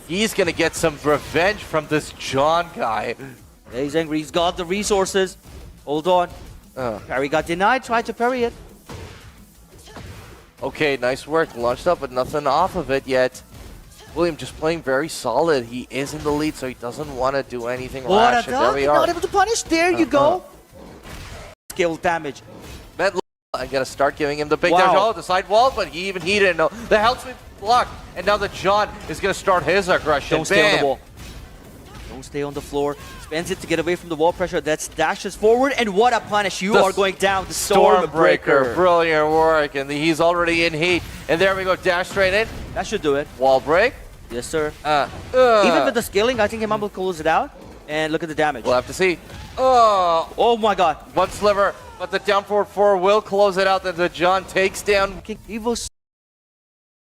he's going to get some revenge from this John guy. Yeah, he's angry. He's got the resources. Hold on. Parry got denied. Tried to parry it. Okay, nice work. Launched up, but nothing off of it yet. William just playing very solid. He is in the lead, so he doesn't want to do anything rash. And there we are. Not able to punish. There you go. Skill damage. I gotta start giving him the big Wow. damage. Oh, the side wall, but he didn't know. The health sweep blocked, and now the John is gonna start his aggression. Don't stay on the wall. Don't stay on the floor. Spends it to get away from the wall pressure. That's dashes forward, and what a punish. You are going down. The Stormbreaker. Brilliant work, and he's already in heat. And there we go, dash straight in. That should do it. Wall break. Yes, sir. Even with the scaling, I think he might be able to close it out. And look at the damage. We'll have to see. Oh my god. One sliver, but the down forward 4 will close it out. Then the John takes down.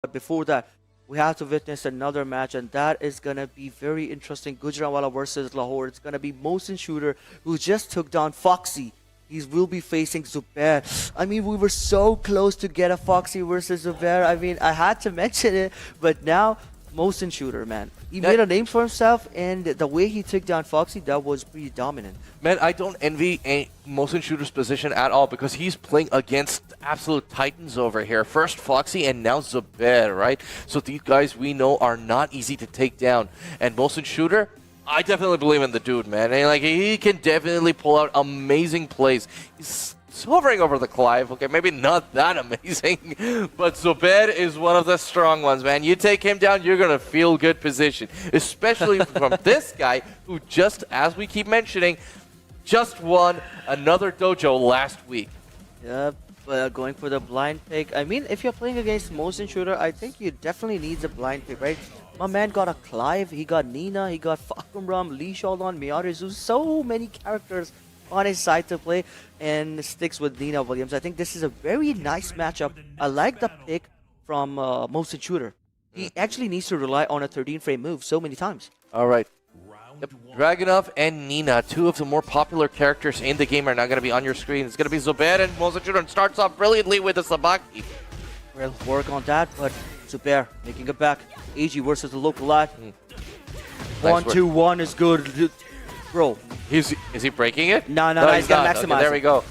But before that, we have to witness another match, and that is going to be very interesting. Gujranwala versus Lahore. It's going to be motion shooter who just took down Foxy. He will be facing Zubair. I mean, we were so close to get a Foxy versus Zubair. I mean, I had to mention it, but now motion shooter, man. He made a name for himself, and the way he took down Foxy, that was pretty dominant. Man, I don't envy a motion shooter's position at all because he's playing against absolute titans over here. First Foxy and now Zubair, right? So these guys we know are not easy to take down. And motion shooter, I definitely believe in the dude, man. And like he can definitely pull out amazing plays. He's hovering over the Clive. Okay, maybe not that amazing, but Zubair is one of the strong ones, man. You take him down, you're going to feel good position, especially from this guy who just, as we keep mentioning, just won another dojo last week. Yep, going for the blind pick. I mean, if you're playing against motion shooter, I think you definitely need the blind pick, right? My man got a Clive, he got Nina, he got Fakumram, Lee Sholon, Miyarizu, so many characters on his side to play, and sticks with Nina Williams. I think this is a very nice matchup. I like the pick from motion shooter. He actually needs to rely on a 13-frame move so many times. All right. Yep. Dragunov and Nina, two of the more popular characters in the game, are now going to be on your screen. It's going to be Zubair and motion shooter, and starts off brilliantly with the Sabaki. We'll work on that, but Zubair making it back. AG versus the local lad. 1-2-1 is good. Bro. Is he breaking it? No, he's got to maximize. Okay, there we go.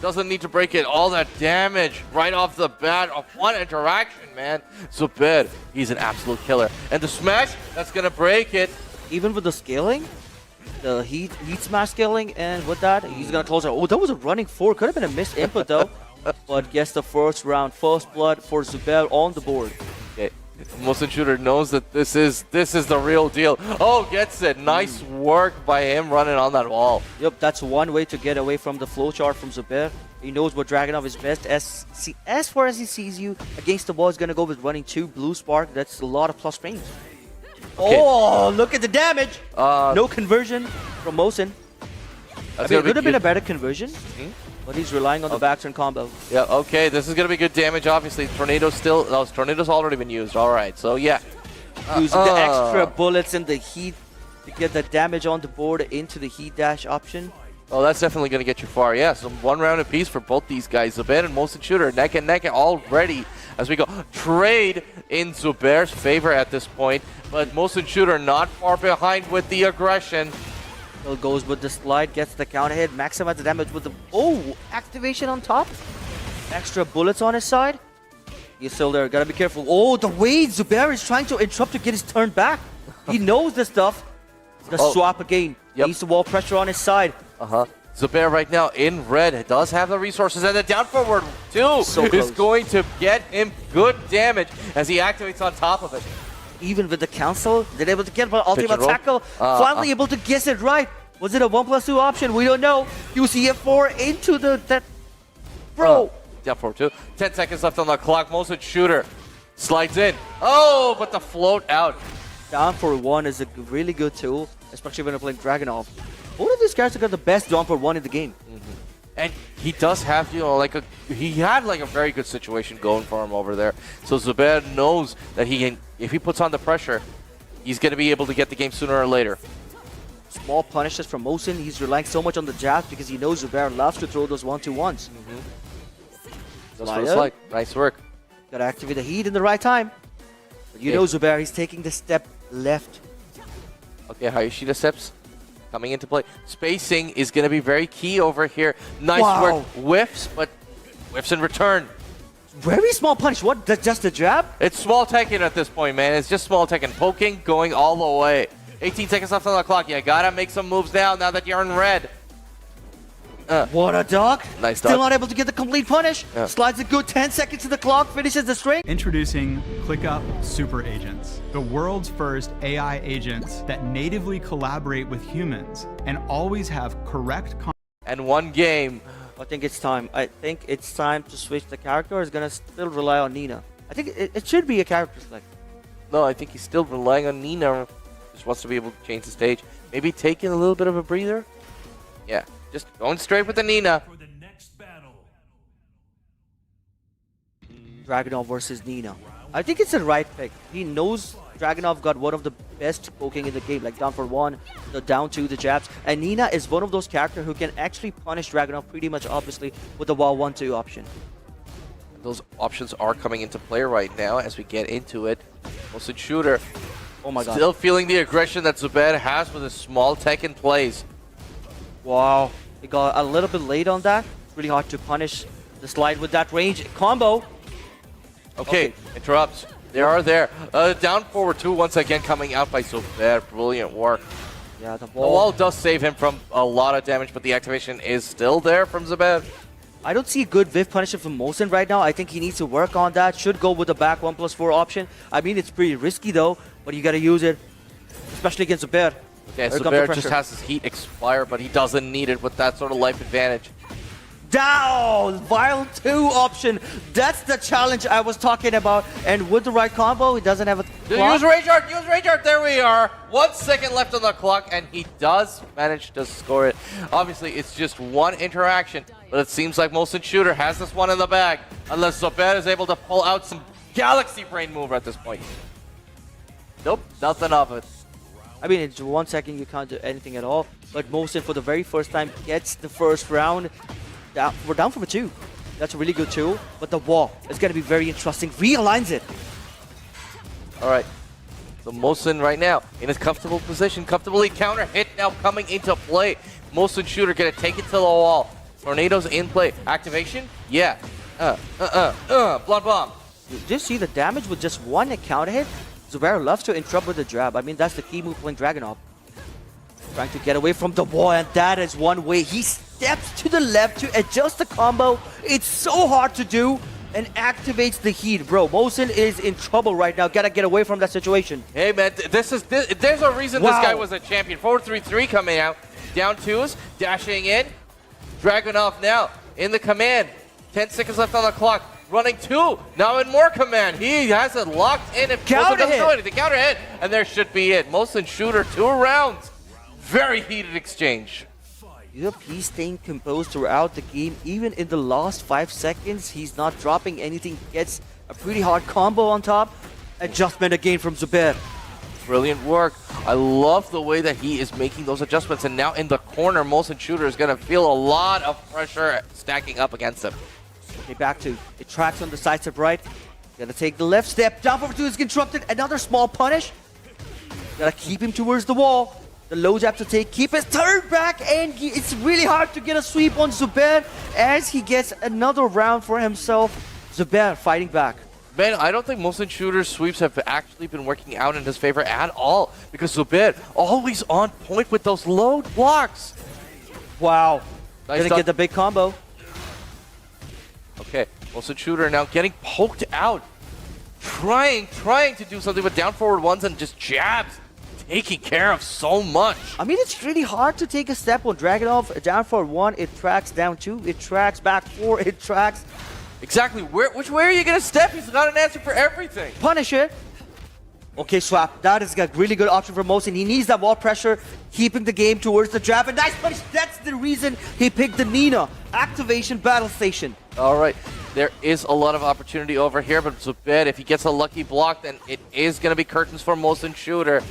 Doesn't need to break it. All that damage right off the bat of one interaction, man. Zubair, he's an absolute killer. And the smash, that's going to break it. Even with the scaling, the heat smash scaling, and with that, he's going to close it. Oh, that was a running 4. Could have been a missed input, though. But guess the first round, first blood for Zubair on the board. Okay. Motion shooter knows that this is the real deal. Oh, gets it. Nice work by him running on that wall. Yep, that's one way to get away from the flowchart from Zubair. He knows what Dragunov is best. As far as he sees you against the wall, he's going to go with running 2 blue spark. That's a lot of plus frames. Okay. Oh, look at the damage. No conversion from Mosin. I mean, it could have been a better conversion. But he's relying on the backturn combo. Yeah, okay, this is going to be good damage, obviously. Tornado's Tornado's already been used. All right, so yeah. Using the extra bullets and the heat to get the damage on the board into the heat dash option. Oh, that's definitely going to get you far. Yeah, so 1 round apiece for both these guys. Zubair and motion shooter neck and neck already as we go. Trade in Zubair's favor at this point, but motion shooter not far behind with the aggression. Goes with the slide, gets the counter hit, maximize the damage with the activation on top. Extra bullets on his side. He's still there, gotta be careful. Oh, the way Zubair is trying to interrupt to get his turn back. He knows this stuff. The swap again. Yep. Needs the wall pressure on his side. Zubair right now in red does have the resources, and the down forward too is going to get him good damage as he activates on top of it. Even with the council, they're able to get an ultimate tackle. Finally able to guess it right. Was it a 1+2 option? We don't know. UCF4 into that. Bro. Down forward 2. 10 seconds left on the clock. Motion shooter slides in. Oh, but the float out. Down for 1 is a really good tool, especially when you're playing Dragunov. Both of these guys got the best down for 1 in the game. And he does have, he had a very good situation going for him over there. So Zubair knows that he can, if he puts on the pressure, he's going to be able to get the game sooner or later. Small punishes from Mosin. He's relying so much on the jab because he knows Zubair loves to throw those 1-2-1s. Just for the slide. Nice work. Gotta activate the heat in the right time. But you know Zubair, he's taking the step left. Okay, Hayashida steps coming into play. Spacing is going to be very key over here. Nice work. Whiffs, but whiffs in return. Very small punish. What? Just a jab? It's small Tekken at this point, man. It's just small Tekken. Poking, going all the way. 18 seconds left on the clock. You gotta make some moves now that you're in red. What a dog. Nice Still dog. not able to get the complete punish. Slides a good 10 seconds to the clock, finishes the string. Introducing ClickUp Super Agents, the world's first AI agents that natively collaborate with humans and always have correct And one game. I think it's time. I think it's time to switch the character. It's gonna still rely on Nina. I think it should be a character select. No, I think he's still relying on Nina. Just wants to be able to change the stage. Maybe taking a little bit of a breather. Yeah, just going straight with the Nina. For the next battle. Dragunov versus Nina. I think it's the right pick. He knows Dragunov got one of the best poking in the game, like down for one, the down two, the jabs. And Nina is one of those characters who can actually punish Dragunov pretty much obviously with the wall 1-2 option. Those options are coming into play right now as we get into it. Motion Shooter. Oh my god. Still feeling the aggression that Zubair has with his small Tekken plays. Wow. He got a little bit late on that. It's really hard to punish the slide with that range combo. Okay, interrupts. They are there. Down forward two once again coming out by Zubair. Brilliant work. Yeah, the The wall does save him from a lot of damage, but the activation is still there from Zubair. I don't see a good Viv punisher from Mosin right now. I think he needs to work on that. Should go with the back 1+4 option. I mean, it's pretty risky though, but you gotta use it, especially against Zubair. Okay, Here comes the Zubair pressure. just has his heat expire, but he doesn't need it with that sort of life advantage. Down! Vile 2 option. That's the challenge I was talking about. And with the right combo, he doesn't have a clock. Use Rage Art! Use Rage Art! There we are! 1 second left on the clock, and he does manage to score it. Obviously, it's just one interaction, but it seems like Motion Shooter has this one in the bag, unless Zubair is able to pull out some Galaxy Brain move at this point. Nope, nothing of it. I mean, in 1 second, you can't do anything at all. But Mosin, for the very first time, gets the first round. We're down for a 2. That's a really good 2. But the wall is going to be very interesting. Realigns it. All right. So Mosin right now in his comfortable position, comfortably counter hit now coming into play. Mosin Shooter gonna take it to the wall. Tornadoes in play. Activation? Yeah. Blood bomb. You just see the damage with just one counter hit. Zubair loves to interrupt with the jab. I mean, that's the key move playing Dragunov. Trying to get away from the wall, and that is one way. He steps to the left to adjust the combo. It's so hard to do, and activates the heat, bro. Mosin is in trouble right now. Gotta get away from that situation. Hey man, there's a reason this guy was a champion. Forward 3-3 coming out. Down twos, dashing in. Dragunov now in the command. 10 seconds left on the clock. Running 2, now in more command. He has it locked in. If Mosin doesn't do anything, counter hit, and there should be it. Mosin Shooter, 2 rounds. Very heated exchange. Yep, he's staying composed throughout the game. Even in the last 5 seconds, he's not dropping anything. Gets a pretty hard combo on top. Adjustment again from Zubair. Brilliant work. I love the way that he is making those adjustments. And now in the corner, Mosin Shooter is going to feel a lot of pressure stacking up against him. Okay, back to it. Tracks on the side step right. Gotta take the left step. Down forward 2 is interrupted. Another small punish. Gotta keep him towards the wall. The low jab to take, keep his turn back, and it's really hard to get a sweep on Zubair as he gets another round for himself. Zubair fighting back. Man, I don't think Mosin Shooter's sweeps have actually been working out in his favor at all, because Zubair always on point with those low blocks. Wow. Nice Gonna get the big combo. Okay, Mosin Shooter now getting poked out. Trying to do something with down forward ones and just jabs. Taking care of so much. I mean, it's really hard to take a step on Dragunov. Down for 1, it tracks down 2, it tracks back 4, it tracks. Exactly. Which way are you going to step? He's got an answer for everything. Punish it. Okay, swap. That is a really good option for Mosin. He needs that wall pressure, keeping the game towards the jab. And nice punish. That's the reason he picked the Nina. Activation battle station. All right. There is a lot of opportunity over here, but Zubair, if he gets a lucky block, then it is going to be curtains for Mosin Shooter.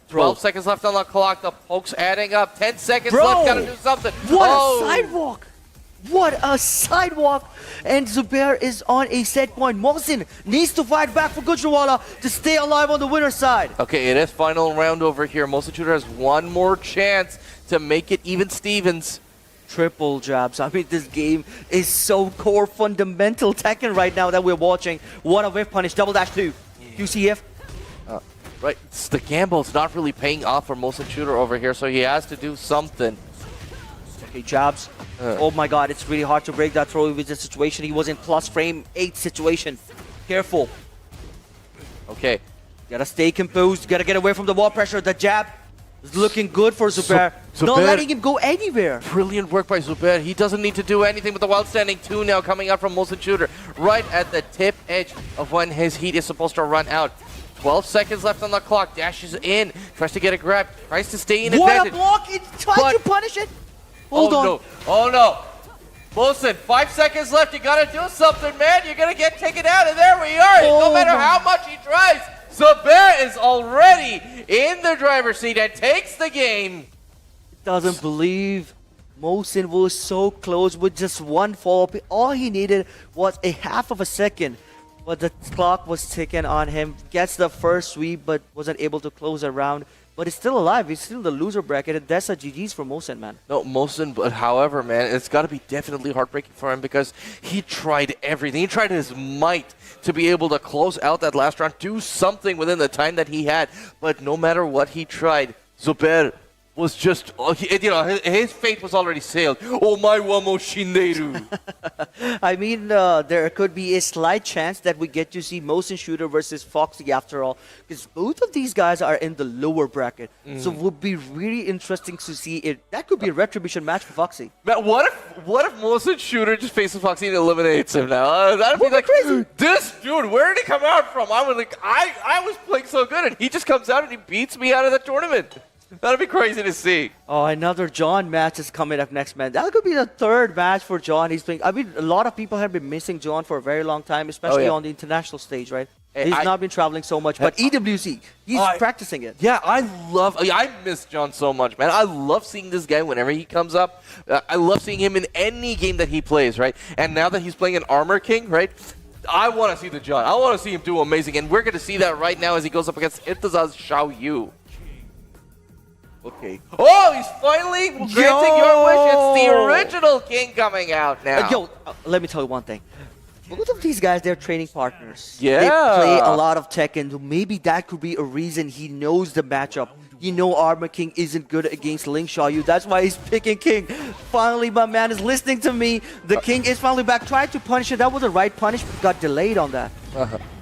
12 seconds left on the clock. The poke's adding up. 10 seconds left. Gotta do something. What a sidewalk. What a sidewalk! And Zubair is on a set point. Mohsin needs to fight back for Gujranwala to stay alive on the winner's side. Okay, it is final round over here. Mohsin Shooter has one more chance to make it even Stevens. Triple jabs. I mean, this game is so core fundamental Tekken right now that we're watching. What a whiff punish, double dash 2. QCF. Right, the gamble's not really paying off for Mohsin Shooter over here, so he has to do something. Okay, jabs. Oh my god, it's really hard to break that throw with the situation. He was in plus frame 8 situation. Careful. Okay. Gotta stay composed. Gotta get away from the wall pressure. The jab is looking good for Zubair. Not letting him go anywhere. Brilliant work by Zubair. He doesn't need to do anything with the wild standing 2 now coming out from Mohsin Shooter. Right at the tip edge of when his heat is supposed to run out. 12 seconds left on the clock. Dashes in. Tries to get a grab. Tries to stay in advantage. What a block! It's trying to punish it. Hold on. No. Oh no. Mohsin, 5 seconds left. You gotta do something, man. You're gonna get taken out, and there we are. No matter how much he tries, Zubair is already in the driver's seat and takes the game. Doesn't believe Mohsin was so close with just one follow-up. All he needed was a half of a second, but the clock was ticking on him. Gets the first sweep, but wasn't able to close a round. But he's still alive. He's still in the loser bracket, and that's a GG's for Mohsin, man. No, Mohsin, but however, man, it's got to be definitely heartbreaking for him because he tried everything. He tried his might to be able to close out that last round, do something within the time that he had. But no matter what he tried, Zubair was just, his fate was already sailed. Oh my wamo shineru. I mean, there could be a slight chance that we get to see Mohsin Shooter versus Foxy after all, because both of these guys are in the lower bracket. So it would be really interesting to see it. That could be a retribution match for Foxy. Man, what if Mohsin Shooter just faces Foxy and eliminates him now? That'd be like crazy. This dude, where did he come out from? I was playing so good, and he just comes out and he beats me out of the tournament. That'd be crazy to see. Oh, another John match is coming up next, man. That could be the third match for John. He's playing. I mean, a lot of people have been missing John for a very long time, especially on the international stage, right? He's not been traveling so much, but EWC, he's practicing it. Yeah, I miss John so much, man. I love seeing this guy whenever he comes up. I love seeing him in any game that he plays, right? And now that he's playing an Armor King, right? I want to see the John. I want to see him do amazing, and we're going to see that right now as he goes up against Itazaz Xiao Yu. Okay. Oh, he's finally granting your wish. It's the original king coming out now. Let me tell you one thing. Both of these guys, they're training partners. Yeah. They play a lot of Tekken. So maybe that could be a reason he knows the matchup. You know Armor King isn't good against Ling Xiaoyu. That's why he's picking King. Finally, my man is listening to me. The King is finally back. Tried to punish it. That was the right punish, but got delayed on that.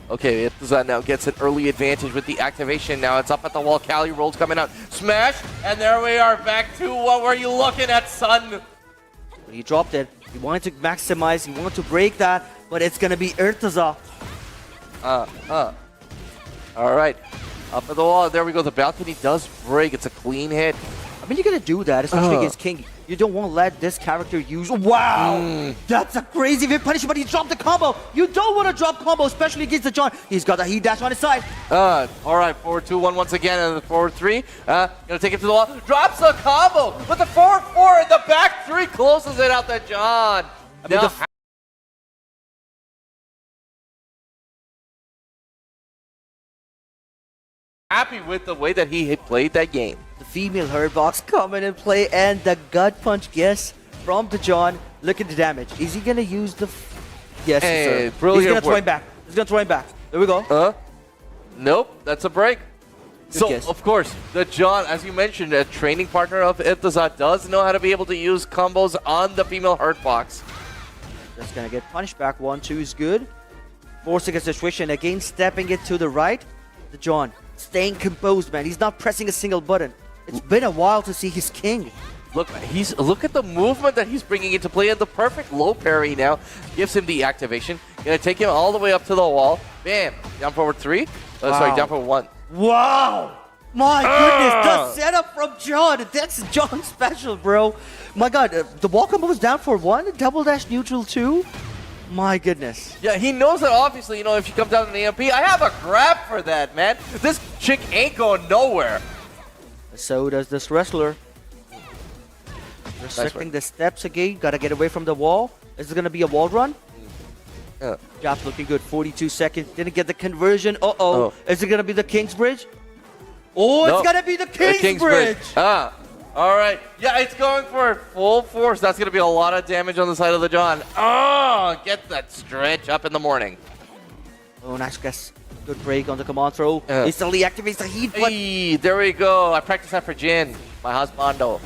Okay, Itazaz now gets an early advantage with the activation. Now it's up at the wall. Cali rolls coming out. Smash! And there we are, back to what were you looking at, son? He dropped it. He wanted to maximize. He wanted to break that, but it's going to be Irtaza. All right. Up at the wall. There we go. The balcony does break. It's a clean hit. I mean, you're going to do that, especially against King. You don't want to let this character use... Wow! That's a crazy hit punish, but he dropped the combo. You don't want to drop combo, especially against the John. He's got the heat dash on his side. All right, forward 2-1 once again, and the forward 3. Gonna take it to the wall. Drops a combo with the forward 4 and the back 3 closes it out to John. Happy with the way that he played that game. The female herd box coming in play, and the gut punch guess from the John. Look at the damage. Is he gonna use the? Yes, sir. Brilliant. He's gonna throw him back. He's gonna throw him back. There we go. Nope, that's a break. So, guess. of course, the John, as you mentioned, a training partner of Itazaz, does know how to be able to use combos on the female hurt box. Just gonna get punished back. 1-2 is good. Forcing a situation again, stepping it to the right. The John staying composed, man. He's not pressing a single button. It's been a while to see his king. Look at the movement that he's bringing into play, and the perfect low parry now gives him the activation. Gonna take him all the way up to the wall. Bam! Down forward 3. Sorry, down forward 1. Wow! My goodness, the setup from John. That's John special, bro. My God, the wall combo was down for 1, double dash neutral 2. My goodness. Yeah, he knows that obviously, if you come down to the AMP, I have a grab for that, man. This chick ain't going nowhere. So does this wrestler. Restricting the steps again. Gotta get away from the wall. Is it gonna be a wall run? Yeah. Job's looking good. 42 seconds. Didn't get the conversion. Uh-oh. Oh. Is it gonna be the King's Bridge? Oh, it's Nope. gonna be the King's Bridge. Ah. All right. Yeah, it's going for full force. That's going to be a lot of damage on the side of the John. Oh, get that stretch up in the morning. Oh, nice guess. Good break on the command throw. Instantly activates the heat. But Hey, there we go. I practiced that for Jin, my husbando.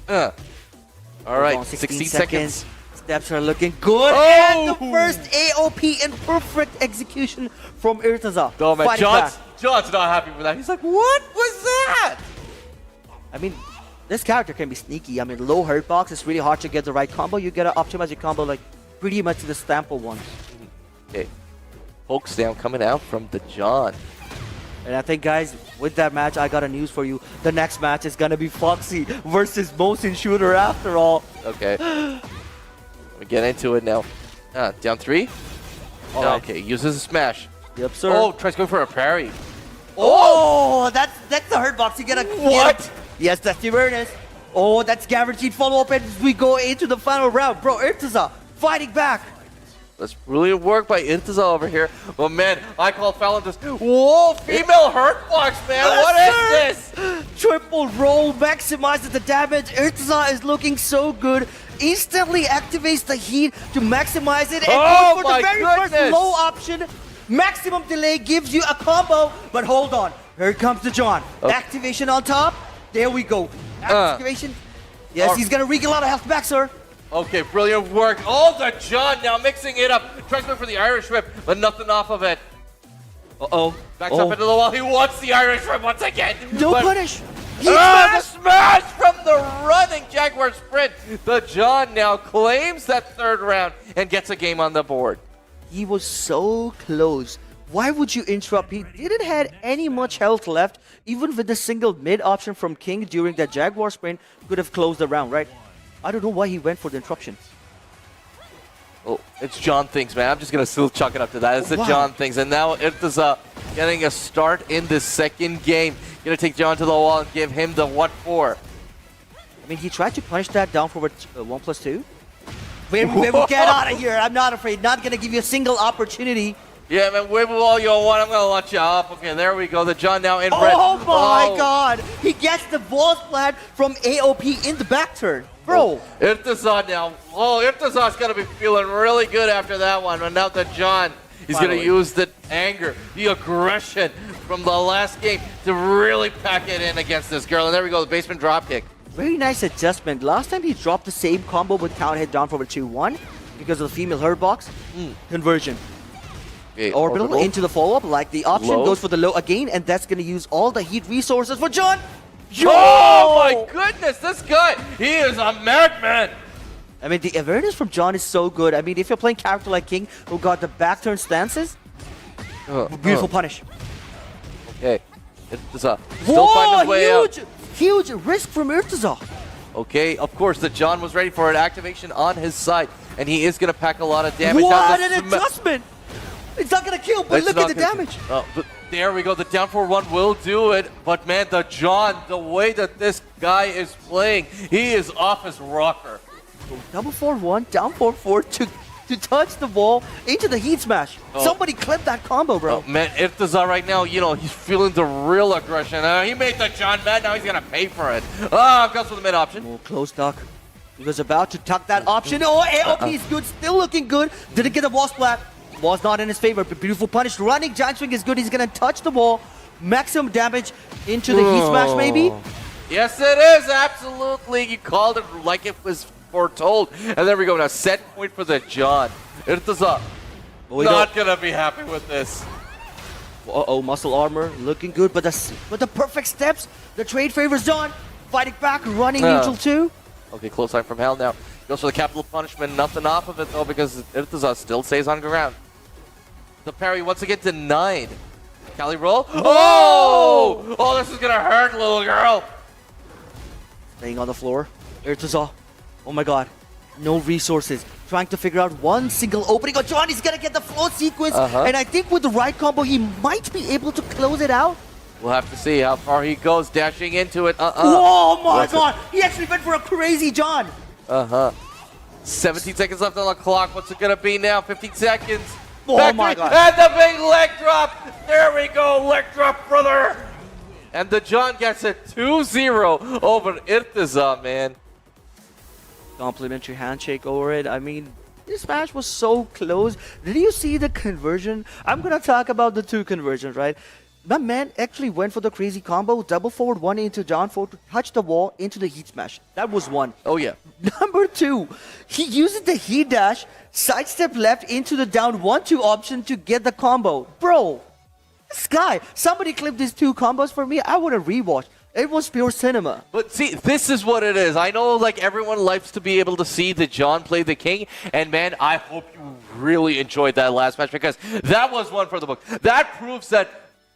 All right, 16 seconds. Steps are looking good. Oh! And the first AOP in perfect execution from Irtaza. Oh, man, Fighting back. John's not happy with that. He's like, what was that? I mean, this character can be sneaky. I mean, low hurt box, it's really hard to get the right combo. You gotta optimize your combo like pretty much the sample ones. Okay, pokes down coming out from the John. And I think, guys, with that match, I got a news for you. The next match is gonna be Foxy versus Motion Shooter after all. Okay, we get into it now. Down 3. All right. Okay, uses a smash. Yep, sir. Oh, tries going for a parry. Oh, that's the hurt box. You gotta What? get it. Yes, that's the awareness. Oh, that's guaranteed follow-up as we go into the final round. Bro, Irtaza fighting back. That's brilliant work by Irtaza over here. But man, I call Fallon this. Whoa, female hurt box, man. What is this? Triple roll maximizes the damage. Irtaza is looking so good. Instantly activates the heat to maximize it. And Oh goes for my the very goodness. first low option. Maximum delay gives you a combo. But hold on. Here comes the John. Okay. Activation on top. There we go. Activation. Yes, he's gonna wreak a lot of health back, sir. Okay, brilliant work. Oh, the John now mixing it up. Tries going for the Irish whip, but nothing off of it. Uh-oh. Backs up into the wall. He wants the Irish whip once again. No But- punish. The smash from the running Jaguar sprint. The John now claims that third round and gets a game on the board. He was so close. Why would you interrupt? He didn't have any much health left. Even with the single mid option from King during that Jaguar sprint, could have closed the round, right? I don't know why he went for the interruption. Oh, it's John things, man. I'm just going to still chalk it up to that. It's the Wow. John things. And now Irtaza getting a start in the second game. Going to take John to the wall and give him the what for. I mean, he tried to punish that down forward 1+2. We'll get out of here. I'm not afraid. Not going to give you a single opportunity. Yeah, man, wibble all you want. I'm going to let you up. Okay, there we go. The John now in red. Oh my god! He gets the ball splat from AOP in the back turn. Bro! Irtaza now. Oh, Irtaza's going to be feeling really good after that one. And now the John, he's going to Finally. use the anger, the aggression from the last game to really pack it in against this girl. And there we go, the basement dropkick. Very nice adjustment. Last time he dropped the same combo with counter hit down forward 2-1 because of the female hurt box. Conversion. Okay, Orbital into the follow-up, like the option Low. goes for the low again, and that's going to use all the heat resources for John. Oh my goodness, this guy, he is a madman. I mean, the awareness from John is so good. I mean, if you're playing character like King, who got the back turn stances, beautiful punish. Okay, Irtaza still finding his way out. Huge risk from Irtaza. Okay, of course, the John was ready for an activation on his side, and he is going to pack a lot of damage. Now What the an adjustment! It's not going to kill, but It's look not at the gonna- damage. But there we go. The down 4-1 will do it. But man, the John, the way that this guy is playing, he is off his rocker. Double 4-1, down 4-4 to touch the ball into the heat smash. Oh. Somebody clip that combo, bro. Oh, man, Irtaza right now, you know, he's feeling the real aggression. He made the John mad. Now he's going to pay for it. Goes for the mid option. Oh, close duck. He was about to tuck that option. Oh, AOP is good. Still looking good. Didn't get the wall splat. Was not in his favor, but beautiful punish. Running giant swing is good. He's going to touch the wall. Maximum damage into the heat smash, maybe. Yes, it is. Absolutely. You called it like it was foretold. And there we go. Now set point for the John. Irtaza not going to be happy with this. Uh-oh, muscle armor looking good, but the perfect steps. The trade favors John. Fighting back, running neutral too. Okay, close line from hell now. Goes for the capital punishment. Nothing off of it though because Irtaza still stays on ground. The parry once again denied. Cali roll. Oh! Oh, this is gonna hurt, little girl. Laying on the floor. Irtaza. Oh my god. No resources. Trying to figure out one single opening. Oh, John, he's gonna get the flow sequence. And I think with the right combo, he might be able to close it out. We'll have to see how far he goes, dashing into it. Oh my What's it? god! He actually went for a crazy John! 17 seconds left on the clock. What's it gonna be now? 15 seconds. Oh Back my three, god. and the big leg drop. There we go, leg drop, brother. And the John gets it 2-0 over Irtiza, man. Complimentary handshake over it. I mean, this match was so close. Did you see the conversion? I'm gonna talk about the two conversions, right? My man actually went for the crazy combo, double forward one into down forward to touch the wall into the heat smash. That was one. Oh yeah. Number two, he uses the heat dash, sidestep left into the down 1-2 option to get the combo. Bro, this guy, somebody clip these two combos for me. I would have rewatched. It was pure cinema. But see, this is what it is. I know like everyone likes to be able to see the John play the king, and man, I hope you really enjoyed that last match because that was one for the book. That proves that,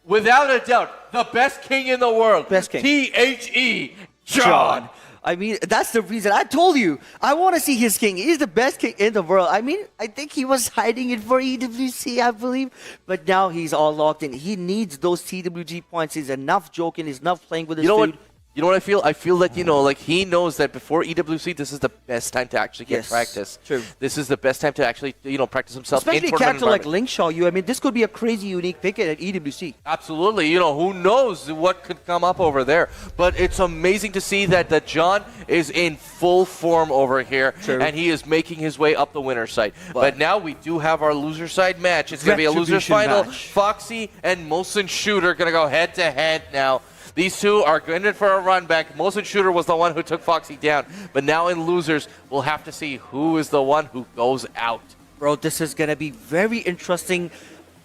without a doubt, the best king in the world. Best king. T-H-E, John. I mean, that's the reason. I told you, I want to see his king. He's the best king in the world. I mean, I think he was hiding it for EWC, I believe. But now he's all locked in. He needs those TWG points. He's enough joking. He's enough playing with his food. You know what I feel? I feel that, like he knows that before EWC, this is the best time to actually get practice. True. This is the best time to actually, practice himself Especially in a character like environment. Lingshaw. I mean, this could be a crazy unique pick at EWC. Absolutely. Who knows what could come up over there. But it's amazing to see that John is in full form over here. True. And he is making his way up the winner's side. But now we do have our loser side match. It's going to be a loser's Retribution final. match. Foxy and Molson Shooter going to go head-to-head now. These two are going in for a run back. Molson Shooter was the one who took Foxy down. But now in losers, we'll have to see who is the one who goes out. Bro, this is going to be very interesting.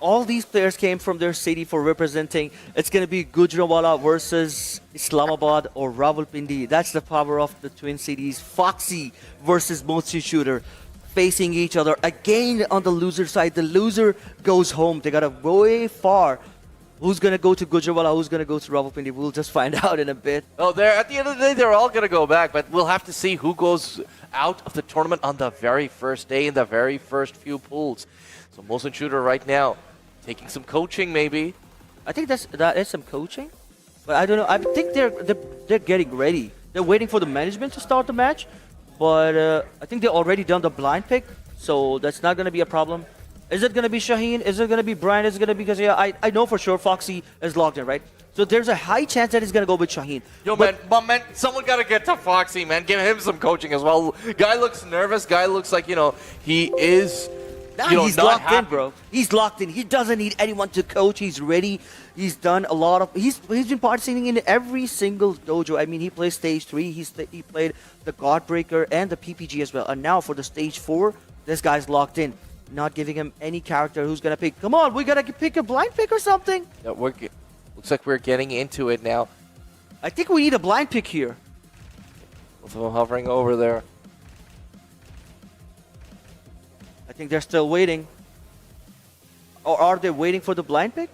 All these players came from their city for representing. It's going to be Gujranwala versus Islamabad or Rawalpindi. That's the power of the Twin Cities. Foxy versus Molson Shooter facing each other. Again, on the loser side, the loser goes home. They got to go way far. Who's going to go to Gujranwala? Who's going to go to Rawalpindi? We'll just find out in a bit. Oh, at the end of the day, they're all going to go back, but we'll have to see who goes out of the tournament on the very first day in the very first few pools. So Molson Shooter right now taking some coaching, maybe. I think that is some coaching, but I don't know. I think they're getting ready. They're waiting for the management to start the match, but I think they're already done the blind pick, so that's not going to be a problem. Is it going to be Shaheen? Is it going to be Brian? Is it going to be because I know for sure Foxy is logged in, right? So there's a high chance that he's going to go with Shaheen. Yo, man, someone got to get to Foxy, man. Give him some coaching as well. Guy looks nervous. Guy looks like, he is, he's not locked happy. in, bro. He's locked in. He doesn't need anyone to coach. He's ready. He's done a lot of... He's been participating in every single dojo. I mean, he plays Stage 3. He played the Godbreaker and the PPG as well. And now for the Stage 4, this guy's locked in. Not giving him any character who's going to pick. Come on, we got to pick a blind pick or something. Yeah, looks like we're getting into it now. I think we need a blind pick here. Both of them hovering over there. I think they're still waiting. Or are they waiting for the blind pick?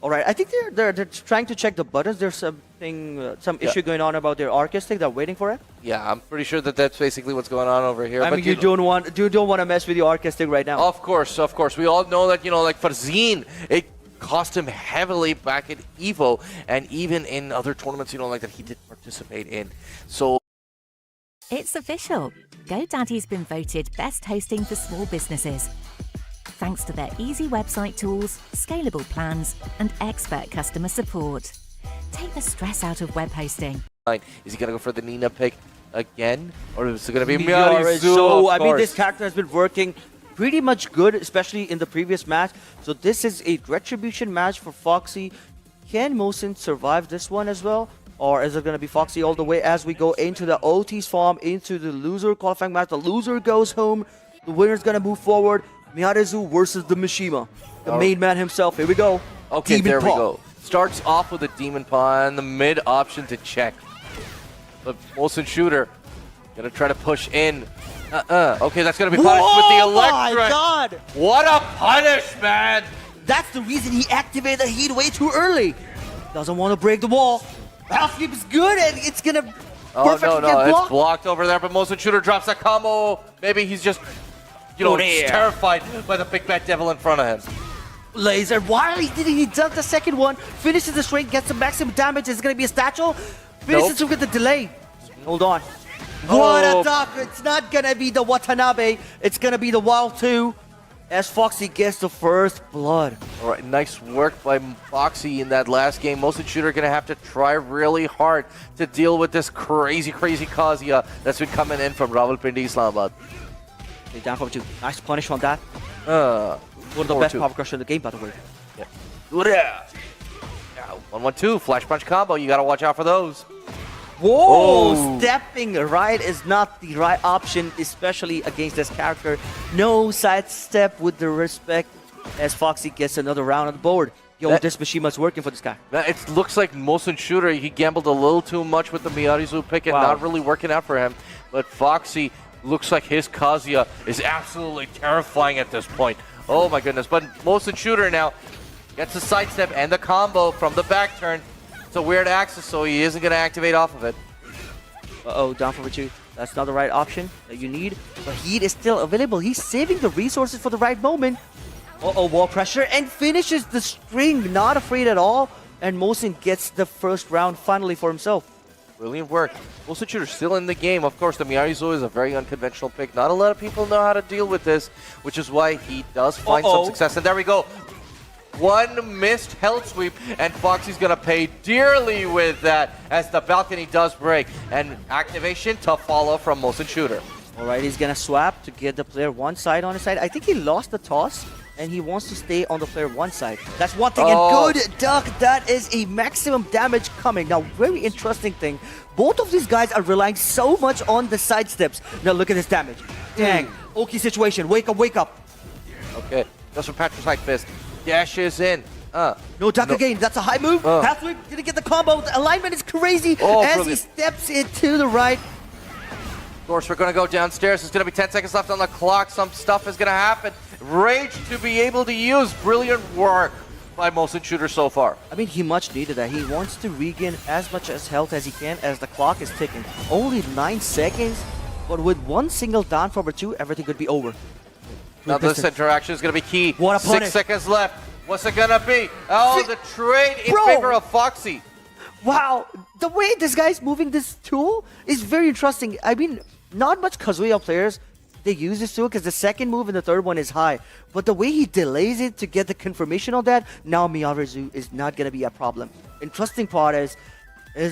All right, I think they're trying to check the buttons. There's something, some issue going on about their artistic. They're waiting for it. Yeah, I'm pretty sure that's basically what's going on over here. I mean, you don't want to mess with your artistic right now. Of course. We all know that, like for Zine, it cost him heavily back at EVO, and even in other tournaments, like that he did participate in. So It's official. GoDaddy's been voted best hosting for small businesses. Thanks to their easy website tools, scalable plans, and expert customer support. Take the stress out of web hosting. is he going to go for the Nina pick again? Or is it going to be Miyarezu? Miyarezu? I mean, this character has been working pretty much good, especially in the previous match. So this is a retribution match for Foxy. Can Mosin survive this one as well? Or is it going to be Foxy all the way as we go into the OT's farm, into the loser qualifying match? The loser goes home. The winner's going to move forward. Miyarezu versus the Mishima. The main man himself. Here we go. Okay, Demon there Paw. we go. Starts off with a Demon Paw and the mid option to check. But Molson Shooter going to try to push in. Okay, that's going to be punished with the electric. Oh my god! What a punish, man! That's the reason he activated the heat way too early. Doesn't want to break the wall. Half flip is good and it's going to perfectly get blocked. It's blocked over there, but Molson Shooter drops that combo. Maybe he's just, terrified by the big bad devil in front of him. Laser, while he does the second one, finishes the string, gets the maximum damage. It's going to be a satchel. Finishes with the delay. Hold on. What a duck! It's not going to be the Watanabe. It's going to be the Wild 2 as Foxy gets the first blood. All right, nice work by Foxy in that last game. Motion Shooter going to have to try really hard to deal with this crazy Kazuya that's been coming in from Rawalpindi, Islamabad. Okay, down for 2. Nice punish on that. One of the best power crusher in the game, by the way. Yeah. 1-1-2, flash punch combo. You got to watch out for those. Whoa! Stepping right is not the right option, especially against this character. No sidestep with the respect as Foxy gets another round on the board. Yo, this Mishima's working for this guy. It looks like Motion Shooter, he gambled a little too much with the Miyarizu pick and not really working out for him. But Foxy looks like his Kazuya is absolutely terrifying at this point. Oh my goodness. But Motion Shooter now gets the sidestep and the combo from the back turn. It's a weird axis, so he isn't going to activate off of it. Uh-oh, down for 2. That's not the right option that you need. But heat is still available. He's saving the resources for the right moment. Uh-oh, wall pressure and finishes the string. Not afraid at all. And Mosin gets the first round finally for himself. Brilliant work. Motion Shooter still in the game. Of course, the Miyarizu is a very unconventional pick. Not a lot of people know how to deal with this, which is why he does find some success. And there we go. One missed health sweep, and Foxy's going to pay dearly with that as the balcony does break. And activation to follow from Motion Shooter. All right, he's going to swap to get the player one side on his side. I think he lost the toss, and he wants to stay on the player one side. That's one thing, and good duck. That is a maximum damage coming. Now, very interesting thing. Both of these guys are relying so much on the side steps. Now, look at this damage. Dang. Oki situation. Wake up, wake up. Okay, that's from Patricide Fist. Dashes in. No duck again. That's a high move. Halfway didn't get the combo. The alignment is crazy as brilliant. he steps it to the right. Of course, we're going to go downstairs. There's going to be 10 seconds left on the clock. Some stuff is going to happen. Rage to be able to use. Brilliant work by Motion Shooter so far. I mean, he much needed that. He wants to regain as much as health as he can as the clock is ticking. Only 9 seconds, but with one single down for 2, everything could be over. Now this interaction is going to be key. What a punish. 6 seconds left. What's it going to be? Oh, the trade in favor of Foxy. Wow, the way this guy's moving this tool is very interesting. I mean, not much Kazuya players, they use this tool because the second move and the third one is high. But the way he delays it to get the confirmation on that, now Miyarizu is not going to be a problem. Interesting part is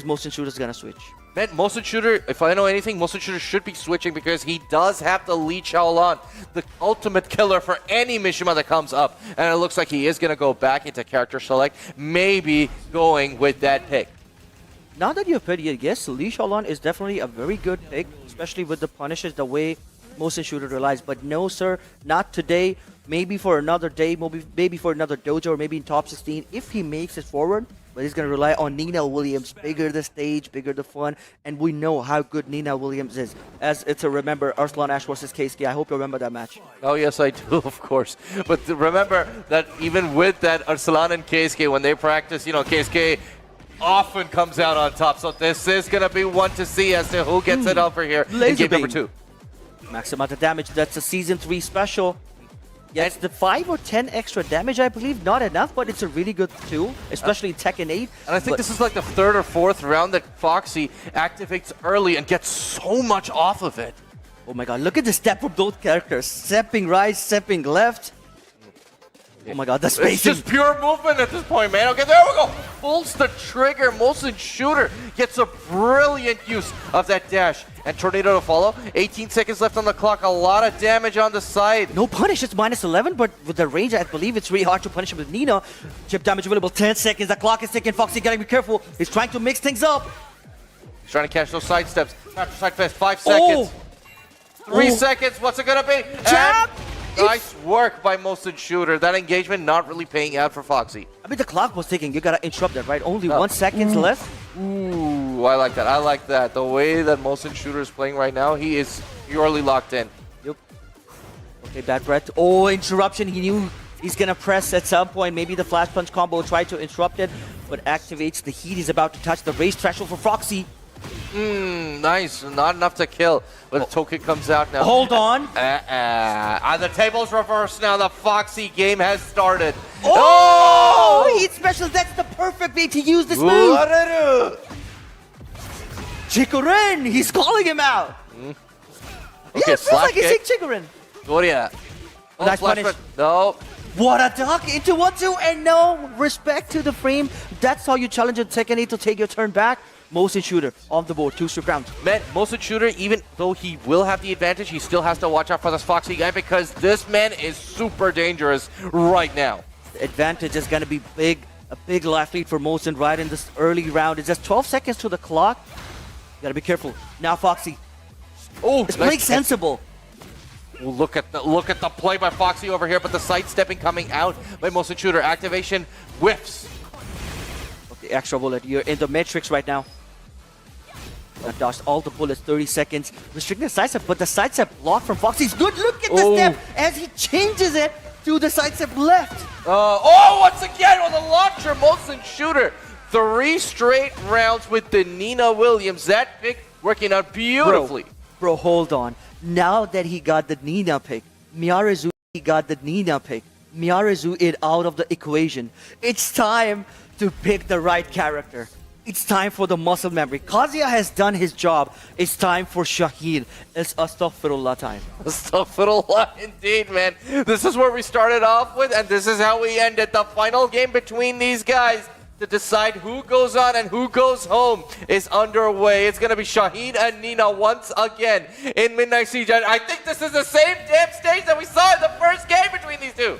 Motion Shooter's going to switch. Man, Motion Shooter, if I know anything, Motion Shooter should be switching because he does have the Lee Chaolan, the ultimate killer for any Mishima that comes up. And it looks like he is going to go back into character select, maybe going with that pick. Now that you've put it, yes, Lee Chaolan is definitely a very good pick, especially with the punishes, the way Motion Shooter relies. But no, sir, not today. Maybe for another day, maybe for another dojo, or maybe in top 16, if he makes it forward. But he's going to rely on Nina Williams. Bigger the stage, bigger the fun. And we know how good Nina Williams is. As it's a remember, Arslan Ash versus Keisuke. I hope you remember that match. Oh, yes, I do, of course. But remember that even with that, Arslan and Keisuke, when they practice, you know, Keisuke often comes out on top. So this is going to be one to see as to who gets it over here in game number 2. Max amount of damage. That's a Season 3 special. Yes, the 5 or 10 extra damage, I believe, not enough, but it's a really good tool, especially in Tekken 8. And I think this is like the 3rd or 4th round that Foxy activates early and gets so much off of it. Oh my god, look at the step of both characters. Stepping right, stepping left. Oh my god, the spacing. It's just pure movement at this point, man. Okay, there we go. Pulls the trigger. Motion Shooter gets a brilliant use of that dash. And Tornado to follow. 18 seconds left on the clock. A lot of damage on the side. No punish. It's -11, but with the range, I believe it's really hard to punish him with Nina. Chip damage available. 10 seconds. The clock is ticking. Foxy gotta be careful. He's trying to mix things up. He's trying to catch those side steps. After side fast. 5 seconds. 3 seconds. What's it gonna be? Jab! Nice work by Motion Shooter. That engagement not really paying out for Foxy. I mean, the clock was ticking. You gotta interrupt that, right? Only 1 second left. Ooh, I like that. I like that. The way that Motion Shooter is playing right now, he is purely locked in. Yep. Okay, bad breath. Oh, interruption. He knew he's gonna press at some point. Maybe the flash punch combo tried to interrupt it, but activates the heat. He's about to touch the race threshold for Foxy. Nice. Not enough to kill. But the token comes out now. Hold on. The table's reversed now. The Foxy game has started. Oh! Heat special. That's the perfect way to use this move. Chikurin. He's calling him out. Okay, Yeah, it feels slash like he's kick. saying Chikurin. Gloria. Oh, Nice flash punish. red. No. What a duck into 1-2 and no respect to the frame. That's how you challenge a Tekken 8 to take your turn back. Motion shooter on the board, 2 strip rounds. Man, motion shooter, even though he will have the advantage, he still has to watch out for this Foxy guy because this man is super dangerous right now. The advantage is going to be big. A big life lead for Mosin right in this early round. It's just 12 seconds to the clock. You got to be careful. Now Foxy. Oh, It's playing sensible. Look at the play by Foxy over here, but the sidestepping coming out by motion shooter. Activation whiffs. Okay, extra bullet. You're in the matrix right now. Dodged all the bullets, 30 seconds. Restricting the sidestep, but the sidestep block from Foxy is good. Look at the step as he changes it to the sidestep left. Once again with a launcher, motion shooter. 3 straight rounds with the Nina Williams. That pick working out beautifully. Bro, hold on. Now that he got the Nina pick, Miyarezu is out of the equation. It's time to pick the right character. It's time for the muscle memory. Kazuya has done his job. It's time for Shaheen. It's astaghfirullah time. Astaghfirullah, indeed, man. This is where we started off with, and this is how we ended the final game between these guys to decide who goes on and who goes home is underway. It's going to be Shaheen and Nina once again in Midnight Siege. And I think this is the same damn stage that we saw in the first game between these two.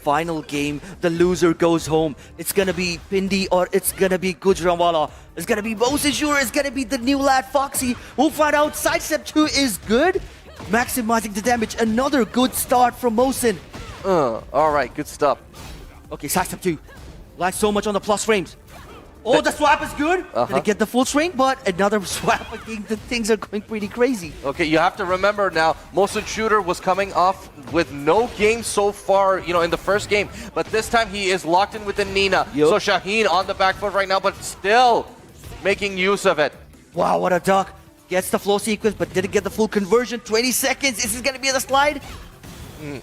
Final game, the loser goes home. It's gonna be Pindi or it's gonna be Gujranwala. It's gonna be Mosin Shooter. It's gonna be the new lad Foxy. We'll find out. Sidestep 2 is good. Maximizing the damage. Another good start from Mosin. All right, good stuff. Okay, sidestep 2. Like so much on the plus frames. Oh, the swap is good. Gonna get the full string, but another swap again. The things are going pretty crazy. Okay, you have to remember now, Motion Shooter was coming off with no game so far, in the first game. But this time he is locked in with the Nina. Yep. So Shaheen on the back foot right now, but still making use of it. Wow, what a duck. Gets the flow sequence, but didn't get the full conversion. 20 seconds. Is this gonna be the slide?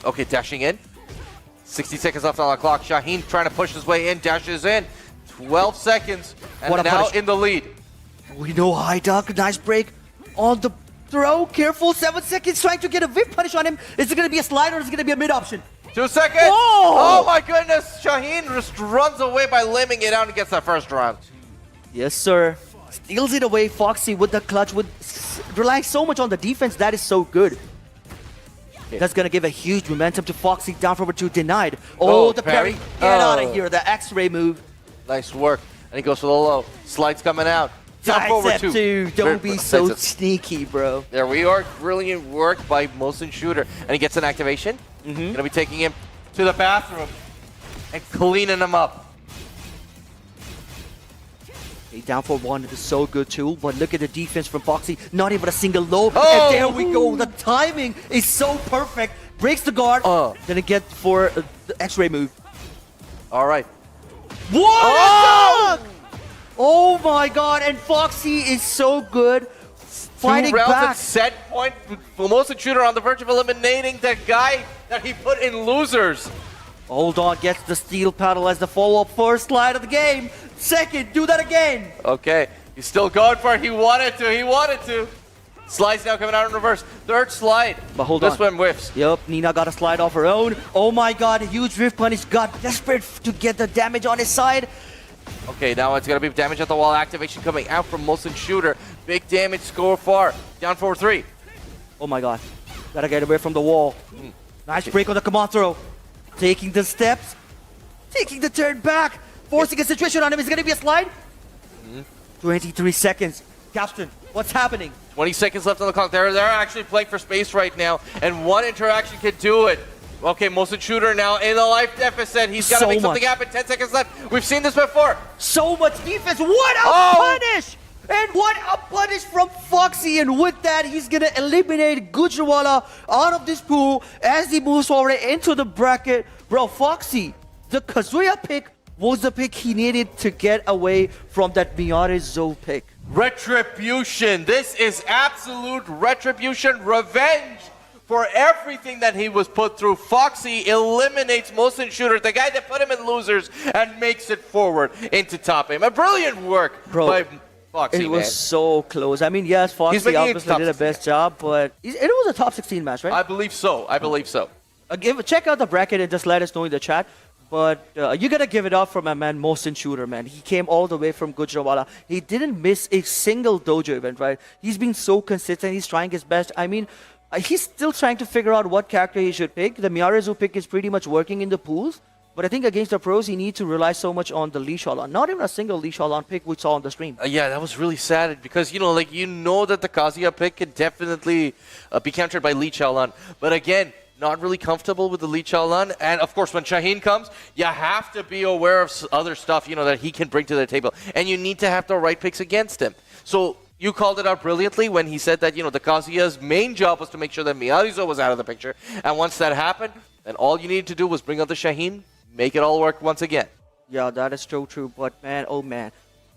Okay, dashing in. 60 seconds left on the clock. Shaheen trying to push his way in, dashes in. 12 seconds, and What a now punish. in the lead. We know high duck, nice break on the throw. Careful, 7 seconds trying to get a whip punish on him. Is it going to be a slide or is it going to be a mid option? 2 seconds. Whoa! Oh my goodness. Shaheen just runs away by limbing it out and gets that first round. Yes, sir. Steals it away. Foxy with the clutch, relying so much on the defense. That is so good. That's going to give a huge momentum to Foxy. Down forward 2 denied. Oh, the parry. Get out of here. The X-ray move. Nice work. And he goes for the low. Slides coming out. Down forward Sidestep 2. 2. Don't be so That's it. sneaky, bro. There we are. Brilliant work by Motion Shooter. And he gets an activation. Gonna be taking him to the bathroom and cleaning him up. Okay, down for 1 is so good too, but look at the defense from Foxy. Not even a single low. Oh! And there we go. The timing is so perfect. Breaks the guard. Then it gets for the X-ray move. All right. What? Oh my god, and Foxy is so good. Fighting 2 rounds back. at set point for Motion Shooter on the verge of eliminating the guy that he put in losers. Hold on, gets the steel paddle as the follow-up first slide of the game. Second, do that again. Okay, he's still going for it. He wanted to. Slides now coming out in reverse. Third slide. But hold this on. one whiffs. Yep, Nina got a slide off her own. Oh my god, a huge whiff punish. Got desperate to get the damage on his side. Okay, now it's going to be damage at the wall. Activation coming out from Motion Shooter. Big damage score far. Down 4-3. Oh my god. Gotta get away from the wall. Nice break on the command throw. Taking the steps. Taking the turn back. Forcing a situation on him. Is it gonna be a slide? 23 seconds. Captain, what's happening? 20 seconds left on the clock. They're actually playing for space right now, and one interaction can do it. Okay, Motion Shooter now in the life deficit. He's got to So make something much. happen. 10 seconds left. We've seen this before. So much defense. What a punish! And what a punish from Foxy. And with that, he's gonna eliminate Gujranwala out of this pool as he moves forward into the bracket. Bro, Foxy, the Kazuya pick was the pick he needed to get away from that Miare Zo pick. Retribution. This is absolute retribution, revenge for everything that he was put through. Foxy eliminates Mosin Shooter, the guy that put him in losers, and makes it forward into top aim. A brilliant work by Foxy, It was so close. I mean, yes, Foxy obviously did the best job, but it was a top 16 match, right? I believe so. I believe so. Check out the bracket and just let us know in the chat. But you gotta give it up for my man, Mosin Shooter, man. He came all the way from Gujranwala. He didn't miss a single dojo event, right? He's been so consistent. He's trying his best. I mean, he's still trying to figure out what character he should pick. The Miyarezu pick is pretty much working in the pools. But I think against the pros, he needs to rely so much on the Lee Shaolan. Not even a single Lee Shaolan pick we saw on the stream. Yeah, that was really sad because, that the Kazuya pick could definitely be countered by Lee Shaolan. But again, not really comfortable with the Lee Shaolan. And of course, when Shaheen comes, you have to be aware of other stuff, that he can bring to the table. And you need to have the right picks against him. So you called it out brilliantly when he said that, the Kazuya's main job was to make sure that Miyarizo was out of the picture. And once that happened, then all you needed to do was bring out the Shaheen, make it all work once again. Yeah, that is so true. But man, oh man,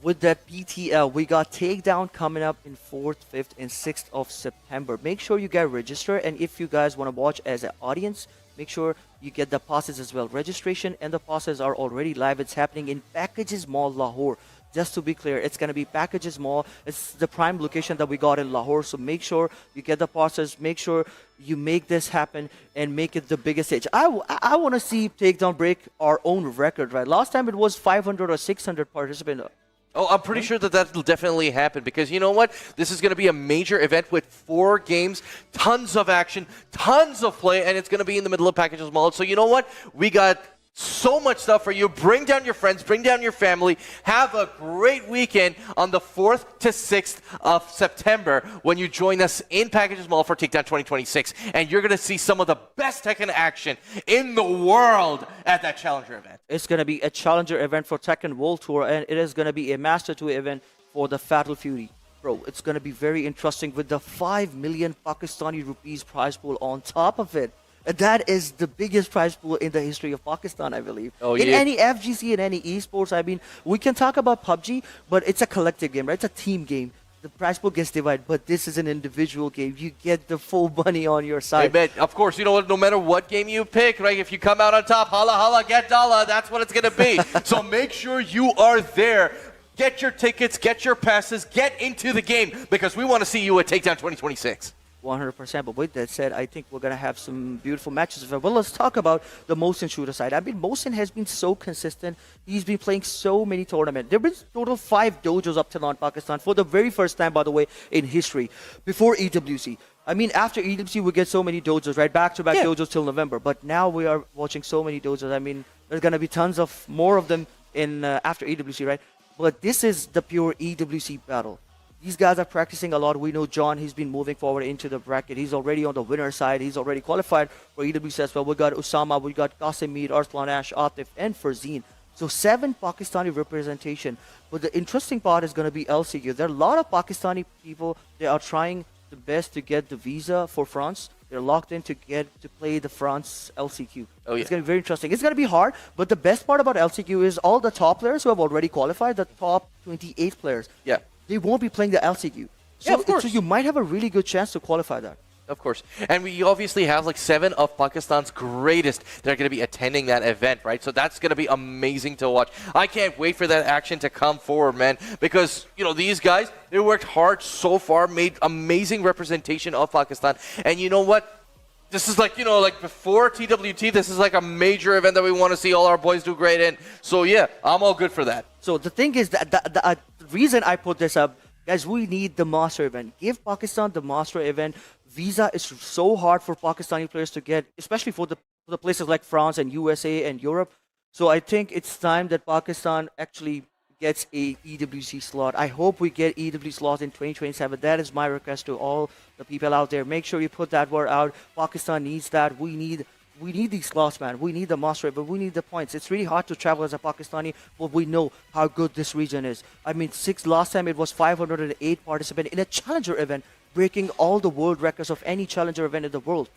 with that PTL, we got Takedown coming up in 4th, 5th, and 6th of September. Make sure you get registered. And if you guys want to watch as an audience, make sure you get the passes as well. Registration and the passes are already live. It's happening in Packages Mall, Lahore. Just to be clear, it's going to be Packages Mall. It's the prime location that we got in Lahore. So make sure you get the passes. Make sure you make this happen and make it the biggest stage. I want to see Takedown break our own record, right? Last time it was 500 or 600 participants. Oh, I'm pretty sure that will definitely happen because you know what? This is going to be a major event with 4 games, tons of action, tons of play, and it's going to be in the middle of Packages Mall. So you know what? We got so much stuff for you. Bring down your friends, bring down your family. Have a great weekend on the 4th to 6th of September when you join us in Packages Mall for Takedown 2026. And you're going to see some of the best Tekken action in the world at that Challenger event. It's going to be a Challenger event for Tekken World Tour, and it is going to be a Master 2 event for the Fatal Fury. Bro, it's going to be very interesting with the 5 million Pakistani rupees prize pool on top of it. That is the biggest prize pool in the history of Pakistan, I believe. Oh, in yeah. any FGC, in any esports, I mean, we can talk about PUBG, but it's a collective game, right? It's a team game. The prize pool gets divided, but this is an individual game. You get the full money on your side. Hey, man, of course, you know what? No matter what game you pick, right? If you come out on top, holla, holla, get dollar, that's what it's going to be. So make sure you are there. Get your tickets, get your passes, get into the game because we want to see you at Takedown 2026. 100%. But with that said, I think we're going to have some beautiful matches. Well, let's talk about the Mosin Shooter side. I mean, Mosin has been so consistent. He's been playing so many tournaments. There have been total 5 dojos up till now in Pakistan for the very first time, by the way, in history, before EWC. I mean, after EWC, we get so many dojos, right? Back-to-back dojos till November. But now we are watching so many dojos. I mean, there's going to be tons of more of them in after EWC, right? But this is the pure EWC battle. These guys are practicing a lot. We know John, he's been moving forward into the bracket. He's already on the winner side. He's already qualified for EWC as well. We got Usama, we got Qasim Mead, Arslan Ash, Atif, and Farzeen. So 7 Pakistani representation. But the interesting part is going to be LCQ. There are a lot of Pakistani people. They are trying the best to get the visa for France. They're locked in to get to play the France LCQ. Oh, yeah. It's going to be very interesting. It's going to be hard, but the best part about LCQ is all the top players who have already qualified, the top 28 players. Yeah. They won't be playing the LCQ. So, yeah, of course. So you might have a really good chance to qualify that. Of course. And we obviously have like 7 of Pakistan's greatest that are going to be attending that event, right? So that's going to be amazing to watch. I can't wait for that action to come forward, man, because, these guys, they worked hard so far, made amazing representation of Pakistan. And you know what? This is like, like before TWT, this is like a major event that we want to see all our boys do great in. So yeah, I'm all good for that. So the thing is that the reason I put this up, guys, we need the master event. Give Pakistan the master event. Visa is so hard for Pakistani players to get, especially for the places like France and USA and Europe. So I think it's time that Pakistan actually gets a EWC slot. I hope we get EWC slots in 2027. That is my request to all the people out there. Make sure you put that word out. Pakistan needs that. We need these slots, man. We need the master, but we need the points. It's really hard to travel as a Pakistani, but we know how good this region is. I mean, last time it was 508 participants in a challenger event, breaking all the world records of any challenger event in the world.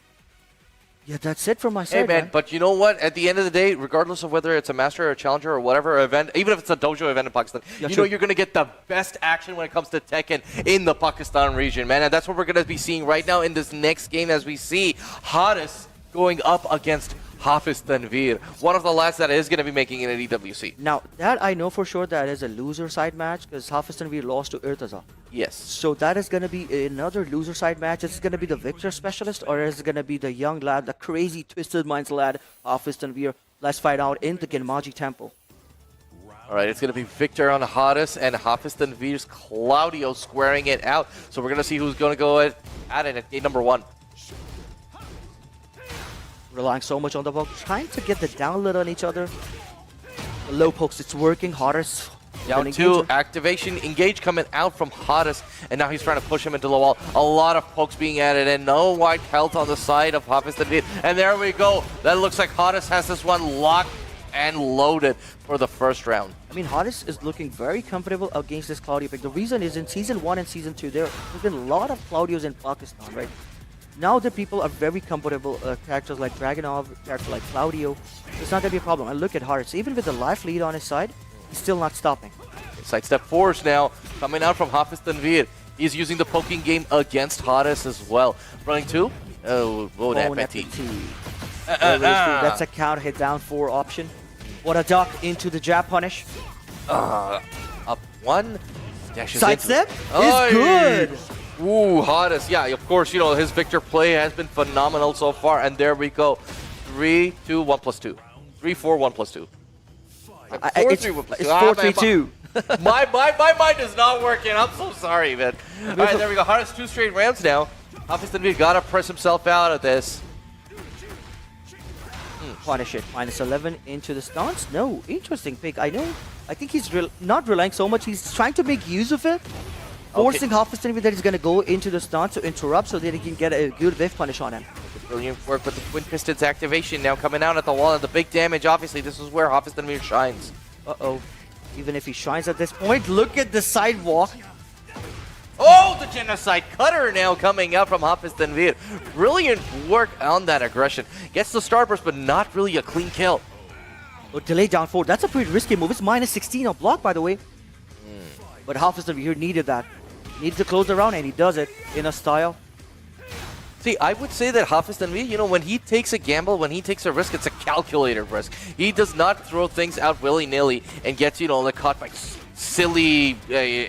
Yeah, that's it from my Hey side, man, but you know what? At the end of the day, regardless of whether it's a master or a challenger or whatever event, even if it's a dojo event in Pakistan, Yeah, you true. know you're going to get the best action when it comes to Tekken in the Pakistan region, man. And that's what we're going to be seeing right now in this next game as we see Haris going up against Hafiz Tanveer, one of the lads that is going to be making it at EWC. Now, that I know for sure that is a loser side match because Hafiz Tanveer lost to Irtaza. Yes. So that is going to be another loser side match. Is it going to be the Victor specialist or is it going to be the young lad, the crazy twisted minds lad, Hafiz Tanveer? Let's find out in the Genmaji Temple. All right, it's going to be Victor on Haris and Hafiz Tanveer's Claudio squaring it out. So we're going to see who's going to go at it at gate number 1. Relying so much on the poke, trying to get the download on each other. The low pokes, it's working. Haris Down winning 2, engagement. activation, engage coming out from Haris, and now he's trying to push him into the wall. A lot of pokes being added in, no white health on the side of Hafiz Tanveer. And there we go. That looks like Haris has this one locked and loaded for the first round. I mean, Haris is looking very comfortable against this Claudio pick. The reason is in Season 1 and Season 2, there's been a lot of Claudios in Pakistan, right? Now the people are very comfortable, characters like Dragonov, characters like Claudio. It's not going to be a problem. And look at Haris. Even with the life lead on his side, he's still not stopping. Sidestep force now coming out from Hafiz Tanveer. He's using the poking game against Haris as well. Running 2. Oh, Bon that appetit. petite. That's a counter hit down 4 option. What a duck into the jab punish. Up 1. Dashes Sidestep into it. is good. Ooh, Haris. Yeah, of course, you know, his Victor play has been phenomenal so far. And there we go. 3, 2, 1 plus 2. 3, 4, 1 plus 2. It's 4-3-2. My mind is not working. I'm so sorry, man. All right, there we go. Haris 2 straight rounds now. Hafiz Tanveer got to press himself out of this. Punish it. -11 into the stance. No, interesting pick. I think he's not relying so much. He's trying to make use of it. Forcing Hafiz Tanveer that he's going to go into the stance to interrupt so that he can get a good whiff punish on him. Brilliant work with the Twin Pistons activation now coming out at the wall and the big damage. Obviously, this is where Hafiz Tanveer shines. Uh-oh. Even if he shines at this point, look at the sidewalk. Oh, the genocide cutter now coming out from Hafiz Tanveer. Brilliant work on that aggression. Gets the starburst, but not really a clean kill. Oh, delay down 4. That's a pretty risky move. It's -16 on block, by the way. But Hafiz Tanveer needed that. Needs to close the round, and he does it in a style. See, I would say that Hafiz Tanveer, you know, when he takes a gamble, when he takes a risk, it's a calculated risk. He does not throw things out willy-nilly and gets, you know, like caught by silly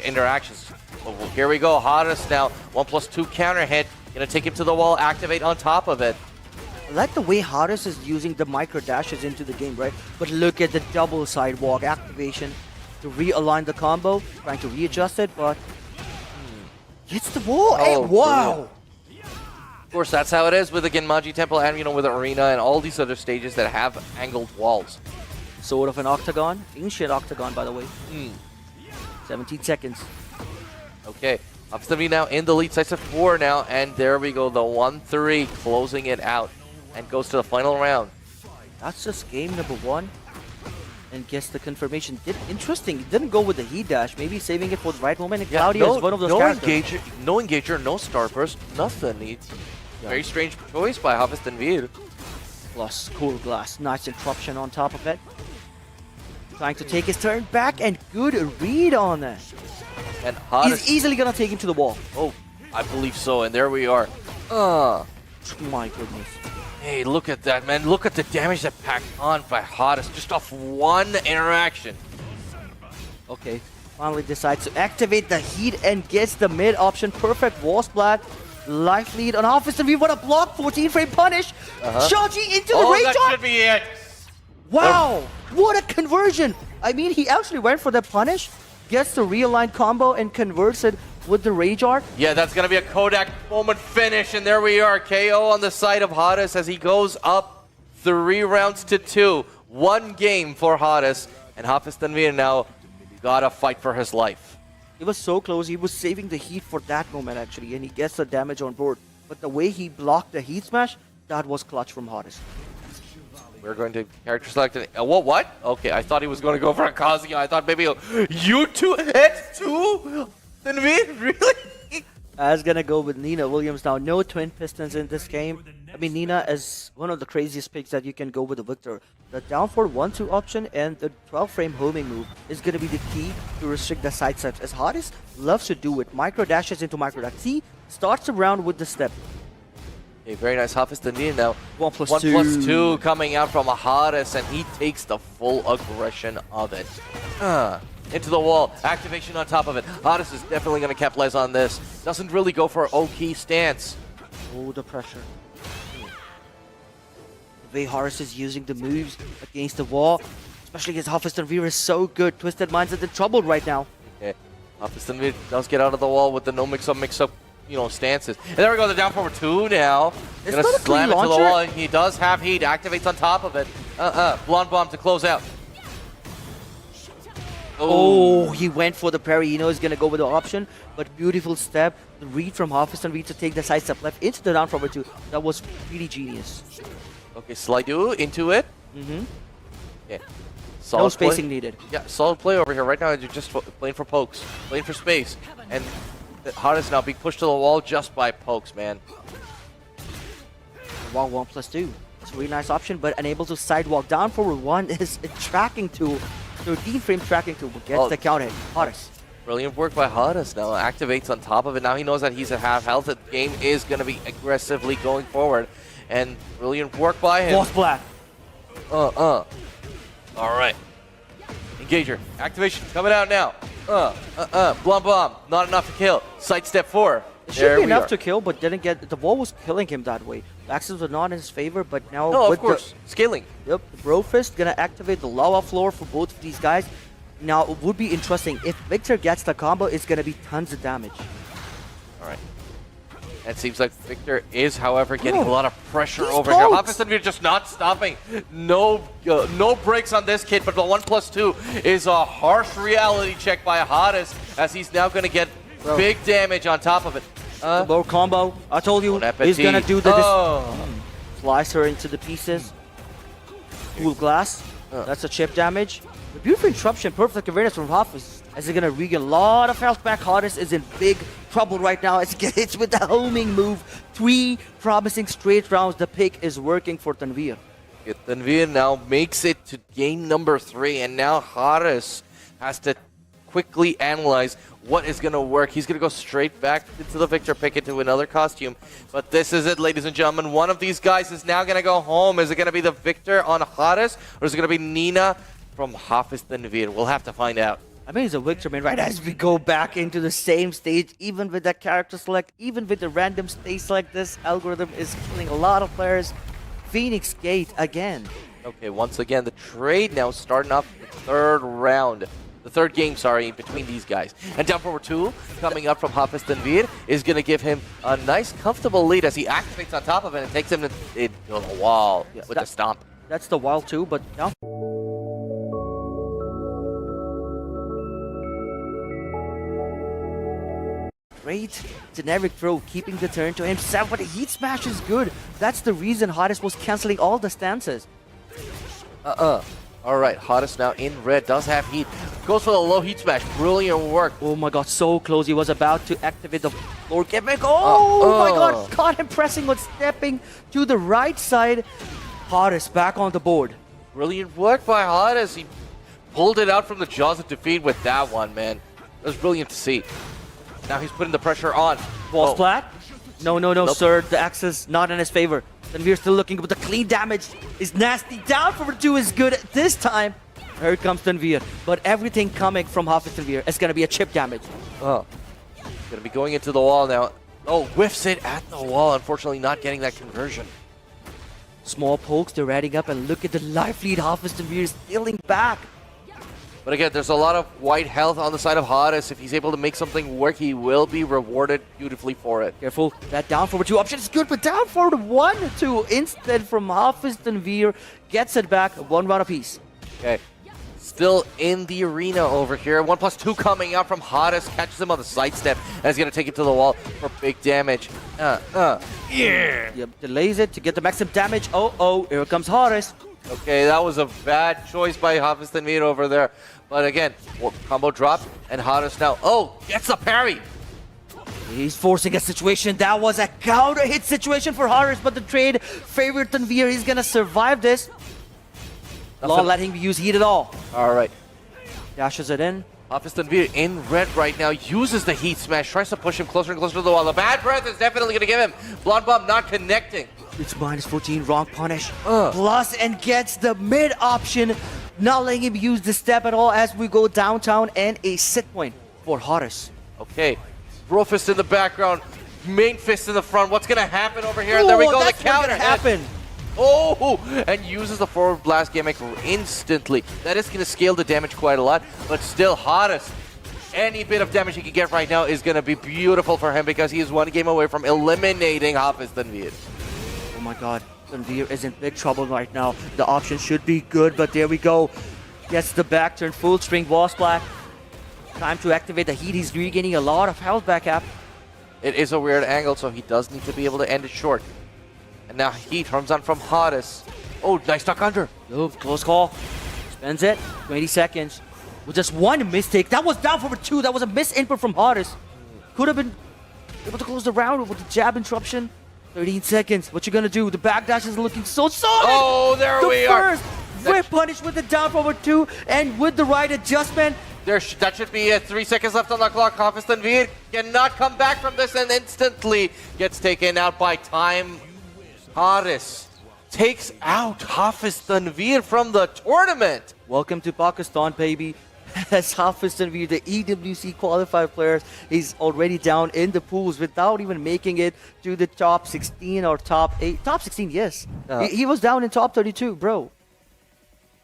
interactions. Oh, well, here we go. Haris now, 1+2 counter hit. Gonna take him to the wall, activate on top of it. I like the way Haris is using the micro dashes into the game, right? But look at the double sidewalk activation to realign the combo, trying to readjust it, but hits the wall. Hey, wow! Of course, that's how it is with the Genmaji Temple and, you know, with the arena and all these other stages that have angled walls. Sort of an octagon. Ancient octagon, by the way. 17 seconds. Okay, Hafiz Tanveer now in the lead, sides of 4 now, and there we go, the 1-3 closing it out and goes to the final round. That's just game number 1. And guess the confirmation. Interesting. He didn't go with the heat dash. Maybe saving it for the right moment. And Claudio is one of those characters. No engager, no starburst, nothing. It's very strange choice by Hafiz Tanveer. Plus cool glass. Nice interruption on top of it. Trying to take his turn back and good read on that. And Haris, He's easily gonna take him to the wall. oh, I believe so, and there we are. My goodness. Hey, look at that, man. Look at the damage that packed on by Haris just off one interaction. Okay. Finally decides to activate the heat and gets the mid option. Perfect wall splat. Life lead on Hafiz Tanveer. What a block. 14 frame punish. Charging into the rage that arm. should be it. Wow. What a conversion. I mean, he actually went for the punish. Gets the realigned combo and converts it with the rage art. Yeah, that's going to be a Kodak moment finish, and there we are. KO on the side of Haris as he goes up 3 rounds to 2. 1 game for Haris, and Hafiz Tanveer now got to fight for his life. It was so close. He was saving the heat for that moment, actually, and he gets the damage on board. But the way he blocked the heat smash, that was clutch from Haris. We're going to character select. What? Okay, I thought he was going to go for a Kazuya. I thought maybe you two hit too? Tanveer, really? As gonna go with Nina Williams now. No twin pistons in this game. mean, Nina is one of the craziest picks that you can go with the Victor. The down for 1-2 option and the 12-frame homing move is going to be the key to restrict the side steps, as Hades loves to do it. Micro dashes into micro dash. He starts the round with the step. Okay, very nice. Hafiz Tanvir now. 1+2. 1+2 coming out from a Hades, and he takes the full aggression of it. Into the wall. Activation on top of it. Hades is definitely going to capitalize on this. Doesn't really go for an O-key stance. Oh, the pressure. The way Horus is using the moves against the wall, especially against Hafiz Tanvir, is so good. Twisted Minds is in trouble right now. Okay. Hafiz Tanvir does get out of the wall with the no mix-up, you know, stances. And there we go, the down forward 2 now. It's Gonna not a slam clean into the launcher. wall, and he does have heat. Activates on top of it. Blonde bomb to close out. Oh, he went for the parry. You know he's going to go with the option, but beautiful step. The read from Hafiz Tanvir to take the side step left into the down forward 2. That was really genius. Okay, Slidu into it. Mm-hmm. Okay. No Solid spacing play. needed. Yeah, solid play over here. Right now, you're just playing for pokes, playing for space. And Hades now being pushed to the wall just by pokes, man. Wall 1+2. It's a really nice option, but unable to sidewalk. Down forward 1 is a tracking tool. 13-frame tracking tool gets the counter hit. Hades. Brilliant work by Hades now. Activates on top of it. Now he knows that he's at half health. The game is going to be aggressively going forward. And brilliant work by him. Boss Black. All right. Engager. Activation coming out now. Blum bomb. Not enough to kill. Side step 4. It should be enough to kill, but didn't get. The wall was killing him that way. The axes were not in his favor, but now No, with of course. Scaling. Yep, the Bro Fist gonna activate the lava floor for both of these guys. Now it would be interesting if Victor gets the combo. It's gonna be tons of damage. All right. It seems like Victor is, however, getting a lot of pressure These over here. pokes! Hafiz Tanvir just not stopping. No breaks on this kid, but the 1+2 is a harsh reality check by Hades, as he's now going to get big damage on top of it. Low combo. I told you Bon he's gonna appetit. do the Oh. slice her into the pieces. Cool glass. That's a chip damage. The beautiful interruption, perfect awareness from Hafiz. As he's gonna regain a lot of health back. Hades is in big trouble right now as he gets hits with the homing move. 3 promising straight rounds. The pick is working for Tanvir. Tanvir now makes it to game number 3, and now Hades has to quickly analyze what is going to work. He's going to go straight back into the Victor pick into another costume. But this is it, ladies and gentlemen. One of these guys is now going to go home. Is it going to be the Victor on Hades, or is it going to be Nina from Hafiz Tanvir? We'll have to find out. I mean, he's a Victor, man, right? As we go back into the same stage, even with that character select, even with the random stage select, this algorithm is killing a lot of players. Phoenix Gate again. Okay, once again, the trade now starting off the third round. The third game, sorry, between these guys. And down forward 2, coming up from Hafiz Tanvir, is going to give him a nice, comfortable lead as he activates on top of it and takes him into the wall with the stomp. That's the wild too, but now great generic throw, keeping the turn to himself, but the heat smash is good. That's the reason Hades was canceling all the stances. All right, Hades now in red, does have heat. Goes for the low heat smash. Brilliant work. Oh my god, so close. He was about to activate the floor gimmick. Oh my god, caught him pressing on stepping to the right side. Hades back on the board. Brilliant work by Hades. He pulled it out from the jaws of defeat with that one, man. It was brilliant to see. Now he's putting the pressure on. Wall splat? No, Nope. sir. The axis not in his favor. Tanvir still looking, but the clean damage is nasty. Down for 2 is good this time. Here comes Tanvir. But everything coming from Hafiz Tanvir is going to be a chip damage. Gonna be going into the wall now. Oh, whiffs it at the wall. Unfortunately, not getting that conversion. Small pokes, they're adding up, and look at the life lead Hafiz Tanvir is stealing back. But again, there's a lot of white health on the side of Hades. If he's able to make something work, he will be rewarded beautifully for it. Careful, that down forward 2 option is good, but down forward 1-2 instead from Hafiz Tanvir gets it back, 1 round apiece. Okay. Still in the arena over here. 1+2 coming out from Hades. Catches him on the sidestep. And he's going to take it to the wall for big damage. Yeah. Yep, delays it to get the maximum damage. Oh, here comes Hades. Okay, that was a bad choice by Hafiz Tanvir over there. But again, combo drop, and Hades now, gets the parry. He's forcing a situation. That was a counter hit situation for Horus, but the trade favored Tanveer. He's gonna survive this. Not letting him use heat at all. All right. Dashes it in. Hafiz Tanveer in red right now, uses the heat smash, tries to push him closer and closer to the wall. The bad breath is definitely going to give him. Blonde Bomb not connecting. It's minus 14, wrong punish. Plus, and gets the mid option, not letting him use the step at all as we go downtown, and a sit point for Horus. Okay, Bro Fist in the background, main fist in the front. What's going to happen over here? There we go, the counter. Happen. Oh, and uses the forward blast gimmick instantly. That is going to scale the damage quite a lot, but still Horus, any bit of damage he can get right now is going to be beautiful for him because he is one game away from eliminating Hafiz Tanveer. Oh my god, Tanveer is in big trouble right now. The option should be good, but there we go. Gets the back turn, full string wall splat. Time to activate the heat. He's regaining a lot of health back up. It is a weird angle, so he does need to be able to end it short. And now heat comes on from Horus. Oh, nice duck under. Move, close call. Spends it, 20 seconds. With just one mistake. That was down for 2. That was a miss input from Horus. Could have been able to close the round with the jab interruption. 13 seconds. What you gonna do? The backdash is looking so solid. Oh, there we are. The first whip punish with the down forward 2 and with the right adjustment. That should be 3 seconds left on the clock. Hafiz Tanveer cannot come back from this and instantly gets taken out by time. Horus takes out Hafiz Tanveer from the tournament. Welcome to Pakistan, baby. As Hafiz Tanveer, the EWC qualified players, is already down in the pools without even making it to the top 16 or top 8. Top 16, yes. He was down in top 32, bro.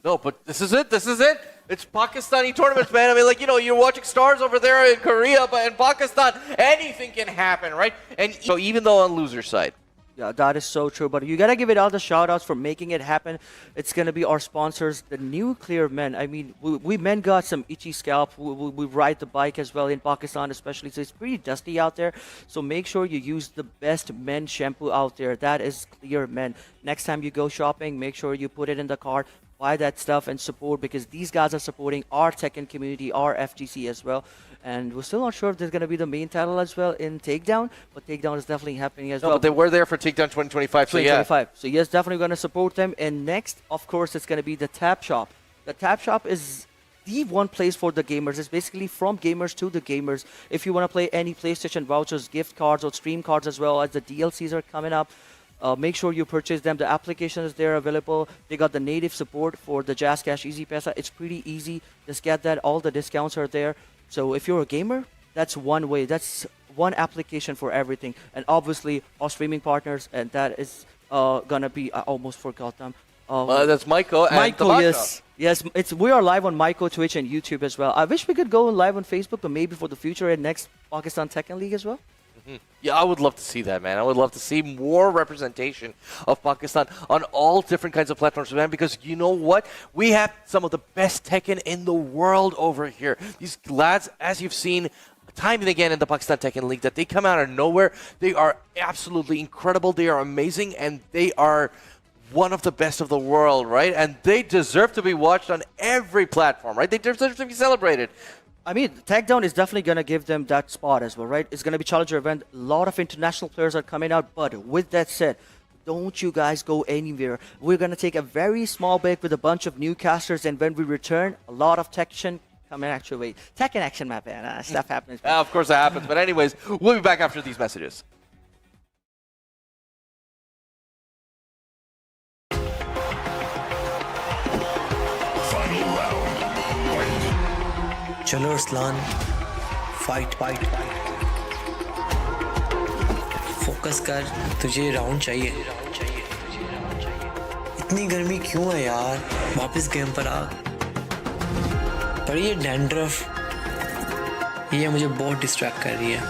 No, but this is it. This is it. It's Pakistani tournaments, man. I mean, like, you know, you're watching stars over there in Korea, but in Pakistan, anything can happen, right? And so even though on loser side. Yeah, that is so true. But you got to give it all the shout-outs for making it happen. It's going to be our sponsors, the Nuclear Men. I mean, we men got some itchy scalp. We ride the bike as well in Pakistan especially. So it's pretty dusty out there. So make sure you use the best men shampoo out there. That is Clear Men. Next time you go shopping, make sure you put it in the cart. Buy that stuff and support because these guys are supporting our Tekken community, our FGC as well. And we're still not sure if there's going to be the main title as well in Takedown, but Takedown is definitely happening as well. But they were there for Takedown 2025, so 2025. So yes, definitely going to support them. And next, of course, it's going to be the Tap Shop. The Tap Shop is the one place for the gamers. It's basically from gamers to the gamers. If you want to play any PlayStation vouchers, gift cards, or stream cards as well as the DLCs are coming up, make sure you purchase them. The application is there available. They got the native support for the Jazz Cash Easy Pesa. It's pretty easy. Just get that. All the discounts are there. So if you're a gamer, that's one way. That's one application for everything. And obviously, our streaming partners, and that is gonna be. I almost forgot them. That's Maiko and Maiko, yes. Yes, we are live on Maiko, Twitch, and YouTube as well. I wish we could go live on Facebook, but maybe for the future and next Pakistan Tekken League as well. Yeah, I would love to see that, man. I would love to see more representation of Pakistan on all different kinds of platforms, man, because you know what? We have some of the best Tekken in the world over here. These lads, as you've seen time and again in the Pakistan Tekken League, that they come out of nowhere. They are absolutely incredible. They are amazing, and they are one of the best of the world, right? And they deserve to be watched on every platform, right? They deserve to be celebrated. I mean, Takedown is definitely going to give them that spot as well, right? It's going to be Challenger event. A lot of international players are coming out. But with that said, don't you guys go anywhere. We're going to take a very small break with a bunch of newcasters. And when we return, a lot of Tekken coming at you. Wait, Tekken action, my man. Stuff happens. Of course that happens. But anyways, we'll be back after these messages. चलो Arsalan fight focus कर तुझे round चाहिए इतनी गर्मी क्यों है यार वापस गेम पर आ पर ये डैंड्रफ ये मुझे बहुत डिस्ट्रैक्ट कर रही है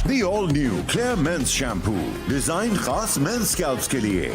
The all-new Clear Men's Shampoo, designed खास men's scalps के लिए।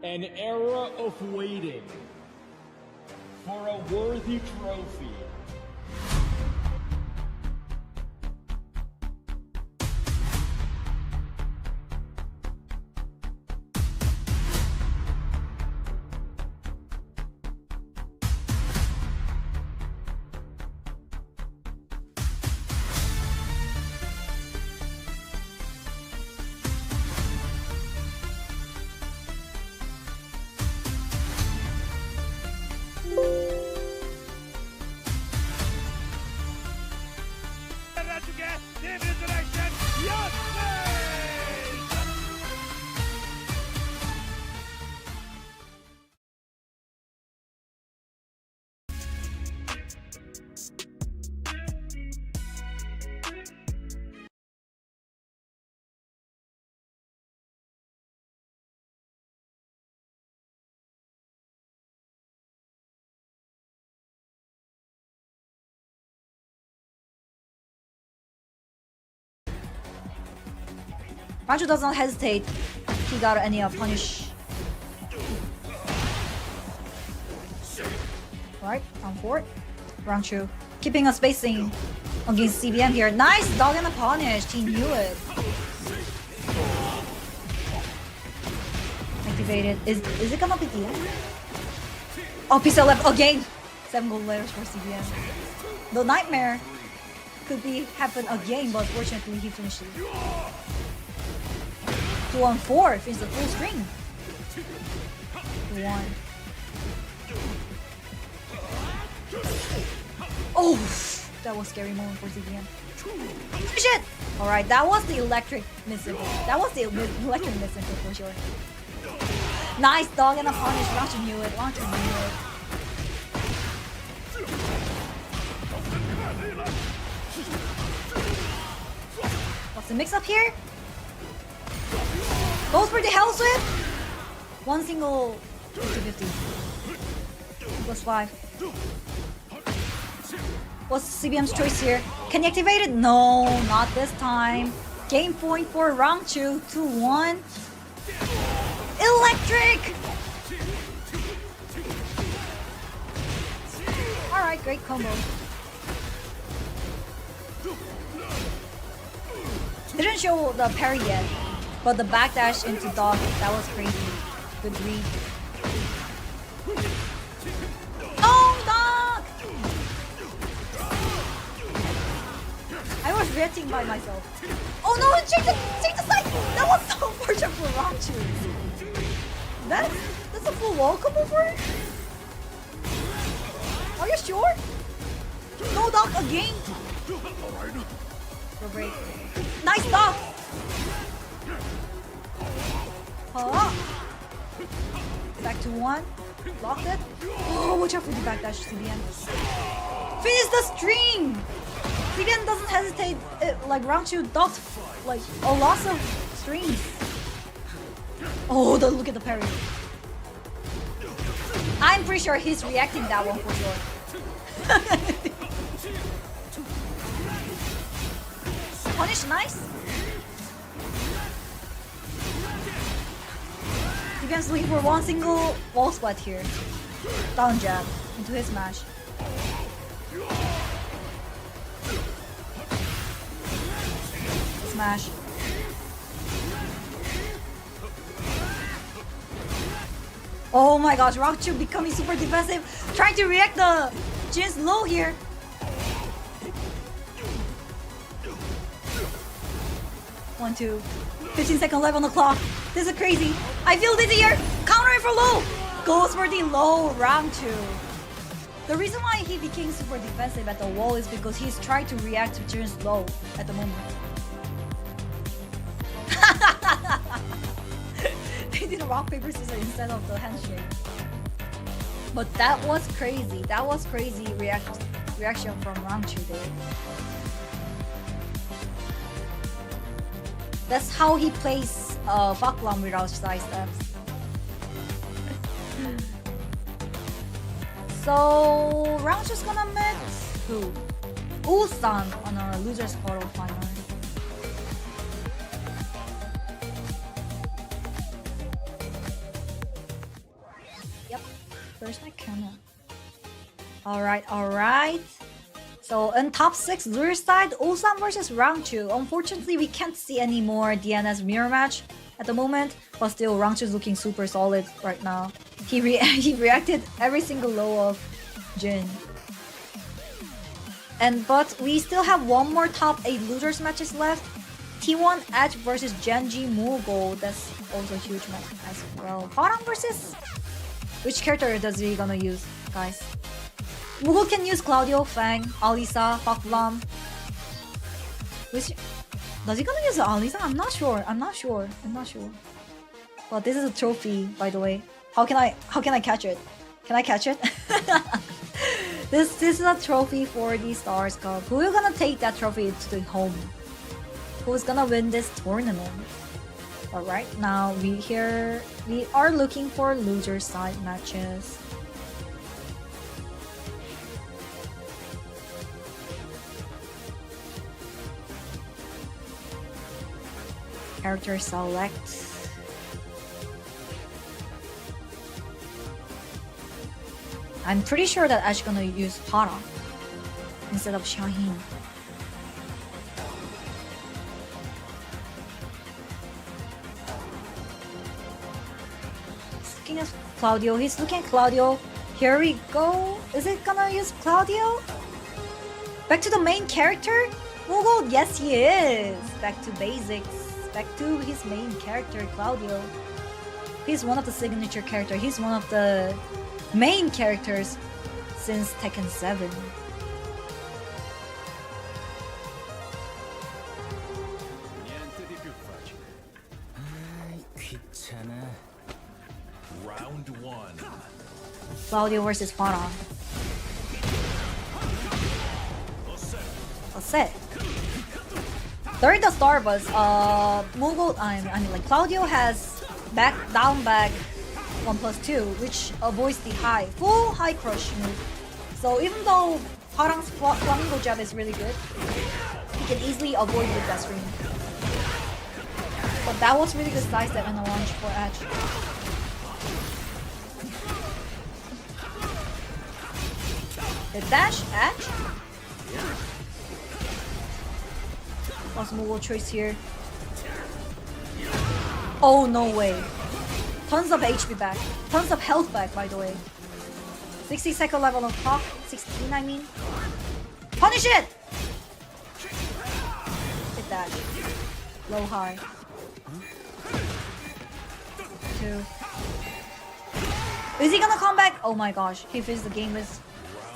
An era of waiting for a worthy trophy. Rancho does not hesitate. He got any punish. Alright, round 4. Rancho keeping a spacing against CBM here. Nice dog and a punish. He knew it. Activated. Is it gonna be the end? Oh, pixel left again. 7 gold letters for CBM. The nightmare could be happen again, but fortunately he finished it. 2-on-4, finish the full string. 1. Oh, that was scary moment for CBM. Shit! Alright, that was the electric missile. That was the electric missile for sure. Nice dog and a punish. Launcher knew it. Launcher knew it. What's the mix up here? Goes for the hell sweep. One single 50-50. +5. What's CBM's choice here? Can you activate it? No, not this time. Game point for round 2. 2-1. Electric! Alright, great combo. Didn't show the parry yet, but the backdash into dog, that was crazy. Good read. Oh, dog! I was reacting by myself. Oh no, change the side! That was so unfortunate for round 2. That's a full wall combo for it? Are you sure? No dog again? Go break. Nice dog! Back to 1. Blocked it. Oh, watch out for the backdash, CBN. Finish the string! CBN doesn't hesitate. Like round 2 docked like a lot of strings. Oh, look at the parry. I'm pretty sure he's reacting that one for sure. Punish, nice. You can sleep for one single wall splat here. Down jab into his smash. Smash. Oh my gosh, Rockchu becoming super defensive. Trying to react the Jin's low here. One, 2. 15-second left on the clock. This is crazy. I feel dizzy here. Counter it for low. Goes for the low round 2. The reason why he became super defensive at the wall is because he's trying to react to Jin's low at the moment. They did a rock, paper, scissors instead of the handshake. But that was crazy. That was crazy reaction from round 2 there. That's how he plays Faklam without side steps. So round 2's gonna meet who? Ulsan on a losers quarter final. Where's my camera? Alright. So in top 6 lure side, Ulsan versus Rangchu. Unfortunately, we can't see any more DNS mirror match at the moment, but still Rangchu's looking super solid right now. He reacted every single low of Jin. But we still have one more top 8 losers matches left. T1 Edge versus Genji Mughal. That's also a huge match as well. Hwarang versus... Which character does he gonna use, guys? Mughal can use Claudio, Fang, Alisa, Faklam. Which... Does he gonna use Alisa? I'm not sure. Well, this is a trophy, by the way. How can I catch it? Can I catch it? This is a trophy for the Stars Cup. Who is gonna take that trophy to the home? Who's gonna win this tournament? Alright, now we are looking for loser side matches. Character select. I'm pretty sure that Ash gonna use Hara instead of Shaheen. Looking at Claudio. He's looking at Claudio. Here we go. Is it gonna use Claudio? Back to the main character? Mughal? Yes, he is. Back to basics. Back to his main character, Claudio. He's one of the signature characters. He's one of the main characters since Tekken 7. Round 1. Claudio versus Hwarang. That's it. During the Star Bus, Mughal, I mean like Claudio has down back 1+2, which avoids the full high crush move. So even though Hwarang's flamingo jab is really good, he can easily avoid with that stream. But that was really good side step and a launch for Edge. The dash, Edge. What's Mughal choice here? Oh, no way. Tons of HP back. Tons of health back, by the way. 60-second level of clock. 16, I mean. Punish it! Hit that. Low, high. 2. Is he gonna come back? Oh my gosh. He finished the game with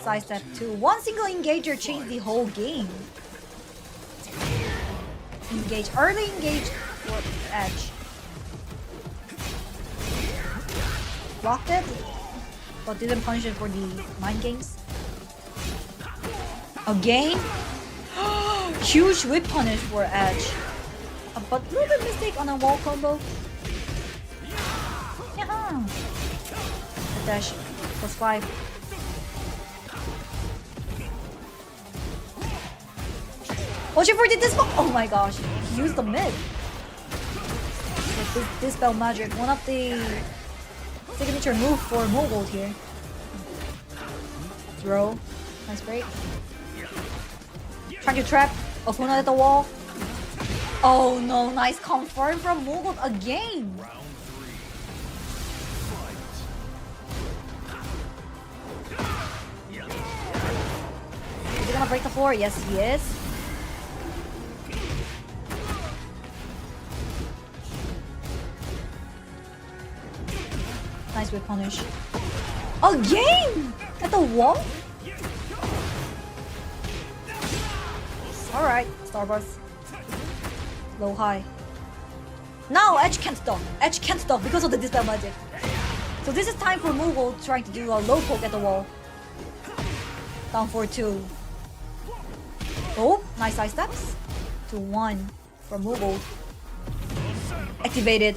side step 2. One single engager changed the whole game. Engage. Early engage for Edge. Blocked it, but didn't punish it for the mind games. Again? Huge whip punish for Edge. But a little bit mistake on a wall combo. Yeah. Dash +5. Watch it for the dispel. Oh my gosh, he used the mid. This dispel magic, one of the signature move for Mughal here. Throw. Nice break. Trying to trap opponent at the wall. Oh no, nice confirm from Mughal again. Is he gonna break the floor? Yes, he is. Nice whip punish. Again! At the wall? Alright, Starburst. Low high. Now Edge can't stop. Edge can't stop because of the dispel magic. So this is time for Mughal trying to do a low poke at the wall. Down for 2. Oh, nice side steps. To 1 for Mughal. Activated.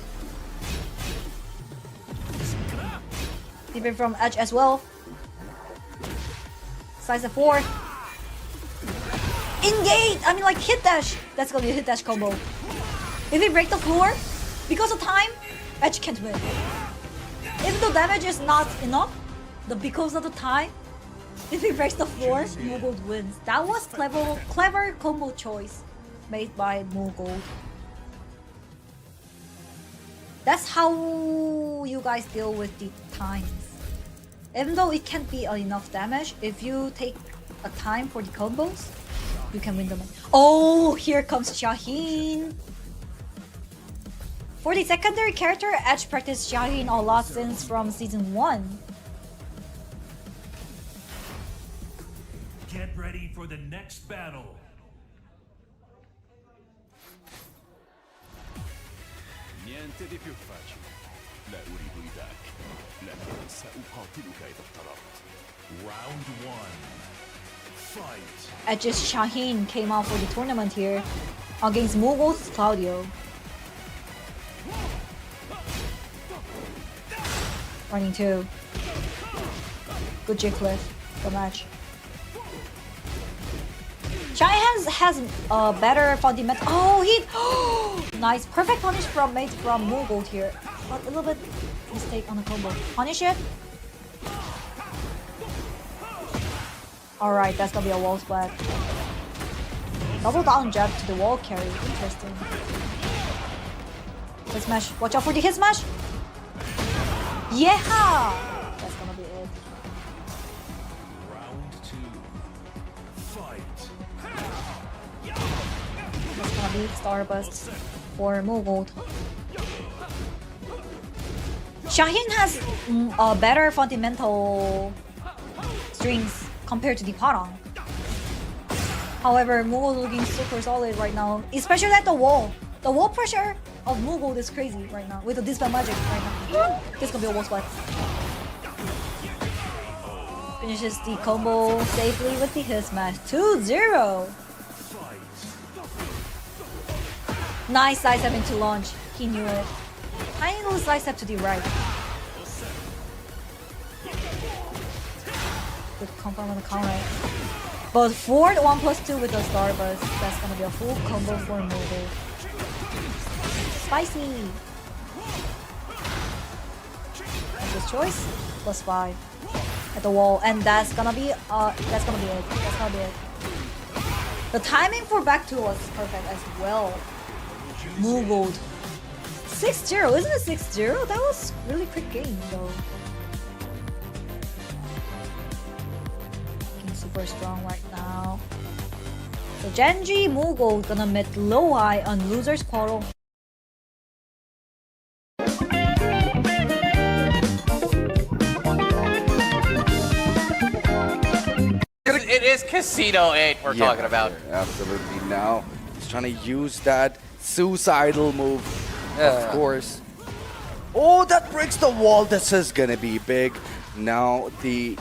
Even from Edge as well. Size of 4. Engage! I mean like hit dash. That's gonna be a hit dash combo. If he break the floor, because of time, Edge can't win. Even though damage is not enough, because of the time, if he breaks the floor, Moogold wins. That was clever combo choice made by Moogold. That's how you guys deal with the times. Even though it can't be enough damage, if you take a time for the combos, you can win the match. Oh, here comes Shaheen. For the secondary character, Edge practiced Shaheen a lot since from season 1. Get ready for the next battle. Niente di più facile. لا أريد ذاك، لكن سأقاتلك إذا اضطررت. Round 1. Fight. Edge's Shaheen came out for the tournament here against Moogold's Claudio. Running 2. Good J-Cliff. Good match. Shaheen has a better fundamental. Oh, he. Nice. Perfect punish made from Moogold here. But a little bit mistake on the combo. Punish it. Alright, that's gonna be a wall splat. Double down jab to the wall carry. Interesting. Hit smash. Watch out for the hit smash. Yeah! That's gonna be it. Round 2. Fight. That's gonna be Starburst for Moogold. Shaheen has a better fundamental strings compared to the Parang. However, Moogold looking super solid right now, especially at the wall. The wall pressure of Moogold is crazy right now with the Dispel Magic right now. This is gonna be a wall splat. Finishes the combo safely with the hit smash. 2-0. Nice side step into launch. He knew it. Tiny little side step to the right. Good combo on the counter. But forward 1+2 with the Starburst. That's gonna be a full combo for Moogold. Spicy. That's his choice. +5 at the wall, and that's gonna be it. That's gonna be it. The timing for back 2 was perfect as well. Moogold. 6-0, isn't it 6-0? That was really quick game though. Looking super strong right now. So Genji, Moogold gonna meet low high on losers quarrel. It is Casino 8 we're talking about. Absolutely. Now he's trying to use that suicidal move, of course. Oh, that breaks the wall. This is gonna be big. Now the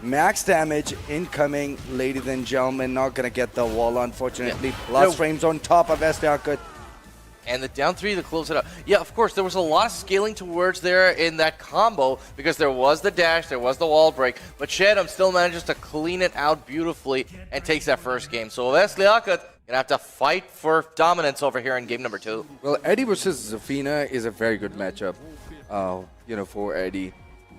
max damage incoming, ladies and gentlemen. Not gonna get the wall, unfortunately. Last frames on top of Estiaka. And the down 3 to close it up. Yeah, of course, there was a lot of scaling towards there in that combo because there was the dash, there was the wall break, but Shedham still manages to clean it out beautifully and takes that first game. So Vesliakat gonna have to fight for dominance over here in game number 2. Well, Eddie versus Zafina is a very good matchup, for Eddie.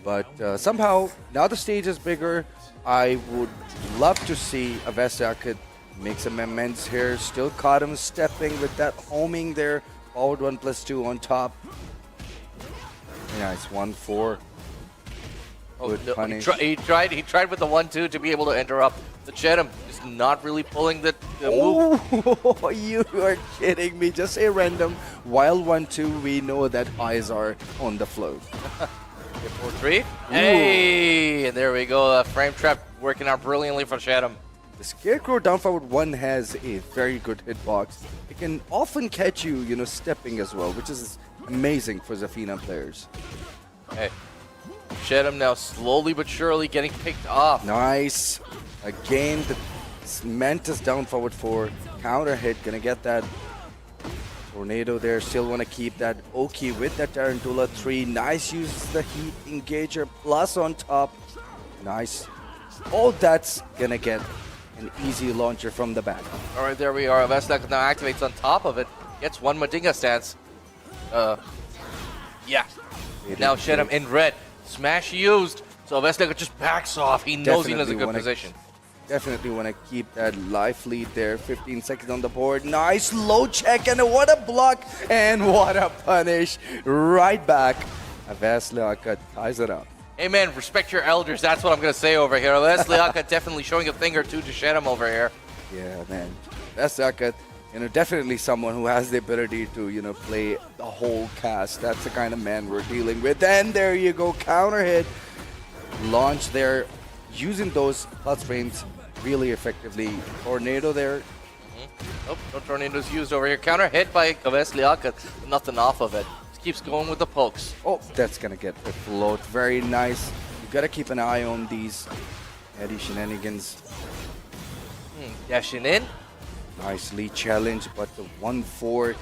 But somehow, now the stage is bigger. I would love to see a Vesliakat make some amends here. Still caught him stepping with that homing there. Forward 1+2 on top. Nice 1-4. Good punish. He tried with the 1-2 to be able to interrupt the Shedham. Just not really pulling the move. Oh, you are kidding me. Just a random. While 1-2, we know that eyes are on the float. 4-3. Hey, and there we go. Frame trap working out brilliantly for Shedham. The Scarecrow down forward 1 has a very good hitbox. It can often catch you, stepping as well, which is amazing for Zafina players. Hey, Shedham now slowly but surely getting picked off. Nice. Again, the Mantis down forward 4. Counter hit, gonna get that tornado there. Still want to keep that Oki with that Tarantula 3. Nice use the heat engager plus on top. Nice. All that's gonna get an easy launcher from the back. All right, there we are. Vestak now activates on top of it. Gets one Madinga stance. Yeah. Now Shedham in red. Smash used. So Vesliaka just backs off. He knows he knows a Definitely good wanna- position. Definitely want to keep that life lead there. 15 seconds on the board. Nice low check, and what a block, and what a punish. Right back. Vesliaka ties it up. Hey man, respect your elders. That's what I'm gonna say over here. Vesliaka definitely showing a thing or two to Shedham over here. Yeah, man. Vesliaka, definitely someone who has the ability to, play the whole cast. That's the kind of man we're dealing with. And there you go, counter hit. Launch there, using those plus frames really effectively. Tornado there. Oh, no tornadoes used over here. Counter hit by Vesliaka. Nothing off of it. Just keeps going with the pokes. Oh, that's gonna get the float. Very nice. You gotta keep an eye on these Eddie shenanigans. Dashing in. Nicely challenged, but the 1-4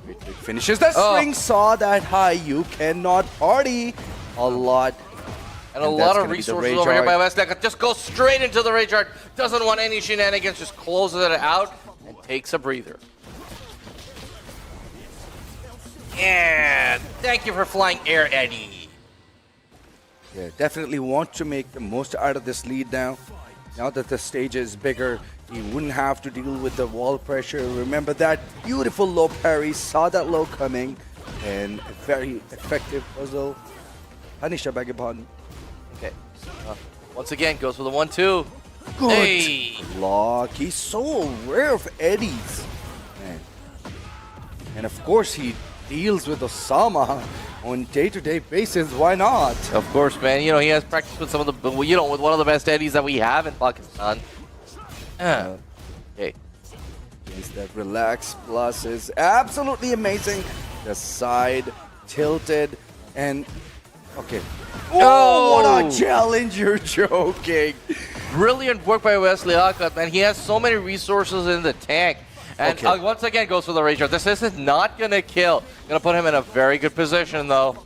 it finishes the string. Saw that high. You cannot party a lot. And a lot of resources over here by Vesliaka. Just goes straight into the Rage Art. Doesn't want any shenanigans. Just closes it out and takes a breather. Yeah, thank you for flying Air Eddie. Yeah, definitely want to make the most out of this lead now. Now that the stage is bigger, he wouldn't have to deal with the wall pressure. Remember that beautiful low parry, saw that low coming, and a very effective puzzle. Punish, I beg your pardon. Okay. Once again, goes for the 1-2. Good Hey! block. He's so aware of Eddie's. Man. And of course, he deals with Osama on day-to-day basis. Why not? Of course, man. He has practice with some of the, with one of the best Eddies that we have in Pakistan. Okay. Yes, that relax plus is absolutely amazing. The side tilted and okay. Oh, what a challenge! You're joking. Brilliant work by Vesliaka, man. He has so many resources in the tank. And once again goes for the Rage Art. This is not going to kill. Going to put him in a very good position, though.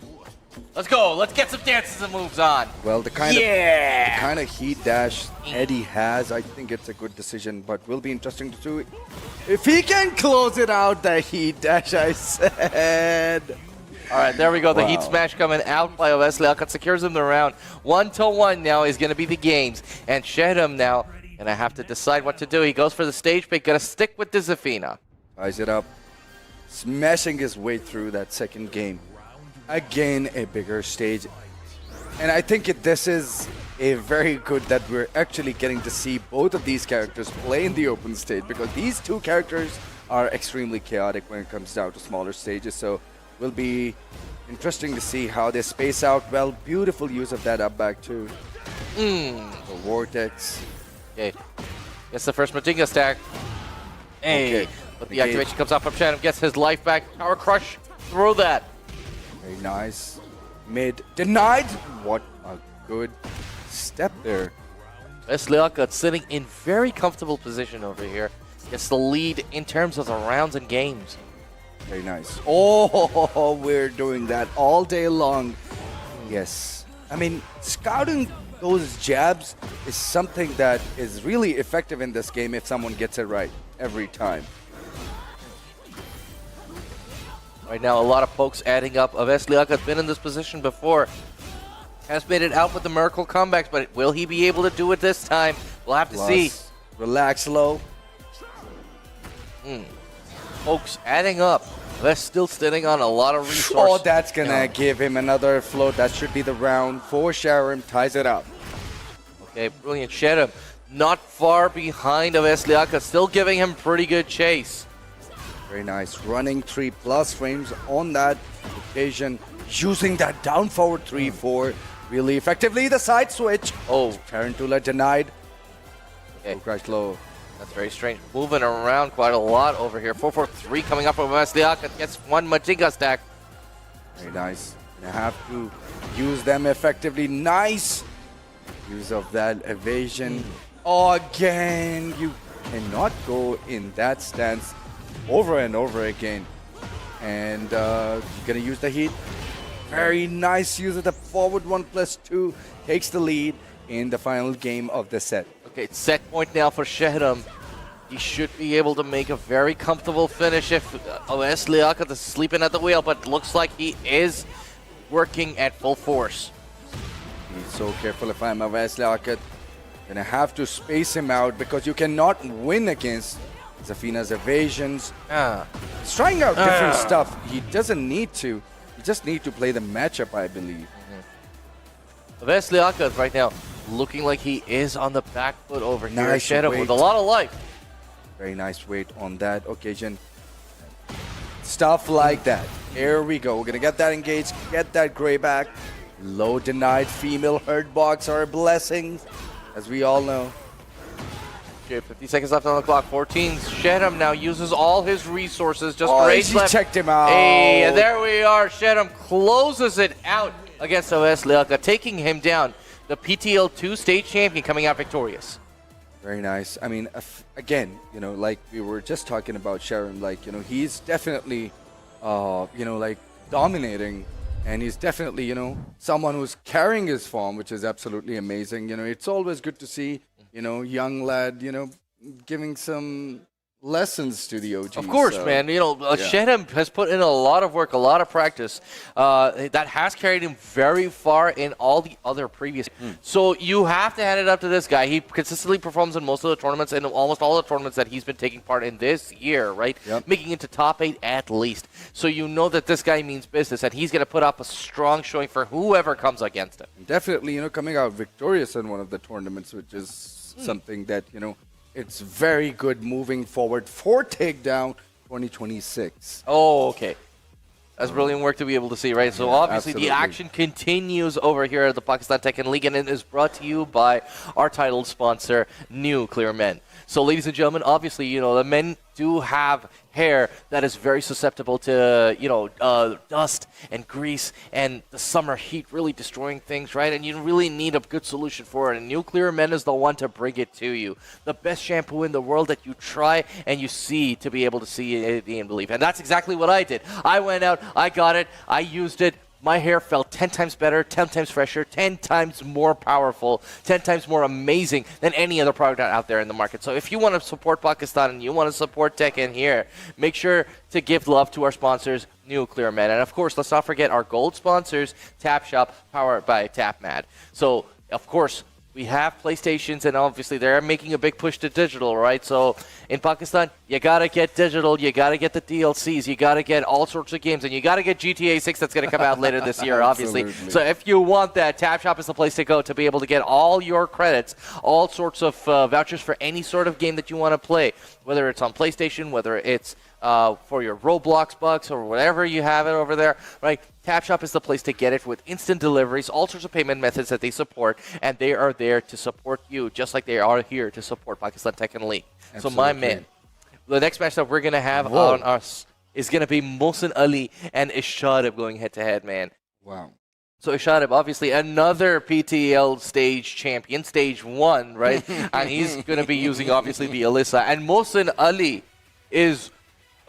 Let's go. Let's get some dances and moves on. Well, the kind of heat dash Eddie has, I think it's a good decision, but will be interesting to see if he can close it out. The heat dash, I said. All right, there we go. The heat smash coming out by Vesliaka secures him the round. 1-1 now is going to be the games. And Shedham now going to have to decide what to do. He goes for the stage pick. Going to stick with the Zafina. Ties it up. Smashing his way through that second game. Again, a bigger stage. And I think this is a very good that we're actually getting to see both of these characters play in the open stage, because these two characters are extremely chaotic when it comes down to smaller stages. So will be interesting to see how they space out. Well, beautiful use of that up back too. The Vortex. Okay. Gets the first Matinga stack. Hey. Okay. But the activation comes off from Shedham. Gets his life back. Power Crush through that. Very nice. Mid. Denied. What a good step there. Vesliaka sitting in very comfortable position over here. Gets the lead in terms of the rounds and games. Very nice. Oh, we're doing that all day long. Yes. I mean, scouting those jabs is something that is really effective in this game if someone gets it right every time. Right now, a lot of pokes adding up. Vesliaka has been in this position before. Has made it out with the Miracle comebacks, but will he be able to do it this time? We'll have to see. Relax low. Pokes adding up. Ves still sitting on a lot of resources. Oh, that's gonna give him another float. That should be the round for Sharon. Ties it up. Okay, brilliant. Shedham not far behind of Vesliaka, still giving him pretty good chase. Very nice. Running 3+ frames on that occasion. Using that down forward 3-4 really effectively. The side switch. Oh, Tarantula denied. okay. Crash low. That's very strange. Moving around quite a lot over here. 4-4-3 coming up from Vesliaka. Gets one Matinga stack. Very nice. Gonna have to use them effectively. Nice use of that evasion. Oh, again. You cannot go in that stance over and over again. And gonna use the heat. Very nice use of the forward 1+2. Takes the lead in the final game of the set. Okay, it's set point now for Shedham. He should be able to make a very comfortable finish if Vesliaka is sleeping at the wheel, but looks like he is working at full force. Be so careful if I'm a Vesliakat. Gonna have to space him out because you cannot win against Zafina's evasions. He's trying out different stuff. He doesn't need to. You just need to play the matchup, I believe. Vesliakat right now looking like he is on the back foot over here. Nice Shadow weight. with a lot of life. Very nice weight on that occasion. Stuff like that. Here we go. We're gonna get that engaged, get that gray back. Low denied female hurt box are a blessing, as we all know. Okay, 50 seconds left on the clock. 14. Shedham now uses all his resources. Just he left. checked him out. Hey, and there we are. Shedham closes it out against Vesliakat, taking him down. The PTL 2 state champion coming out victorious. Very nice. I mean, again, you know, like we were just talking about Sharon, like, you know, he's definitely, you know, like dominating, and he's definitely, you know, someone who's carrying his form, which is absolutely amazing. You know, it's always good to see, you know, young lad, you know, giving some lessons to the OGs. Of course, man. You know, Shedham has put in a lot of work, a lot of practice. That has carried him very far in all the other previous. So you have to hand it up to this guy. He consistently performs in most of the tournaments and almost all the tournaments that he's been taking part in this year, right? Making it to top 8 at least. So you know that this guy means business, and he's going to put up a strong showing for whoever comes against him. Definitely, you know, coming out victorious in one of the tournaments, which is something that, you know, it's very good moving forward for Takedown 2026. Oh, okay. That's brilliant work to be able to see, right? So obviously the action continues over here at the Pakistan Tekken League, and it is brought to you by our title sponsor, Nuclear Men. So ladies and gentlemen, obviously, you know, the men do have hair that is very susceptible to, you know, dust and grease and the summer heat really destroying things, right? And you really need a good solution for it. And Nuclear Men is the one to bring it to you. The best shampoo in the world that you try and you see to be able to see it and believe. And that's exactly what I did. I went out, I got it, I used it. My hair felt 10 times better, 10 times fresher, 10 times more powerful, 10 times more amazing than any other product out there in the market. So if you want to support Pakistan and you want to support Tekken here, make sure to give love to our sponsors, Nuclear Men. And of course, let's not forget our gold sponsors, Tap Shop, powered by TapMad. So, of course, we have PlayStations, and obviously they're making a big push to digital, right? So in Pakistan, you got to get digital, you got to get the DLCs, you got to get all sorts of games, and you got to get GTA 6 that's going to come out later this year, obviously. So if you want that, Tap Shop is the place to go to be able to get all your credits, all sorts of vouchers for any sort of game that you want to play, whether it's on PlayStation, whether it's for your Roblox bucks or whatever you have it over there, right? Tap Shop is the place to get it with instant deliveries, all sorts of payment methods that they support, and they are there to support you, just like they are here to support Pakistan Tekken League. Absolutely. So my man, the next match that we're going to have on us is going to be Mohsen Ali and Isharib going head-to-head, man. Wow. So Isharib, obviously another PTL stage champion, stage 1, right? And he's going to be using, obviously, the Alyssa. And Mohsen Ali is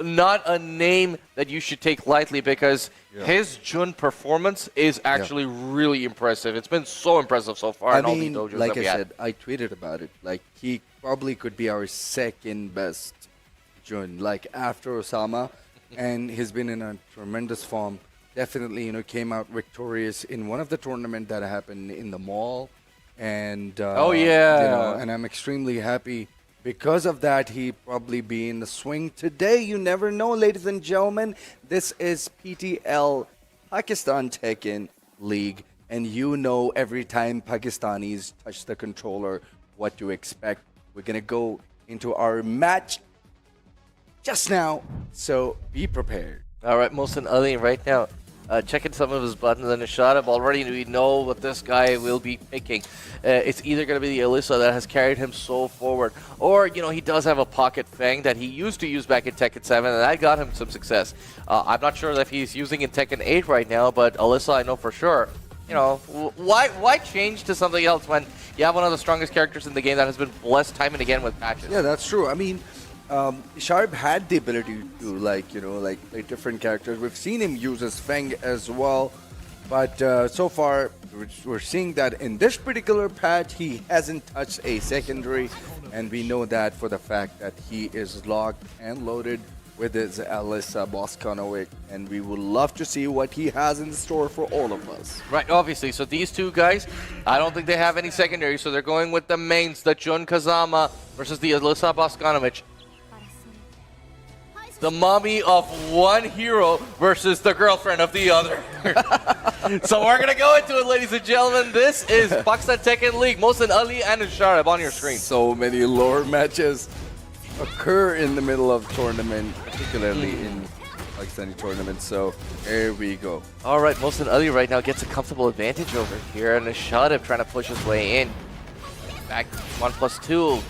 not a name that you should take lightly, because his Jun performance is actually really impressive. It's been so impressive so far in all the dojos like that we I had. said, I tweeted about it. Like, he probably could be our second best Jun, like after Osama, and he's been in a tremendous form. Definitely, you know, came out victorious in one of the tournaments that happened in the mall, and you know, and I'm extremely happy. Because of that, he probably be in the swing today. You never know, ladies and gentlemen. This is PTL, Pakistan Tekken League. And you know, every time Pakistanis touch the controller, what to expect. We're going to go into our match just now. So be prepared. All right, Mohsen Ali right now. Checking some of his buttons and his shot up already. We know what this guy will be picking. It's either going to be the Alyssa that has carried him so forward, or, you know, he does have a pocket fang that he used to use back in Tekken 7, and that got him some success. I'm not sure if he's using in Tekken 8 right now, but Alyssa I know for sure. You know, why change to something else when you have one of the strongest characters in the game that has been blessed time and again with patches? Yeah, that's true. I mean, Sharp had the ability to, like, you know, like play different characters. We've seen him use his Fang as well, but so far we're seeing that in this particular patch he hasn't touched a secondary, and we know that for the fact that he is locked and loaded with his Alyssa Boskanovic, and we would love to see what he has in store for all of us. Right, obviously. So these two guys, I don't think they have any secondary, so they're going with the mains, the Jun Kazama versus the Alyssa Boskanovic. The mommy of one hero versus the girlfriend of the other. So we're going to go into it, ladies and gentlemen. This is Pakistan Tekken League. Mohsen Ali and Sharab on your screen. So many lore matches occur in the middle of tournament, particularly in Pakistani tournaments. So here we go. All right, Mohsen Ali right now gets a comfortable advantage over here, and Sharab trying to push his way in. Back 1+2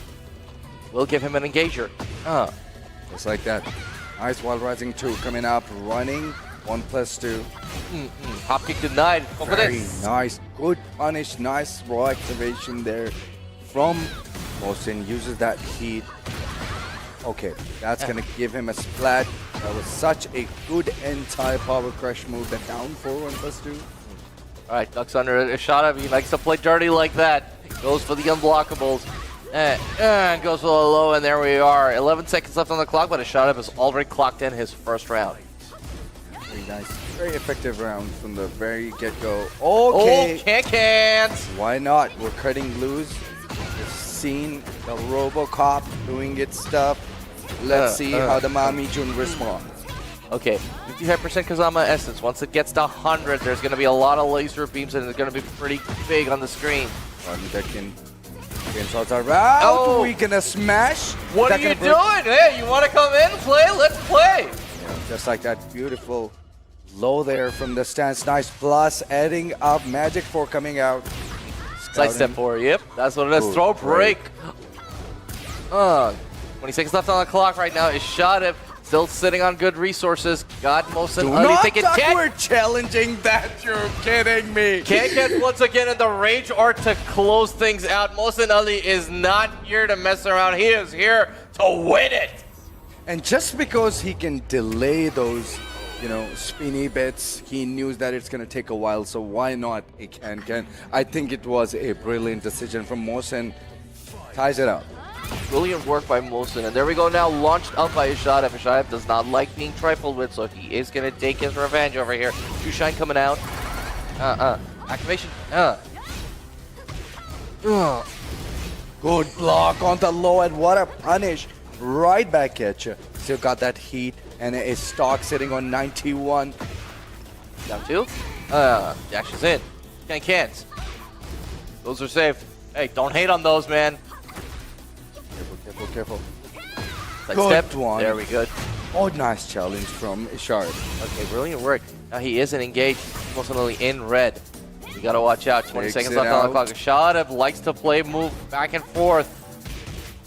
will give him an engager. Just like that. Nice Wild Rising 2 coming up, running 1+2. Hop kick denied. Go for Very this. nice, good punish, nice raw activation there from Mohsen. Uses that heat. Okay, that's gonna give him a splat. That was such a good anti-power crush move. The down for 1+2. All right, ducks under a shot of. He likes to play dirty like that. Goes for the unblockables. And goes for the low, and there we are. 11 seconds left on the clock, but Ashadab has already clocked in his first round. Very nice. Very effective round from the very get-go. Okay. Oh, can't. Why not? We're cutting loose. We've seen the Robocop doing its stuff. Let's see how the Mami Jun responds. Okay, 55% Kazama Essence. Once it gets to 100, there's going to be a lot of laser beams, and it's going to be pretty big on the screen. Tekken shots are out. Oh. We gonna smash. What are you doing? Hey, you want to come in, play? Let's play. Yeah, just like that beautiful low there from the stance. Nice plus, adding up Magic 4 coming out. Side step 4, yep. That's what it is. Throw break. 20 seconds left on the clock right now. Is Shadib still sitting on good resources. Got Mohsen Ali taking 10. We're challenging that. You're kidding me. Can't get once again in the rage or to close things out. Mohsen Ali is not here to mess around. He is here to win it. And just because he can delay those, you know, spinny bits, he knew that it's going to take a while, so why not a can? I think it was a brilliant decision from Mohsen. Ties it up. Brilliant work by Mohsen. And there we go now, launched up by Ishadef. Ishadef does not like being trifled with, so he is going to take his revenge over here. Shine coming out. Activation. Good block on the low, and what a punish. Right back at you. Still got that heat, and a stock sitting on 91. Down 2. Dashes in. Can't. Those are safe. Hey, don't hate on those, man. Careful. Good step one. There we go. Oh, nice challenge from Ishard. Okay, brilliant work. Now he isn't engaged, mostly in red. You gotta watch out. 20 seconds left on the clock. Ishadev likes to play move back and forth.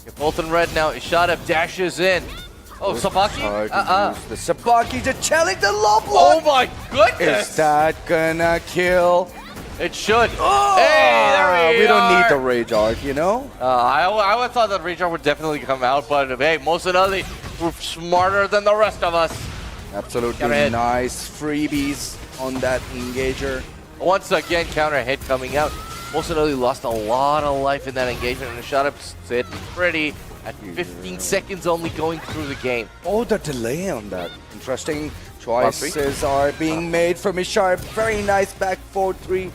You're both in red now. Ishadev dashes in. Oh, Sabaki? The Sabaki to challenge the low block. Oh my goodness! Is that gonna kill? It should. Oh, hey, there we don't need the rage arc, you know? I would thought that rage arc would definitely come out, but hey, Mohsen Ali were smarter than the rest of us. Absolutely nice freebies on that engager. Once again, counter hit coming out. Mohsen Ali lost a lot of life in that engagement, and the shot up sit pretty at 15 seconds only going through the game. Oh, the delay on that. Interesting choices are being made from Ishar. Very nice back 4-3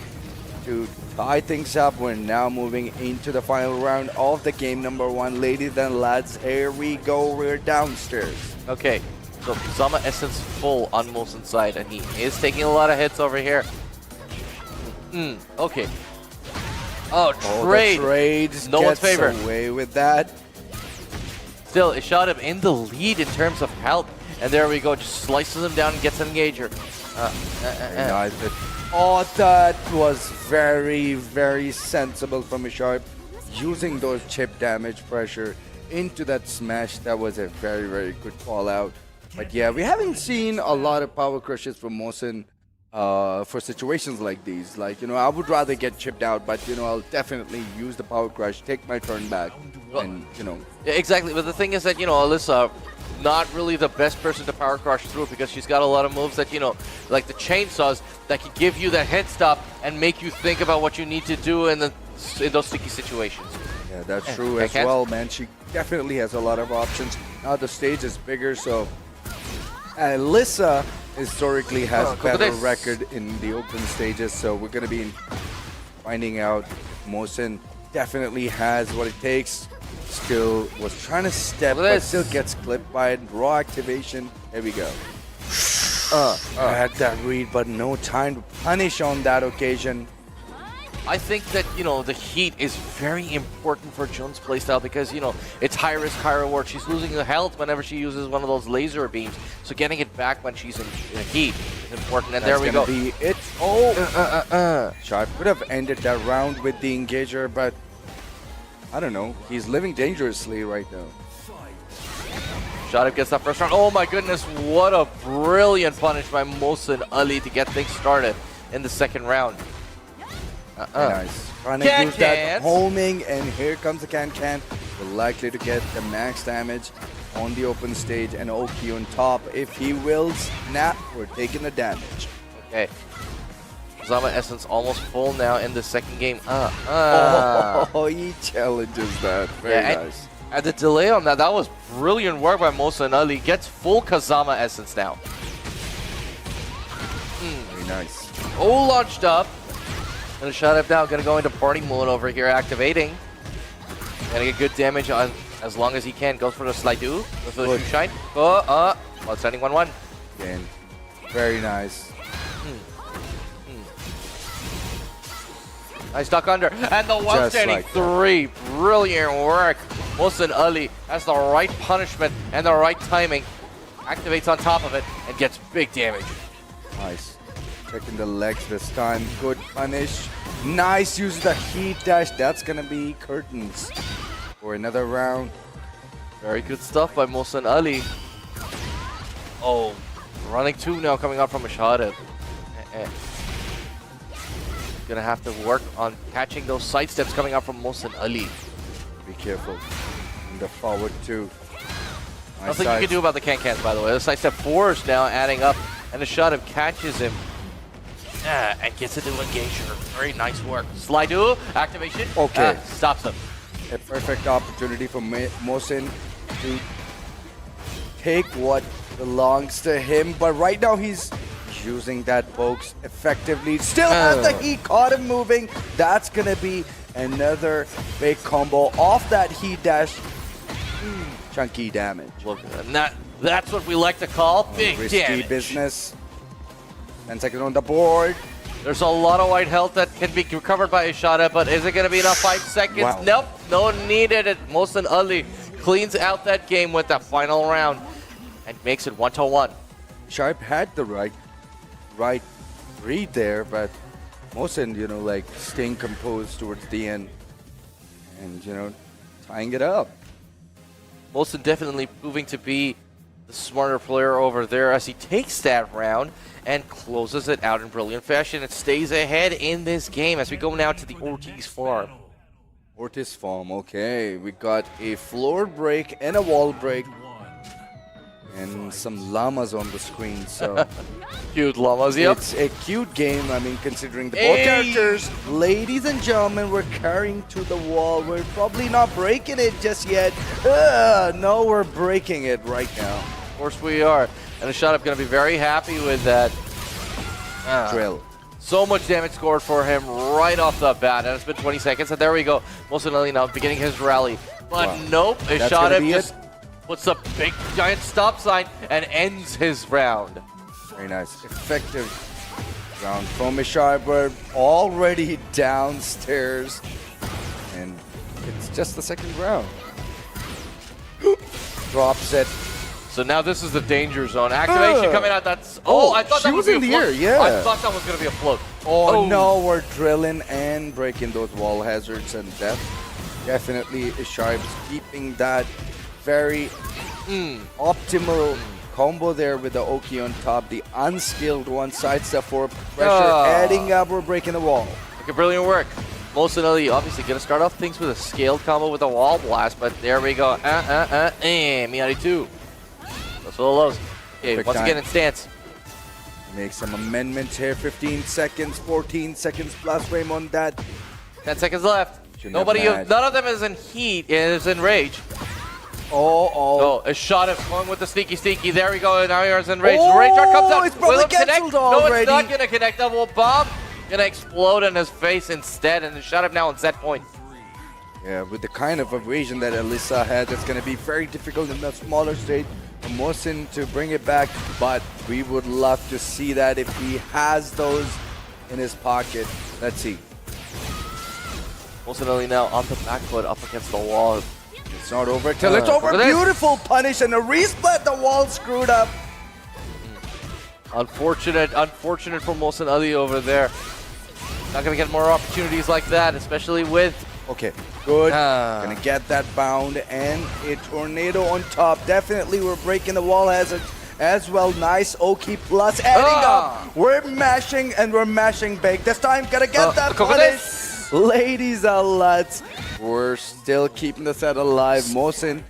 to tie things up. We're now moving into the final round of the game number 1. Ladies and lads, here we go. We're downstairs. Okay, so Zama Essence full on Mohsen's side, and he is taking a lot of hits over here. Okay. Oh, trade. The trades no one's favor. Away with that. Still, it shot him in the lead in terms of health. And there we go, just slices him down and gets an engager. Oh, that was very, very sensible from Ishar. Using those chip damage pressure into that smash, that was a very, very good call out. But yeah, we haven't seen a lot of power crushes from Mohsen for situations like these. Like, you know, I would rather get chipped out, but, you know, I'll definitely use the power crush, take my turn back, and, you know. Yeah, exactly, but the thing is that, you know, Alyssa, not really the best person to power crush through because she's got a lot of moves that, you know, like the chainsaws that can give you that head stop and make you think about what you need to do in those sticky situations. Yeah, that's true as well, man. She definitely has a lot of options. Now the stage is bigger, so Alyssa historically has look at better this. record in the open stages, so we're gonna be finding out. Mosin definitely has what it takes. Still was trying to step, Look at but this. still gets clipped by it. Raw activation. There we go. Had that read, but no time to punish on that occasion. I think that, you know, the heat is very important for Jun's playstyle because, you know, it's high risk, high reward. She's losing the health whenever she uses one of those laser beams. So getting it back when she's in heat is important. And there we go. Be it. Oh! Sharp could have ended that round with the engager, but I don't know. He's living dangerously right now. Shadab gets that first round. Oh my goodness, what a brilliant punish by Mohsen Ali to get things started in the second round. Nice. Trying to use that homing, and here comes the can. We're likely to get the max damage on the open stage, and Oki on top. If he will snap, we're taking the damage. Okay. Zama Essence almost full now in the second game. Oh, he challenges that. Very nice. And the delay on that was brilliant work by Mohsen Ali. Gets full Kazama Essence now. Very nice. Oh, launched up. Gonna shut up now. Gonna go into party mode over here, activating. Gonna get good damage on as long as he can. Goes for the slide do. Goes for the shoe shine. Well, sending 1-1. Again, very nice. Nice duck under. And the one Just standing like that. 3. Brilliant work. Mohsen Ali has the right punishment and the right timing. Activates on top of it and gets big damage. Nice. Checking the legs this time. Good punish. Nice use of the heat dash. That's going to be curtains for another round. Very good stuff by Mohsen Ali. Oh, running 2 now coming out from Ashadib. Gonna have to work on catching those side steps coming out from Mohsen Ali. Be careful. And the forward 2. Nice Nothing you can do about the can-cans, by the way. The side step 4 is now adding up, and Ashadib catches him. And gets into engager. Very nice work. Slide do, activation. Okay. Stops him. A perfect opportunity for Mohsen to take what belongs to him. But right now he's using that pokes effectively. Still has the heat, caught him moving. That's going to be another big combo off that heat dash. Chunky damage. Look, and that's what we like to call big Risky damage. business. 10 seconds on the board. There's a lot of white health that can be recovered by Ishada, but is it going to be enough? 5 seconds? Wow. Nope, no needed. Mohsen Ali cleans out that game with that final round and makes it 1-1. Sharp had the right read there, but Mohsen, you know, like staying composed towards the end and, you know, tying it up. Mohsen definitely proving to be the smarter player over there as he takes that round and closes it out in brilliant fashion. It stays ahead in this game as we go now to the Ortiz farm. Ortiz farm, okay. We got a floor break and a wall break. And some llamas on the screen, so Cute llamas, yep. it's a cute game. I mean, considering the Hey! both characters. Ladies and gentlemen, we're carrying to the wall. We're probably not breaking it just yet. No, we're breaking it right now. Of course we are. And the shot-up going to be very happy with that. Drill. So much damage scored for him right off the bat. And it's been 20 seconds. And there we go. Mohsen Ali now beginning his rally. But Wow. nope, his That's shot-up gonna be just puts a big giant stop sign and ends his round. Very nice. Effective round from Ishai. We're already downstairs. And it's just the second round. Drops it. So now this is the danger zone. Activation coming out. That's I thought she that was would in be the a float. air, yeah. I thought that was going to be a float. Oh no, we're drilling and breaking those wall hazards and death. Definitely Ishai was keeping that very optimal combo there with the Oki on top. The unskilled one, sidestep for pressure, adding up, we're breaking the wall. Okay, brilliant work. Mohsen Ali obviously going to start off things with a scaled combo with a wall blast, but there we go. Miyari 2. That's all lows. Okay, Perfect once time. again in stance. Make some amendments here. 15 seconds, 14 seconds plus frame on that. 10 seconds left. Shouldn't None have matched. of them is in heat, is in rage. Oh, a shot of going with the sneaky. There we go. Now here's in rage. Rage shot comes out. It's probably Will it connect? cancelled No, already. it's not gonna connect. Double bomb. Gonna explode in his face instead, and the shot up now on set point. Yeah, with the kind of evasion that Alyssa had, it's going to be very difficult in the smaller stage for Mohsin to bring it back. But we would love to see that if he has those in his pocket. Let's see. Mohsin Ali now on the back foot up against the wall. It's not over till it's over. Look at this. Beautiful punish and a resplit. The wall screwed up. Unfortunate for Mohsin Ali over there. Not gonna get more opportunities like that, especially with. Okay, good. Gonna get that bound and a tornado on top. Definitely we're breaking the wall hazard as well. Nice Oki plus adding up. We're mashing and we're mashing big. This time gonna get that punish. Ladies and lads, we're still keeping the set alive. Mohsin's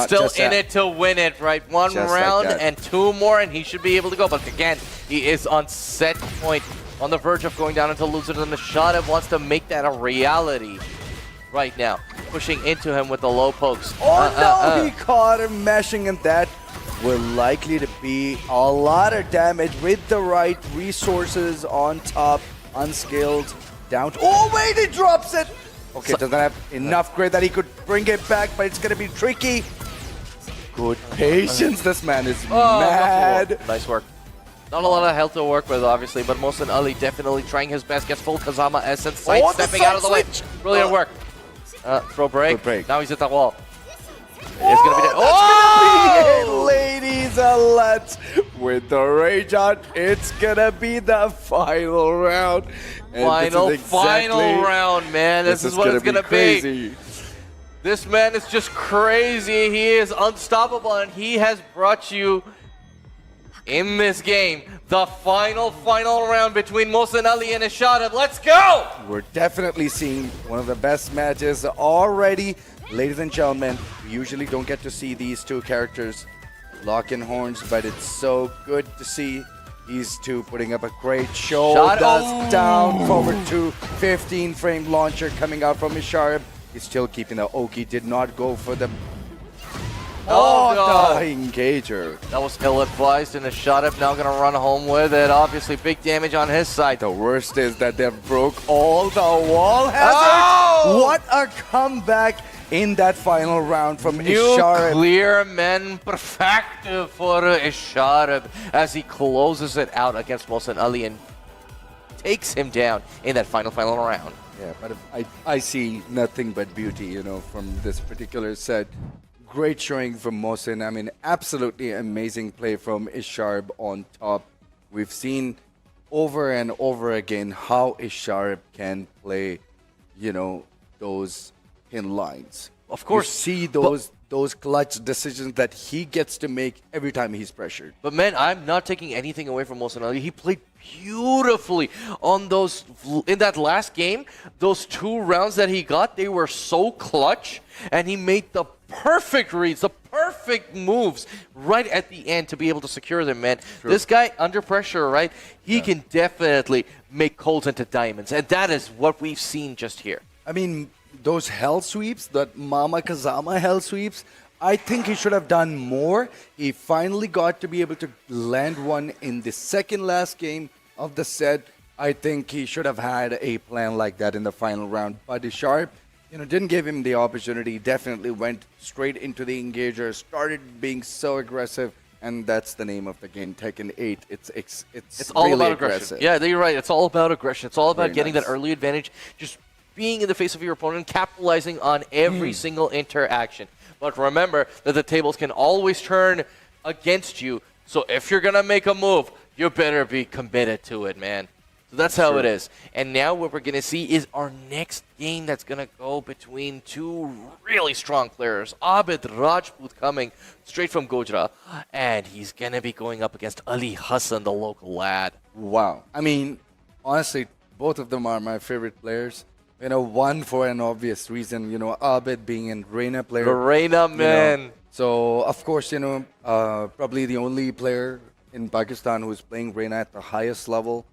still in it to win it, right? One Just like round that. and two more, and he should be able to go. But again, he is on set point, on the verge of going down into loser. And the Nishada wants to make that a reality right now. Pushing into him with the low pokes. Oh no, he caught him mashing, and that will likely to be a lot of damage with the right resources on top. Unskilled, down. Oh wait, he drops it! Okay, doesn't have enough grit that he could bring it back, but it's gonna be tricky. Good patience, this man is mad. Nice work. Not a lot of health to work with, obviously, but Mohsin Ali definitely trying his best. Gets full Kazama essence, stepping out of the way. Brilliant work. Throw break. Good break. Now he's at the wall. It's gonna be dead. Oh! Ladies and lads, with the rage on, it's gonna be the final round. And Final round, man. This is what it's gonna be. Crazy. This man is just crazy. He is unstoppable, and he has brought you in this game the final round between Mohsin Ali and Ishada. Let's go! We're definitely seeing one of the best matches already. Ladies and gentlemen, we usually don't get to see these two characters lock in horns, but it's so good to see these two putting up a great show. That's down forward to 15-frame launcher coming out from Isharab. He's still keeping the Oki, did not go for the the engager. That was ill-advised, and Ishada now gonna run home with it. Obviously, big damage on his side. The worst is that they broke all the wall hazards. What a comeback in that final round from Isharab. Nuclear men perfecto for Isharab as he closes it out against Mohsin Ali and takes him down in that final round. Yeah, but I see nothing but beauty, you know, from this particular set. Great showing from Mohsin. I mean, absolutely amazing play from Isharab on top. We've seen over and over again how Isharab can play, you know, those pin lines. Of course. You see those clutch decisions that he gets to make every time he's pressured. But man, I'm not taking anything away from Mohsin Ali. He played beautifully on those in that last game. Those 2 rounds that he got, they were so clutch, and he made the perfect reads, the perfect moves right at the end to be able to secure them, man. True. This guy under pressure, right? He can definitely make coals into diamonds, and that is what we've seen just here. I mean, those hell sweeps, that Mama Kazama hell sweeps, I think he should have done more. He finally got to be able to land one in the second last game of the set. I think he should have had a plan like that in the final round. But Isharab, you know, didn't give him the opportunity. Definitely went straight into the engager, started being so aggressive, and that's the name of the game, Tekken 8. It's all really about aggressive. aggression. Yeah, you're right. It's all about aggression. It's all about Very getting nice. that early advantage, just being in the face of your opponent, capitalizing on every single interaction. But remember that the tables can always turn against you. So if you're going to make a move, you better be committed to it, man. So that's how it is. And now what we're going to see is our next game that's going to go between 2 really strong players. Abid Rajput coming straight from Gojra. And he's going to be going up against Ali Hassan, the local lad. Wow. I mean, honestly, both of them are my favorite players. You know, one for an obvious reason, you know, Abid being a Reina player. The Reina, man. You know, so, of course, you know, probably the only player in Pakistan who's playing Reina at the highest level.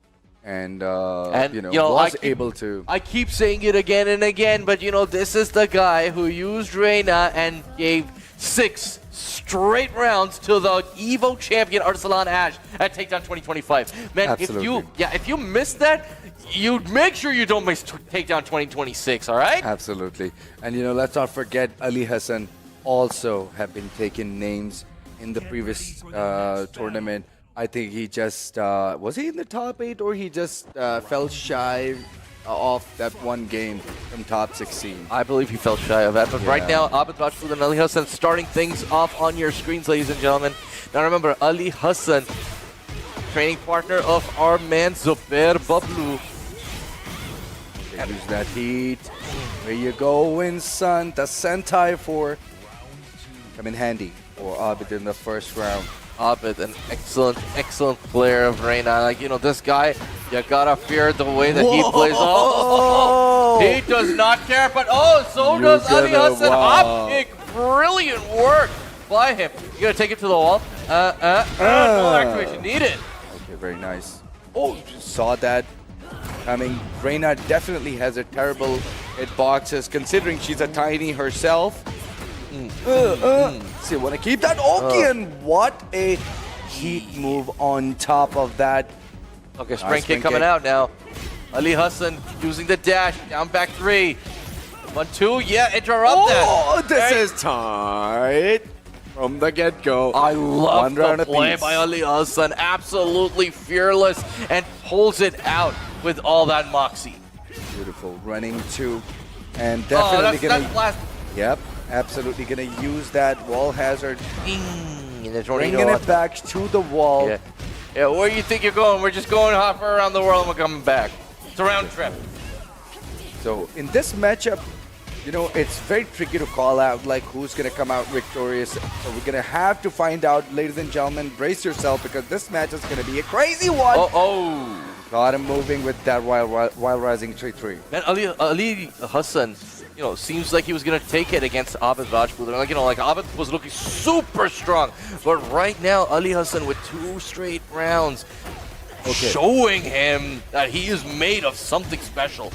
and, was able to. I keep saying it again and again, but this is the guy who used Reina and gave 6 straight rounds to the Evo champion Arsalan Ash at Takedown 2025. Man, Absolutely. if you missed that, you make sure you don't miss Takedown 2026, all right? Absolutely. And let's not forget Ali Hassan also have been taking names in the previous tournament. I think he just was he in the top 8 or he just fell shy of that one game from top 16. I believe he fell shy of that. But right now, Abid Rajput and Ali Hassan starting things off on your screens, ladies and gentlemen. Now remember, Ali Hassan, training partner of our man Zubair Bablu. Use that heat. Where you going, son? The Sentai 4 come in handy for Abid in the first round. Abid, an excellent player of Reina. This guy, you gotta fear the way that he plays. Oh, he does not care, but so does Ali Hassan. Hop kick, brilliant work by him. You gotta take it to the wall. No activation needed. Okay, very nice. Oh, saw that coming. Reina definitely has a terrible hitboxes considering she's a tiny herself. So you want to keep that Oki, and what a heat move on top of that. Okay, spring kick coming out now. Ali Hassan using the dash, down back 3. 1, 2, yeah, interrupt that. Oh, this is tight from the get-go. I love the play by Ali Hassan. Absolutely fearless and pulls it out with all that moxie. Beautiful running 2, and definitely gonna. Yep. Absolutely gonna use that wall hazard. Bringing it back to the wall. Yeah, where do you think you're going? We're just going hopper around the world and we're coming back. It's a round trip. So in this matchup, it's very tricky to call out like who's gonna come out victorious. So we're gonna have to find out, ladies and gentlemen. Brace yourself because this match is gonna be a crazy one. Got him moving with that while rising 3-3. Man, Ali Hassan, seems like he was going to take it against Abid Rajput. Abid was looking super strong. But right now, Ali Hassan with 2 straight rounds, showing him that he is made of something special.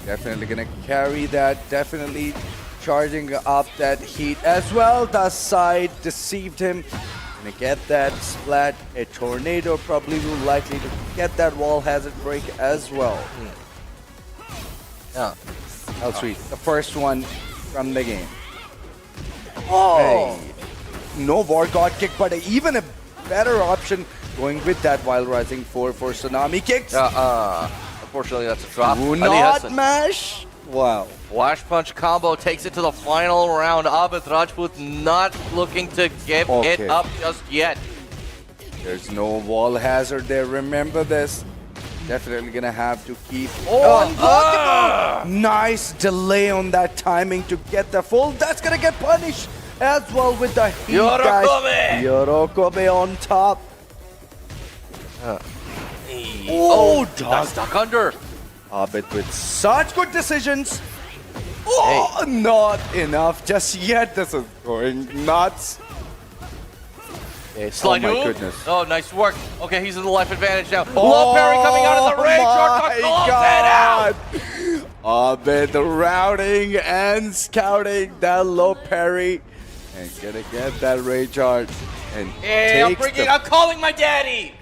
Definitely going to carry that. Definitely charging up that heat as well. The side deceived him. Going to get that splat. A tornado probably will likely to get that wall hazard break as well. Yeah. L3, the first one from the game. Hey. No war god kick, but even a better option going with that while rising 4 for tsunami kicks. Unfortunately, that's a drop. Do not mash. Wow. Flash punch combo takes it to the final round. Abid Rajput not looking to give it up just yet. There's no wall hazard there. Remember this. Definitely gonna have to keep unblockable. Nice delay on that timing to get the full. That's gonna get punished as well with the heat, guys. Yorokobe on top. That's stuck under. Abid with such good decisions. Not enough just yet. This is going nuts. Slide my goodness. Oh, nice work. Okay, he's in the life advantage now. Low parry coming out of the rage shot to close it out. Abid routing and scouting that low parry. And gonna get that rage charge. And I'm calling my daddy.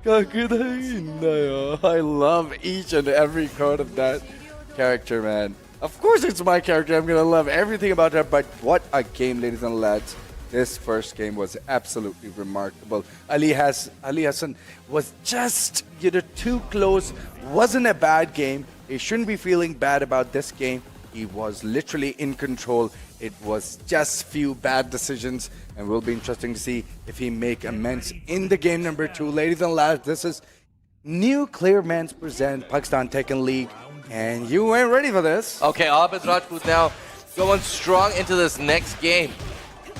I love each and every code of that character, man. Of course it's my character. I'm gonna love everything about her, but what a game, ladies and lads. This first game was absolutely remarkable. Ali Hassan was just too close. Wasn't a bad game. He shouldn't be feeling bad about this game. He was literally in control. It was just few bad decisions, and will be interesting to see if he make amends in the game number 2. Ladies and lads, this is New Clear Men's present Pakistan Tekken League, and you ain't ready for this. Okay, Abid Rajput now going strong into this next game.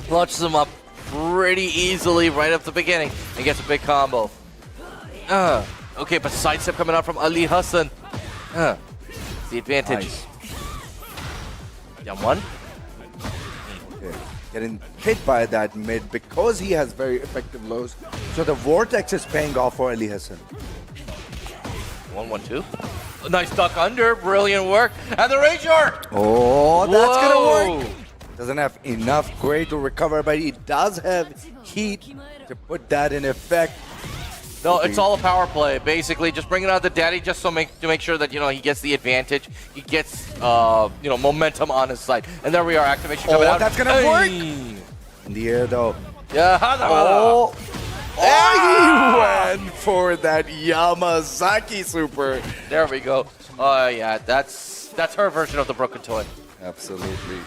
Launches him up pretty easily right at the beginning and gets a big combo. Okay, but sidestep coming out from Ali Hassan. The advantage. Nice. Down 1. getting hit by that mid because he has very effective lows. So the Vortex is paying off for Ali Hassan. 1-1-2. Nice duck under. Brilliant work. And the Rage Art. Oh, that's Whoa. gonna work. Doesn't have enough gray to recover, but he does have heat to put that in effect. No, it's all a power play. Basically, just bringing out the daddy just to make sure that, you know, he gets the advantage. He gets, you know, momentum on his side. And there we are. Activation coming out. That's gonna work. In the air, though. Yeah. Oh, he went for that Yamazaki super. There we go. Oh, yeah. That's her version of the broken toy. Absolutely.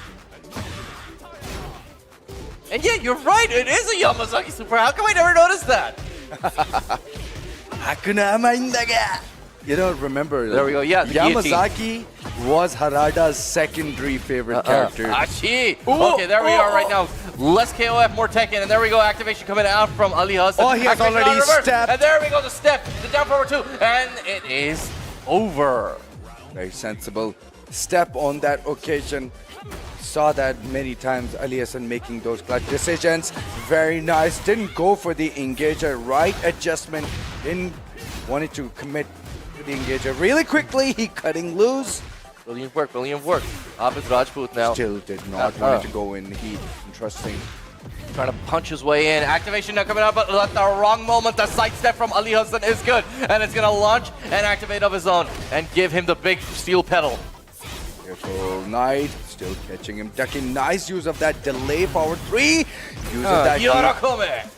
And yeah, you're right. It is a Yamazaki super. How come I never noticed that? You don't remember. There we go. Yeah, the Yamazaki was Harada's secondary favorite character. Achi. Okay, there we are right now. Less KOF, more Tekken, and there we go. Activation coming out from Ali Hassan. Oh, he has Activation already on reverse. stepped. And there we go, the step, the down forward 2, and it is over. Very sensible step on that occasion. Saw that many times, Ali Hassan making those clutch decisions. Very nice. Didn't go for the engager. Right adjustment. Didn't wanted to commit to the engager really quickly. He cutting loose. Brilliant work, brilliant work. Abid Rajput now. Still did not want to go in heat. Interesting. Trying to punch his way in. Activation now coming out, but at the wrong moment, the sidestep from Ali Hassan is good. And it's going to launch and activate of his own and give him the big steel pedal. Careful, Knight. Still catching him. Ducking. Nice use of that delay forward 3. Uses that. Yorakome.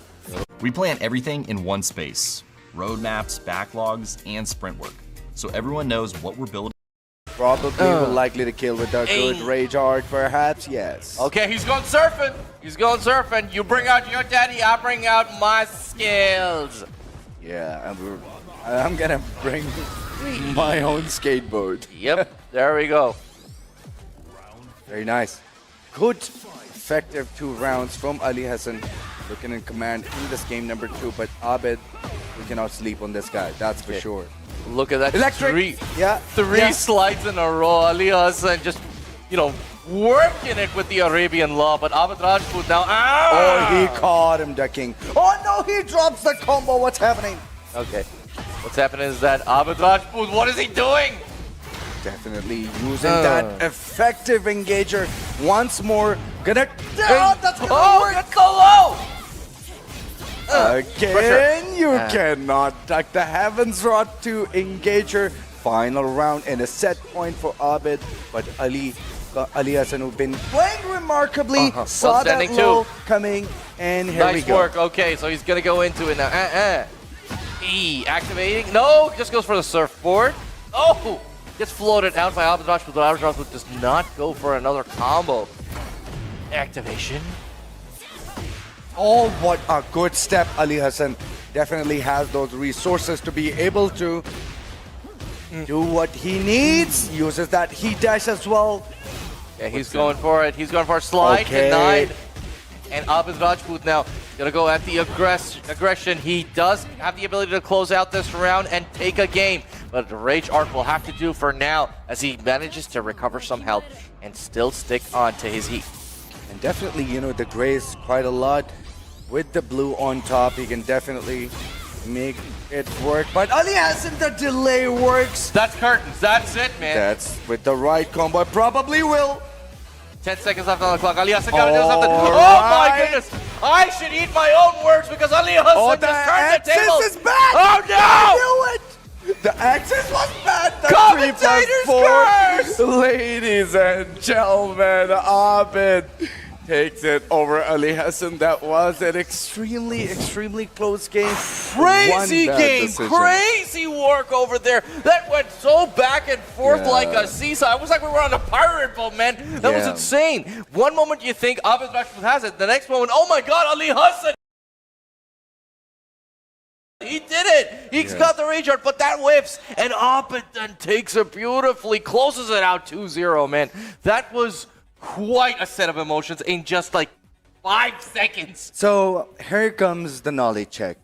We plan everything in one space. Roadmaps, backlogs, and sprint work. So everyone knows what we're building. Probably will likely to kill with a good rage art, perhaps, yes. Okay, he's going surfing. He's going surfing. You bring out your daddy, I bring out my skills. Yeah, I'm gonna bring my own skateboard. Yep, there we go. Very nice. Good, effective 2 rounds from Ali Hassan. Looking in command in this game number 2, but Abid, we cannot sleep on this guy, that's for sure. Look at that. Electric. Three slides in a row. Ali Hassan just, you know, working it with the Arabian law, but Abid Rajput now. Oh, he caught him ducking. Oh no, he drops the combo. What's happening? Okay. What's happening is that Abid Rajput, what is he doing? Definitely using that effective engager once more. Gonna. Oh, that's gonna work. That's so low. Again, you cannot duck the Heaven's Rod to engager. Final round and a set point for Abid, but Ali Hassan, who've been playing remarkably, saw that low coming, and here we go. Nice work. Okay, so he's gonna go into it now. Activating. No, just goes for the surfboard. Oh, gets floated out by Abid Rajput, but Abid Rajput does not go for another combo. Activation. Oh, what a good step. Ali Hassan definitely has those resources to be able to do what he needs. Uses that heat dash as well. Yeah, he's going for it. He's going for a slide. Denied. And Abid Rajput now gonna go at the aggression. He does have the ability to close out this round and take a game. But the Rage Art will have to do for now as he manages to recover some health and still stick on to his heat. And definitely, you know, the grays quite a lot. With the blue on top, he can definitely make it work. But Ali Hassan, the delay works. That's curtains. That's it, man. That's with the right combo. Probably will. 10 seconds left on the clock. Ali Hassan gotta do something. Oh my goodness! I should eat my own words because Ali Hassan just turned the table. Axis is back! Oh no! I knew it! The Axis was bad. The Commentator's 3+4. Ladies and gentlemen, Abid takes it over Ali Hassan. That was an extremely close game. Crazy game, crazy work over there. That went so back and forth like a seesaw. It was like we were on a pirate boat, man. That was insane. One moment you think Abid Rajput has it, the next moment, oh my God, Ali Hassan. He did it. He's got the Rage Art, but that whiffs. And Abid then takes it beautifully, closes it out 2-0, man. That was quite a set of emotions in just like 5 seconds. So here comes the knowledge check.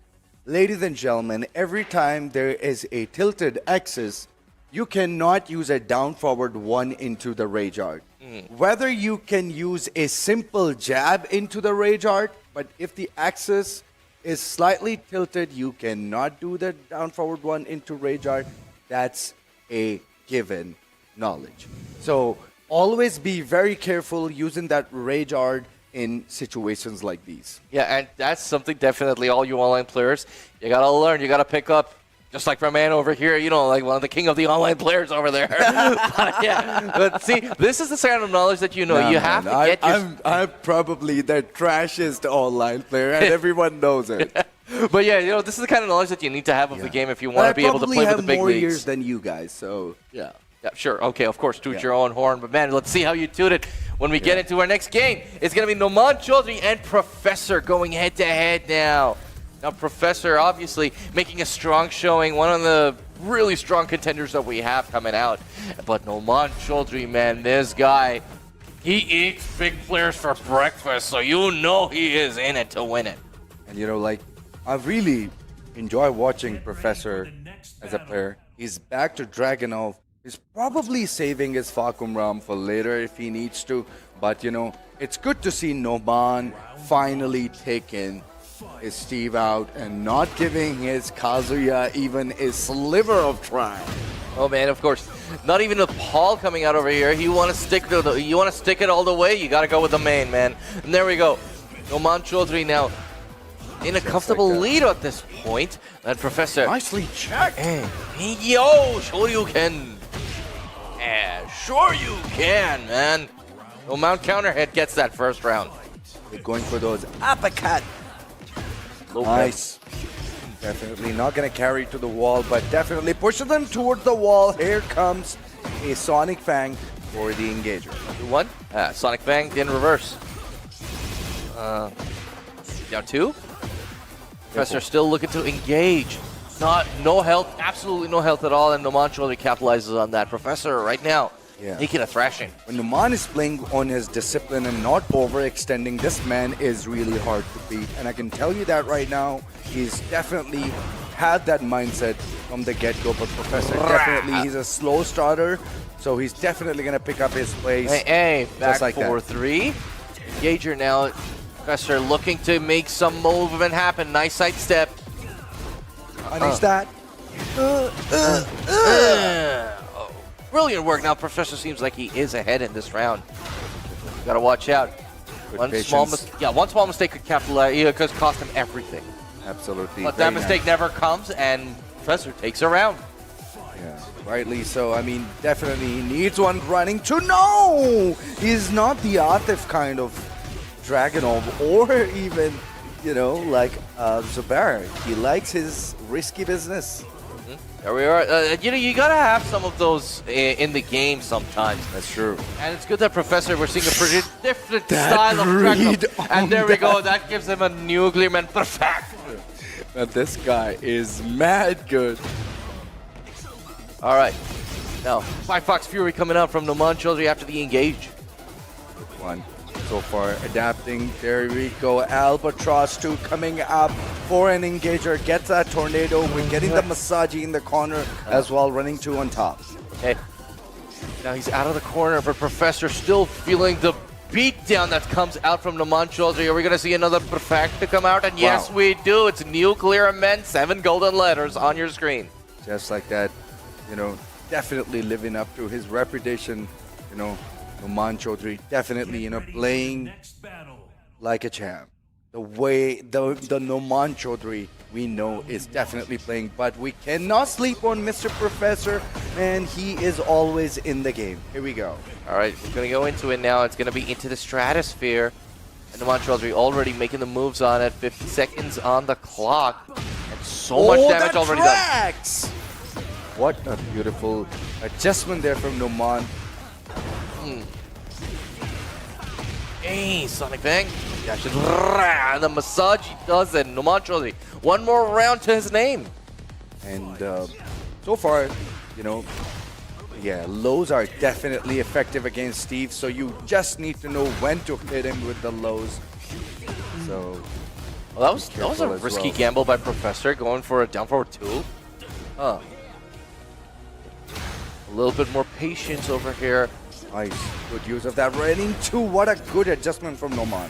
Ladies and gentlemen, every time there is a tilted axis, you cannot use a down forward 1 into the Rage Art. Whether you can use a simple jab into the rage art, but if the axis is slightly tilted, you cannot do the down forward one into rage art. That's a given knowledge. So always be very careful using that rage art in situations like these. Yeah, and that's something definitely all you online players, you gotta learn, you gotta pick up. Just like my man over here, you know, like one of the king of the online players over there. but see, this is the kind of knowledge that you know. Nah, you man, have to get I'm probably the trashiest online player, and everyone knows it. But yeah, you know, this is the kind of knowledge that you need to have of the game if you want to be able to play with the big leagues. I probably have more leagues. years than you guys, so yeah. Yeah, sure. Okay, of course, toot your own horn. But man, let's see how you toot it when we get into our next game. It's going to be Noman Chaudhary and Professor going head-to-head now. Now, Professor obviously making a strong showing, one of the really strong contenders that we have coming out. But Noman Chaudhary, man, this guy, he eats big players for breakfast, so you know he is in it to win it. And you know, like, I really enjoy watching Professor as a player. He's back to Dragunov. He's probably saving his Fakum Ram for later if he needs to. But, you know, it's good to see Noman finally taking his Steve out and not giving his Kazuya even a sliver of try. Oh man, of course. Not even a Paul coming out over here. You want to stick it all the way, you got to go with the main, man. And there we go. Noman Chaudhary now in a comfortable lead at this point. And Professor. Nicely checked. Yo, sure you can. Yeah, sure you can, man. Noman Counterhead gets that first round. They're going for those uppercut. Nice. Definitely not going to carry to the wall, but definitely pushes them towards the wall. Here comes a Sonic Fang for the engager. 2-1. Sonic Fang in reverse. Down 2. Professor still looking to engage. No health, absolutely no health at all, and Noman Chaudhary capitalizes on that. Professor right now taking a thrashing. When Noman is playing on his discipline and not overextending, this man is really hard to beat. And I can tell you that right now, he's definitely had that mindset from the get-go. But Professor, definitely, he's a slow starter, so he's definitely going to pick up his place. Hey, back like 4-3. Engager now. Professor looking to make some movement happen. Nice sidestep. Punish that. Brilliant work. Now Professor seems like he is ahead in this round. Gotta watch out. One small mistake could capitalize, could cost him everything. Absolutely. But that mistake never comes, and Professor takes a round. Yeah, rightly so. I mean, definitely he needs one running to no! He's not the Atif kind of Dragunov or even, you know, like Zubair. He likes his risky business. There we are. You know, you gotta have some of those in the game sometimes. That's true. And it's good that Professor, we're seeing a pretty different style of Dragunov. And there we go. That gives him a nuclear man perfect. Now this guy is mad good. All right. Now, Firefox Fury coming out from Noman Chaudhary after the engage. One. So far adapting. There we go. Albatross 2 coming up for an engager. Gets that tornado. We're getting the Masaji in the corner as well, running 2 on top. Okay. Now he's out of the corner, but Professor still feeling the beatdown that comes out from Noman Chaudhary. Are we going to see another perfect to come out? And yes, we do. It's Nuclear Men, 7 golden letters on your screen. Just like that, you know, definitely living up to his reputation, you know. Noman Chaudhary definitely, you know, playing like a champ. The way the Noman Chaudhary we know is definitely playing, but we cannot sleep on Mr. Professor, and he is always in the game. Here we go. All right, we're going to go into it now. It's going to be into the stratosphere. And Noman Chaudhary already making the moves on it. 50 seconds on the clock. And so much damage already done. What a beautiful adjustment there from Noman. Hey, Sonic Bang. And the massage he does it. Noman Chaudhary. One more round to his name. And so far, you know, yeah, lows are definitely effective against Steve. So you just need to know when to hit him with the lows. So well, that was a risky gamble by Professor, going for a down forward 2. A little bit more patience over here. Nice. Good use of that. Running two. What a good adjustment from Noman.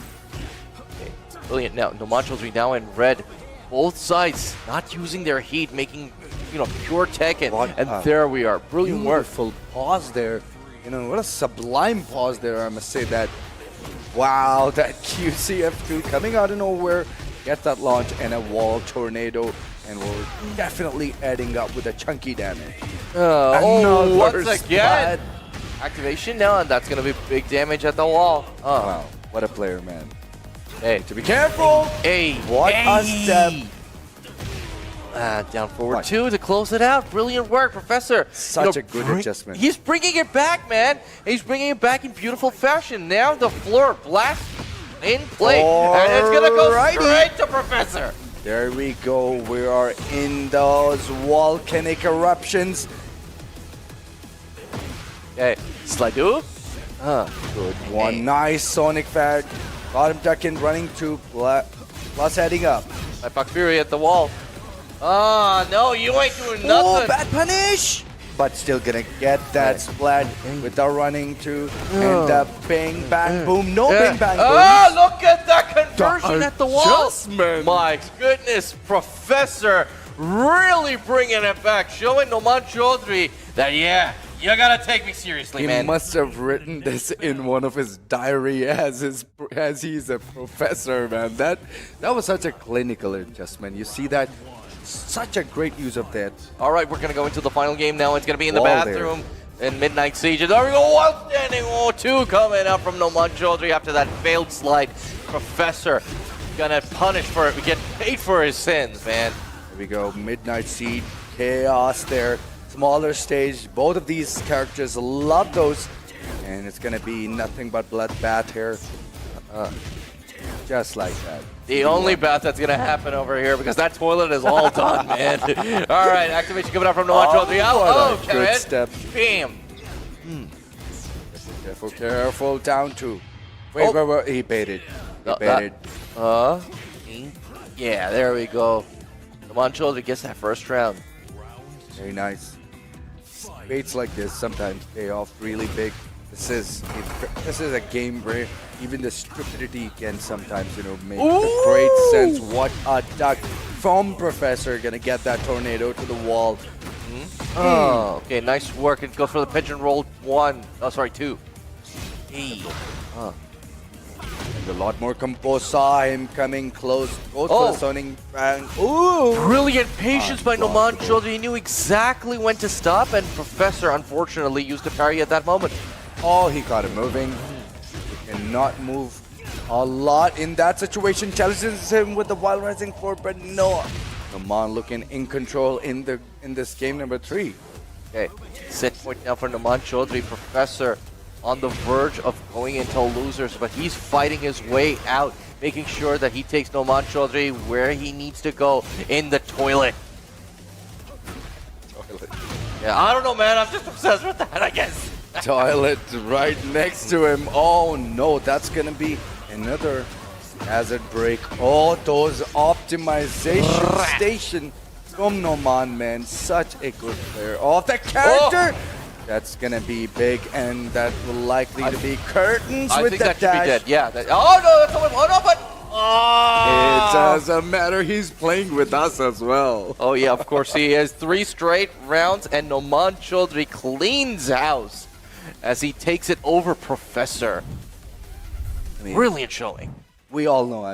Okay, brilliant. Now, Noman now in red. Both sides not using their heat, making, pure Tekken. And there we are. Brilliant work. Beautiful pause there. What a sublime pause there, I must say that. Wow, that QCF2 coming out of nowhere. Get that launch and a wall tornado. And we're definitely adding up with a chunky damage. Once again. Activation now, and that's going to be big damage at the wall. Wow, what a player, man. Hey, to be careful. Hey, what a step. Down forward 2 to close it out. Brilliant work, Professor. Such a good adjustment. He's bringing it back, man. He's bringing it back in beautiful fashion. Now the floor blast in play, and it's going to go straight to Professor. There we go. We are in those volcanic eruptions. Okay, Sladu. Good one. Nice Sonic Fag. Got him Tekken running to plus heading up. My Puck Fury at the wall. No, you ain't doing nothing. Oh, bad punish! But still gonna get that splat with the running to and the bang bang boom. No bang bang boom. Look at that conversion at the wall. My goodness, Professor really bringing it back, showing Noman Chaudhary that, you gotta take me seriously, man. He must have written this in one of his diary as he's a professor, man. That was such a clinical adjustment. You see that? Such a great use of that. All right, we're gonna go into the final game now. It's gonna be in the bathroom in Midnight Siege. There we go, one standing, 2 coming up from Noman Chaudhary after that failed slide. Professor gonna punish for it, get paid for his sins, man. There we go, Midnight Siege, chaos there. Smaller stage, both of these characters love those, and it's gonna be nothing but bloodbath here, just like that. The only bath that's gonna happen over here, because that toilet is all done, man. All right, activation coming up from Noman Chaudhary. Good step. Bam. Careful, careful, down 2. Wait, he baited. He baited. Yeah, there we go. Noman Chaudhary gets that first round. Very nice. Baits like this sometimes pay off really big. This is a game where even the stupidity can sometimes, make great sense. What a duck from Professor. Gonna get that tornado to the wall. Okay, nice work. It goes for the pigeon roll 1. Oh, sorry, 2. Hey. And a lot more composed. Saw him coming close. Goes for the Sonic Bang. Ooh! Brilliant patience by Noman Chaudhary. He knew exactly when to stop, and Professor unfortunately used the parry at that moment. He got it moving. He cannot move a lot in that situation. Challenges him with the Wild Rising 4, but no. Noman looking in control in this game number 3. Okay, set point now for Noman Chaudhary. Professor on the verge of going into losers, but he's fighting his way out, making sure that he takes Noman Chaudhary where he needs to go, in the toilet. Yeah, I don't know, man. I'm just obsessed with that, I guess. Toilet right next to him. Oh no, that's gonna be another hazard break. Oh, those optimization station from Noman, man. Such a good player. Oh, the character! That's gonna be big, and that will likely to be curtains with the dash. I think that should be dead. Yeah. It doesn't matter. He's playing with us as well. Oh yeah, of course he is. 3 straight rounds, and Noman Chaudhary cleans house as he takes it over Professor. Brilliant showing. We all know,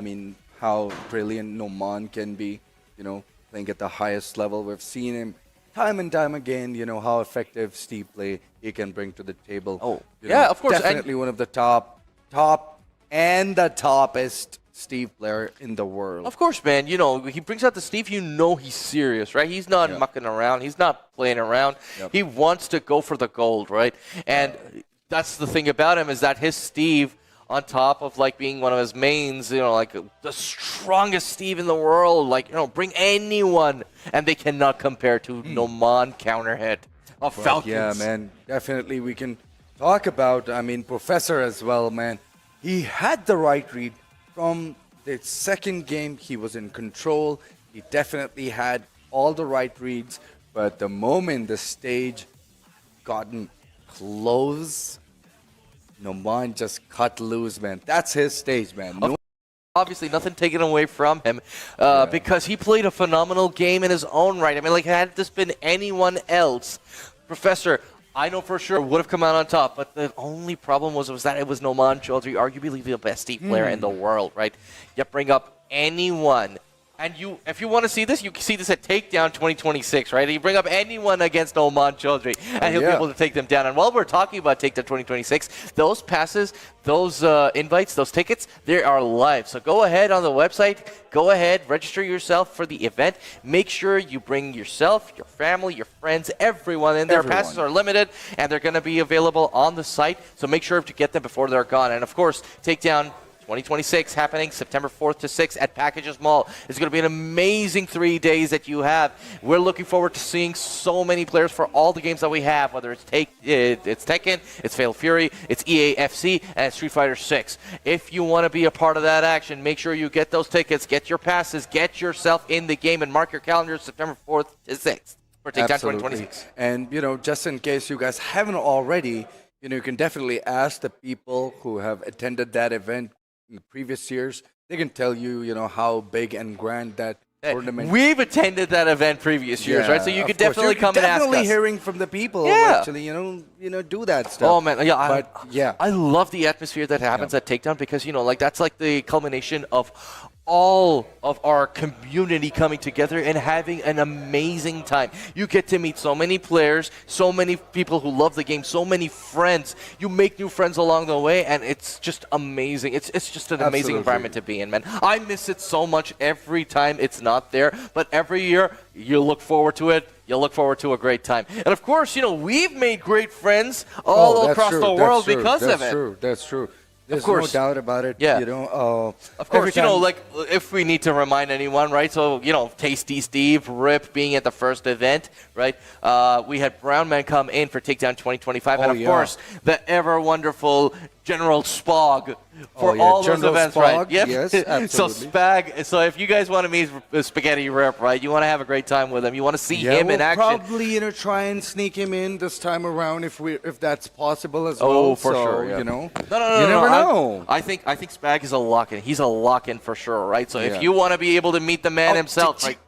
how brilliant Noman can be. Playing at the highest level. We've seen him time and time again, how effective Steve play he can bring to the table. Yeah, of course. Definitely one of the top and the toppest Steve player in the world. Of course, man. He brings out the Steve, he's serious, right? He's not mucking around. He's not playing around. He wants to go for the gold, right? And that's the thing about him, is that his Steve, on top of being one of his mains, the strongest Steve in the world, bring anyone, and they cannot compare to Noman counter hit of Falcons. Yeah, man, definitely we can talk about, Professor as well, man. He had the right read from the second game. He was in control. He definitely had all the right reads, but the moment the stage gotten close, Noman just cut loose, man. That's his stage, man. No, Obviously, nothing taken away from him because he played a phenomenal game in his own right. I mean, like, had this been anyone else, Professor, I know for sure would have come out on top. But the only problem was that it was Noman Chaudhry, arguably the best Steve player in the world, right? You bring up anyone. And if you want to see this, you can see this at Takedown 2026, right? You bring up anyone against Noman Chaudhry, and he'll be able to take them down. And while we're talking about Takedown 2026, those passes, those invites, those tickets, they are live. So go ahead on the website, go ahead, register yourself for the event. Make sure you bring yourself, your family, your friends, everyone in there. Passes are limited, and they're going to be available on the site. So make sure to get them before they're gone. And of course, Takedown 2026 happening September 4th to 6th at Packages Mall. It's going to be an amazing 3 days that you have. We're looking forward to seeing so many players for all the games that we have, whether it's Tekken, it's Fatal Fury, it's EAFC, and it's Street Fighter 6. If you want to be a part of that action, make sure you get those tickets, get your passes, get yourself in the game, and mark your calendars September 4th to 6th for Takedown 2026. And, just in case you guys haven't already, you can definitely ask the people who have attended that event in the previous years. They can tell you, how big and grand that tournament. We've attended that event previous years, right? So you could definitely come and ask us. Definitely hearing from the people who actually, do that stuff. Oh man, I love the atmosphere that happens at Takedown because that's like the culmination of all of our community coming together and having an amazing time. You get to meet so many players, so many people who love the game, so many friends. You make new friends along the way, and it's just amazing. It's just an amazing environment to be in, man. I miss it so much every time it's not there, but every year you look forward to it. You'll look forward to a great time. And of course, we've made great friends all across the world because of it. That's true. There's no doubt about it. Yeah. Of course, if we need to remind anyone, right? So, Tasty Steve, Rip being at the first event, right? We had Brown Man come in for Takedown 2025. And of course, the ever wonderful General Spog for all those events, right? Yep. Yes, absolutely. So if you guys want to meet Spaghetti Rip, right? You want to have a great time with him. You want to see him in action. Probably, try and sneak him in this time around if that's possible as well. Oh, for sure. Yeah. No. You never know. I think Spag is a lock-in. He's a lock-in for sure, right? So if you want to be able to meet the man himself, right?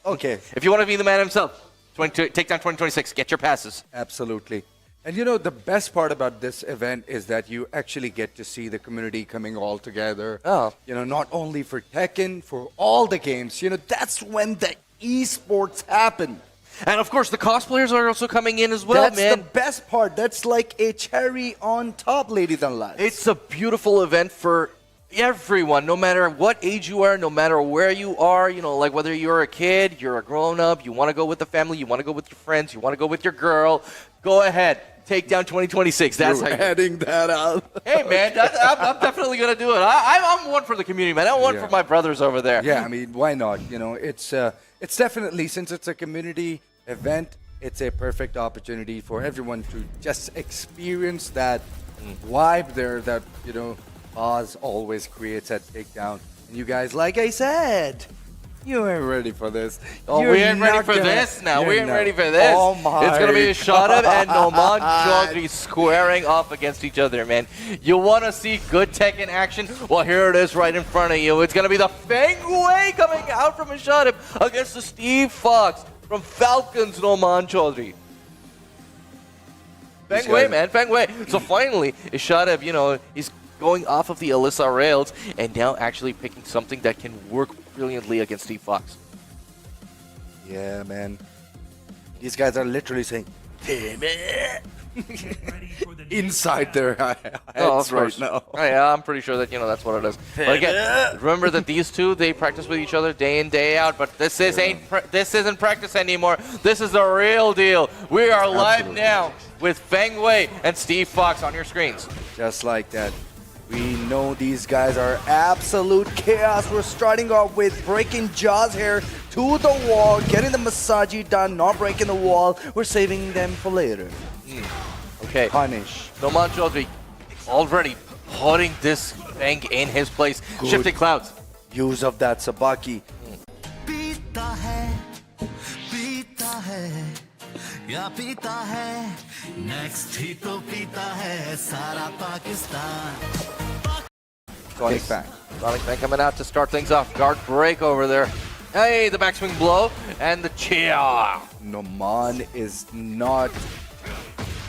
Okay. If you want to be the man himself, Takedown 2026, get your passes. Absolutely. And the best part about this event is that you actually get to see the community coming all together. Oh. Not only for Tekken, for all the games. That's when the esports happen. And of course, the cosplayers are also coming in as well, man. That's the best part. That's like a cherry on top, ladies and lads. It's a beautiful event for everyone, no matter what age you are, no matter where you are, like whether you're a kid, you're a grown-up, you want to go with the family, you want to go with your friends, you want to go with your girl, go ahead. Takedown 2026. That's You're heading that out. Hey, man, I'm definitely going to do it. I'm one for the community, man. I'm one for my brothers over there. Yeah, I mean, why not? It's definitely, since it's a community event, it's a perfect opportunity for everyone to just experience that vibe there that, Oz always creates at Takedown. And you guys, like I said, you ain't ready for this. Oh, we ain't ready for this now. We ain't ready for this. Oh my It's going to be a Shadab and Noman Chaudhry squaring off against each other, man. You want to see good Tekken action? Well, here it is right in front of you. It's going to be the Feng Wei coming out from a Shadab against the Steve Fox from Falcons Noman Chaudhry. Feng Wei, man. Feng Wei. So finally, Shadab, he's going off of the Alyssa rails and now actually picking something that can work brilliantly against Steve Fox. Yeah, man. These guys are literally saying, inside their heads right now. Oh, yeah, I'm pretty sure that, that's what it is. But again, remember that these two, they practice with each other day in, day out, but this isn't practice anymore. This is the real deal. We are live now with Feng Wei and Steve Fox on your screens. Just like that. We know these guys are absolute chaos. We're starting off with breaking jaws here to the wall, getting the massage done, not breaking the wall. We're saving them for later. Okay. Punish. Noman Chaudhry already putting this Feng in his place. Good. Shifting clouds. Use of that Sabaki. या पीता है next ही तो पीता है सारा Pakistan. Sonic Fang. Sonic Fang coming out to start things off. Guard break over there. Hey, the back swing blow and the chia. Noman is not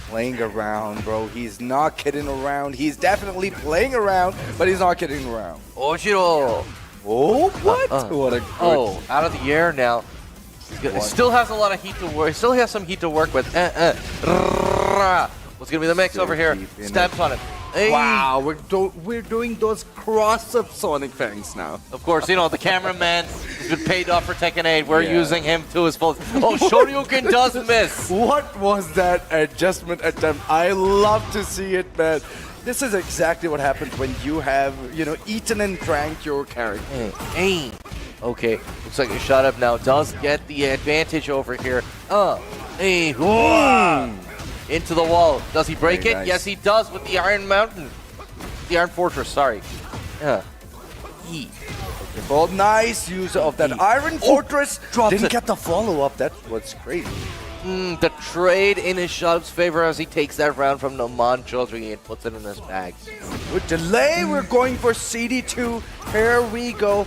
playing around, bro. He's not kidding around. He's definitely playing around, but he's not kidding around. Oshiro. Oh, what? What a good. Oh, out of the air now. He still has a lot of heat to work. He still has some heat to work with. What's gonna be the mix over here? Stabs on him. Hey. Wow, we're doing those cross-up Sonic Fangs now. Of course, you know, the cameraman has been paid off for Tekken 8. We're using him to his full. Oh, Shoryuken does miss. What was that adjustment attempt? I love to see it, man. This is exactly what happens when you have, you know, eaten and drank your character. Hey. Okay, looks like a shot up now does get the advantage over here. Hey. Into the wall. Does he break it? Nice. Yes, he does with the Iron Mountain. The Iron Fortress, sorry. Well, nice use of that Iron Fortress. Didn't get the follow-up. That's what's crazy. The trade in his shot's favor as he takes that round from Noman Chaudhry and puts it in his bag. With delay, we're going for CD2. Here we go.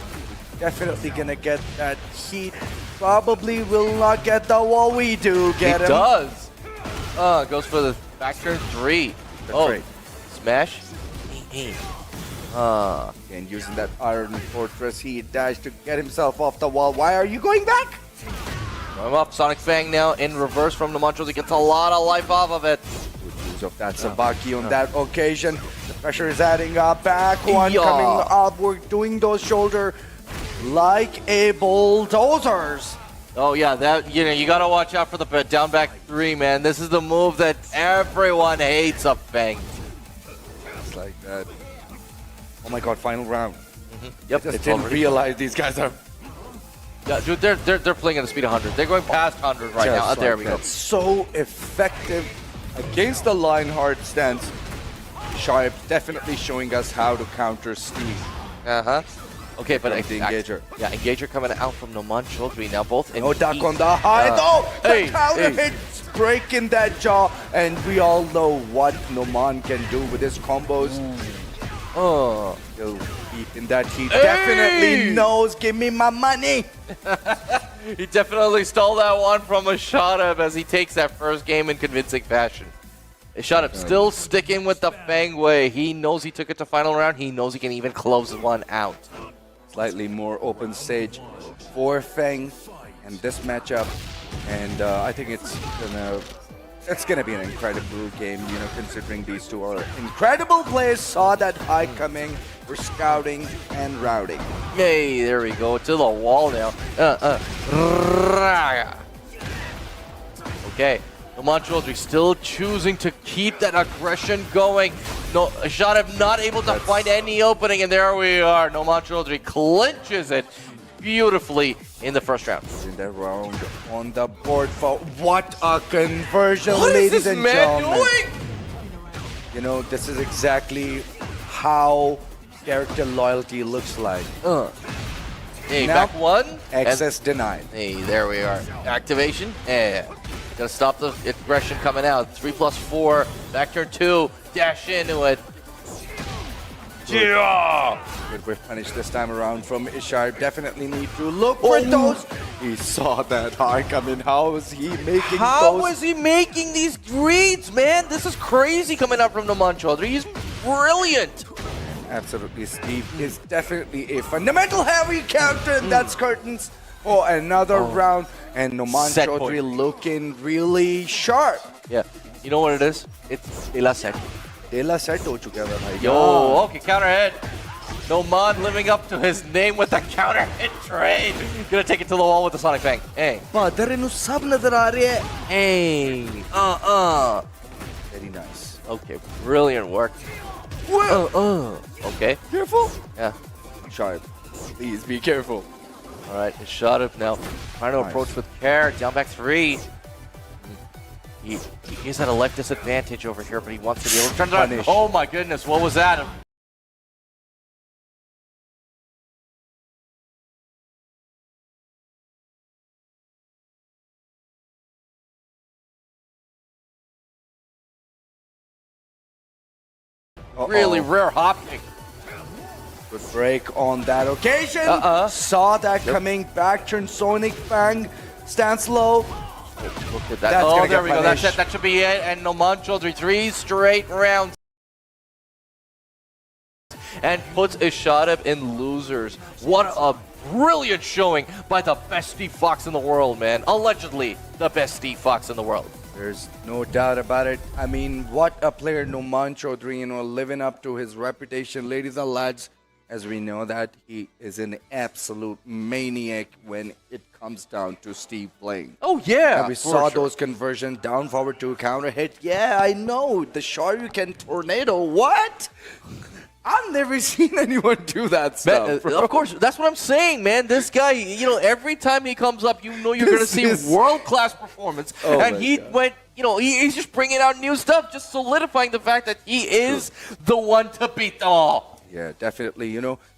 Definitely gonna get that heat. Probably will not get the wall. We do get him. He does. Goes for the back turn 3. Great. Smash. And using that Iron Fortress, he dashed to get himself off the wall. Why are you going back? I'm up. Sonic Fang now in reverse from the Montrose. He gets a lot of life off of it. Good use of that Sabaki on that occasion. The pressure is adding up. Back one coming up. We're doing those shoulder like a bulldozers. Oh yeah, that you gotta watch out for the down back 3, man. This is the move that everyone hates of Fang. It's like that. Oh my god, final round. Yep, I just didn't realize these guys are. Yeah, dude, they're playing at a speed of 100. They're going past 100 right now. There we go. So effective against the Lionheart stance. Sharp definitely showing us how to counter Steve. Okay, but the Engager. Yeah, Engager coming out from Noman Chaudhry now, both in No duck on the high though. Hey, the counter hits breaking that jaw, and we all know what Noman can do with his combos. Still keeping that heat. Definitely knows. Give me my money. He definitely stole that one from a shot up as he takes that first game in convincing fashion. A shot up still sticking with the Fang way. He knows he took it to final round. He knows he can even close one out. Slightly more open stage for Fang and this matchup, and I think it's gonna be an incredible game. You know, considering these two are incredible players. Saw that high coming. We're scouting and routing. Yay! There we go to the wall now. Okay. Noman Chaudhry still choosing to keep that aggression going. No, Shadab not able to find any opening, and there we are. Noman Chaudhry clinches it beautifully in the first round. In the round on the board for what a conversion, what ladies is this and man gentlemen. doing? You know, this is exactly how character loyalty looks like. Hey, Now, back one. Access denied. Hey, there we are. Activation. Gonna stop the aggression coming out. 3+4. Back turn 2. Dash into it. Yeah. Good whiff punish this time around from Ishar. Definitely need to look for those. He saw that high coming. How is he making How those? is he making these reads, man? This is crazy coming up from Noman Chaudhry. He's brilliant. Absolutely, Steve is definitely a fundamental heavy character, and that's curtains for another round. And Noman Chaudhry looking really sharp. Yeah, you know what it is? It's De La Set. De La Set ho chuka hai bhai. Yo, okay, counter hit. Noman living up to his name with the counter hit trade. Gonna take it to the wall with the Sonic Fang. Hey. Padre nu sab nazar aa rahe hai. Hey. Very nice. Okay, brilliant work. Okay. Careful. Yeah. Sharp. Please be careful. All right, it's shot up now. Trying to approach with care. Down back 3. He's at a life disadvantage over here, but he wants to be able to turn it on. Oh my goodness, what was that? Really rare hopkick. Good break on that occasion. Saw that coming back, turn Sonic Fang, stands low. Look at that. Oh, there we go. That's it. That should be it. And Noman Chaudhary, 3 straight rounds. And puts Ishadab in losers. What a brilliant showing by the best Steve Fox in the world, man. Allegedly, the best Steve Fox in the world. There's no doubt about it. I mean, what a player Noman Chaudhary, living up to his reputation, ladies and lads. As we know that he is an absolute maniac when it comes down to Steve playing. Oh, yeah. And we saw those conversions, down forward to counter hit. Yeah, I know. The Shoryuken tornado. What? I've never seen anyone do that stuff. Man, of course, that's what I'm saying, man. This guy, every time he comes up, you're going to see world-class performance. Oh, and he went, he's just bringing out new stuff, just solidifying the fact that he is the one to beat them all. Yeah, definitely.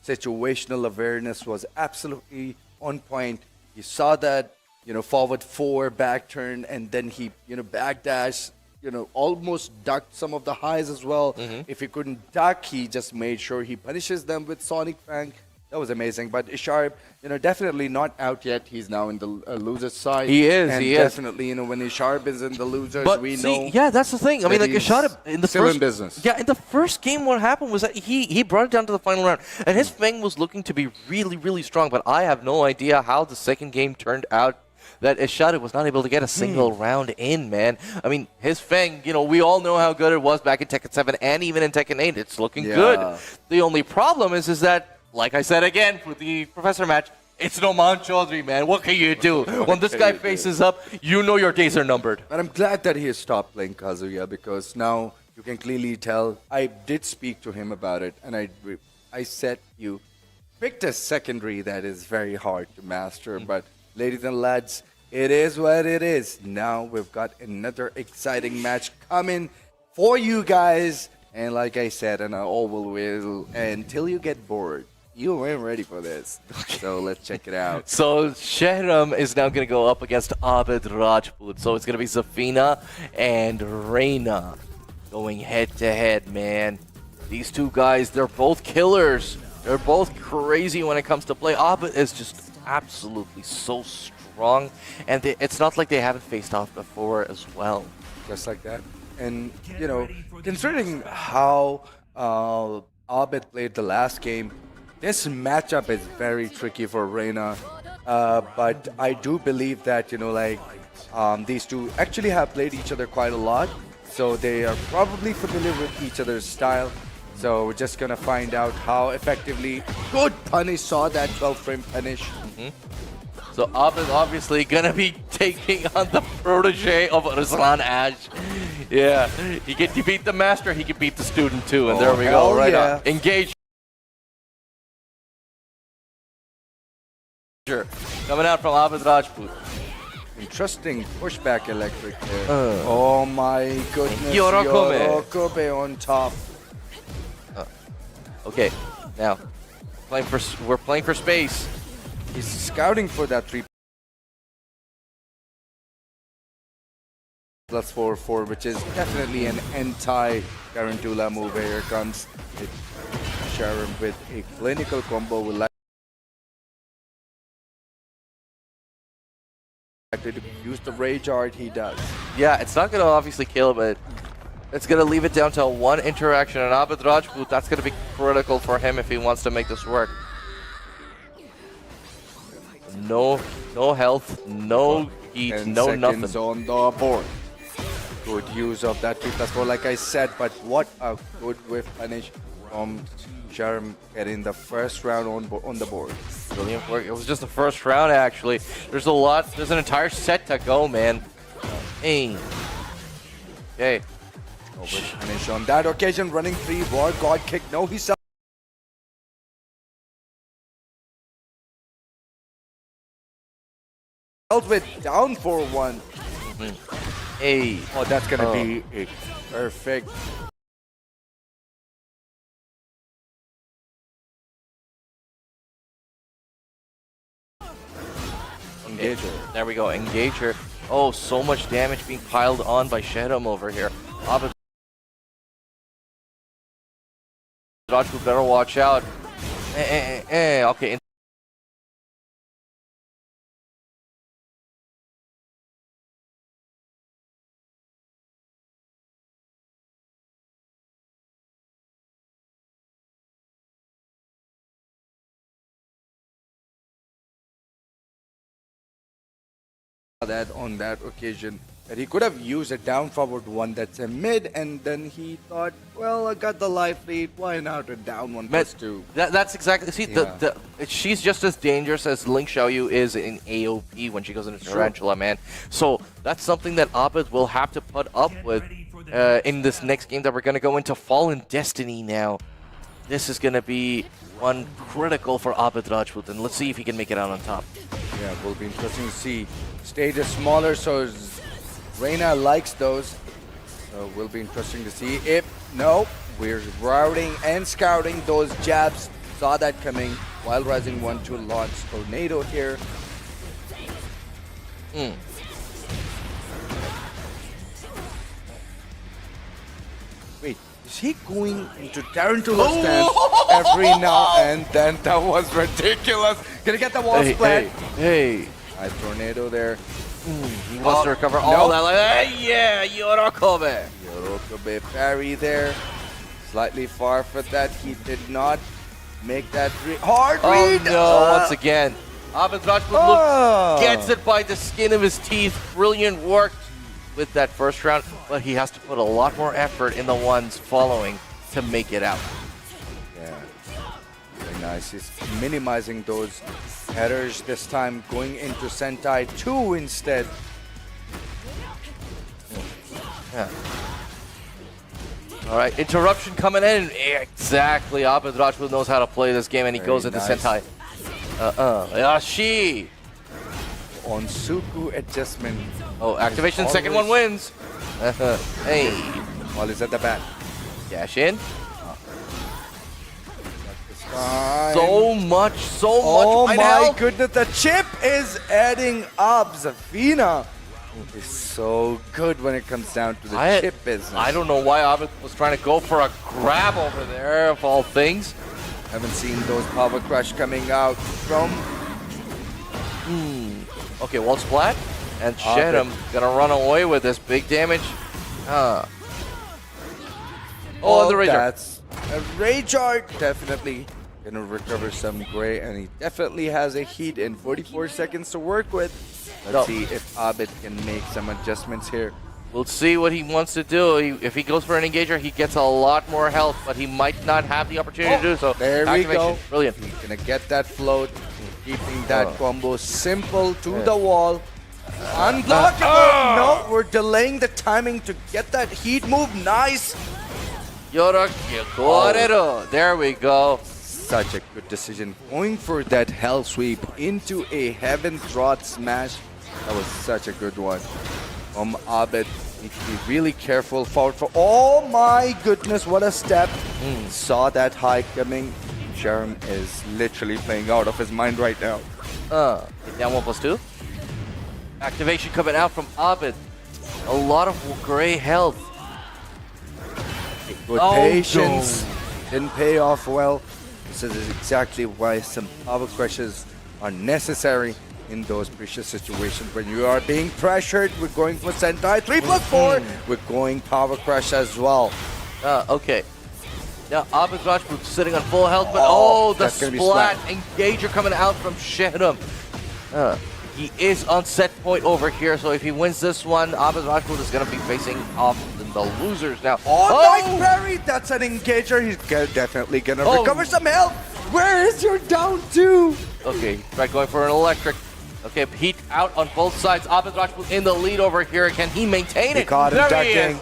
Situational awareness was absolutely on point. You saw that, forward 4, back turn, and then he, backdash, almost ducked some of the highs as well. If he couldn't duck, he just made sure he punishes them with Sonic Fang. That was amazing. But Isharb, definitely not out yet. He's now in the loser's side. He is. And he definitely, when Isharb is in the losers, we know. Yeah, that's the thing. I mean, like Isharb in the still in business. Yeah, in the first game, what happened was that he brought it down to the final round, and his Fang was looking to be really, really strong. But I have no idea how the second game turned out. That Ishada was not able to get a single round in, man. I mean, his Fang, we all know how good it was back in Tekken 7 and even in Tekken 8. It's looking good. The only problem is that, like I said again for the Professor match, it's Noman Chaudhary, man. What can you do? When this guy faces up, your days are numbered. But I'm glad that he has stopped playing Kazuya because now you can clearly tell. I did speak to him about it, and I said you picked a secondary that is very hard to master, but ladies and lads, it is what it is. Now we've got another exciting match coming for you guys. And like I said, and I all will, until you get bored, you ain't ready for this. So let's check it out. So Shehram is now going to go up against Abid Rajput. So it's going to be Zafina and Reina going head to head, man. These two guys, they're both killers. They're both crazy when it comes to play. Abid is just absolutely so strong, and it's not like they haven't faced off before as well. Just like that. And, considering how Abid played the last game, this matchup is very tricky for Reina. But I do believe that, these two actually have played each other quite a lot, so they are probably familiar with each other's style. So we're just going to find out how effectively good punish, saw that 12-frame punish. So Abid obviously going to be taking on the protege of Ruslan Aj. Yeah, he can beat the master, he can beat the student too, and there we go, right on. Engage. Coming out from Abid Rajput. Interesting pushback electric there. Oh my goodness. Yorokome on top. Okay, now we're playing for space. He's scouting for that 3+4/4, which is definitely an anti-Tarantula move. Here comes Sharon with a clinical combo. Would like to use the rage art. He does. Yeah, it's not going to obviously kill, but it's going to leave it down to one interaction. And Abid Rajput, that's going to be critical for him if he wants to make this work. No health, no heat, no nothing. On the board. Good use of that 3+4, like I said, but what a good whiff punish from Sharm getting the first round on the board. Brilliant work. It was just the first round, actually. There's an entire set to go, man. Hey. Okay. Punish on that occasion, running 3, war god kick. No, he's with down for 1. Hey. Oh, that's gonna be a perfect. Engager. There we go, Engager. Oh, so much damage being piled on by Shedham over here. Abid Rajput better watch out. Okay. That on that occasion that he could have used a down forward one that's a mid, and then he thought, well, I got the life lead, why not a down one plus two? That's exactly. See, Yeah. she's just as dangerous as Ling Xiaoyu is in AOP when she goes into Tarantula, man. So that's something that Abed will have to put up with in this next game that we're gonna go into. Fallen Destiny now. This is gonna be one critical for Abed Rajput, and let's see if he can make it out on top. Yeah, will be interesting to see. Stage is smaller, so Reina likes those. So will be interesting to see if we're routing and scouting those jabs. Saw that coming. Wild Rising 1-2 launch tornado here. Wait, is he going into Tarantula stance every now and then? That was ridiculous. Gonna get the wall split. Hey. Nice tornado there. He wants to recover all that. Yeah, Yorokobe. Yorokobe parry there. Slightly far for that. He did not make that hard read. Oh no, once again. Abed Rajput gets it by the skin of his teeth. Brilliant work with that first round, but he has to put a lot more effort in the ones following to make it out. Yeah, very nice. He's minimizing those errors this time, going into Sentai 2 instead. Yeah. All right, interruption coming in. Exactly, Abed Rajput knows how to play this game, and he goes into Sentai. Yashi! On Suku adjustment. Oh, activation, second one wins. Hey. Ball is at the back. Dash in. So much. Oh my goodness, the chip is adding up. Zafina is so good when it comes down to the chip business. I don't know why Abed was trying to go for a grab over there, of all things. Haven't seen those power crush coming out from... Okay, wall splat. And Shedham gonna run away with this big damage. Oh, and the Rage Art. That's a Rage Art. Definitely gonna recover some gray, and he definitely has a heat in 44 seconds to work with. Let's see if Abed can make some adjustments here. We'll see what he wants to do. If he goes for an engager, he gets a lot more health, but he might not have the opportunity to do so. There we go. Brilliant. He's gonna get that float, keeping that combo simple to the wall. Unblockable! No, we're delaying the timing to get that heat move. Nice! There we go. Such a good decision. Going for that hell sweep into a heaven throat smash. That was such a good one. Abed, need to be really careful forward for... Oh my goodness, what a step. Saw that high coming. Sharam is literally playing out of his mind right now. Down 1+2. Activation coming out from Abed. A lot of gray health. Good patience. Didn't pay off well. This is exactly why some power crushes are necessary in those precious situations. When you are being pressured, we're going for Sentai 3+4. We're going power crush as well. Okay. Now Abed Rajput sitting on full health, but the splat engager coming out from Shedham. He is on set point over here, so if he wins this one, Abed Rajput is going to be facing off the losers now. Nice parry! That's an engager. He's definitely going to recover some health. Where is your down two? Okay, tried going for an electric. Okay, heat out on both sides. Abed Rajput in the lead over here. Can he maintain it? He caught him ducking.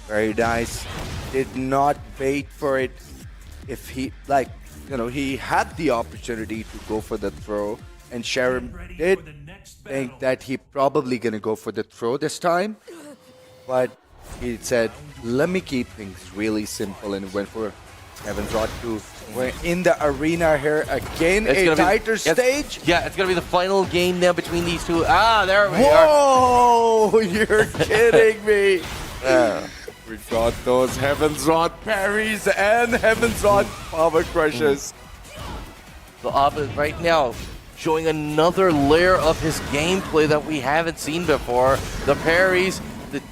Very nice. Did not bait for it. If he, he had the opportunity to go for the throw, and Sharon did think that he probably gonna go for the throw this time, but he said, let me keep things really simple, and went for Heaven's Rod 2. We're in the arena here again, a tighter stage. Yeah, it's gonna be the final game now between these two. There we are. Whoa, you're kidding me. We got those Heaven's Rod parries and Heaven's Rod power crushes. So Abed right now showing another layer of his gameplay that we haven't seen before. The parries, the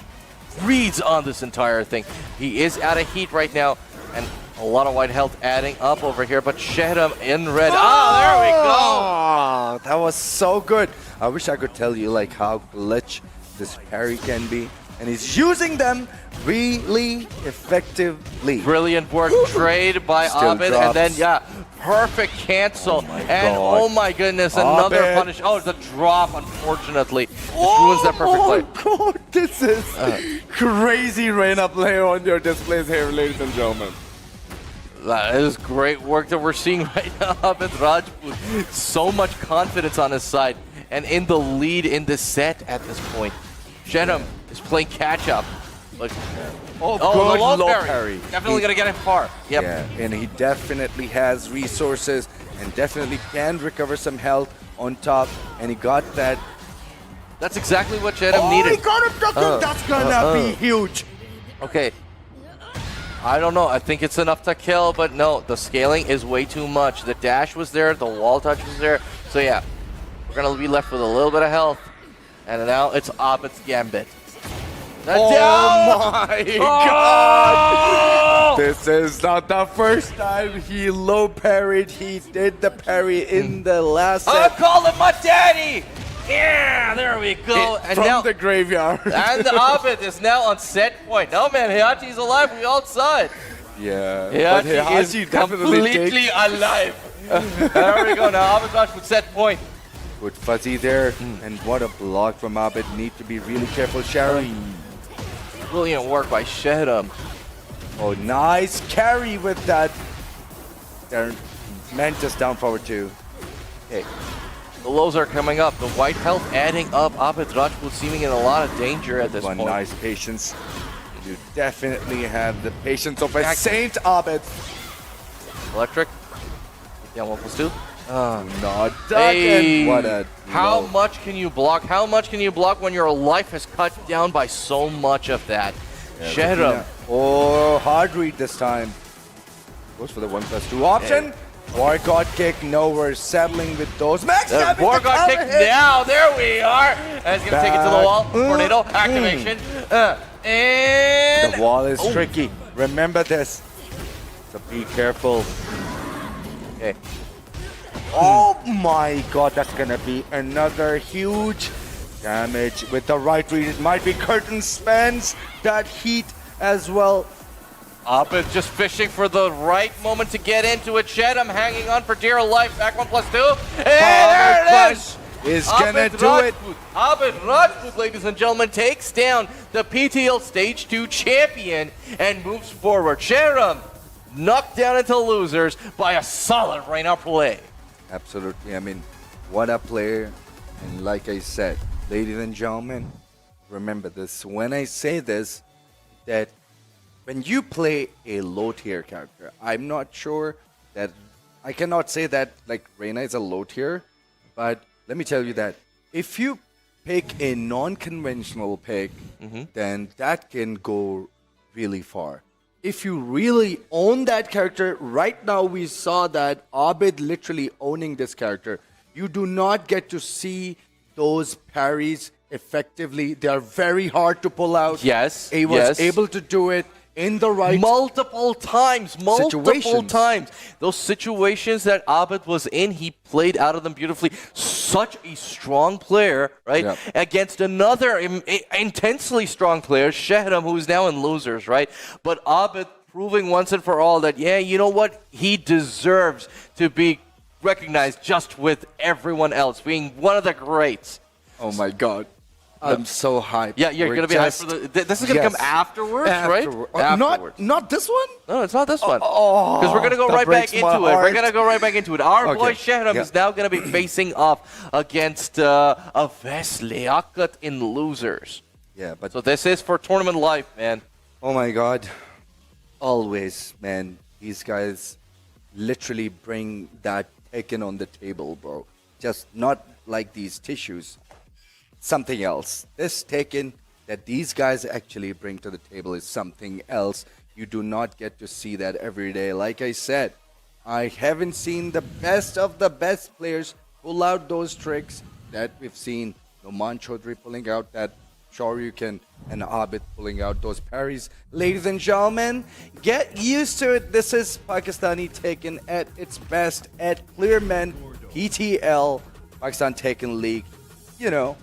reads on this entire thing. He is out of heat right now, and a lot of white health adding up over here, but Shedham in red. There we go! Oh, that was so good. I wish I could tell you like how glitch this parry can be. And he's using them really effectively. Brilliant work. Trade by Still Abed, drops. and then, perfect cancel. God. Oh my goodness, another Abed. punish. Oh, the drop, unfortunately. This ruins that perfect play. Oh God, this is crazy Reina play on your displays here, ladies and gentlemen. That is great work that we're seeing right now. Abed Rajput, so much confidence on his side, and in the lead in this set at this point. Shedham is playing catch up. Look. Good the low parry. Definitely going to get him far. Yep. Yeah, and he definitely has resources and definitely can recover some health on top. And he got that. That's exactly what Shedham needed. He got him ducked in. That's gonna be huge. Okay. I don't know. I think it's enough to kill, but no, the scaling is way too much. The dash was there, the wall touch was there. So yeah, we're going to be left with a little bit of health. And now it's Abed's Gambit. My God! This is not the first time he low parried. He did the parry in the last set. I call him my daddy! Yeah, there we go. And from now, the graveyard. And the Abed is now on set point. No, man, Heihachi's alive. We all saw it. Yeah. Heihachi is completely alive. There we go. Now Abed Rajput set point. Good fuzzy there. And what a block from Abed. Need to be really careful, Sharon. Brilliant work by Shedham. Oh, nice carry with that. There, Mantis down forward too. Okay. The lows are coming up. The white health adding up. Abed Rajput seeming in a lot of danger at this point. Nice patience. You definitely have the patience of a Saint Abed. Electric. Down 1+2. Not Hey. What a How low. much can you block? How much can you block when your life is cut down by so much of that? Shedham. Oh, hard read this time. Goes for the 1+2 option. Wargod kick, no, we're settling with those. Max Wargod kick now. There we are. And he's going to take it to the wall. Tornado activation. And the wall is tricky. Remember this. So be careful. Okay. Oh my God, that's gonna be another huge damage with the right read. It might be curtain spans that heat as well. Abed just fishing for the right moment to get into it. Shedham hanging on for dear life. Back 1+2. And there it is. Is gonna do it. Abed Rajput, ladies and gentlemen, takes down the PTL Stage 2 champion and moves forward. Shedham knocked down into losers by a solid Reina play. Absolutely. I mean, what a player. And like I said, ladies and gentlemen, remember this. When I say this, that when you play a low tier character, I'm not sure that I cannot say that like Reina is a low tier, but let me tell you that if you pick a non-conventional pick, then that can go really far. If you really own that character, right now we saw that Abed literally owning this character. You do not get to see those parries effectively. They are very hard to pull out. Yes. He was able to do it in the right multiple times. Those situations that Abed was in, he played out of them beautifully. Such a strong player, right? Yep. Against another intensely strong player, Shedham, who's now in losers, right? But Abed proving once and for all that, yeah, you know what? He deserves to be recognized just with everyone else, being one of the greats. Oh my God. I'm so hyped. Yeah, you're going to be hyped for the... This is going to come afterwards, right? Afterwards. Not this one? No, it's not this one. Because we're going to go right back into it. We're going to go right back into it. Our boy Shedham is now going to be facing off against a Vesliakat in losers. Yeah, but... So this is for tournament life, man. Oh my God. Always, man. These guys literally bring that Tekken on the table, bro. Just not like these tissues. Something else. This Tekken that these guys actually bring to the table is something else. You do not get to see that every day. Like I said, I haven't seen the best of the best players pull out those tricks that we've seen. Noman Chaudhary pulling out that Shoryuken and Abid pulling out those parries. Ladies and gentlemen, get used to it. This is Pakistani Tekken at its best at Clear Men PTL, Pakistan Tekken League. You know,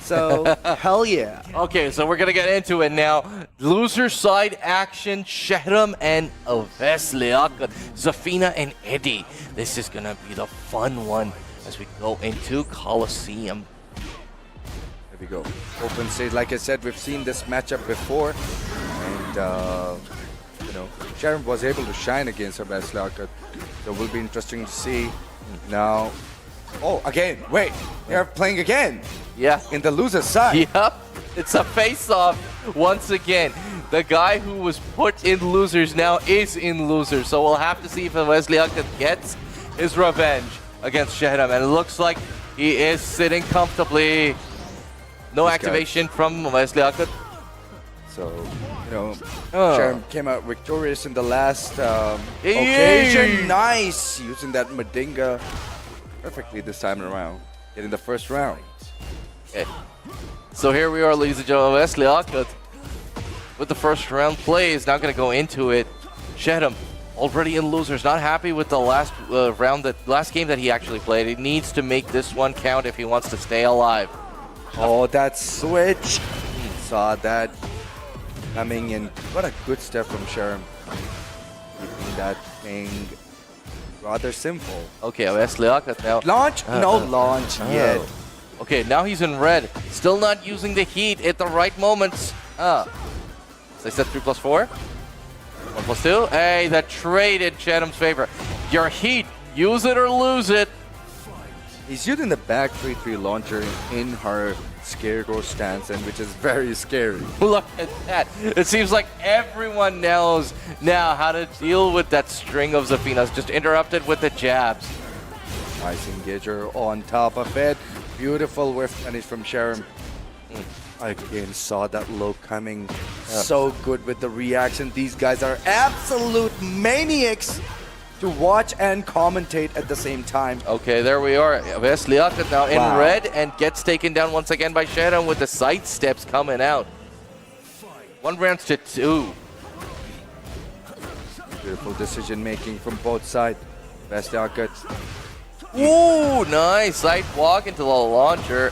so hell yeah. Okay, so we're gonna get into it now. Loser side action, Shahram and Aves Liaquat, Zafina and Eddie. This is gonna be the fun one as we go into Coliseum. There we go. Open stage. Like I said, we've seen this matchup before, and you know, Shahram was able to shine against Aves Liaquat, so it will be interesting to see now. Oh, again, wait, they're playing again. Yeah. In the loser side. Yep. It's a face-off once again. The guy who was put in losers now is in losers. So we'll have to see if Aves Liaquat gets his revenge against Shahram. And it looks like he is sitting comfortably. No activation from Aves Liaquat. So, you know, Shahram came out victorious in the last occasion. Nice. Using that Madinga perfectly this time around, getting the first round. Okay. So here we are, ladies and gentlemen. Aves Liaquat with the first round play is now going to go into it. Shahram already in losers, not happy with the last last game that he actually played. He needs to make this one count if he wants to stay alive. Oh, that switch! Saw that coming in. What a good step from Shahram. Keeping that thing rather simple. Okay, Aves Liaquat now. Launch? No launch yet. Okay, now he's in red. Still not using the heat at the right moments. So I said 3+4. 1+2. Hey, that trade in Shahram's favor. Your heat, use it or lose it. He's using the back 3-3 launcher in her scarecrow stance, and which is very scary. Look at that. It seems like everyone knows now how to deal with that string of Zafinas. Just interrupted with the jabs. Nice engager on top of it. Beautiful whiff punish from Shahram. Again, saw that low coming. So good with the reaction. These guys are absolute maniacs to watch and commentate at the same time. Okay, there we are. Aves Liaquat now in red and gets taken down once again by Shahram with the side steps coming out. 1 round to 2. Beautiful decision making from both sides. Aves Liaquat. Ooh, nice. Side walk into the launcher.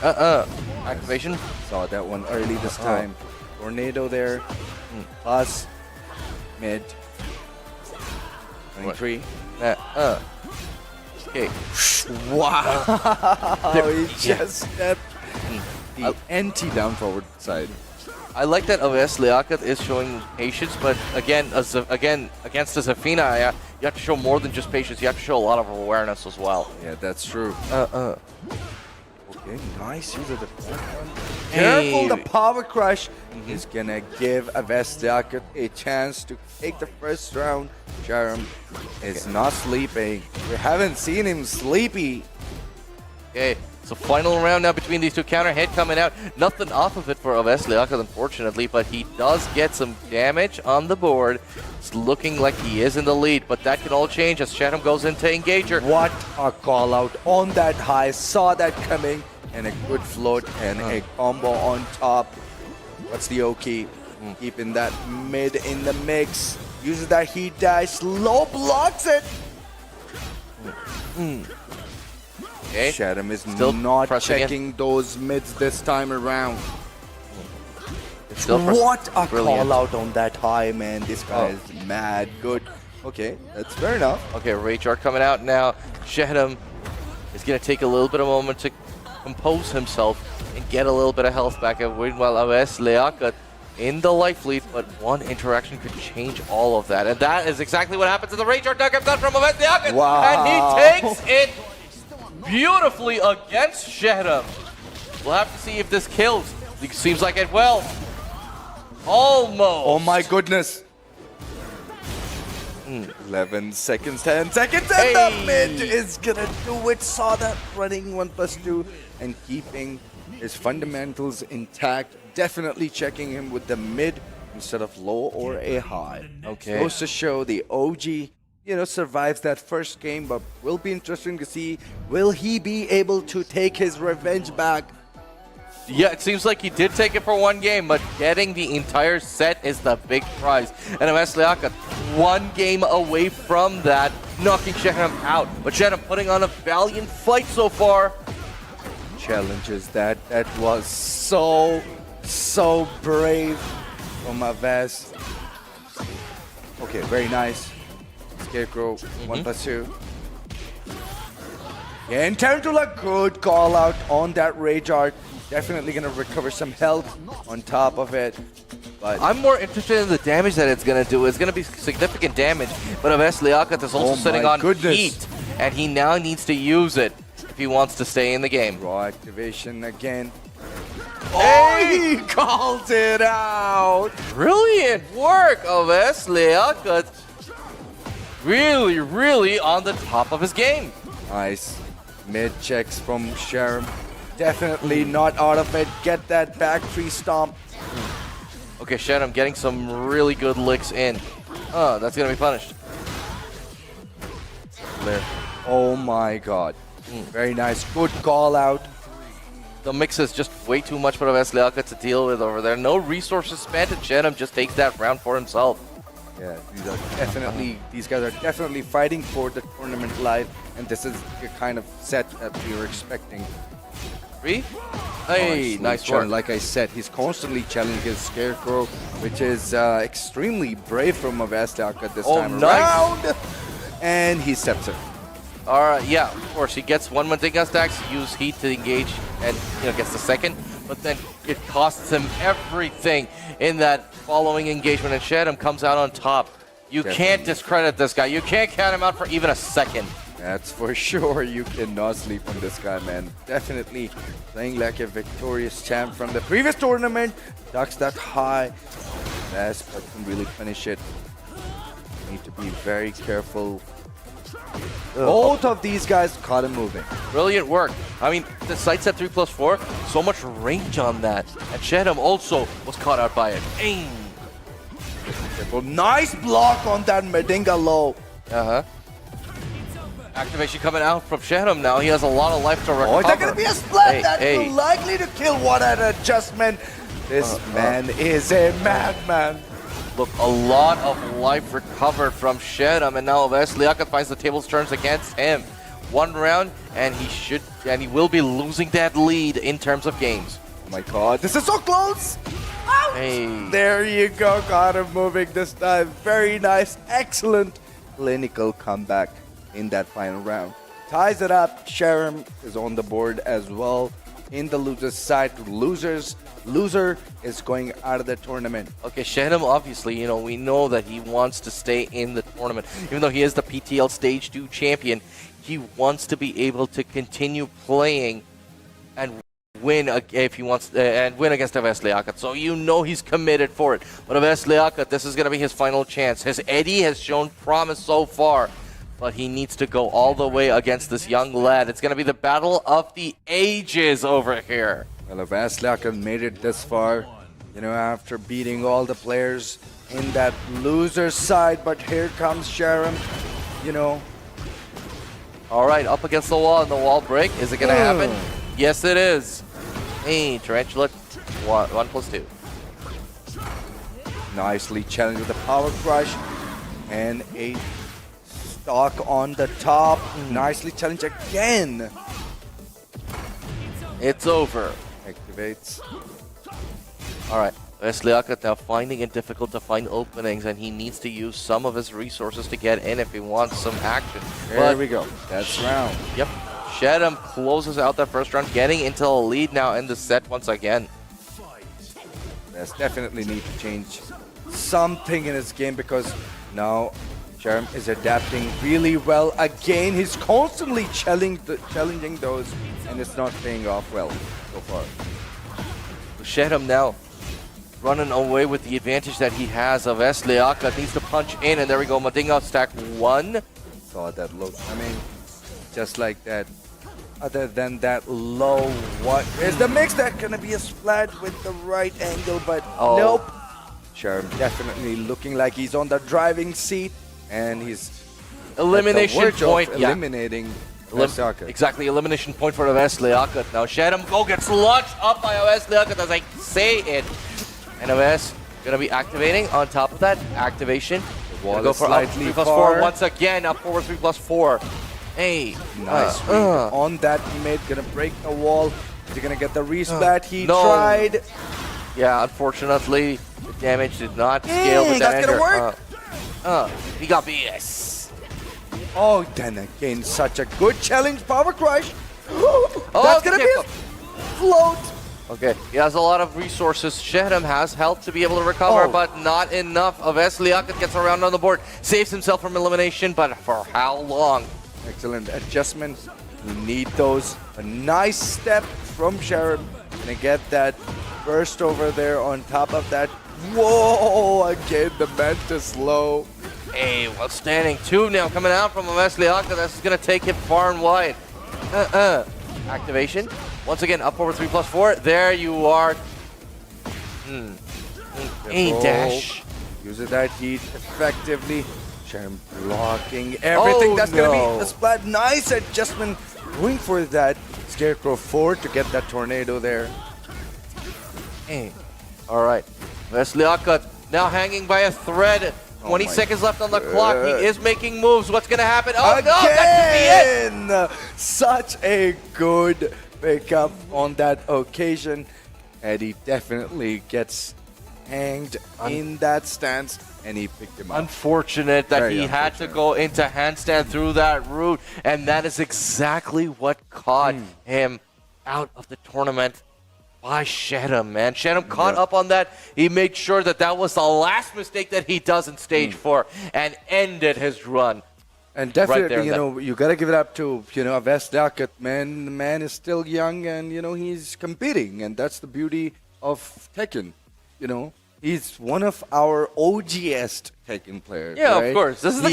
Activation. Saw that one early this time. Tornado there. Plus mid. 23. Okay. Wow. He just stepped the anti-down forward side. I like that Aves Liaquat is showing patience, but again, against the Zafina, you have to show more than just patience. You have to show a lot of awareness as well. Yeah, that's true. Okay, nice use of the back. Hey. Careful, the power crush is gonna give Aves Liaquat a chance to take the first round. Shahram is not sleeping. We haven't seen him sleepy. Okay, so final round now between these two. Counter hit coming out. Nothing off of it for Aves Liaquat, unfortunately, but he does get some damage on the board. It's looking like he is in the lead, but that can all change as Shahram goes into Engager. What a call out on that high. Saw that coming, and a good float and a combo on top. What's the Oki? Keeping that mid in the mix. Uses that heat dash. Low blocks it. Okay. Shahram is Still not pressing checking those mids this time around. Still What a brilliant. call out on that high, man. This guy is mad good. Okay, that's fair enough. Okay, Rage Art coming out now. Shahram is going to take a little bit of a moment to compose himself and get a little bit of health back. Meanwhile, Aves Liaquat in the life lead, but one interaction could change all of that. And that is exactly what happens to the Rage Art dunk done from Aves Liaquat. Wow. And he takes it beautifully against Shahram. We'll have to see if this kills. It seems like it will. Almost. Oh my goodness. 11 seconds, 10 seconds, and the mid is gonna do it. Saw that running 1+2. and keeping his fundamentals intact. Definitely checking him with the mid instead of low or a high. Okay. Goes to show the OG, survives that first game, but will be interesting to see, will he be able to take his revenge back? Yeah, it seems like he did take it for one game, but getting the entire set is the big prize. And Leaka, one game away from that, knocking Shedham out. But Shedham putting on a valiant fight so far. Challenges that was so brave from Aves. Okay, very nice. Scarecrow, 1+2. And Tarantula, good call out on that Rage Art. Definitely going to recover some health on top of it. But I'm more interested in the damage that it's going to do. It's going to be significant damage, but Aves Liakat is also sitting on heat, and he now needs to use it if he wants to stay in the game. Raw activation again. Oh, he calls it out! Brilliant work, Aves Liakat. Really on the top of his game. Nice. Mid checks from Sherm. Definitely not out of it. Get that back tree stomp. Okay, Shedham getting some really good licks in. Oh, that's going to be punished. Oh my god. Very nice. Good call out. The mix is just way too much for Aves Liakat to deal with over there. No resources spent, and Shedham just takes that round for himself. Yeah, these guys are definitely fighting for the tournament life, and this is the kind of set that we were expecting. Hey, nice work. Like I said, he's constantly challenging his Scarecrow, which is extremely brave from Aves Liakat this time around. And he steps in. Alright, yeah, of course. He gets one Mandinga stacks, use heat to engage, and gets the second. But then it costs him everything in that following engagement, and Shedham comes out on top. You can't discredit this guy. You can't count him out for even a second. That's for sure. You cannot sleep on this guy, man. Definitely playing like a victorious champ from the previous tournament. Ducks that high. Best, but can really finish it. Need to be very careful. Both of these guys caught him moving. Brilliant work. I mean, the sights at 3+4, so much range on that. And Shedham also was caught out by it. Aim. Nice block on that Medinga low. Activation coming out from Shedham now. He has a lot of life to recover. Oh, is that going to be a split? That's likely to kill. What an adjustment. This man is a madman. Look, a lot of life recovered from Shedham, and now Aves Liakat finds the tables turns against him. One round, and he will be losing that lead in terms of games. Oh my god, this is so close! Hey. There you go, got him moving this time. Very nice, excellent clinical comeback in that final round. Ties it up, Sherm is on the board as well. In the loser's side, loser is going out of the tournament. Okay, Shedham, obviously, we know that he wants to stay in the tournament. Even though he is the PTL Stage 2 champion, he wants to be able to continue playing and win if he wants and win against Aves Liakat. So he's committed for it. But Aves Liakat, this is going to be his final chance. His Eddie has shown promise so far, but he needs to go all the way against this young lad. It's going to be the battle of the ages over here. Well, Aves Liakat made it this far, after beating all the players in that loser side. But here comes Sharon, All right, up against the wall, and the wall break. Is it going to happen? Yes, it is. Hey, Tarantula, 1+2. Nicely challenged with the power crush and a stock on the top. Nicely challenged again. It's over. Activates. All right. Aves Liakat now finding it difficult to find openings, and he needs to use some of his resources to get in if he wants some action. There we go. That's round. Yep. Shedham closes out that first round, getting into a lead now in the set once again. Yes, definitely need to change something in his game, because now Sherm is adapting really well. Again, he's constantly challenging those, and it's not paying off well so far. Shedham now running away with the advantage that he has. Of Aves Liakat needs to punch in, and there we go. Mandinga stack 1. Saw that look. I mean, just like that. Other than that low, what is the mix? That gonna be a splat with the right angle, but nope. Sherm definitely looking like he's on the driving seat, and he's elimination at the verge point. of eliminating Osaka. Exactly, elimination point for Oves Liaquat. Now Shadam Go gets launched up by Oves Liaquat as I say it. And Oves gonna be activating on top of that. Activation. Wall go is for up slightly 3+4 far. once again. Up forward 3+4. Hey. Nice read on that mid. Gonna break the wall. Is he gonna get the resplat? He No. tried. Yeah, unfortunately, the damage did not scale with that that's gonna ender. work. He got BS. Oh, then again, such a good challenge. Power crush. That's gonna be a float. Okay, he has a lot of resources. Shedem has health to be able to recover, but not enough. Oves Liaquat gets around on the board, saves himself from elimination, but for how long? Excellent adjustments. We need those. A nice step from Sharon. Gonna get that burst over there on top of that. Whoa! Again, the Mantis low. Hey, well standing 2 now coming out from Oves Liaquat. This is gonna take him far and wide. Activation. Once again, up over 3+4. There you are. A dash. Using that heat effectively. Sharon blocking everything. That's gonna be a splat. Nice adjustment. Going for that Scarecrow 4 to get that tornado there. Hey. All right. Oves Liaquat now hanging by a thread. 20 seconds left on the clock. He is making moves. What's going to happen? Oh, Again! no, that could be it. Such a good pickup on that occasion. And he definitely gets hanged in that stance, and he picked him up. Unfortunate that he had to go into handstand through that route, and that is exactly what caught him out of the tournament. By Shedem, man. Shedem caught up on that. He made sure that that was the last mistake that he does in stage 4 and ended his run. And definitely, right you know, you got to give it up to, you know, Oves Liaquat, man. The man is still young and, you know, he's competing. And that's the beauty of Tekken, you know. He's one of our OGest Tekken players. Yeah, right? of course. This is the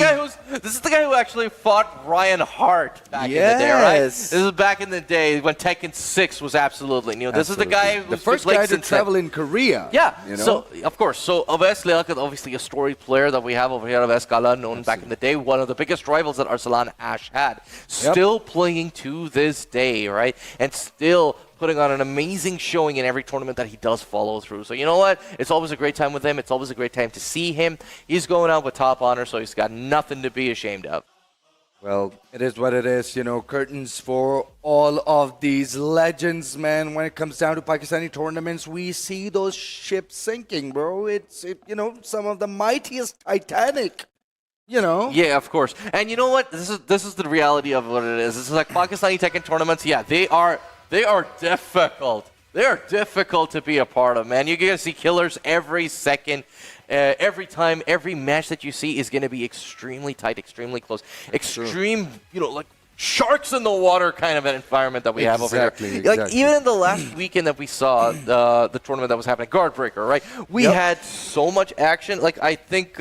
guy who actually fought Ryan Hart back in the day, right? This is back in the day when Tekken 6 was absolutely new. This is the guy who's the first guy to travel in Korea. Yeah, you know? so of course. So Oves Liaquat, obviously a storied player that we have over here, Oves Gala, known back in the day, one of the biggest rivals that Arsalan Ash had. Still playing to this day, right? And still putting on an amazing showing in every tournament that he does follow through. So you know what? It's always a great time with him. It's always a great time to see him. He's going out with top honor, so he's got nothing to be ashamed of. Well, it is what it is, you know, curtains for all of these legends, man. When it comes down to Pakistani tournaments, we see those ships sinking, bro. It's you know, some of the mightiest Titanic, you know. Yeah, of course. And you know what? This is the reality of what it is. This is like Pakistani Tekken tournaments. Yeah, they are difficult. They are difficult to be a part of, man. You're going to see killers every second. Every time, every match that you see is going to be extremely tight, extremely close. Extreme, you know, like sharks in the water kind of an environment that we have over here. Like even in the last weekend that we saw, the tournament that was happening, Guardbreaker, right? We had so much action. Like I think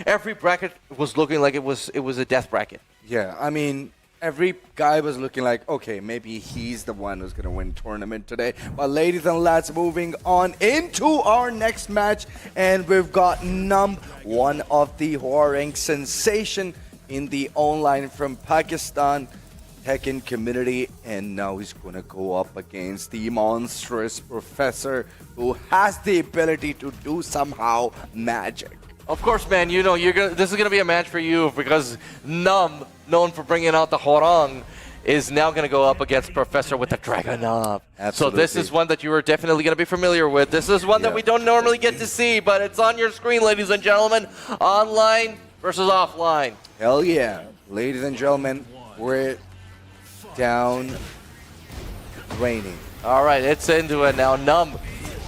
every bracket was looking like it was a death bracket. Yeah, I mean, every guy was looking like, okay, maybe he's the one who's going to win tournament today. But ladies and lads, moving on into our next match. And we've got Numb, one of the Hwarang sensation in the online from Pakistan Tekken community. And now he's going to go up against the monstrous Professor who has the ability to do somehow magic. Of course, man, you know, this is going to be a match for you because Numb, known for bringing out the Hwarang, is now going to go up against Professor with the Dragon Knob. So this is one that you are definitely going to be familiar with. This is one that we don't normally get to see, but it's on your screen, ladies and gentlemen. Online versus offline. Hell yeah. Ladies and gentlemen, we're down raining. All right, it's into it now. Numb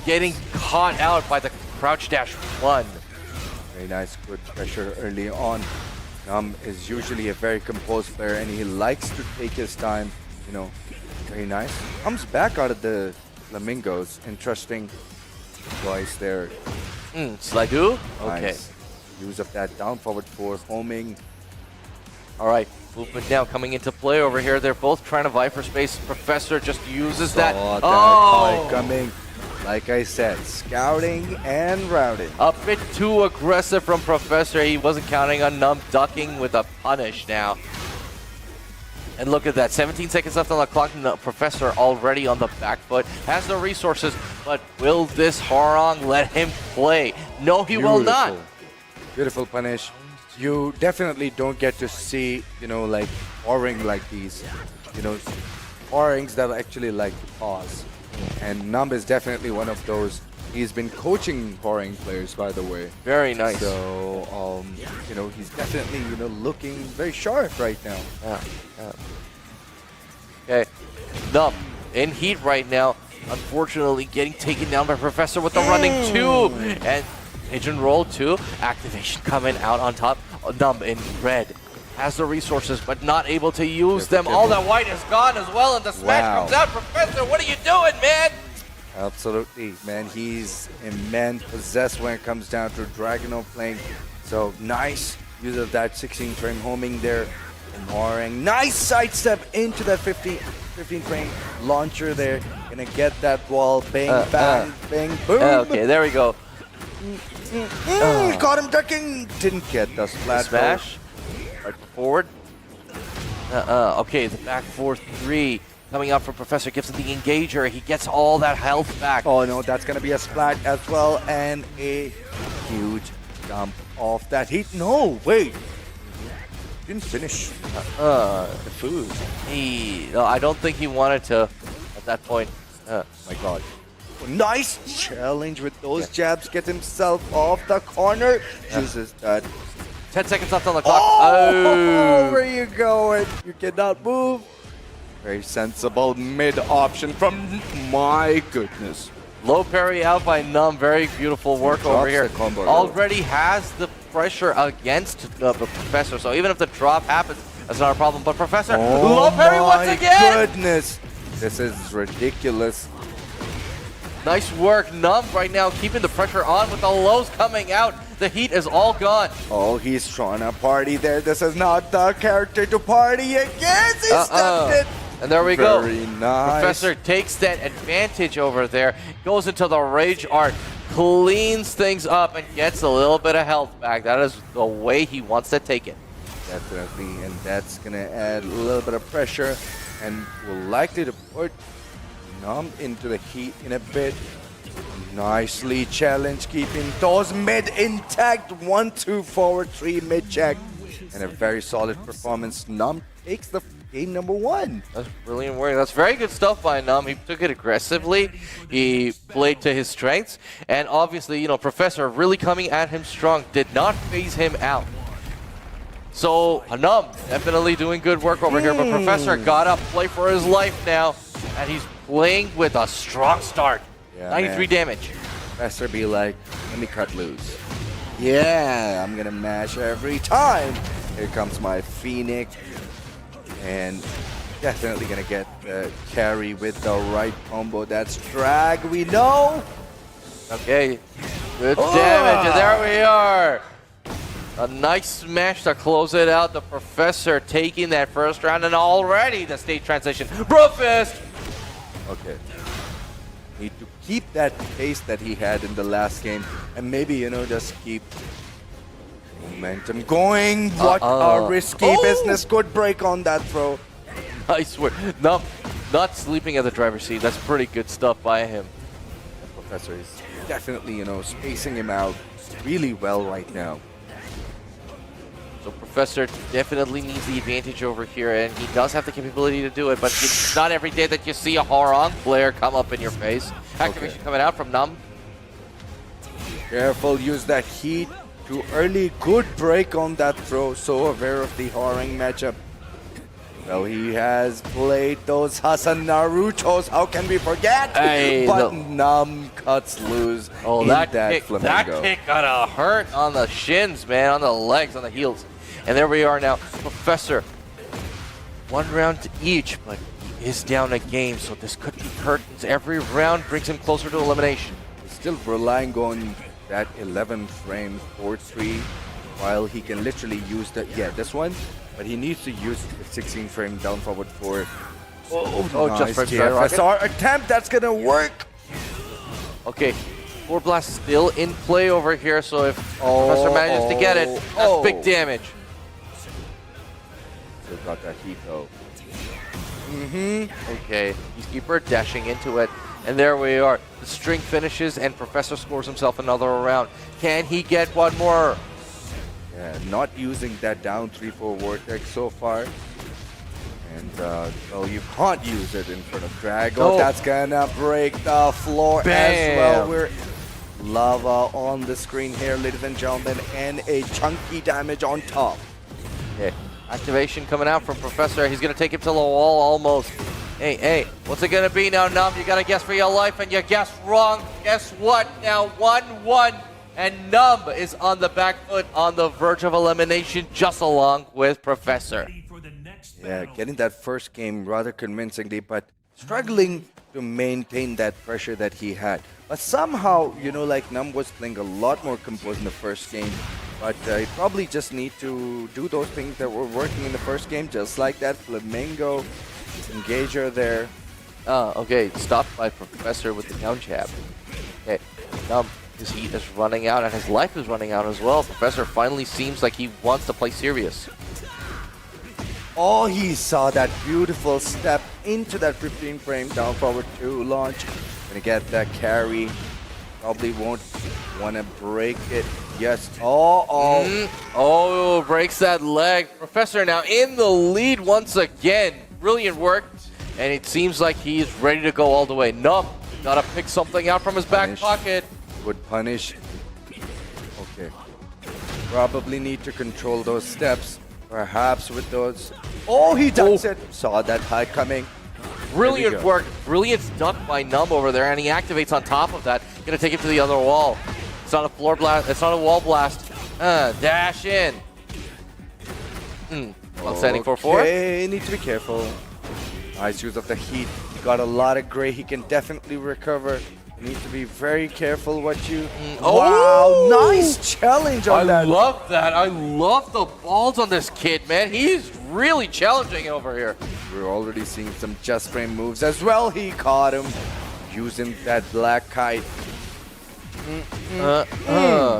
getting caught out by the crouch dash 1. Very nice, good pressure early on. Numb is usually a very composed player and he likes to take his time, you know. Very nice. Comes back out of the Flamingos. Interesting choice there. Slagu? Okay. Nice. Use of that down forward 4, homing. All right. Movement now coming into play over here. They're both trying to vie for space. Professor just uses that. Saw that Oh! fight coming. Like I said, scouting and routing. A bit too aggressive from Professor. He wasn't counting on Numb ducking with a punish now. And look at that, 17 seconds left on the clock. Professor already on the back foot. Has the resources, but will this Horong let him play? No, he will not. Beautiful punish. You definitely don't get to see, you know, like Horong like these, you know, Horongs that actually like to pause. And Numb is definitely one of those. He's been coaching Horong players, by the way. Very nice. So, you know, he's definitely, you know, looking very sharp right now. Okay, Numb in heat right now. Unfortunately, getting taken down by Professor with the running 2. And pigeon roll 2. Activation coming out on top. Numb in red. Has the resources, but not able to use them. All that white is gone as well, and the smash comes out. Professor, what are you doing, man? Absolutely, man. He's immense possessed when it comes down to Dragunov playing. So nice use of that 16 frame homing there. And Horong, nice sidestep into that 15 frame launcher there. Gonna get that wall. Bang, bang, bang, boom. Okay, there we go. Caught him ducking. Didn't get the smash. Right forward. Okay, the back 4-3. Coming up from Professor, gives him the engager. He gets all that health back. Oh no, that's gonna be a splat as well, and a huge dump off that heat. No, wait. Didn't finish the food. I don't think he wanted to at that point. My God. Nice challenge with those jabs. Get himself off the corner. Uses that. 10 seconds left on the clock. Oh, where you going? You cannot move. Very sensible mid option from, my goodness. Low parry out by Numb. Very beautiful work over here. Already has the pressure against the Professor. So even if the drop happens, that's not a problem. But Professor, low parry once again. My goodness. This is ridiculous. Nice work. Numb right now keeping the pressure on with the lows coming out. The heat is all gone. Oh, he's trying to party there. This is not the character to party against. He stepped it. And there we go. Very nice. Professor takes that advantage over there, goes into the rage art, cleans things up, and gets a little bit of health back. That is the way he wants to take it. Definitely, and that's going to add a little bit of pressure and will likely to put Numb into the heat in a bit. Nicely challenged, keeping those mid intact. 1-2 forward, 3 mid check. And a very solid performance. Numb takes the game number 1. That's brilliant work. That's very good stuff by Numb. He took it aggressively. He played to his strengths. And obviously, you know, Professor really coming at him strong. Did not phase him out. So, Numb definitely doing good work over here. But Professor got to play for his life now. And he's playing with a strong start. Yeah, 93 damage. Professor be like, let me cut loose. Yeah, I'm going to mash every time. Here comes my Phoenix. And definitely going to get the carry with the right combo. That's drag, we know. Okay, good damage, and there we are. A nice smash to close it out. The Professor taking that first round, and already the state transition. Brofist! Okay. Need to keep that pace that he had in the last game, and maybe, you know, just keep momentum going. What a risky business. Good break on that throw. Nice work. No, not sleeping at the driver's seat. That's pretty good stuff by him. The Professor is definitely, you know, spacing him out really well right now. So Professor definitely needs the advantage over here, and he does have the capability to do it, but it's not every day that you see a Horong player come up in your face. Activation coming out from Numb. Careful, use that heat too early. Good break on that throw. So aware of the Horong matchup. Well, he has played those Hasan Narutos. How can we forget? Hey, but Numb cuts loose in that flamingo. That kick got hurt on the shins, man, on the legs, on the heels. And there we are now. Professor, 1 round to each, but he is down a game, so this could be curtains. Every round brings him closer to elimination. He's still relying on that 11 frame 4-3, while he can literally use the, this one. but he needs to use the 16 frame down forward 4. Oh, nice just for TFSR attempt. That's gonna work. Okay, Floor Blast still in play over here, so if Professor manages to get it, that's big damage. Still got that heat though. Okay, Peacekeeper dashing into it, and there we are. The string finishes, and Professor scores himself another round. Can he get one more? Yeah, not using that down 3-4 Vortex so far. And, well, you can't use it in front of Drago. Oh. That's gonna break the floor as Bam. well. We're lava on the screen here, ladies and gentlemen, and a chunky damage on top. Okay, activation coming out from Professor. He's gonna take him to the wall almost. Hey, what's it gonna be now, Numb? You gotta guess for your life, and you guessed wrong. Guess what? Now 1-1, and Numb is on the back foot, on the verge of elimination, just along with Professor. Yeah, getting that first game rather convincingly, but struggling to maintain that pressure that he had. But somehow, you know, like Numb was playing a lot more composed in the first game, but he probably just need to do those things that were working in the first game, just like that Flamingo engager there. Okay, stopped by Professor with the down jab. Okay, Numb, his heat is running out, and his life is running out as well. Professor finally seems like he wants to play serious. Oh, he saw that beautiful step into that 15 frame down forward 2 launch. Gonna get that carry. Probably won't want to break it. Yes. Oh, breaks that leg. Professor now in the lead once again. Brilliant work. And it seems like he's ready to go all the way. Numb, gotta pick something out from his back pocket. Would punish. Okay. Probably need to control those steps. Perhaps with those. Oh, he does it. Saw that high coming. Brilliant work. Brilliant duck by Numb over there, and he activates on top of that. Gonna take it to the other wall. It's not a floor blast. It's not a wall blast. Dash in. Well, standing for 4. Okay, need to be careful. Nice use of the heat. He got a lot of gray. He can definitely recover. You need to be very careful what you... Wow, nice challenge on that. I love that. I love the balls on this kid, man. He's really challenging over here. We're already seeing some just frame moves as well. He caught him using that black kite.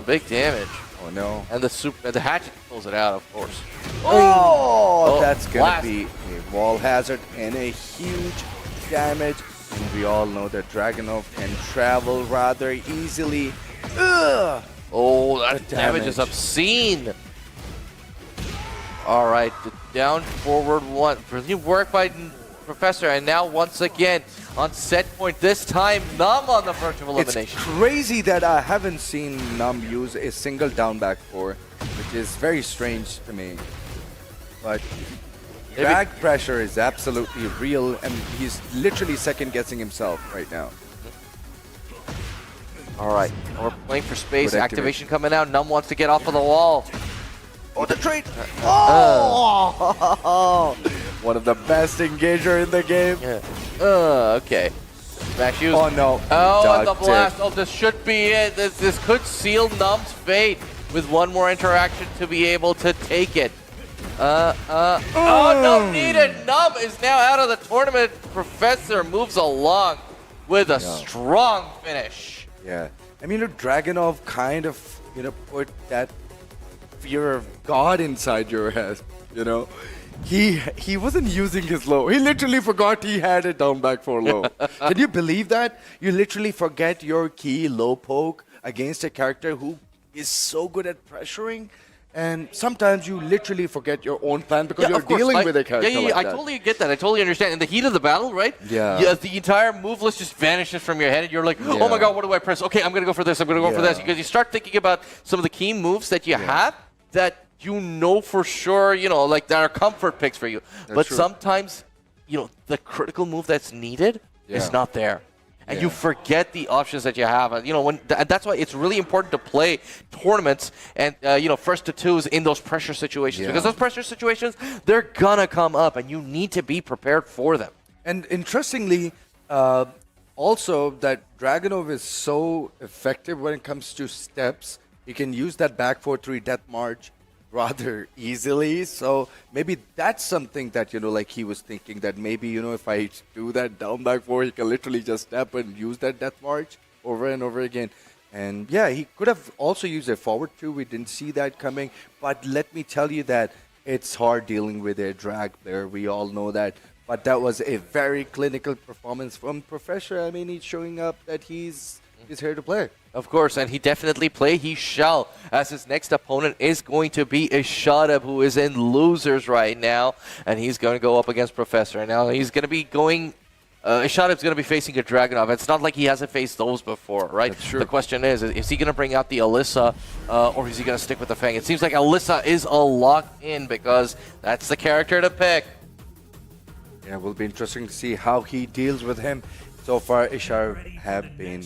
Big damage. Oh no. And the hatchet pulls it out, of course. Oh, that's gonna blast. be a wall hazard and a huge damage. And we all know that Dragunov can travel rather easily. Ugh. Oh, that damage is obscene. All right, the down forward 1. Brilliant work by Professor, and now once again on set point. This time, Numb on the verge of elimination. It's crazy that I haven't seen Numb use a single down back 4, which is very strange to me. But drag pressure is absolutely real, and he's literally second guessing himself right now. All right, we're playing for space. Activation coming out. Numb wants to get off of the wall. Oh, the trade! Oh! One of the best engager in the game. Okay. Smash use. Oh no. Oh, and the blast. Oh, this should be it. This could seal Numb's fate with one more interaction to be able to take it. Oh, Numb needed. Numb is now out of the tournament. Professor moves along with a strong finish. Yeah. I mean, Dragunov kind of, put that fear of God inside your head, He wasn't using his low. He literally forgot he had a down back 4 low. Can you believe that? You literally forget your key low poke against a character who is so good at pressuring. And sometimes you literally forget your own plan because you're dealing with a character like I that. totally get that. I totally understand. In the heat of the battle, right? Yeah. The entire move list just vanishes from your head, and you're like, oh my god, what do I press? Okay, I'm going to go for this. I'm going to go for this. Because you start thinking about some of the key moves that you have that you know for sure, like that are comfort picks for you. But sometimes, the critical move that's needed is not there. And you forget the options that you have. That's why it's really important to play tournaments and, first to twos in those pressure situations. Because those pressure situations, they're going to come up, and you need to be prepared for them. And interestingly, also that Dragunov is so effective when it comes to steps. He can use that back 4-3 death march rather easily. So maybe that's something that, like he was thinking that maybe, if I do that down back 4, he can literally just step and use that death march over and over again. And yeah, he could have also used a forward too. We didn't see that coming. But let me tell you that it's hard dealing with a drag player. We all know that. But that was a very clinical performance from Professor. I mean, he's showing up that he's here to play. Of course, and he definitely play. He shall, as his next opponent is going to be Ishadab, who is in losers right now. And he's going to go up against Professor. And now he's going to be going... Ishadab's going to be facing a Dragunov. It's not like he hasn't faced those before, right? That's true. The question is he going to bring out the Alyssa, or is he going to stick with the Fang? It seems like Alyssa is a lock-in because that's the character to pick. Yeah, it will be interesting to see how he deals with him. So far, Ishar have been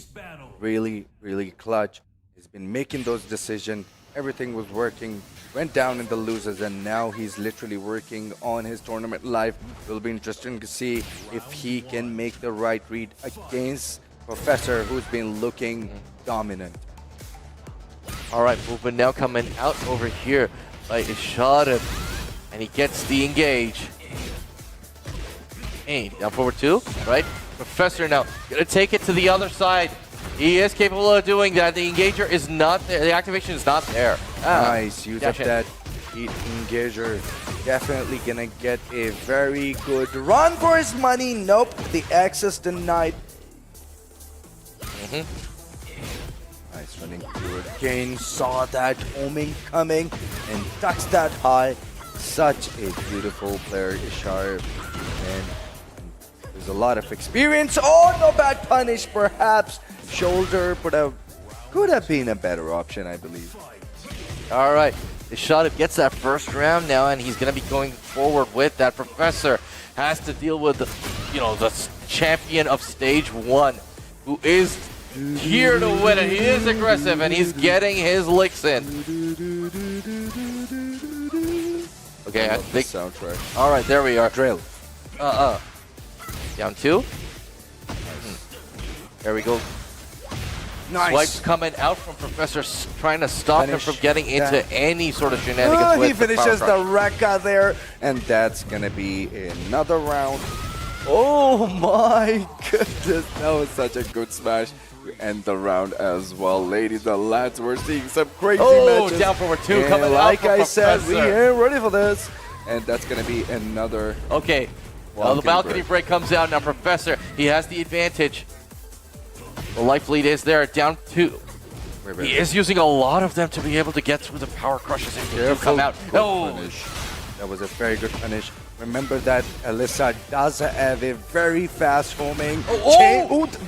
really, really clutch. He's been making those decisions. Everything was working. Went down in the losers, and now he's literally working on his tournament life. It will be interesting to see if he can make the right read against Professor, who's been looking dominant. All right, movement now coming out over here by Ishadab, and he gets the engage. Hey, down forward 2, right? Professor now gonna take it to the other side. He is capable of doing that. The engager is not there. The activation is not there. Nice. Use up that heat engager. Definitely gonna get a very good run for his money. Nope. The access denied. Nice running through again. Saw that homing coming and ducks that high. Such a beautiful player, Ishar. And there's a lot of experience. Oh, no bad punish, perhaps. Shoulder could have been a better option, I believe. All right, Ishadab gets that first round now, and he's going to be going forward with that. Professor has to deal with the champion of stage 1, who is here to win it. He is aggressive, and he's getting his licks in. Okay, I think soundtrack. All right, there we are. Drill. Down 2. There we go. Nice. Swipes coming out from Professor, trying to stop him from getting into any sort of shenanigans. He finishes the Rekka there, and that's gonna be another round. Oh my goodness, that was such a good smash to end the round as well. Ladies and lads, we're seeing some crazy matches. Down forward 2 coming out. Like from I said, we Professor. ain't ready for this. And that's gonna be another. Okay, the balcony break comes out now. Professor, he has the advantage. The life lead is there, down 2. He is using a lot of them to be able to get through the power crushes if they do come out. Punish. That was a very good punish. Remember that Alyssa does have a very fast homing.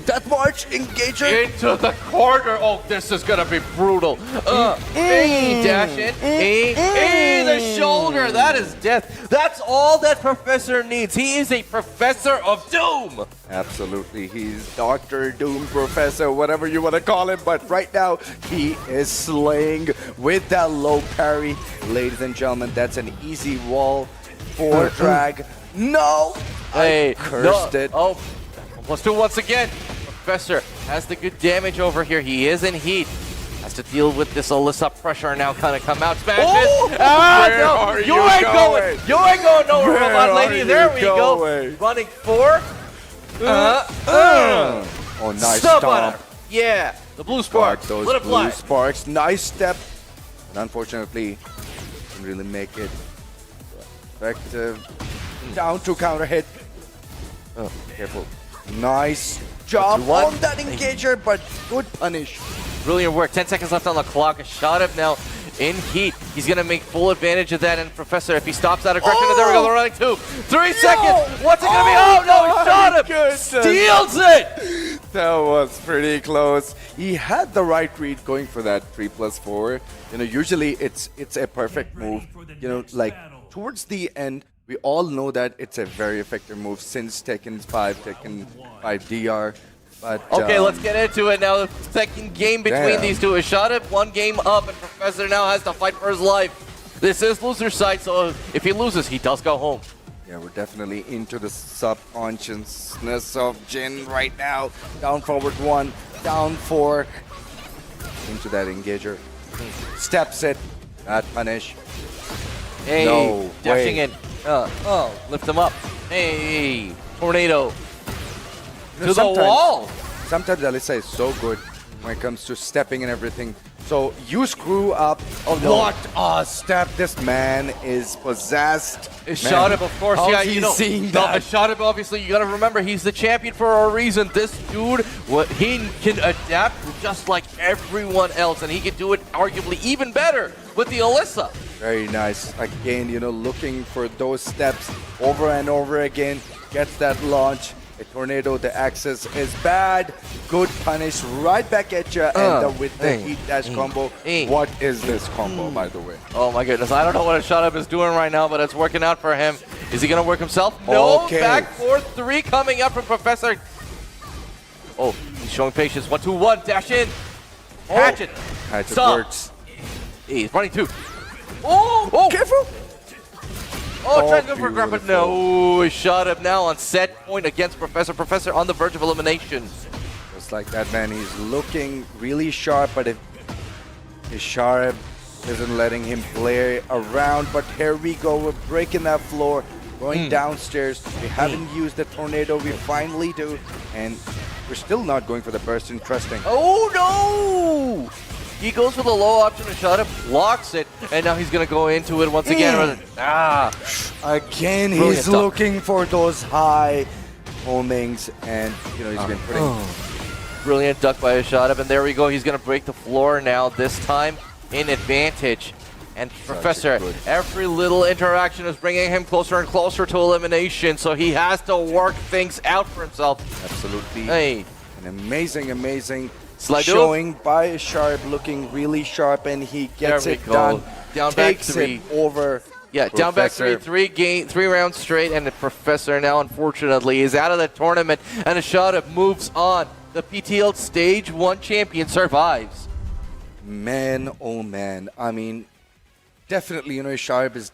Death March engager. Into the corner. Oh, this is going to be brutal. Dash in. The shoulder. That is death. That's all that Professor needs. He is a Professor of Doom. Absolutely. He's Dr. Doom Professor, whatever you want to call him. But right now, he is slaying with that low parry. Ladies and gentlemen, that's an easy wall for drag. No! Hey, I cursed it. Oh, let's do it once again. Professor has the good damage over here. He is in heat. Has to deal with this Alyssa pressure now. Kind of come out. Smashes. No. You ain't going. You ain't going nowhere, robot lady. There we go. Running 4. Oh, nice stomp. Yeah. The blue sparks. Those Let it fly. blue sparks. Nice step. And unfortunately, didn't really make it effective. Down to counter hit. Oh, careful. Nice job on that engager, but good punish. Brilliant work. 10 seconds left on the clock. A shot up now in heat. He's going to make full advantage of that. And Professor, if he stops that aggression, there we go. They're running 2. 3 seconds. What's it going to be? Oh, no. He shot him. Steals it. That was pretty close. He had the right read going for that 3+4. Usually it's a perfect move. Like towards the end, we all know that it's a very effective move since Tekken 5 DR. But, okay, let's get into it now. The second game between these two is shot at 1 game up, and Professor now has to fight for his life. This is loser's side, so if he loses, he does go home. Yeah, we're definitely into the subconsciousness of Jin right now. Down forward 1, down 4. Into that engager. Steps it. That punish. Hey, No dashing way. in. Lift him up. Hey, tornado. To the Sometimes- wall. Sometimes Alyssa is so good when it comes to stepping and everything. So you screw up. Oh, no. What a step! This man is possessed. Shot him, of course. How's Yeah, he you know. seeing No, that? shot him, obviously. You gotta remember, he's the champion for a reason. This dude, he can adapt just like everyone else, and he can do it arguably even better with the Alyssa. Very nice. Again, you know, looking for those steps over and over again. Gets that launch. A tornado, the access is bad. Good punish right back at you. And with the heat dash combo. What is this combo, by the way? Oh my goodness, I don't know what a shot up is doing right now, but it's working out for him. Is he gonna work himself? No, Okay. back 4-3 coming up from Professor. Oh, he's showing patience. 1-2-1, dash in. Hatchet. Hatchet Stop. works. Hey, he's running 2. Oh, careful. Oh, trying to go for a grab, but beautiful. no. He shot up now on set point against Professor. Professor on the verge of elimination. Just like that, man. He's looking really sharp, but if his sharp isn't letting him play around. But here we go. We're breaking that floor, going downstairs. We haven't used the tornado. We finally do. And we're still not going for the burst. Interesting. Oh, no! He goes for the low option and shot up, blocks it, and now he's going to go into it once again. Again, Brilliant he's duck. looking for those high homings, and you know he's been putting. Brilliant duck by a shot up, and there we go. He's going to break the floor now, this time in advantage. And Professor, every little interaction is bringing him closer and closer to elimination, so he has to work things out for himself. Absolutely. Hey. An amazing Slide showing by Sharp, looking really sharp, and he gets There we it go. done. Down back Takes 3. it over. Yeah, down back Professor. 3 rounds straight, and the Professor now, unfortunately, is out of the tournament, and a shot up moves on. The PTL Stage 1 champion survives. Man, oh man. I mean, definitely, you know, Sharp is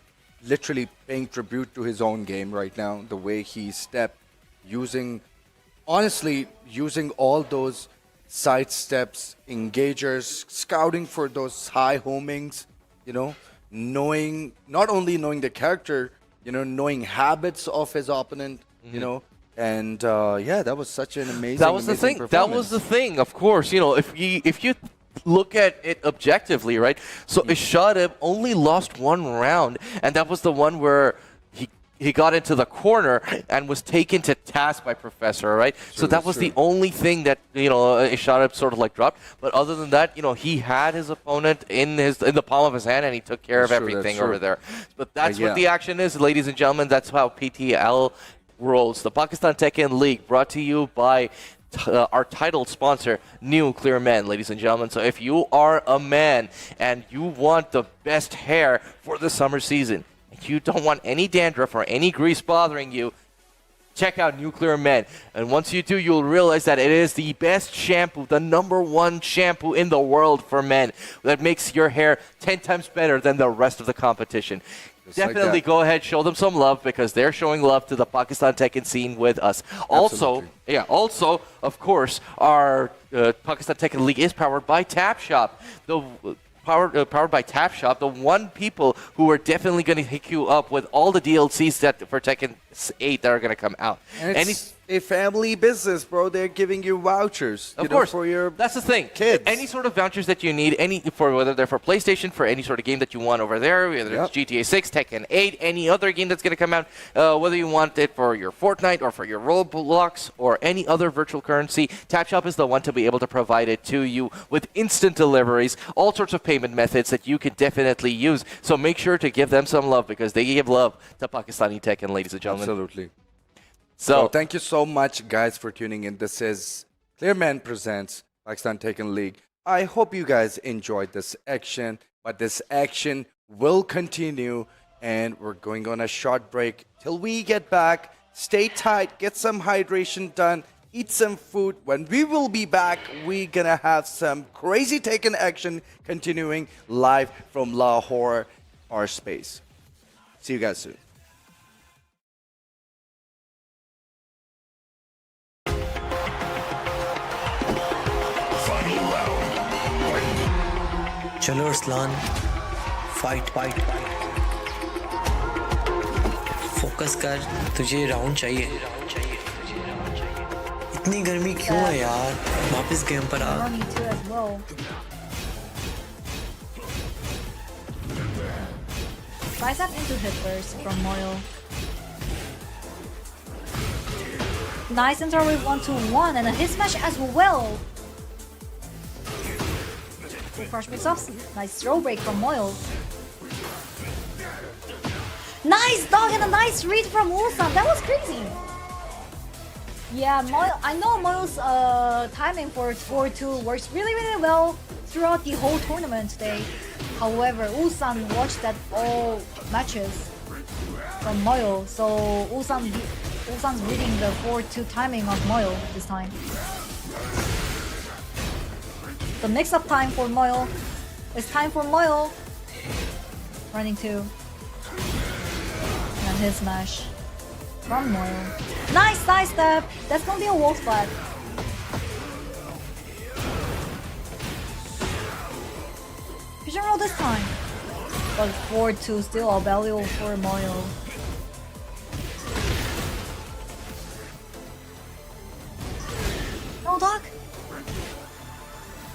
literally paying tribute to his own game right now. The way he stepped, honestly, using all those side steps, engagers, scouting for those high homings, you know, not only knowing the character, you know, knowing habits of his opponent, you know, and yeah, that was such an amazing. That was the amazing thing. That was the thing. Of course, you know, if you look at it objectively, right? So Ishadib only lost 1 round, and that was the one where he got into the corner and was taken to task by Professor, right? So that was the only thing that, you know, Ishadib sort of like dropped. But other than that, you know, he had his opponent in the palm of his hand, and he took care of everything over there. But that's what the action is, ladies and gentlemen. That's how PTL rolls. The Pakistan Tekken League, brought to you by our title sponsor, Nuclear Men, ladies and gentlemen. So if you are a man and you want the best hair for the summer season, you don't want any dandruff or any grease bothering you, check out Nuclear Men. And once you do, you'll realize that it is the best shampoo, the #1 shampoo in the world for men, that makes your hair 10 times better than the rest of the competition. Definitely go ahead, show them some love, because they're showing love to the Pakistan Tekken scene with us. Also, of course, our Pakistan Tekken League is powered by Tap Shop. Powered by Tap Shop, the one people who are definitely going to hook you up with all the DLCs for Tekken 8 that are going to come out. And it's a family business, bro. They're giving you vouchers. Of course, for your that's the thing. kids. Any sort of vouchers that you need, whether they're for PlayStation, for any sort of game that you want over there, whether it's GTA 6, Tekken 8, any other game that's going to come out, whether you want it for your Fortnite or for your Roblox or any other virtual currency, TapShop is the one to be able to provide it to you with instant deliveries, all sorts of payment methods that you can definitely use. So make sure to give them some love, because they give love to Pakistani Tekken, ladies and gentlemen. Absolutely. So thank you so much, guys, for tuning in. This is Clear Man Presents Pakistan Tekken League. I hope you guys enjoyed this action, but this action will continue, and we're going on a short break till we get back. Stay tight, get some hydration done, eat some food. When we will be back, we're gonna have some crazy Tekken action continuing live from Lahore, our space. See you guys soon. चलो Arsalan fight focus कर, तुझे round चाहिए। इतनी गर्मी क्यों है यार, वापस गेम पर आ। Kunimitsu as well. Bicep into hit burst from Moyo. Nice enter with 1-2-1 and a hit smash as well. Full crush mix ups. Nice throw break from Moyo. Nice dog and a nice read from Ulsan. That was crazy. Yeah, Moyo, I know Moyo's timing for 4-2 works really well throughout the whole tournament today. However, Ulsan watched that all matches from Moyo, so Ulsan's reading the 4-2 timing of Moyo this time. The mix-up time for Moyo. It's time for Moyo. Running 2. And his smash from Moyo. Nice side step. That's gonna be a wall splat. Fusion roll this time. But 4-2 still a value for Moyo. No doc.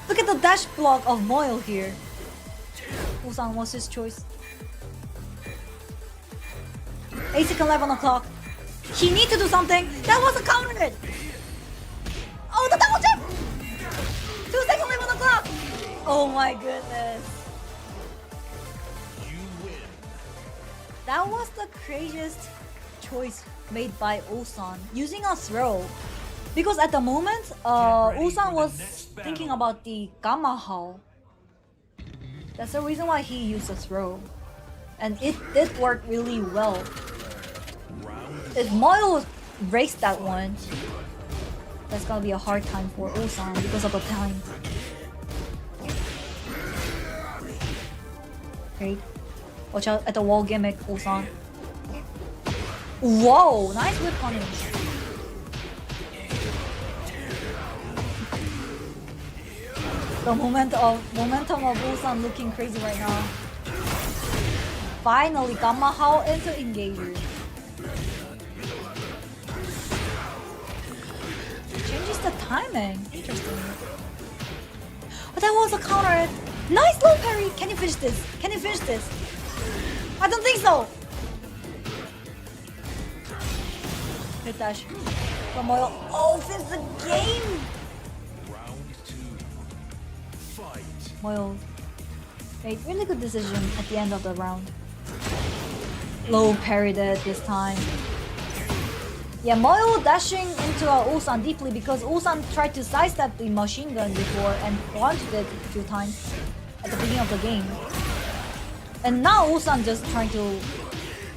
Look at the dash block of Moyo here. Ulsan was his choice. 8-second 11 o'clock. He need to do something. That was a counter hit. Oh, the double jump. 2-second 11 o'clock. Oh my goodness. That was the craziest choice made by Ulsan using a throw. Because at the moment, Ulsan was thinking about the Gamma Hao. That's the reason why he used a throw. And it did work really well. If Moyo breaks that one, that's gonna be a hard time for Ulsan because of the time. Great. Watch out at the wall gimmick, Ulsan. Whoa! Nice whip punish. The momentum of Ulsan looking crazy right now. Finally, Gamma Hao into engager. Changes the timing. Interesting. But that was a counter. Nice low parry. Can you finish this? Can you finish this? I don't think so. Hit dash from Moyo. Oh, finish the game. Moyo made really good decision at the end of the round. Low parried it this time. Yeah, Moyo dashing into Ulsan deeply because Ulsan tried to sidestep the machine gun before and launched it a few times at the beginning of the game. And now Ulsan just trying to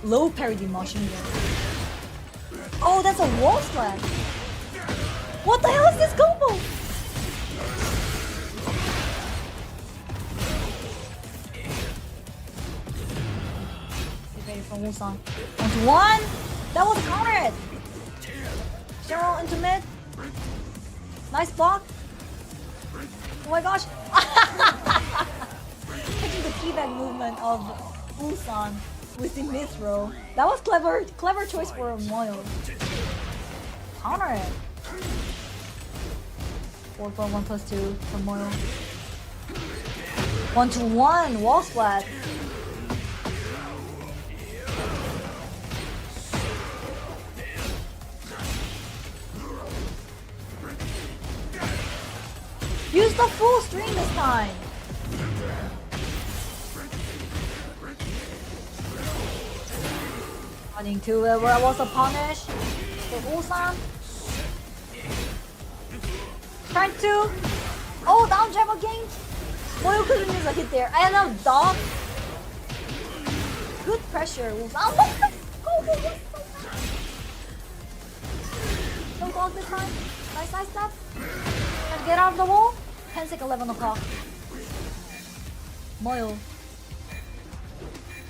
low parry the machine gun. Oh, that's a wall slap. What the hell is this combo? From Ulsan. 1-1. That was a counter hit. Cheryl into mid. Nice block. Oh my gosh. Catching the keyback movement of Ulsan with the mid throw. That was clever choice for Moyo. Counter hit. 4+1+2 from Moyo. 1-1. Wall splat. Use the full stream this time! Running to it, where was a punish for Ulsan. Trying to... Oh, down jab again! Moyo couldn't use a hit there. And a dog! Good pressure, Ulsan. Oh, go, was so fast! No dog this time. Nice side step. And get out of the wall. 10-second 11 o'clock. Moyo.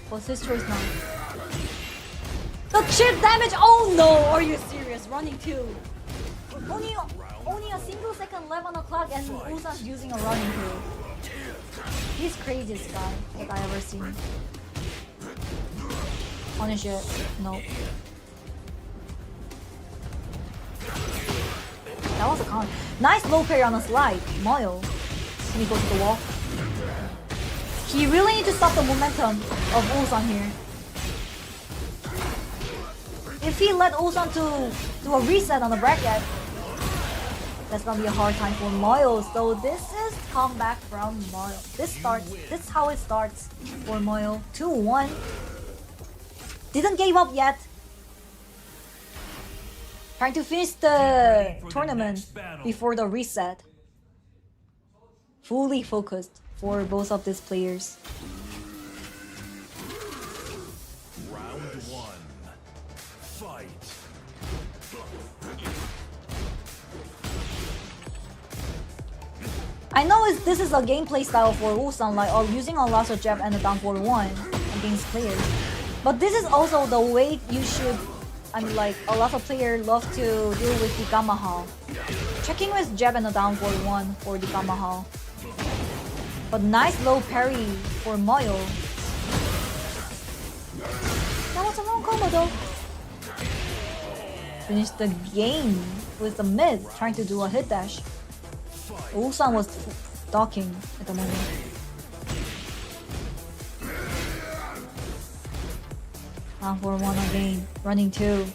What's his choice now? The chip damage! Oh no! Are you serious? Running 2. Only only a single second left on the clock and Ulsan's using a running through. He's craziest guy that I ever seen. Punish it. No. That was a count. Nice low parry on the slide. Moyo. Can he go to the wall? He really needs to stop the momentum of Ulsan here. If he let Ulsan to do a reset on the bracket, that's gonna be a hard time for Moyo. So this is comeback from Moyo. This is how it starts for Moyo. 2-1. Didn't give up yet. Trying to finish the tournament before the reset. Fully focused for both of these players. Round 1. Fight. I know this is a gameplay style for Ulsan, like using a lasso jab and a down forward 1 against players. But this is also the way you should. I mean, like a lot of players love to deal with the Gamahal. Checking with jab and a down forward 1 for the Gamahal. But nice low parry for Moyo. That was a wrong combo though. Finish the game with the mid, trying to do a hit dash. Ulsan was docking at the moment. Down for 1 again, running 2.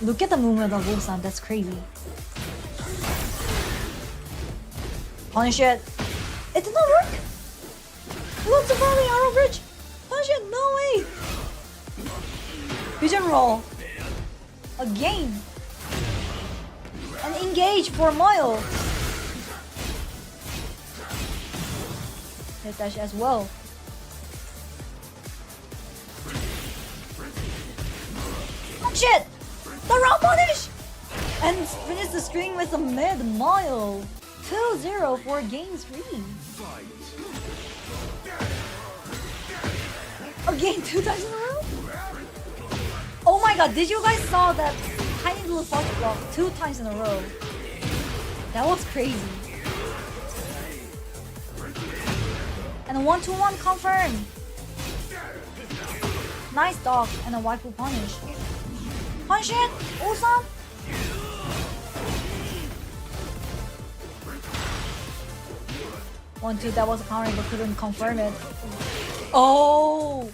Look at the movement of Ulsan, that's crazy. Punish it. It did not work. Look, the volley arrow bridge. Punish it, no way. Vision roll. Again. And engage for Moyo. Hit dash as well. Shit! The round punish! And finish the string with a mid Moyo. 2-0 for game 3. Again, 2 times in a row? Oh my god, did you guys saw that tiny little fox block 2 times in a row? That was crazy. And a 1-2-1 confirm. Nice dog and a waifu punish. Punish it! Ulsan! One, two, that was a counter but couldn't confirm it. Oh!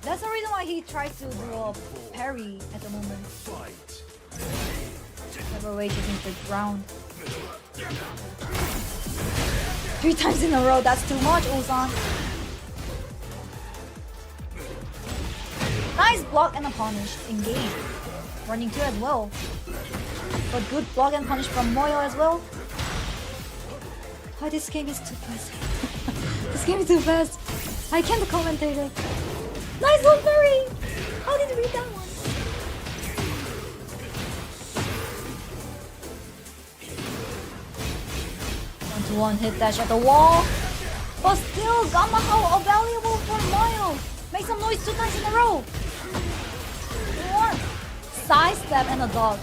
That's the reason why he tried to do a parry at the moment. Never wait against the ground. 3 times in a row, that's too much, Ulsan. Nice block and a punish. Engage. Running 2 as well. But good block and punish from Moyo as well. Oh, this game is too fast. This game is too fast. I can't commentate it. Nice one, Barry! How did you read that one? One hit dash at the wall. But still, Gamahal available for Moyo. Make some noise 2 times in a row. 1. Side step and a dog.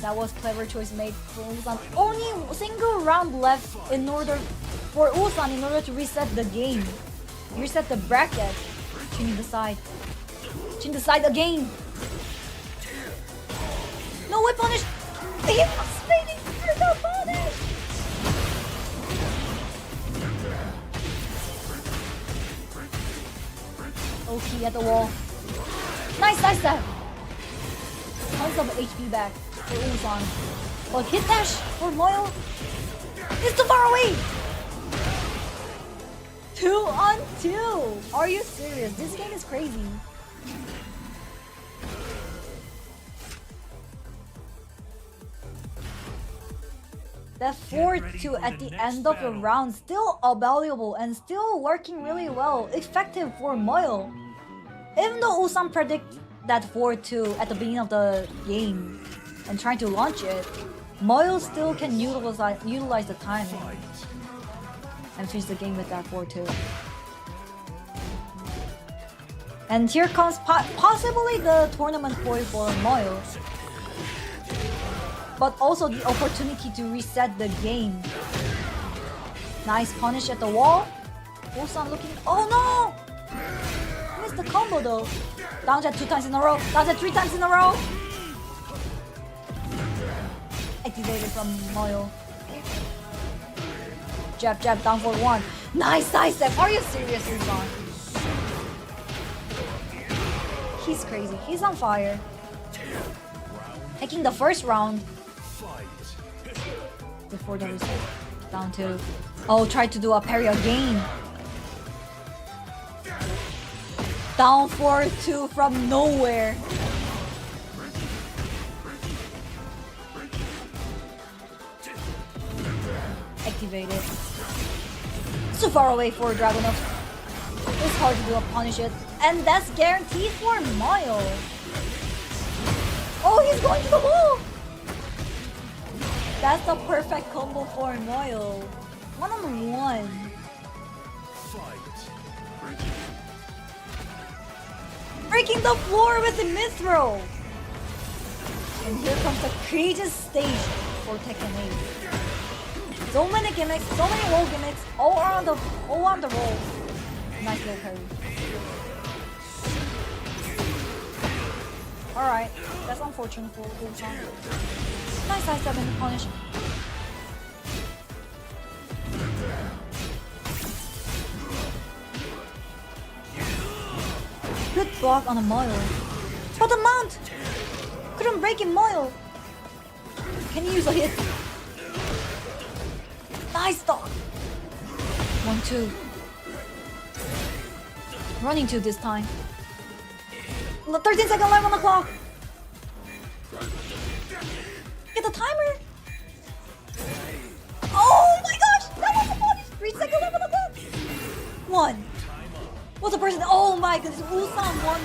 That was clever choice made for Ulsan. Only a single round left in order for Ulsan in order to reset the game. Reset the bracket. Chin the side. Chin the side again. No way punish. He was waiting for the punish. Okay, at the wall. Nice side step. Tons of HP back for Ulsan. But hit dash for Moyo. It's too far away. 2-on-2. Are you serious? This game is crazy. That 4-2 at the end of the round, still valuable and still working really well. Effective for Moyo. Even though Ulsan predict that 4-2 at the beginning of the game and trying to launch it, Moyo still can utilize the timing and finish the game with that 4-2. And here comes possibly the tournament point for Moyo. But also the opportunity to reset the game. Nice punish at the wall. Ulsan looking. Oh no! Missed the combo though. Down jet 2 times in a row. Down jet 3 times in a row. Activated from Moyo. Jab, jab, down for 1. Nice sidestep. Are you serious, Ulsan? He's crazy. He's on fire. Taking the first round. Before the reset. Down to... Oh, tried to do a parry again. Down 4-2 from nowhere. Activated. Too far away for Dragunov. It's hard to do a punish it. And that's guaranteed for Moyo. Oh, he's going to the wall! That's the perfect combo for Moyo. 1-on-1. Breaking the floor with the mid-throw. And here comes the craziest stage for Tekken 8. So many gimmicks, so many wall gimmicks, all on the roll. Nice little parry. Alright, that's unfortunate for Ulsan. Nice sidestep in the punish. Good block on a Moyo. But the mount! Couldn't break in Moyo. Can you use a hit? Nice dog! 1-2. Running 2 this time. 13 seconds left on the clock. Get the timer. Oh my gosh, that was a punish. 3 seconds left on the clock. 1. What's the person? Oh my goodness, Ulsan won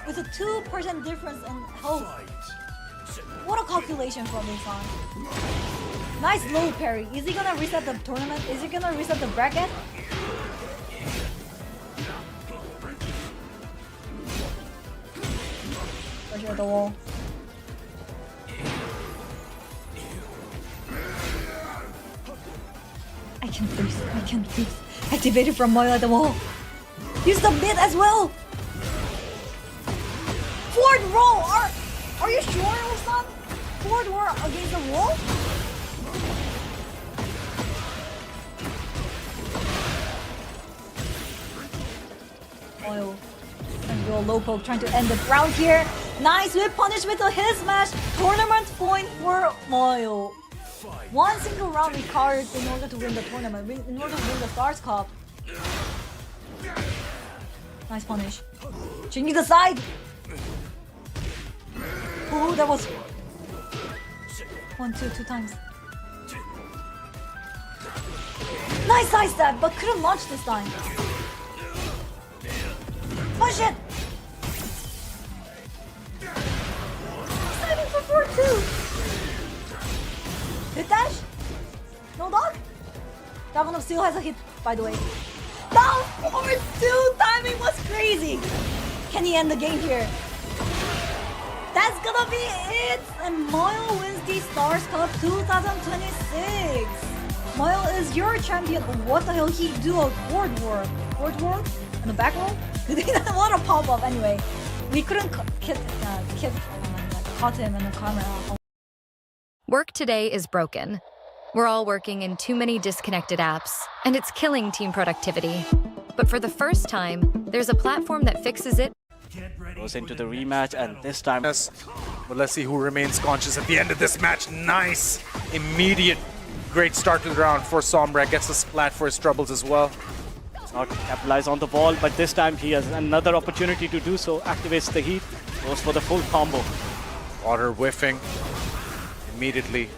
with a 2% difference in health. What a calculation from Ulsan. Nice low parry. Is he gonna reset the tournament? Is he gonna reset the bracket? Pressure at the wall. I can freeze. I can freeze. Activated from Moyo at the wall. Use the mid as well. Forward roll. Are you sure, Ulsan? Forward roll against the wall? Moyo. And go low poke, trying to end the round here. Nice whip punish with a hit smash. Tournament point for Moyo. One single round required in order to win the tournament, in order to win the Stars Cup. Nice punish. Changing the side. Oh, that was 1-2 2 times. Nice sidestep, but couldn't launch this time. Push it. Signing for 4-2. Hit dash? No dog? Dragunov still has a hit, by the way. Down 4-2! Timing was crazy! Can he end the game here? That's gonna be it! And Moyo wins the Stars Cup 2026! Moyo is your champion. What the hell he do a forward work? Forward work? In the back row? What a pop-up anyway. We couldn't caught him in the camera. Work today is broken. We're all working in too many disconnected apps, and it's killing team productivity. But for the first time, there's a platform that fixes it. Goes into the rematch, and this time... But let's see who remains conscious at the end of this match. Nice! Immediate great start to the round for Sombrek. Gets a splat for his troubles as well. Does not capitalize on the ball, but this time he has another opportunity to do so. Activates the heat, goes for the full combo. Water whiffing. Immediately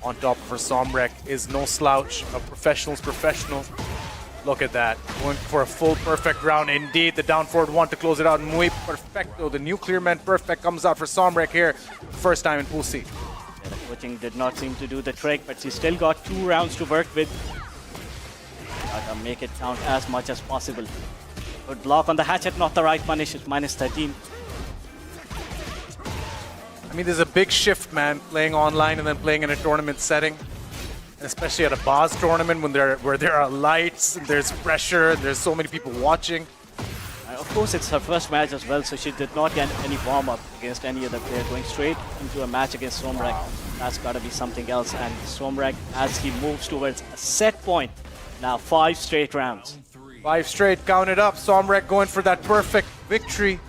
on top of her. Sombrek is no slouch. A professional's professional. Look at that. Going for a full perfect round indeed. The down forward one to close it out. Muy perfecto. The nuclear man perfect comes out for Sombrek here. First time in Pool C. Yeah, the coaching did not seem to do the trick, but she still got 2 rounds to work with. Gotta make it count as much as possible. Good block on the hatchet, not the right punish. It's -13. I mean, there's a big shift, man, playing online and then playing in a tournament setting. Especially at a boss tournament where there are lights, and there's pressure, and there's so many people watching. Of course, it's her first match as well, so she did not get any warm-up against any other player. Going straight into a match against Somrek, that's got to be something else. And Somrek, as he moves towards a set point, now 5 straight rounds. 5 straight, count it up. Somrek going for that perfect victory.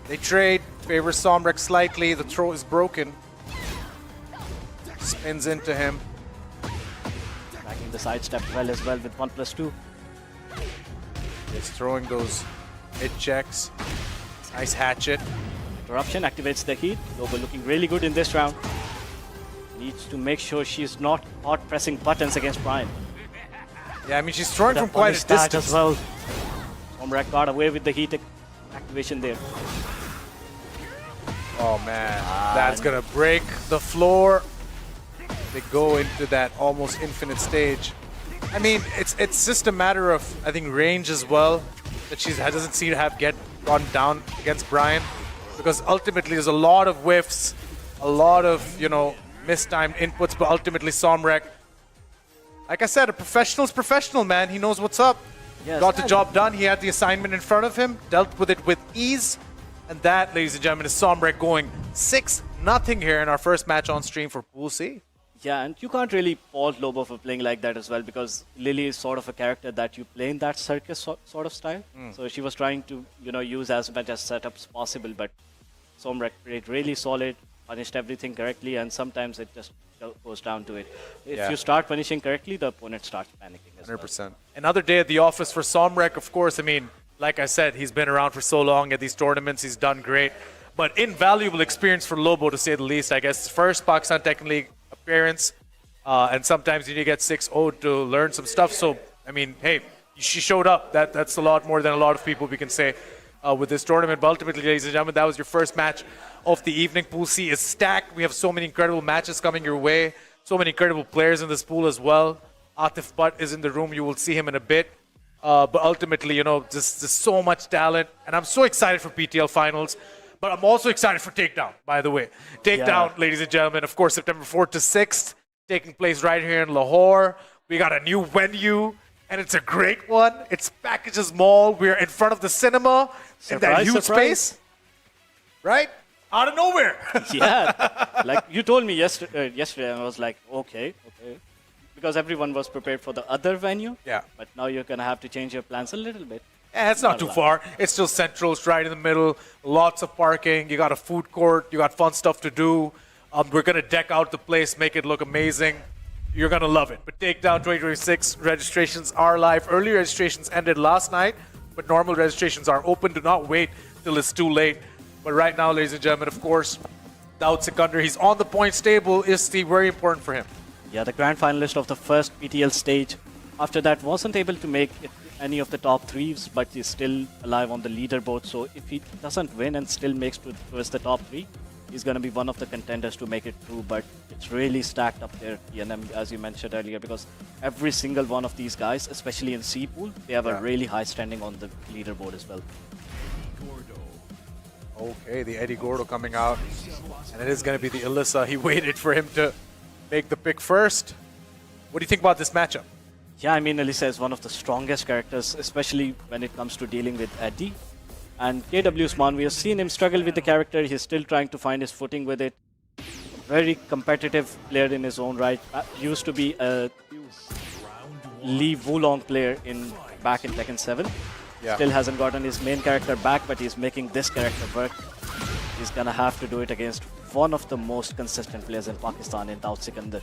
They trade, favors Somrek slightly. The throw is broken. Spins into him. Backing the sidestep well as well with 1+2. He's throwing those hit checks. Nice hatchet. Interruption activates the heat. Lobo looking really good in this round. Needs to make sure she's not hot pressing buttons against Brian. Yeah, I mean, she's throwing from quite a distance. As well. Somrek got away with the heat activation there. Oh man, that's gonna break the floor. They go into that almost infinite stage. I mean, it's just a matter of, I think, range as well, that she doesn't seem to have gone down against Brian, because ultimately there's a lot of whiffs, a lot of, you know, mistimed inputs, but ultimately Somrek, like I said, a professional's professional, man. He knows what's up. Yes, got the job done. He had the assignment in front of him, dealt with it with ease, and that, ladies and gentlemen, is Somrek going 6-0 here in our first match on stream for Pool C. Yeah, and you can't really fault Lobo for playing like that as well, because Lily is sort of a character that you play in that circus sort of style. So she was trying to, you know, use as much as setups possible, but Somrek played really solid, punished everything correctly, and sometimes it just goes down to it. If you start punishing correctly, the opponent starts panicking as 100%. well. Another day at the office for Somrek, of course. I mean, like I said, he's been around for so long at these tournaments. He's done great. But invaluable experience for Lobo, to say the least. I guess first Pakistan Tekken League appearance, and sometimes you need to get 6-0 to learn some stuff. So, I mean, hey, she showed up. That's a lot more than a lot of people we can say with this tournament. But ultimately, ladies and gentlemen, that was your first match of the evening. Pool C is stacked. We have so many incredible matches coming your way. So many incredible players in this pool as well. Atif Butt is in the room. You will see him in a bit. But ultimately, you know, just so much talent. And I'm so excited for PTL Finals. But I'm also excited for Takedown, by the way. Takedown, ladies and gentlemen, of course, September 4th to 6th, taking place right here in Lahore. We got a new venue, and it's a great one. It's Packages Mall. We're in front of the cinema in that huge space. Right? Out of nowhere. Yeah. Like you told me yesterday, and I was like, okay. Because everyone was prepared for the other venue. Yeah. But now you're going to have to change your plans a little bit. Yeah, it's not too far. It's still central. It's right in the middle. Lots of parking. You got a food court. You got fun stuff to do. We're going to deck out the place, make it look amazing. You're going to love it. But Takedown 2026 registrations are live. Early registrations ended last night, but normal registrations are open. Do not wait till it's too late. But right now, ladies and gentlemen, of course, Daud Sikandar, he's on the points table. Is very important for him. Yeah, the grand finalist of the first PTL stage. After that, wasn't able to make it any of the top 3s, but he's still alive on the leaderboard. So if he doesn't win and still makes towards the top 3, he's going to be one of the contenders to make it through. But it's really stacked up there, TNM, as you mentioned earlier, because every single one of these guys, especially in C pool, they have a really high standing on the leaderboard as well. Okay, the Eddie Gordo coming out, and it is going to be the Alyssa. He waited for him to make the pick first. What do you think about this matchup? Yeah, I mean, Alyssa is one of the strongest characters, especially when it comes to dealing with Eddie. And KW Usman, we have seen him struggle with the character. He's still trying to find his footing with it. Very competitive player in his own right. Used to be a Lee Wulong player back in Tekken 7. Yeah. Still hasn't gotten his main character back, but he's making this character work. He's going to have to do it against one of the most consistent players in Pakistan in Daud Sikandar.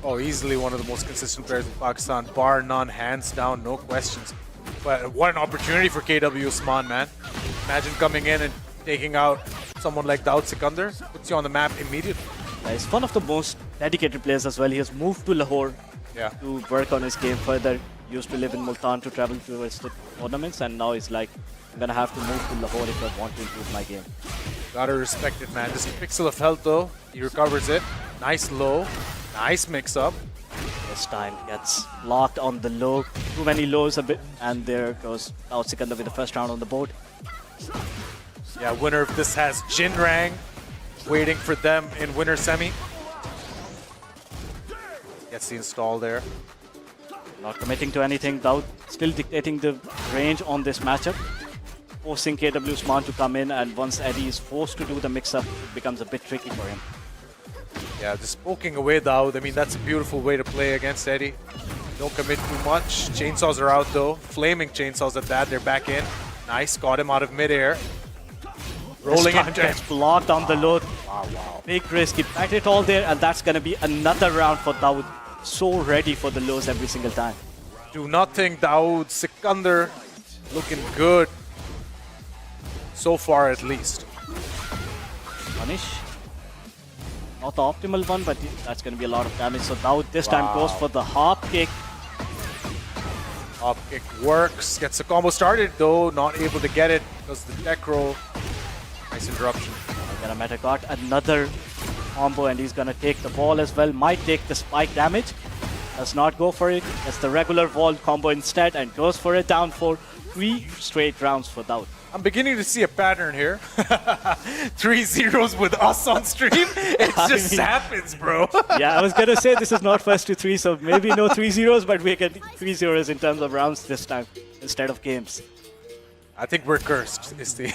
Oh, easily one of the most consistent players in Pakistan, bar none, hands down, no questions. But what an opportunity for KW Usman, man. Imagine coming in and taking out someone like Daud Sikandar. Puts you on the map immediately. He's one of the most dedicated players as well. He has moved to Lahore to work on his game further. Used to live in Multan to travel towards the tournaments, and now he's like, I'm going to have to move to Lahore if I want to improve my game. Gotta respect it, man. Just a pixel of health, though. He recovers it. Nice low. Nice mix-up. This time gets locked on the low. Too many lows a bit. And there goes Daud Sikandar with the first round on the board. Yeah, winner of this has Jinrang waiting for them in winner semi. Gets the install there. Not committing to anything. Daud still dictating the range on this matchup. Forcing KW Usman to come in, and once Eddie is forced to do the mix-up, it becomes a bit tricky for him. Yeah, just poking away Daud. I mean, that's a beautiful way to play against Eddie. Don't commit too much. Chainsaws are out though. Flaming chainsaws at that. They're back in. Nice. Got him out of midair. Rolling it. Gets blocked on the low. Wow. Big risk. He packed it all there, and that's going to be another round for Daud. So ready for the lows every single time. Do nothing, Daud Sikandar. Looking good. So far, at least. Punish. Not the optimal one, but that's going to be a lot of damage. So Daud this time goes for the hop kick. Hop kick works. Gets the combo started, though. Not able to get it because the deck roll. Nice interruption. Meta got another combo, and he's going to take the ball as well. Might take the spike damage. Does not go for it. Gets the regular wall combo instead and goes for it, down for 3 straight rounds for Daud. I'm beginning to see a pattern here. 3 zeros with us on stream. It just happens, bro. Yeah, I was going to say this is not first to 3, so maybe no 3 zeros, but we get 3 zeros in terms of rounds this time instead of games. I think we're cursed, Isti.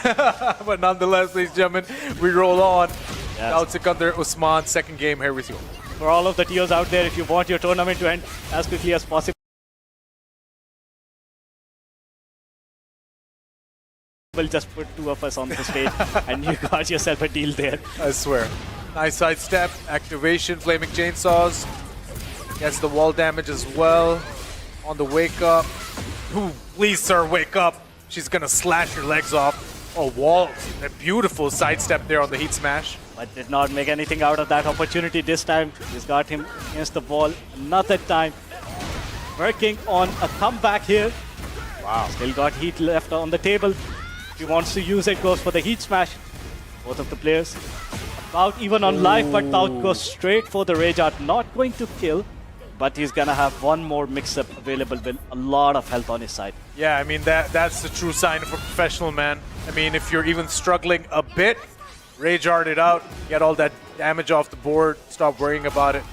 But nonetheless, ladies and gentlemen, we roll on. Yes. Daud Sikandar Usman, second game, here we go. For all of the TOs out there, if you want your tournament to end as quickly as possible, we'll just put 2 of us on the stage and you got yourself a deal there. I swear. Nice sidestep, activation, flaming chainsaws. Gets the wall damage as well. On the wake up. Ooh, please, sir, wake up. She's gonna slash your legs off. Oh, wall. A beautiful sidestep there on the heat smash. But did not make anything out of that opportunity this time. He's got him against the wall another time. Working on a comeback here. Wow. Still got heat left on the table. If he wants to use it, goes for the heat smash. Both of the players about even on life, but Daud goes straight for the Rage Art. Not going to kill, but he's gonna have one more mix-up available with a lot of health on his side. Yeah, I mean, that's the true sign of a professional, man. I mean, if you're even struggling a bit, Rage Art it out, get all that damage off the board, stop worrying about it.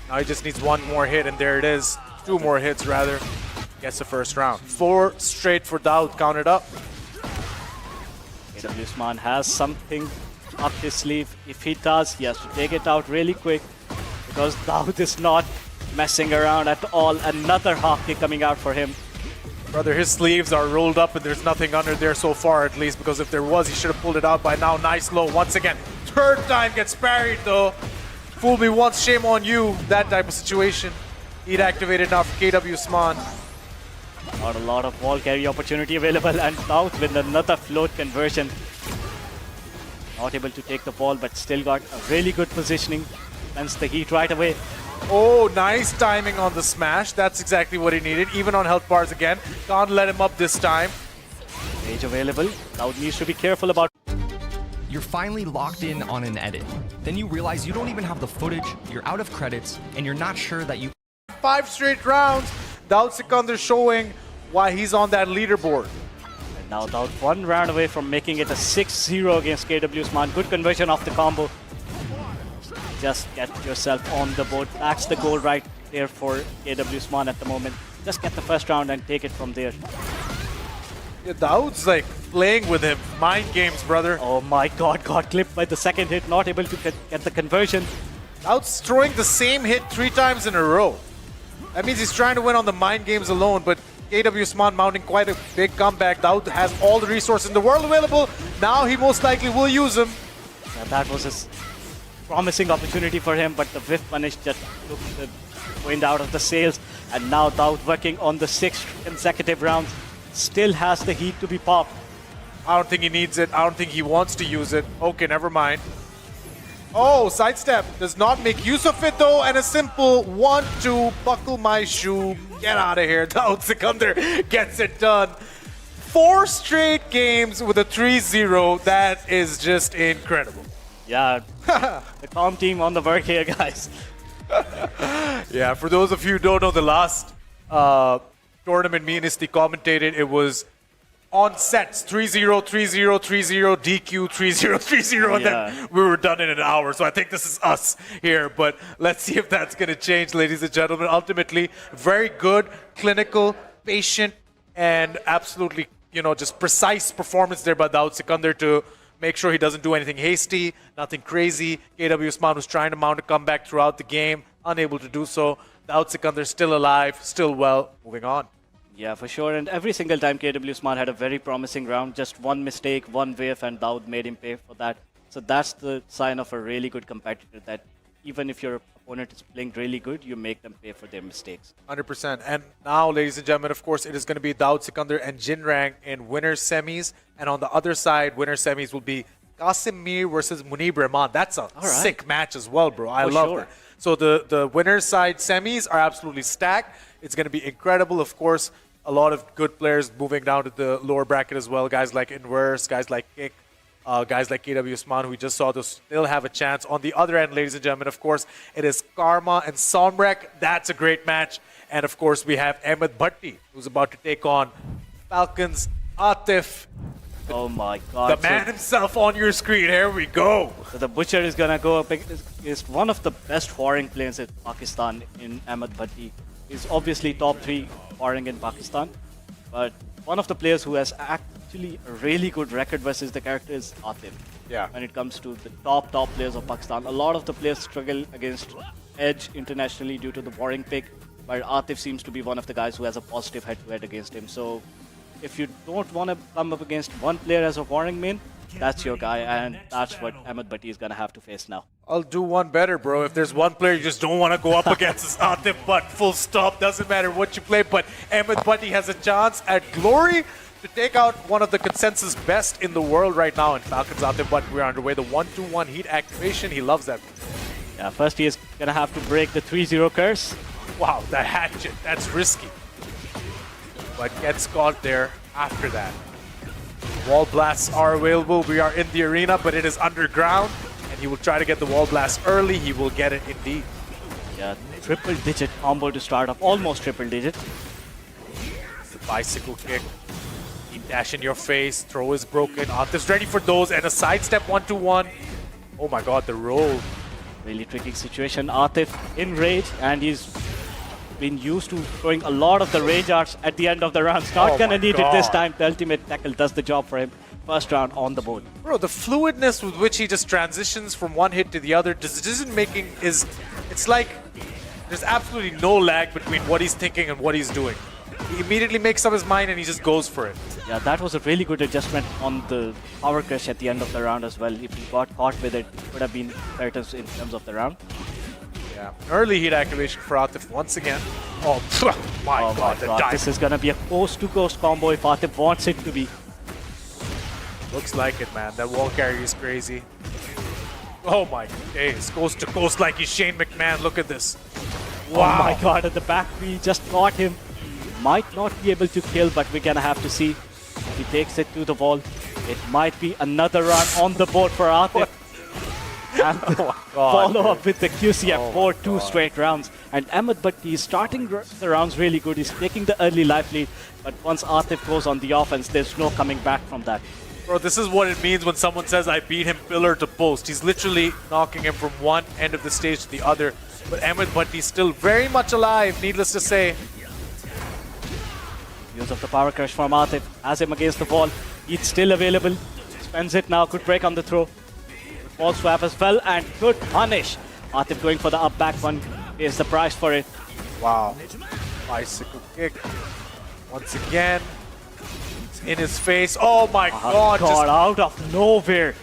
Now he just needs one more hit, and there it is. 2 more hits, rather. Gets the first round. 4 straight for Daud, count it up. KW Usman has something up his sleeve. If he does, he has to take it out really quick, because Daud is not messing around at all. Another hop kick coming out for him. Brother, his sleeves are rolled up and there's nothing under there so far, at least, because if there was, he should have pulled it out by now. Nice low once again. 3rd time gets parried, though. Fool me once, shame on you. That type of situation. Heat activated now for KW Usman. Not a lot of wall carry opportunity available, and Daud with another float conversion. Not able to take the ball, but still got a really good positioning. Sends the heat right away. Oh, nice timing on the smash. That's exactly what he needed. Even on health bars again. Can't let him up this time. Rage available. Daud needs to be careful about. You're finally locked in on an edit. Then you realize you don't even have the footage, you're out of credits, and you're not sure that you... 5 straight rounds. Daud Sikandar showing why he's on that leaderboard. And now Daud 1 round away from making it a 6-0 against KW Usman. Good conversion off the combo. Just get yourself on the board. That's the goal right there for KW Usman at the moment. Just get the first round and take it from there. Yeah, Daud's like playing with him. Mind games, brother. Oh my god, got clipped by the second hit. Not able to get the conversion. Daud's throwing the same hit 3 times in a row. That means he's trying to win on the mind games alone, but KW Usman mounting quite a big comeback. Daud has all the resources in the world available. Now he most likely will use them. Yeah, that was his promising opportunity for him, but the whiff punish just took the wind out of the sails. And now Daud working on the 6th consecutive rounds. Still has the heat to be popped. I don't think he needs it. I don't think he wants to use it. Okay, never mind. Oh, sidestep. Does not make use of it though. And a simple 1-2, buckle my shoe. Get out of here. Daud Sikandar gets it done. 4 straight games with a 3-0. That is just incredible. Yeah, the calm team on the work here, guys. Yeah, for those of you who don't know, the last tournament me and Isti commentated, it was on sets 3-0, 3-0, 3-0, DQ, 3-0, 3-0, and then we were done in an hour. So I think this is us here, but let's see if that's going to change, ladies and gentlemen. Ultimately, very good, clinical, patient, and absolutely, just precise performance there by Daud Sikandar to make sure he doesn't do anything hasty, nothing crazy. KW Usman was trying to mount a comeback throughout the game, unable to do so. Daud Sikandar still alive, still well, moving on. Yeah, for sure. And every single time KW Usman had a very promising round, just one mistake, one whiff, and Daud made him pay for that. So that's the sign of a really good competitor, that even if your opponent is playing really good, you make them pay for their mistakes. 100%. And now, ladies and gentlemen, of course, it is going to be Daud Sikandar and Jinrang in winner's semis. And on the other side, winner's semis will be Qasim versus Munib Rahman. That's a sick match as well, bro. I love that. So the winner's side semis are absolutely stacked. It's going to be incredible. Of course, a lot of good players moving down to the lower bracket as well. Guys like Inverse, guys like Kick, guys like KW Usman, who we just saw, to still have a chance. On the other end, ladies and gentlemen, of course, it is Karma and Somrek. That's a great match. And of course, we have Ahmed Bhatti, who's about to take on Falcons Atif. Oh my God. The man himself on your screen. Here we go. So the Butcher is going to go up against one of the best warring players in Pakistan in Ahmed Bhatti. He's obviously top 3 warring in Pakistan. But one of the players who has actually a really good record versus the character is Atif. Yeah. When it comes to the top players of Pakistan. A lot of the players struggle against Edge internationally due to the warring pick. But Atif seems to be one of the guys who has a positive head-to-head against him. So if you don't want to come up against one player as a warring main, that's your guy, and that's what Ahmed Bhatti is going to have to face now. I'll do one better, bro. If there's one player you just don't want to go up against, it's Atif Butt. Full stop. Doesn't matter what you play, but Ahmed Bhatti has a chance at glory to take out one of the consensus best in the world right now in Falcons Atif Butt. We're underway. The 1-2-1 heat activation. He loves that. Yeah, first he is going to have to break the 3-0 curse. Wow, the hatchet. That's risky. But gets caught there after that. Wall blasts are available. We are in the arena, but it is underground. And he will try to get the wall blast early. He will get it indeed. Yeah, triple-digit combo to start off. Almost triple-digit. The bicycle kick. Deep dash in your face. Throw is broken. Atif's ready for those. And a sidestep 1-2-1. Oh my God, the roll. Really tricky situation. Atif in rage, and he's been used to throwing a lot of the rage arts at the end of the round. Not gonna need it this time. The ultimate tackle does the job for him. First round on the board. Bro, the fluidness with which he just transitions from one hit to the other, decision-making is... It's like there's absolutely no lag between what he's thinking and what he's doing. He immediately makes up his mind and he just goes for it. Yeah, that was a really good adjustment on the power crush at the end of the round as well. If he got caught with it, it would have been better in terms of the round. Yeah, early heat activation for Atif once again. Oh, my God, the dive. This is going to be a coast-to-coast combo if Atif wants it to be. Looks like it, man. That wall carry is crazy. Oh my days. Coast to coast like he's Shane McMahon. Look at this. Wow. Oh my God, at the back we just caught him. Might not be able to kill, but we're going to have to see. If he takes it to the wall, it might be another run on the board for Atif. And follow up with the QCF for 2 straight rounds. And Ahmed Bhatti is starting the rounds really good. He's taking the early life lead. But once Atif goes on the offense, there's no coming back from that. Bro, this is what it means when someone says, I beat him pillar to post. He's literally knocking him from one end of the stage to the other. But Ahmed Bhatti is still very much alive, needless to say. Use of the power crush from Atif. Has him against the wall. He's still available. Spends it now. Good break on the throw. Ball swap as well, and good punish. Atif going for the up back one is the price for it. Wow. Bicycle kick. Once again. In his face. Oh my God. Just out of nowhere.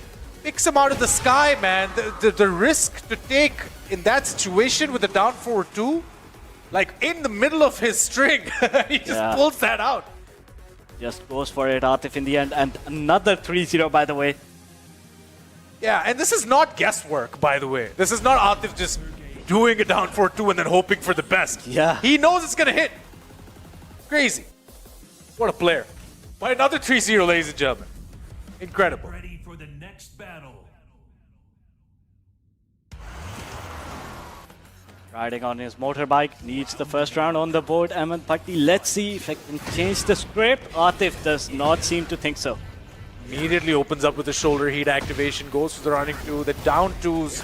Picks him out of the sky, man. The risk to take in that situation with a down 4-2, like in the middle of his string, he just pulls that out. Just goes for it, Atif, in the end. And another 3-0, by the way. Yeah, and this is not guesswork, by the way. This is not Atif just doing a down 4-2 and then hoping for the best. Yeah. He knows it's going to hit. Crazy. What a player. By another 3-0, ladies and gentlemen. Incredible. Ready for the next battle. Riding on his motorbike, needs the first round on the board. Ahmed Bhatti, let's see if it can change the script. Atif does not seem to think so. Immediately opens up with the shoulder heat activation, goes for the running two. The down twos,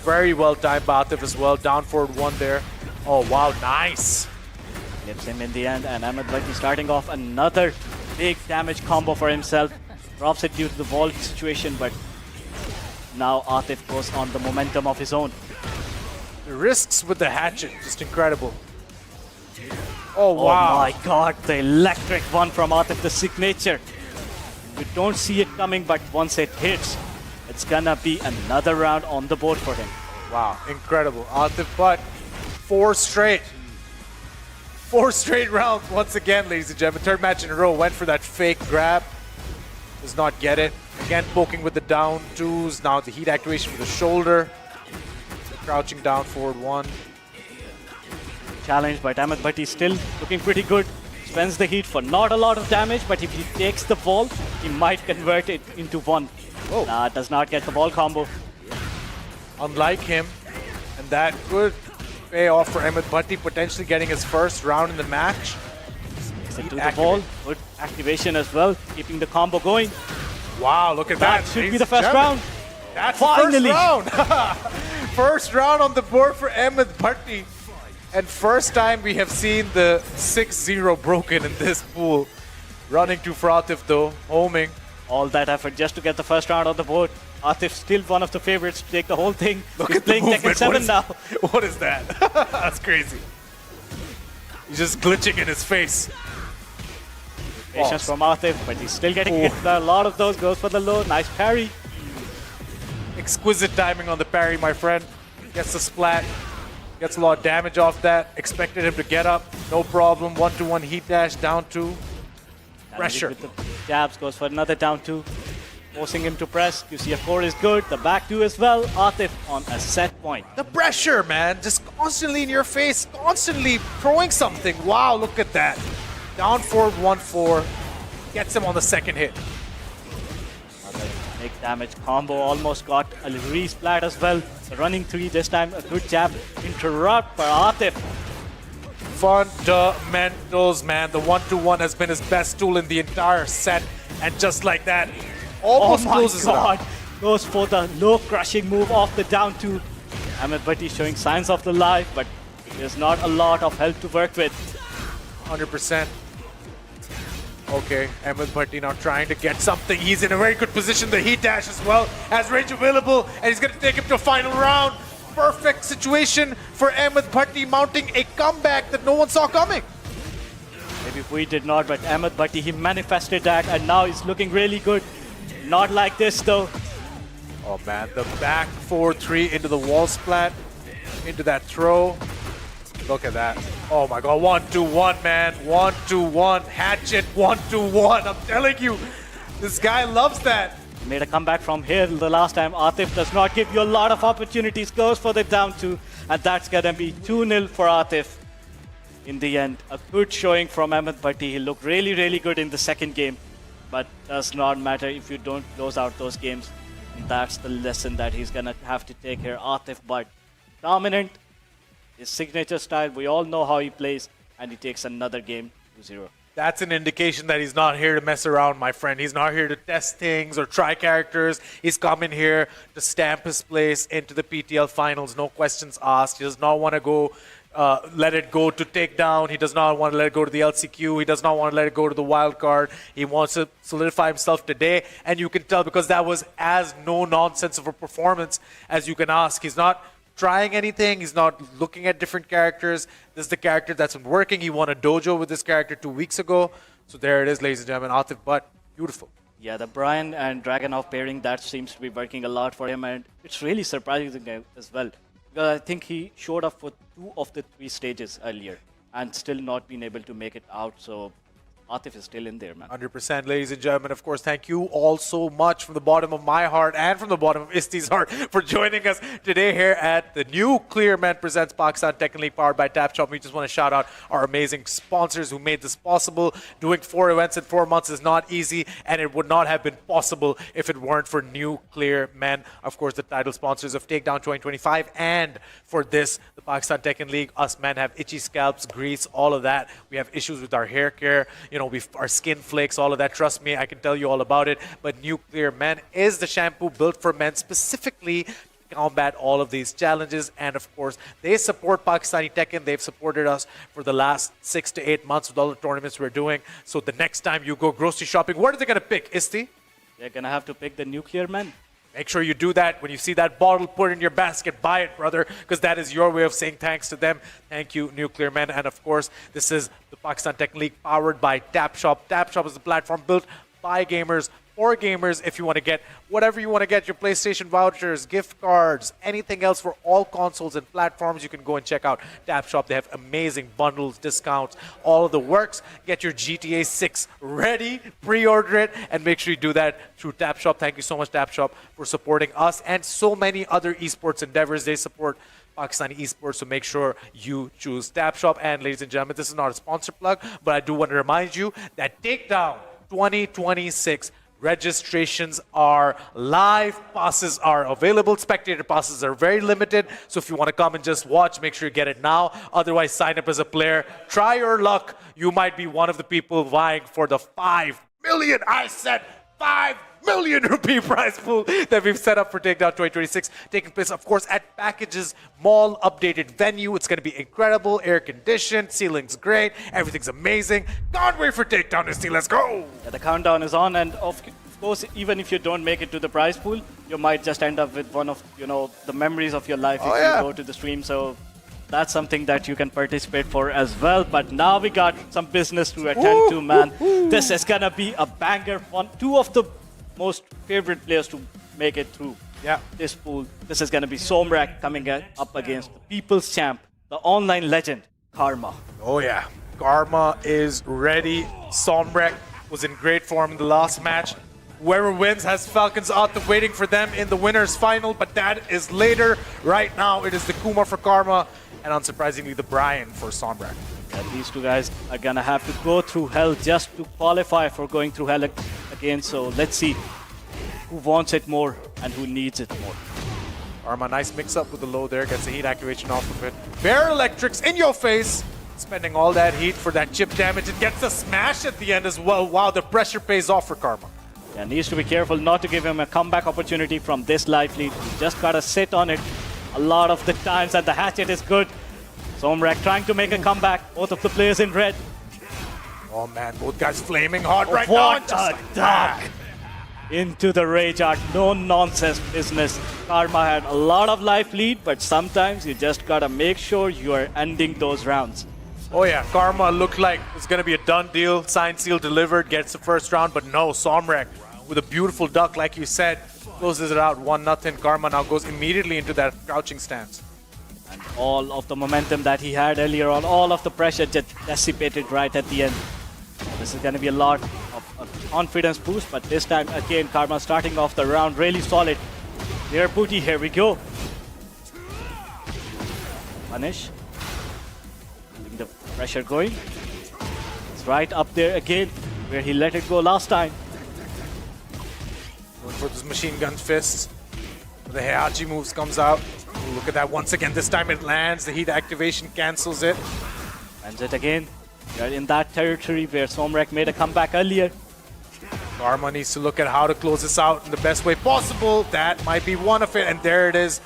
very well timed by Atif as well. Down forward one there. Oh wow, nice. Gets him in the end, and Ahmed Bhatti starting off another big damage combo for himself. Drops it due to the wall situation, but now Atif goes on the momentum of his own. The risks with the hatchet, just incredible. Oh wow. Oh my god, the electric one from Atif, the signature. You don't see it coming, but once it hits, it's gonna be another round on the board for him. Wow, incredible. Atif Butt, 4 straight. 4 straight rounds once again, ladies and gentlemen. Third match in a row, went for that fake grab. Does not get it. Again, poking with the down twos. Now the heat activation with the shoulder. Crouching down forward one. Challenge, but Ahmed Bhatti still looking pretty good. Spends the heat for not a lot of damage, but if he takes the ball, he might convert it into one. Oh. Nah, does not get the ball combo. Unlike him, and that could pay off for Ahmed Bhatti, potentially getting his first round in the match. Into the ball, good activation as well, keeping the combo going. Wow, look at that. That should be the first round. That's Finally. the first round. First round on the board for Ahmed Bhatti. And first time we have seen the 6-0 broken in this pool. Running to for Atif though, homing. All that effort just to get the first round on the board. Atif still one of the favorites to take the whole thing. Look He's at playing the Tekken movement. 7 now. What is that? That's crazy. He's just glitching in his face. Patience from Atif, but he's still getting hit. A lot of those goes for the low. Nice parry. Exquisite timing on the parry, my friend. Gets the splat. Gets a lot of damage off that. Expected him to get up. No problem. 1-2-1 heat dash, down 2. Pressure. With the jabs, goes for another down 2. Forcing him to press. QCF4 is good. The back 2 as well. Atif on a set point. The pressure, man. Just constantly in your face. Constantly throwing something. Wow, look at that. Down forward 1-4. Gets him on the second hit. Big damage combo, almost got a resplat as well. The running 3 this time, a good jab. Interrupt for Atif. Fundamentals, man. The 1-2-1 has been his best tool in the entire set. And just like that, almost closes it out. Goes for the low crushing move off the down 2. Ahmed Bhatti showing signs of the life, but there's not a lot of help to work with. 100%. Okay, Ahmed Bhatti now trying to get something. He's in a very good position. The heat dash as well. Has range available, and he's going to take him to a final round. Perfect situation for Ahmed Bhatti, mounting a comeback that no one saw coming. Maybe we did not, but Ahmed Bhatti, he manifested that, and now he's looking really good. Not like this, though. Oh, man, the back 4-3 into the wall splat, into that throw. Look at that. Oh my god, 1-2-1, man. 1-2-1. Hatchet, 1-2-1. I'm telling you, this guy loves that. Made a comeback from here the last time. Atif does not give you a lot of opportunities. Goes for the down 2, and that's gonna be 2-0 for Atif. In the end, a good showing from Ahmed Bhatti. He looked really, really good in the second game, but does not matter if you don't close out those games. And that's the lesson that he's gonna have to take here. Atif, but dominant. His signature style, we all know how he plays, and he takes another game 2-0. That's an indication that he's not here to mess around, my friend. He's not here to test things or try characters. He's coming here to stamp his place into the PTL finals, no questions asked. He does not want to go, let it go to takedown. He does not want to let it go to the LCQ. He does not want to let it go to the wild card. He wants to solidify himself today, and you can tell because that was as no nonsense of a performance as you can ask. He's not trying anything. He's not looking at different characters. This is the character that's been working. He won a dojo with this character 2 weeks ago. So there it is, ladies and gentlemen. Atif Butt, beautiful. Yeah, the Brian and Dragunov pairing, that seems to be working a lot for him, and it's really surprising as well. Because I think he showed up for 2 of the 3 stages earlier and still not been able to make it out. So Atif is still in there, man. 100%, ladies and gentlemen. Of course, thank you all so much from the bottom of my heart and from the bottom of Isti's heart for joining us today here at the new Clear Men Presents Pakistan Tekken League powered by Tap Shop. We just want to shout out our amazing sponsors who made this possible. Doing 4 events in 4 months is not easy, and it would not have been possible if it weren't for New Clear Men. Of course, the title sponsors of Takedown 2025, and for this, the Pakistan Tekken League. Us men have itchy scalps, grease, all of that. We have issues with our hair care. You know, our skin flakes, all of that. Trust me, I can tell you all about it. But New Clear Men is the shampoo built for men specifically to combat all of these challenges. And of course, they support Pakistani Tekken. They've supported us for the last 6 to 8 months with all the tournaments we're doing. So the next time you go grocery shopping, what are they going to pick, Isti? They're going to have to pick the Nuclear Men. Make sure you do that. When you see that bottle, put it in your basket, buy it, brother, because that is your way of saying thanks to them. Thank you, Nuclear Men. And of course, this is the Pakistan Tech League powered by Tap Shop. Tap Shop is a platform built by gamers for gamers. If you want to get whatever you want to get, your PlayStation vouchers, gift cards, anything else for all consoles and platforms, you can go and check out Tap Shop. They have amazing bundles, discounts, all of the works. Get your GTA 6 ready, pre-order it, and make sure you do that through Tap Shop. Thank you so much, Tap Shop, for supporting us and so many other esports endeavors. They support Pakistani esports, so make sure you choose Tap Shop. And ladies and gentlemen, this is not a sponsor plug, but I do want to remind you that Takedown 2026 registrations are live. Passes are available. Spectator passes are very limited. So if you want to come and just watch, make sure you get it now. Otherwise, sign up as a player. Try your luck. You might be one of the people vying for the 5 million. I said 5 million rupee prize pool that we've set up for Takedown 2026, taking place, of course, at Packages Mall, updated venue. It's going to be incredible, air conditioned, ceiling's great, everything's amazing. Can't wait for Takedown, Isti. Let's go! Yeah, the countdown is on, and of course, even if you don't make it to the prize pool, you might just end up with one of, the memories of your life if you go to the stream. So that's something that you can participate for as well. But now we got some business to attend to, man. This is gonna be a banger. Two of the most favorite players to make it through this pool. This is gonna be Somrak coming up against the People's Champ, the online legend, Karma. Oh yeah, Karma is ready. Somrak was in great form in the last match. Whoever wins has Falcons out waiting for them in the winners final, but that is later. Right now, it is the Kuma for Karma, and unsurprisingly, the Brian for Somrak. Yeah, these two guys are gonna have to go through hell just to qualify for going through hell again. So let's see who wants it more and who needs it more. Karma, nice mix-up with the low there, gets the heat activation off of it. Bear Electrics in your face, spending all that heat for that chip damage. It gets a smash at the end as well. Wow, the pressure pays off for Karma. Yeah, needs to be careful not to give him a comeback opportunity from this life lead. You just gotta sit on it a lot of the times, and the hatchet is good. Somrak trying to make a comeback. Both of the players in red. Oh man, both guys flaming hard right now. What a dunk! Into the rage art, no nonsense business. Karma had a lot of life lead, but sometimes you just gotta make sure you are ending those rounds. Oh yeah, Karma looked like it's gonna be a done deal. Signed, sealed, delivered, gets the first round, but no, Somrak with a beautiful duck, like you said, closes it out 1-0. Karma now goes immediately into that crouching stance. And all of the momentum that he had earlier on, all of the pressure just dissipated right at the end. This is going to be a lot of a confidence boost, but this time again, Karma starting off the round really solid. There, Booty, here we go. Punish. Keeping the pressure going. It's right up there again, where he let it go last time. Going for this machine gun fist. The Heihachi moves comes out. Ooh, look at that once again. This time it lands. The heat activation cancels it. Lands it again. We are in that territory where Somrak made a comeback earlier. Karma needs to look at how to close this out in the best way possible. That might be one of it, and there it is.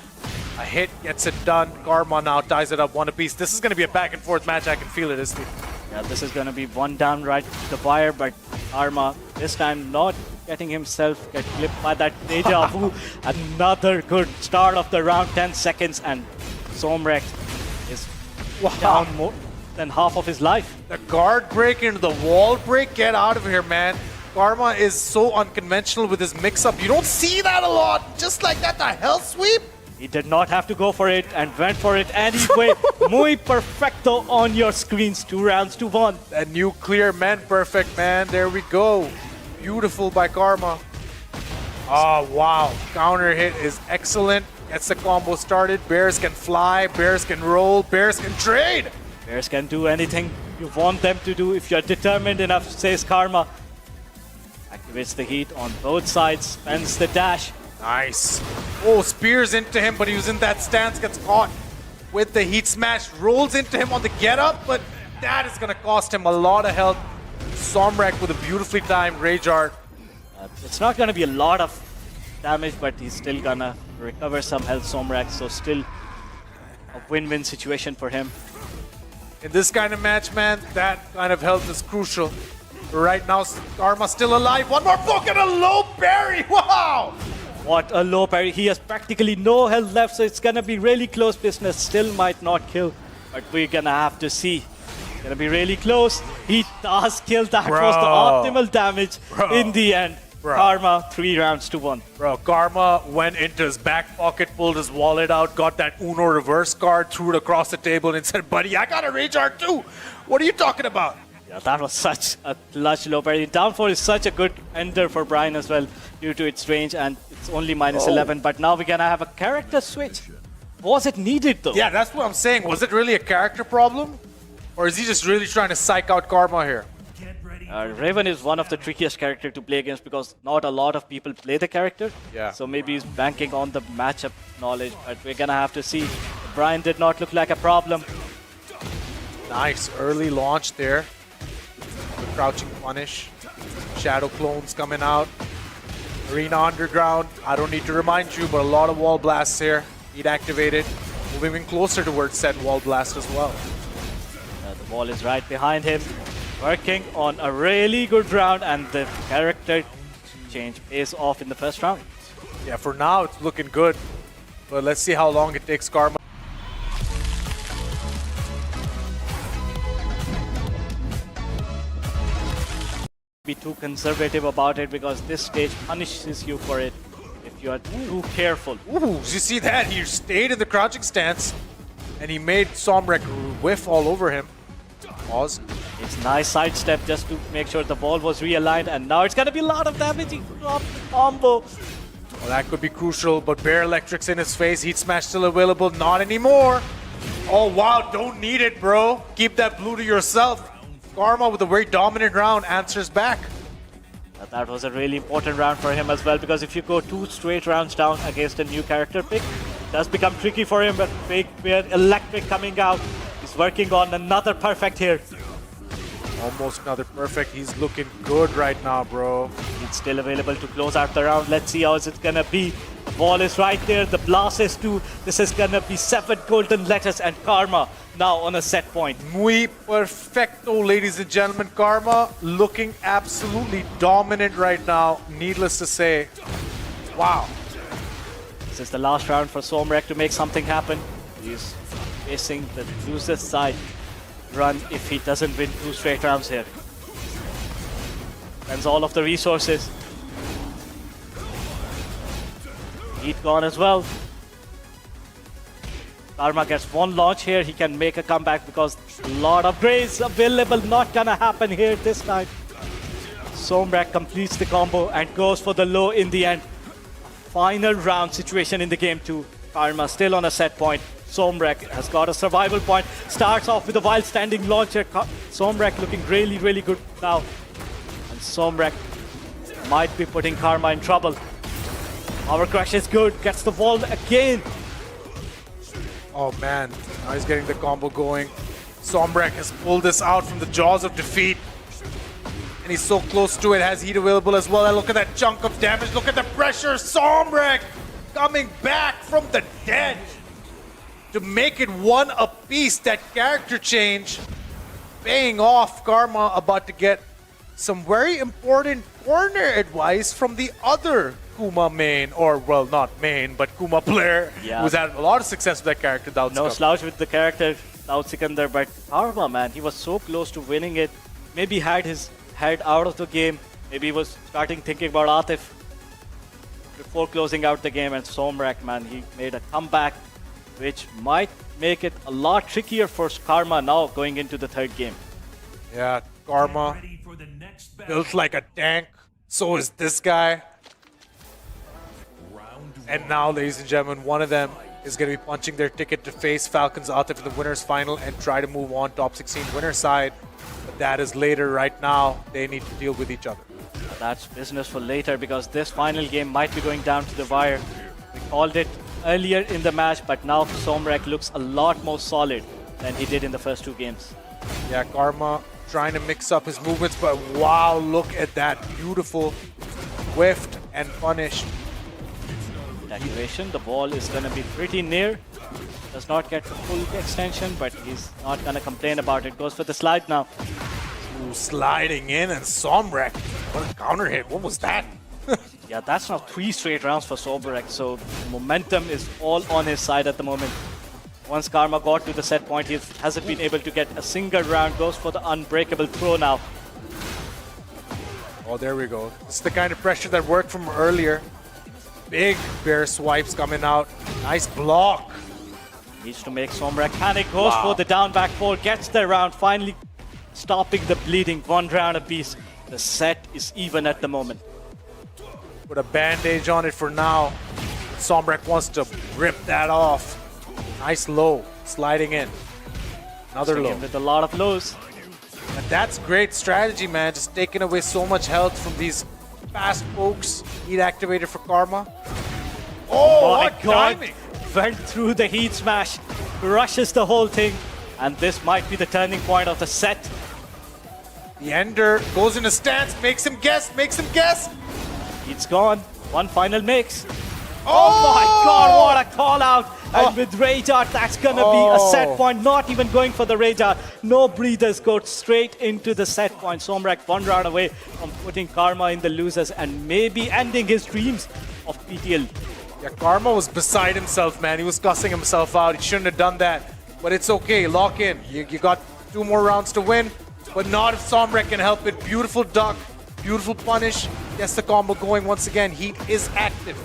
A hit gets it done. Karma now ties it up one apiece. This is going to be a back and forth match. I can feel it, Isti. Yeah, this is going to be one down right to the wire, but Karma this time not getting himself get clipped by that deja vu. Another good start of the round, 10 seconds, and Somrak is down more than half of his life. The guard break into the wall break. Get out of here, man. Karma is so unconventional with his mix-up. You don't see that a lot. Just like that, the hell sweep. He did not have to go for it and went for it anyway. Muy perfecto on your screens. 2 rounds to 1. That new clear man perfect, man. There we go. Beautiful by Karma. Oh, wow. Counter hit is excellent. Gets the combo started. Bears can fly. Bears can roll. Bears can trade. Bears can do anything you want them to do if you're determined enough, says Karma. Activates the heat on both sides. Spends the dash. Nice. Oh, spears into him, but he was in that stance, gets caught with the heat smash, rolls into him on the get up, but that is going to cost him a lot of health. Somrak with a beautifully timed Rage Art. It's not going to be a lot of damage, but he's still going to recover some health, Somrak, so still a win-win situation for him. In this kind of match, man, that kind of health is crucial. Right now, Karma still alive. One more poke and a low parry. Wow! What a low parry. He has practically no health left, so it's gonna be really close business. Still might not kill, but we're gonna have to see. It's gonna be really close. He does kill. That was the optimal damage in the end. Karma, 3 rounds to 1. Bro, Karma went into his back pocket, pulled his wallet out, got that Uno reverse card, threw it across the table and said, buddy, I got a Rage Art too. What are you talking about? Yeah, that was such a clutch low parry. Down 4 is such a good ender for Brian as well, due to its range, and it's only minus 11. But now we're gonna have a character switch. Was it needed though? Yeah, that's what I'm saying. Was it really a character problem? Or is he just really trying to psych out Karma here? Raven is one of the trickiest characters to play against because not a lot of people play the character. Yeah. So maybe he's banking on the matchup knowledge, but we're gonna have to see. Brian did not look like a problem. Nice early launch there. The crouching punish. Shadow clones coming out. Arena Underground. I don't need to remind you, but a lot of wall blasts here. Heat activated. Moving closer towards said wall blast as well. The wall is right behind him. Working on a really good round, and the character change pays off in the first round. Yeah, for now it's looking good. But let's see how long it takes Karma. Be too conservative about it because this stage punishes you for it if you are too careful. Ooh, did you see that? He stayed in the crouching stance and he made Somrek whiff all over him. Pause. It's nice sidestep just to make sure the ball was realigned, and now it's gonna be a lot of damage. He dropped combo. Well, that could be crucial, but Bear Electric's in his face. Heat Smash still available. Not anymore. Oh, wow. Don't need it, bro. Keep that blue to yourself. Karma with a very dominant round answers back. That was a really important round for him as well, because if you go 2 straight rounds down against a new character pick, it does become tricky for him, but Fake Bear Electric coming out. He's working on another perfect here. Almost another perfect. He's looking good right now, bro. It's still available to close out the round. Let's see how it's gonna be. The ball is right there. The blast is 2. This is gonna be 7 golden letters, and Karma now on a set point. Muy perfecto, ladies and gentlemen. Karma looking absolutely dominant right now. Needless to say. Wow. This is the last round for Somrek to make something happen. He's facing the loser side run if he doesn't win 2 straight rounds here. Spends all of the resources. Heat gone as well. Karma gets 1 launch here. He can make a comeback because a lot of grace available. Not gonna happen here this time. Somrek completes the combo and goes for the low in the end. Final round situation in the game 2. Karma still on a set point. Somrek has got a survival point. Starts off with a wild standing launcher. Somrek looking really, really good now. And Somrek might be putting Karma in trouble. Power Crush is good. Gets the wall again. Oh man, now he's getting the combo going. Somrek has pulled this out from the jaws of defeat. And he's so close to it, has heat available as well. And look at that chunk of damage. Look at the pressure. Somrek coming back from the dead to make it 1 apiece. That character change paying off. Karma about to get some very important corner advice from the other Kuma main, or well, not main, but Kuma player, who's had a lot of success with that character. No slouch with the character, Daud Sikandar, but Karma, man, he was so close to winning it. Maybe had his head out of the game. Maybe he was thinking about Atif. before closing out the game, and Somrak, man, he made a comeback, which might make it a lot trickier for Karma now going into the third game. Yeah, Karma built like a tank. So is this guy. And now, ladies and gentlemen, one of them is going to be punching their ticket to face Falcons Atif in the winners final and try to move on top 16 winner side. But that is later. Right now, they need to deal with each other. That's business for later, because this final game might be going down to the wire. We called it earlier in the match, but now Somrak looks a lot more solid than he did in the first two games. Yeah, Karma trying to mix up his movements, but wow, look at that. Beautiful. Whiffed and punished. Activation, the ball is going to be pretty near. Does not get the full extension, but he's not going to complain about it. Goes for the slide now. Ooh, sliding in, and Somrak. What a counter hit. What was that? Yeah, that's now 3 straight rounds for Somrak, so momentum is all on his side at the moment. Once Karma got to the set point, he hasn't been able to get a single round. Goes for the unbreakable throw now. Oh, there we go. This is the kind of pressure that worked from earlier. Big bear swipes coming out. Nice block. Needs to make Somrak panic. Goes for the down back 4. Gets the round. Finally stopping the bleeding. 1 round apiece. The set is even at the moment. Put a bandage on it for now. Somrak wants to rip that off. Nice low. Sliding in. Another low. With a lot of lows. And that's great strategy, man. Just taking away so much health from these fast pokes. Heat activated for Karma. Oh, my what God. timing! Went through the heat smash. Rushes the whole thing. And this might be the turning point of the set. The Ender goes in a stance, makes him guess. Heat's gone. One final mix. Oh my God, what a call out. And with Rage Art, that's going to be a set point. Not even going for the Rage Art. No breathers, go straight into the set point. Somrak 1 round away from putting Karma in the losers and maybe ending his dreams of PTL. Yeah, Karma was beside himself, man. He was cussing himself out. He shouldn't have done that. But it's okay, lock in. You got 2 more rounds to win, but not if Somrak can help it. Beautiful duck, beautiful punish. Gets the combo going once again. Heat is active.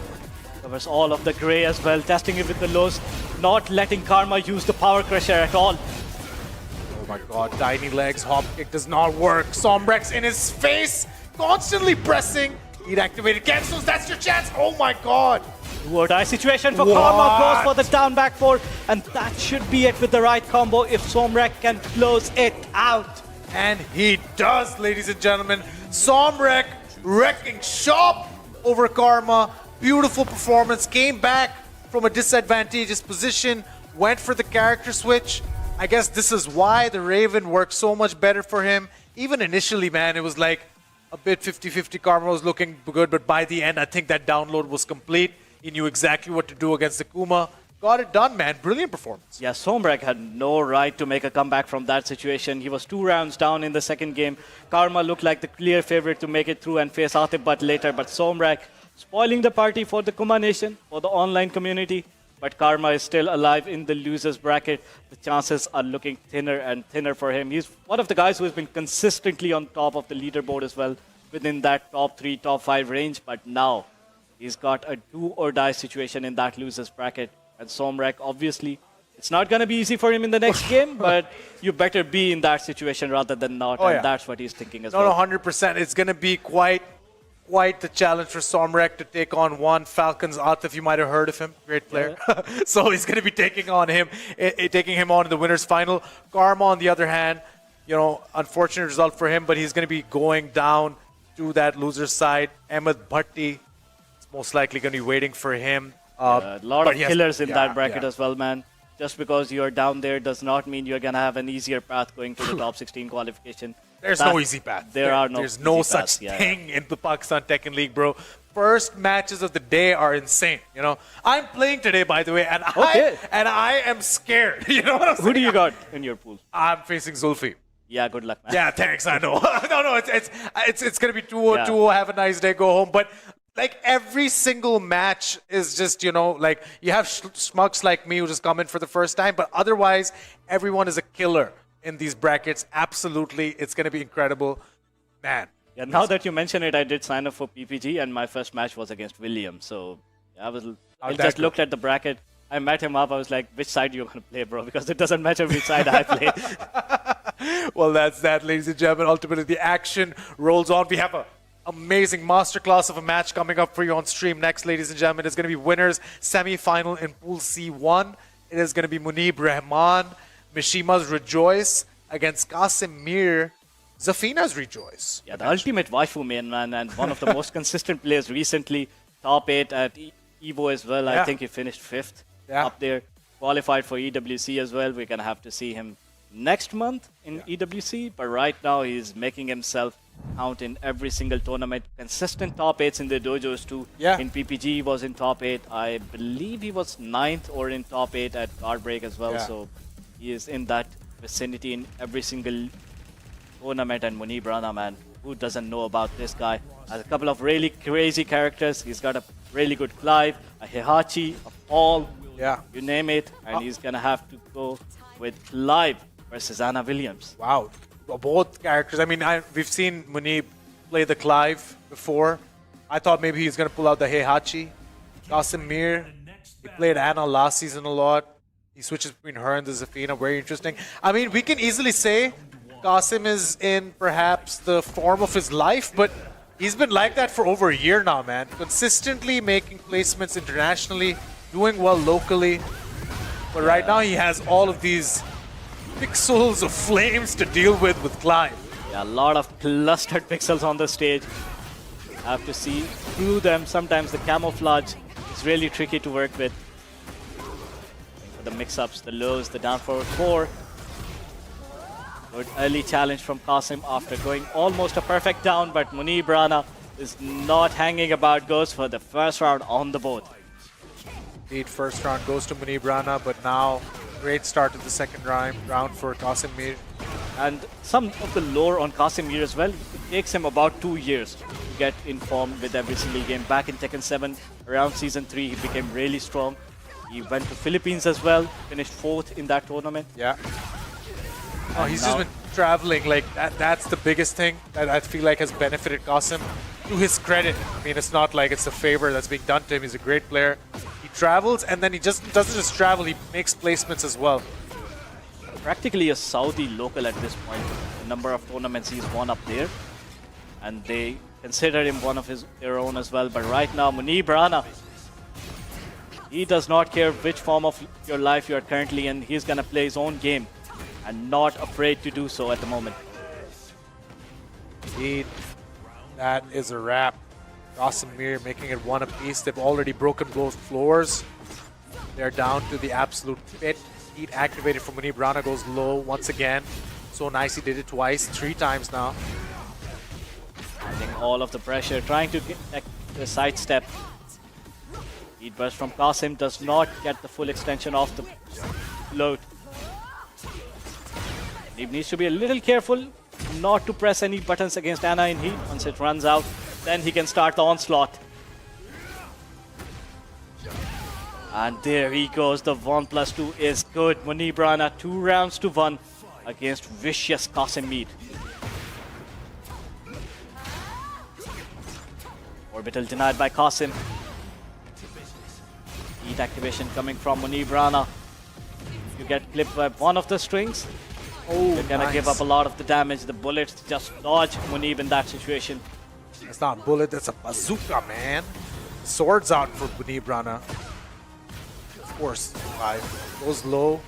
Covers all of the gray as well, testing it with the lows, not letting Karma use the power crusher at all. Oh my God, tiny legs, hop kick does not work. Somrak's in his face, constantly pressing. Heat activated cancels, that's your chance. Oh my God. Do or die situation for Karma, goes for the down back 4, and that should be it with the right combo if Somrak can close it out. And he does, ladies and gentlemen. Somrak wrecking shop over Karma. Beautiful performance, came back from a disadvantageous position, went for the character switch. I guess this is why the Raven worked so much better for him. Even initially, man, it was like a bit 50-50. Karma was looking good, but by the end, I think that download was complete. He knew exactly what to do against the Kuma. Got it done, man. Brilliant performance. Yeah, Somrak had no right to make a comeback from that situation. He was 2 rounds down in the second game. Karma looked like the clear favorite to make it through and face Atif but later, but Somrak spoiling the party for the Kuma Nation, for the online community. But Karma is still alive in the losers bracket. The chances are looking thinner and thinner for him. He's one of the guys who has been consistently on top of the leaderboard as well, within that top 3, top 5 range. But now he's got a do or die situation in that losers bracket. And Somrak, obviously, it's not going to be easy for him in the next game, but you better be in that situation rather than not. And that's what he's thinking as well. No, 100%. It's going to be quite the challenge for Somrak to take on one Falcons Atif. You might have heard of him, great player. Yeah. So he's going to be taking on him in the winners final. Karma, on the other hand, unfortunate result for him, but he's going to be going down to that loser's side. Ahmed Bhatti is most likely going to be waiting for him. A lot of killers in that bracket as well, man. Just because you're down there does not mean you're going to have an easier path going to the top 16 qualification. There's no easy path. There's no such thing in the Pakistan Tekken League, bro. First matches of the day are insane. I'm playing today, by the way, and I am scared. You know what I'm saying? Who do you got in your pool? I'm facing Zulfi. Yeah, good luck, man. Yeah, thanks. I know. no, it's gonna be 2-0. Have a nice day. Go home. But like every single match is just like you have schmucks like me who just come in for the first time, but otherwise everyone is a killer in these brackets. Absolutely, it's gonna be incredible, man. Yeah, now that you mention it, I did sign up for PPG, and my first match was against William. So I just looked at the bracket. I met him up. I was like, which side are you going to play, bro? Because it doesn't matter which side I play. Well, that's that, ladies and gentlemen. Ultimately, the action rolls on. We have an amazing masterclass of a match coming up for you on stream next, ladies and gentlemen. It's going to be winners semi-final in Pool C1. It is going to be Munib Rahman, Mishima's Rejoice against Kasimir, Zafina's Rejoice. Yeah, the ultimate waifu main, man, and one of the most consistent players recently. Top 8 at EVO as well. Yeah. I think he finished 5th up there. Qualified for EWC as well. We're going to have to see him next month in EWC. But right now, he's making himself count in every single tournament. Consistent top 8s in the dojos too. Yeah. In PPG, he was in top 8. I believe he was 9th or in top 8 at Guard Break as well. Yeah. So he is in that vicinity in every single tournament. And Munib Rana, man, who doesn't know about this guy? Has a couple of really crazy characters. He's got a really good Clive, a Heihachi, a Paul, you name it. And he's going to have to go with Clive versus Anna Williams. Wow. Both characters. I mean, we've seen Munib play the Clive before. I thought maybe he's going to pull out the Heihachi. Kasimir, he played Anna last season a lot. He switches between her and the Zafina. Very interesting. I mean, we can easily say Qasim is in perhaps the form of his life, but he's been like that for over a year now, man. Consistently making placements internationally, doing well locally. But right now he has all of these pixels of flames to deal with Clive. Yeah, a lot of clustered pixels on the stage. Have to see through them. Sometimes the camouflage is really tricky to work with. The mix-ups, the lows, the down forward 4. Good early challenge from Qasim after going almost a perfect down, but Munib Rana is not hanging about, goes for the first round on the board. Indeed, first round goes to Munib Rana, but now great start to the second round for Kasimir. And some of the lore on Kasimir as well, it takes him about 2 years to get in form with every single game. Back in Tekken 7, around Season 3, he became really strong. He went to Philippines as well, finished 4th in that tournament. Yeah. Oh, he's just been traveling, like that's the biggest thing that I feel like has benefited Qasim. To his credit, I mean, it's not like it's a favor that's being done to him. He's a great player. He travels, and then he just doesn't just travel, he makes placements as well. Practically a Saudi local at this point. The number of tournaments he's won up there. And they consider him one of their own as well. But right now, Munib Rana, he does not care which form of your life you're currently in. He's going to play his own game and not afraid to do so at the moment. Indeed, that is a wrap. Kasimir making it 1 apiece. They've already broken both floors. They're down to the absolute pit. Heat activated from Munib Rana goes low once again. So nice, he did it twice, 3 times now. Adding all of the pressure, trying to get the sidestep. Heat burst from Qasim does not get the full extension of the load. He needs to be a little careful not to press any buttons against Anna in heat. Once it runs out, then he can start the onslaught. And there he goes. The 1+2 is good. Munib Rana 2 rounds to 1 against vicious Qasim. Orbital denied by Qasim. Heat activation coming from Munib Rana. You get clipped by one of the strings. You're gonna give up a lot of the damage. The bullets just dodge Munib in that situation. That's not a bullet, that's a bazooka, man. Swords out for Munib Rana. Of course, 5. Goes low.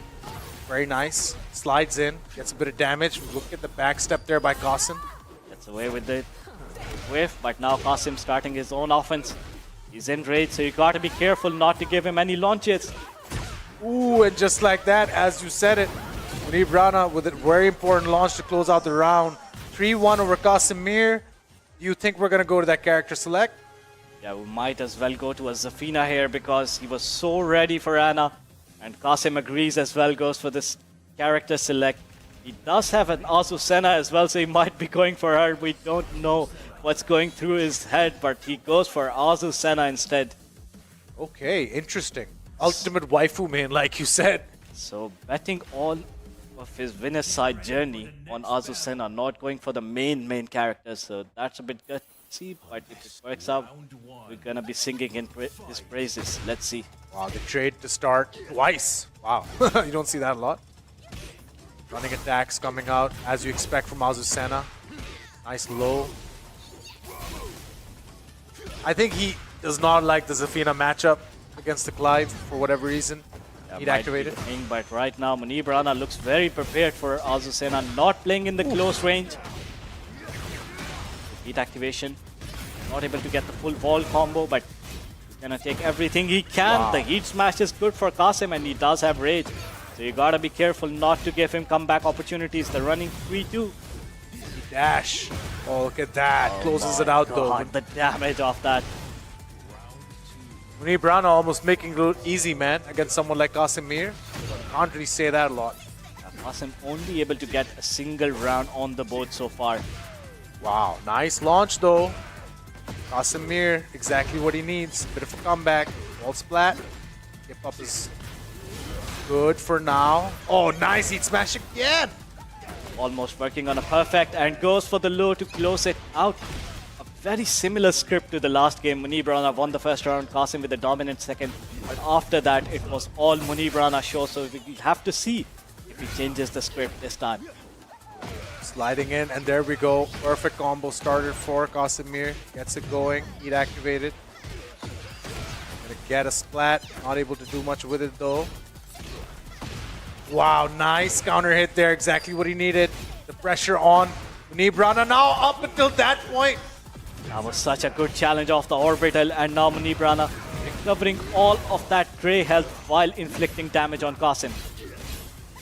Very nice. Slides in, gets a bit of damage. Look at the back step there by Qasim. Gets away with it. Whiff, but now Qasim starting his own offense. He's in rage, so you gotta be careful not to give him any launches. Ooh, and just like that, as you said it, Munib Rana with a very important launch to close out the round. 3-1 over Kasimir. Do you think we're going to go to that character select? Yeah, we might as well go to a Zafina here because he was so ready for Anna. And Qasim agrees as well, goes for this character select. He does have an Azucena as well, so he might be going for her. We don't know what's going through his head, but he goes for Azucena instead. Okay, interesting. Ultimate waifu main, like you said. So betting all of his winner's side journey on Azucena, not going for the main character. So that's a bit gutsy, but if it works out, we're gonna be singing his praises. Let's see. Wow, the trade to start twice. Wow, you don't see that a lot. Running attacks coming out as you expect from Azucena. Nice low. I think he does not like the Zafina matchup against the Clive for whatever reason. He'd activate it. But right now, Munibrana looks very prepared for Azucena, not playing in the close range. Heat activation. Not able to get the full wall combo, but he's gonna take everything he can. Wow. The heat smash is good for Qasim, and he does have rage. So you gotta be careful not to give him comeback opportunities. The running 3-2. Dash. Oh, look at that. Closes it out though. The damage of that. Munibrana almost making it look easy, man, against someone like Casimir. Can't really say that a lot. Qasim only able to get a single round on the board so far. Wow, nice launch though. Casimir, exactly what he needs. Bit of a comeback. Wall splat. Hip up is good for now. Oh, nice heat smash again. Almost working on a perfect and goes for the low to close it out. A very similar script to the last game. Munibrana won the first round, Qasim with the dominant second. But after that, it was all Munibrana show. So we have to see if he changes the script this time. Sliding in, and there we go. Perfect combo started for Casimir. Gets it going. Heat activated. Gonna get a splat. Not able to do much with it though. Wow, nice counter hit there. Exactly what he needed. The pressure on Munibrana now up until that point. That was such a good challenge off the orbital, and now Munibrana recovering all of that grey health while inflicting damage on Qasim.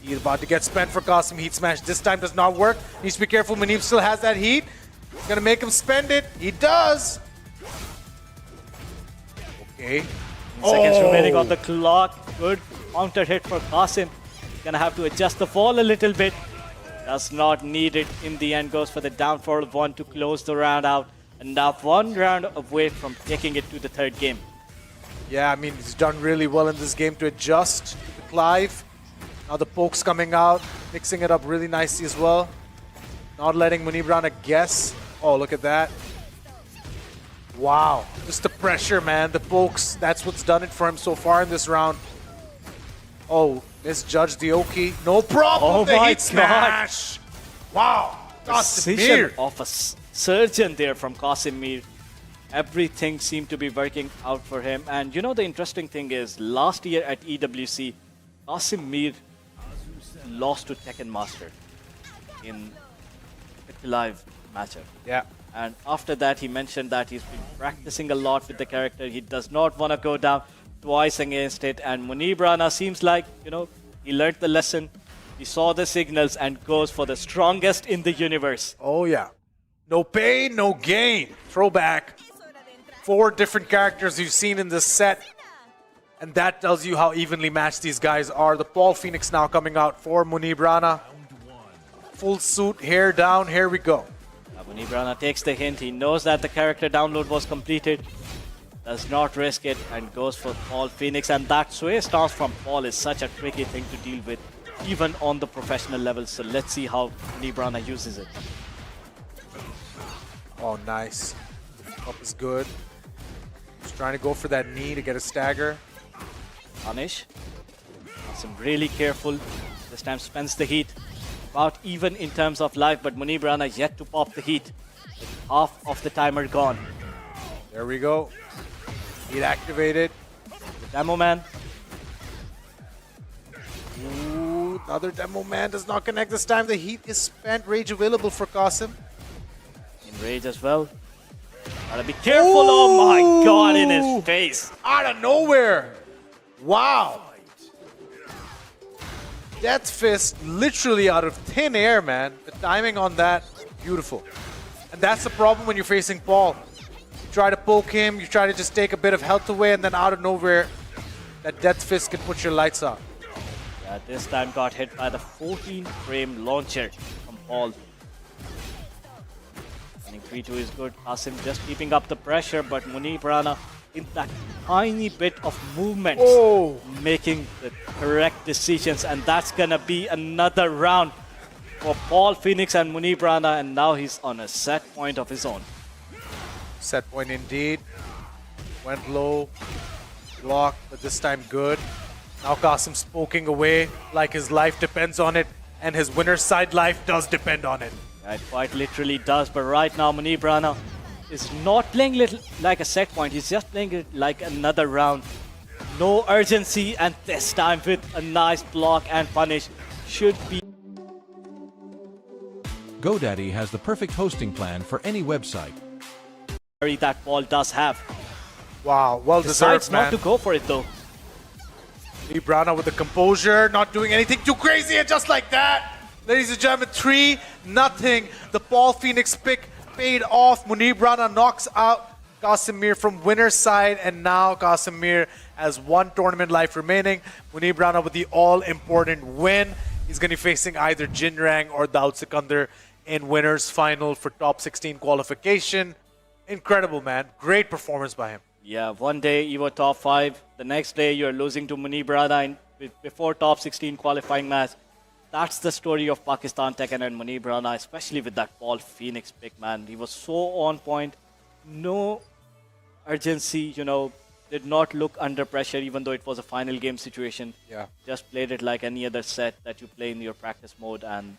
He's about to get spent for Qasim. Heat smash this time does not work. Needs to be careful. Munib still has that heat. Gonna make him spend it. He does. Okay. Seconds remaining on the clock. Good counter hit for Qasim. Gonna have to adjust the fall a little bit. Does not need it. In the end, goes for the down forward of 1 to close the round out. And now 1 round away from taking it to the third game. Yeah, I mean, he's done really well in this game to adjust to Clive. Now the pokes coming out, mixing it up really nicely as well. Not letting Munibrana guess. Oh, look at that. Wow, just the pressure, man. The pokes, that's what's done it for him so far in this round. Oh, misjudged the Oki. No problem. Oh the my heat smash. Wow. Precision of a surgeon there from Qasimir. Everything seemed to be working out for him. And you know the interesting thing is, last year at EWC, Qasimir lost to Tekken Master in the live matchup. Yeah. And after that, he mentioned that he's been practicing a lot with the character. He does not want to go down twice against it. And Munibrana seems like, you know, he learned the lesson. He saw the signals and goes for the strongest in the universe. Oh, yeah. No pain, no gain. Throwback. 4 different characters you've seen in this set. And that tells you how evenly matched these guys are. The Paul Phoenix now coming out for Munibrana. Full suit, hair down, here we go. Munibrana takes the hint. He knows that the character download was completed. Does not risk it and goes for Paul Phoenix. And that sway stance from Paul is such a tricky thing to deal with, even on the professional level. So let's see how Munibrana uses it. Oh, nice. Up is good. Just trying to go for that knee to get a stagger. Punish. Some really careful. This time spends the heat. About even in terms of life, but Munibrana yet to pop the heat. With half of the timer gone. There we go. Heat activated. The Demo Man. Ooh, another Demo Man does not connect this time. The heat is spent. Rage available for Qasim. In rage as well. Gotta be careful. Oh my god, in his face. Out of nowhere. Wow. Death Fist literally out of thin air, man. The timing on that, beautiful. And that's the problem when you're facing Paul. You try to poke him, you try to just take a bit of health away, and then out of nowhere, that Death Fist can put your lights out. Yeah, this time got hit by the 14-frame launcher from Paul. Running 3-2 is good. Qasim just keeping up the pressure, but Munibrana in that tiny bit of movement, making the correct decisions, and that's gonna be another round for Paul Phoenix and Munibrana, and now he's on a set point of his own. Set point indeed. Went low, blocked, but this time good. Now Qasim's poking away like his life depends on it, and his winner's side life does depend on it. Yeah, it quite literally does, but right now Munibrana is not playing like a set point, he's just playing it like another round. No urgency, and this time with a nice block and punish should be. GoDaddy has the perfect hosting plan for any website. That Paul does have. Wow, well deserved, Decides man. not to go for it though. Munibrana with the composure, not doing anything too crazy, and just like that, ladies and gentlemen, 3-0. The Paul Phoenix pick paid off. Munibrana knocks out Qasimir from winner's side, and now Qasimir has one tournament life remaining. Munibrana with the all-important win. He's going to be facing either Jinrang or Daud Sikandar in winners final for top 16 qualification. Incredible, man. Great performance by him. Yeah, one day you were top 5, the next day you're losing to Munibrana before top 16 qualifying match. That's the story of Pakistan Tekken and Munibrana, especially with that Paul Phoenix pick, man. He was so on point, no urgency, you know, did not look under pressure even though it was a final game situation. Yeah. Just played it like any other set that you play in your practice mode, and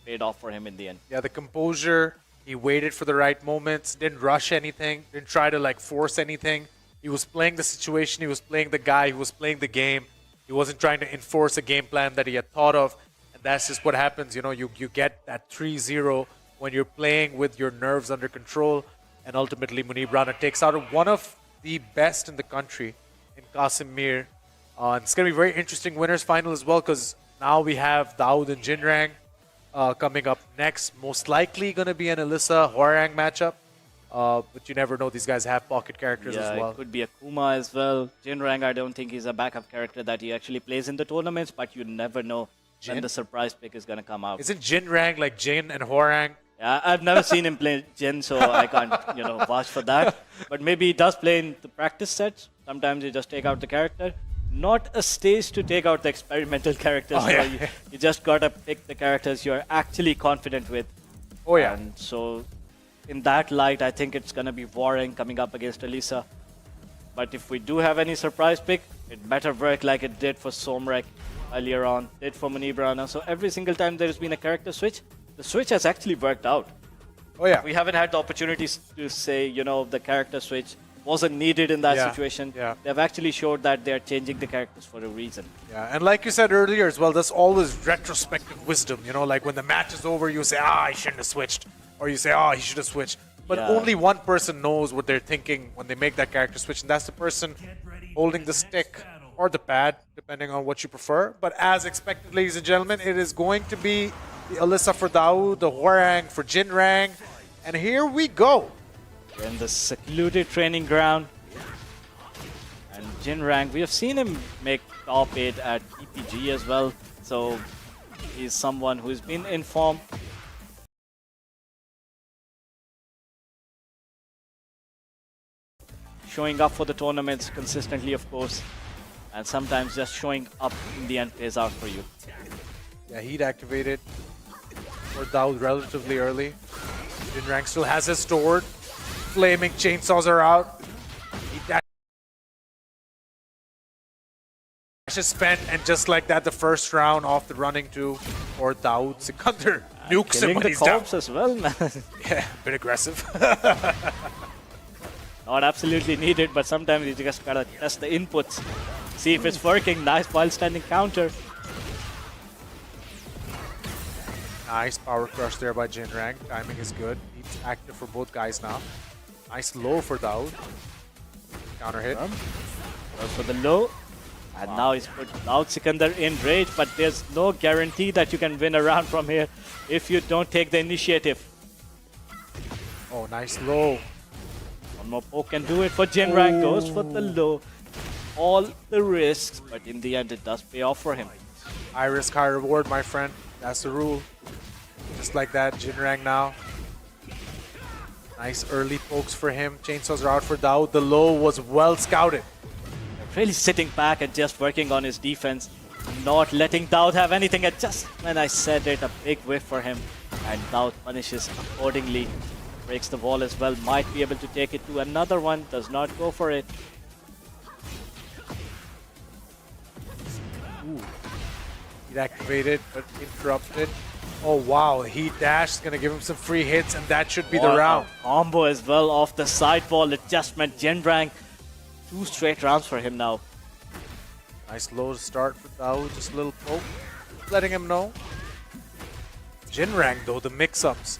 paid off for him in the end. Yeah, the composure, he waited for the right moments, didn't rush anything, didn't try to like force anything. He was playing the situation, he was playing the guy, he was playing the game. He wasn't trying to enforce a game plan that he had thought of. And that's just what happens, you know, you get that 3-0 when you're playing with your nerves under control. And ultimately, Munibrana takes out one of the best in the country in Qasimir. And it's going to be a very interesting winners final as well, because now we have Daud and Jinrang coming up next. Most likely going to be an Alyssa Hwarang matchup. But you never know, these guys have pocket characters as well. It could be a Kuma as well. Jinrang, I don't think he's a backup character that he actually plays in the tournaments, but you never know when the surprise pick is going to come out. Isn't Jinrang like Jin and Hwarang? Yeah, I've never seen him play Jin, so I can't, you know, vouch for that. But maybe he does play in the practice sets. Sometimes you just take out the character. Not a stage to take out the experimental characters. Oh, yeah. You just got to pick the characters you're actually confident with. Oh, yeah. And so in that light, I think it's going to be Warren coming up against Alyssa. But if we do have any surprise pick, it better work like it did for Somrek earlier on, did for Munibrana. So every single time there's been a character switch, the switch has actually worked out. Oh, yeah. We haven't had the opportunities to say, you know, the character switch wasn't needed in that situation. Yeah. They've actually showed that they're changing the characters for a reason. Yeah, and like you said earlier as well, that's always retrospective wisdom. You know, like when the match is over, you say, I shouldn't have switched. Or you say, he should have switched. But only one person knows what they're thinking when they make that character switch, and that's the person holding the stick or the pad, depending on what you prefer. But as expected, ladies and gentlemen, it is going to be the Alyssa for Daud, the Hwarang for Jinrang. And here we go. We're in the secluded training ground. And Jinrang, we have seen him make top 8 at EPG as well. So he's someone who's been in form. Showing up for the tournaments consistently, of course. And sometimes just showing up in the end pays out for you. Yeah, heat activated for Daud relatively early. Jinrang still has his stored. Flaming chainsaws are out. He dashes spent, and just like that, the first round off the running to or Daud Sikandar nukes him when he's down. As well, man. Yeah, a bit aggressive. Not absolutely needed, but sometimes you just gotta test the inputs. See if it's working. Nice while standing counter. Nice power crush there by Jinrang. Timing is good. He's active for both guys now. Nice low for Daud. Counter hit. Goes for the low. And now he's put Daud Sikandar in rage, but there's no guarantee that you can win a round from here if you don't take the initiative. Oh, nice low. One more poke can do it for Jinrang. Goes for the low. All the risks, but in the end it does pay off for him. High risk, high reward, my friend. That's the rule. Just like that, Jinrang now. Nice early pokes for him. Chainsaws are out for Daud. The low was well scouted. Really sitting back and just working on his defense. Not letting Daud have anything. And just when I said it, a big whiff for him. And Daud punishes accordingly. Breaks the wall as well. Might be able to take it to another one. Does not go for it. Ooh. Heat activated, but interrupted. Oh wow, Heat dash is going to give him some free hits, and that should be the round. Combo as well off the sidewall. It just meant Jinrang. 2 straight rounds for him now. Nice low start for Daud, just a little poke. Letting him know. Jinrang though, the mix-ups.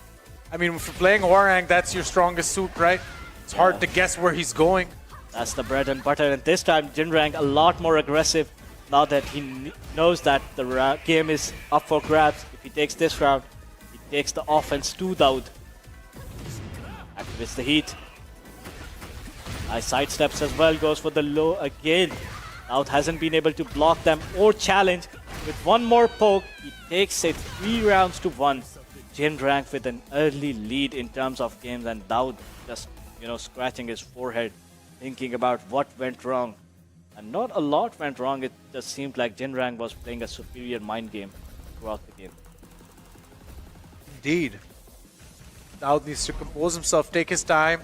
I mean, if you're playing Hwoarang, that's your strongest suit, right? It's hard to guess where he's going. That's the bread and butter, and this time Jinrang a lot more aggressive now that he knows that the game is up for grabs. If he takes this round, he takes the offense to Daud. Activates the heat. Nice sidesteps as well, goes for the low again. Daud hasn't been able to block them or challenge. With one more poke, he takes it 3 rounds to 1. Jinrang with an early lead in terms of games, and Daud just, scratching his forehead, thinking about what went wrong. And not a lot went wrong. It just seemed like Jinrang was playing a superior mind game throughout the game. Indeed. Daud needs to compose himself, take his time.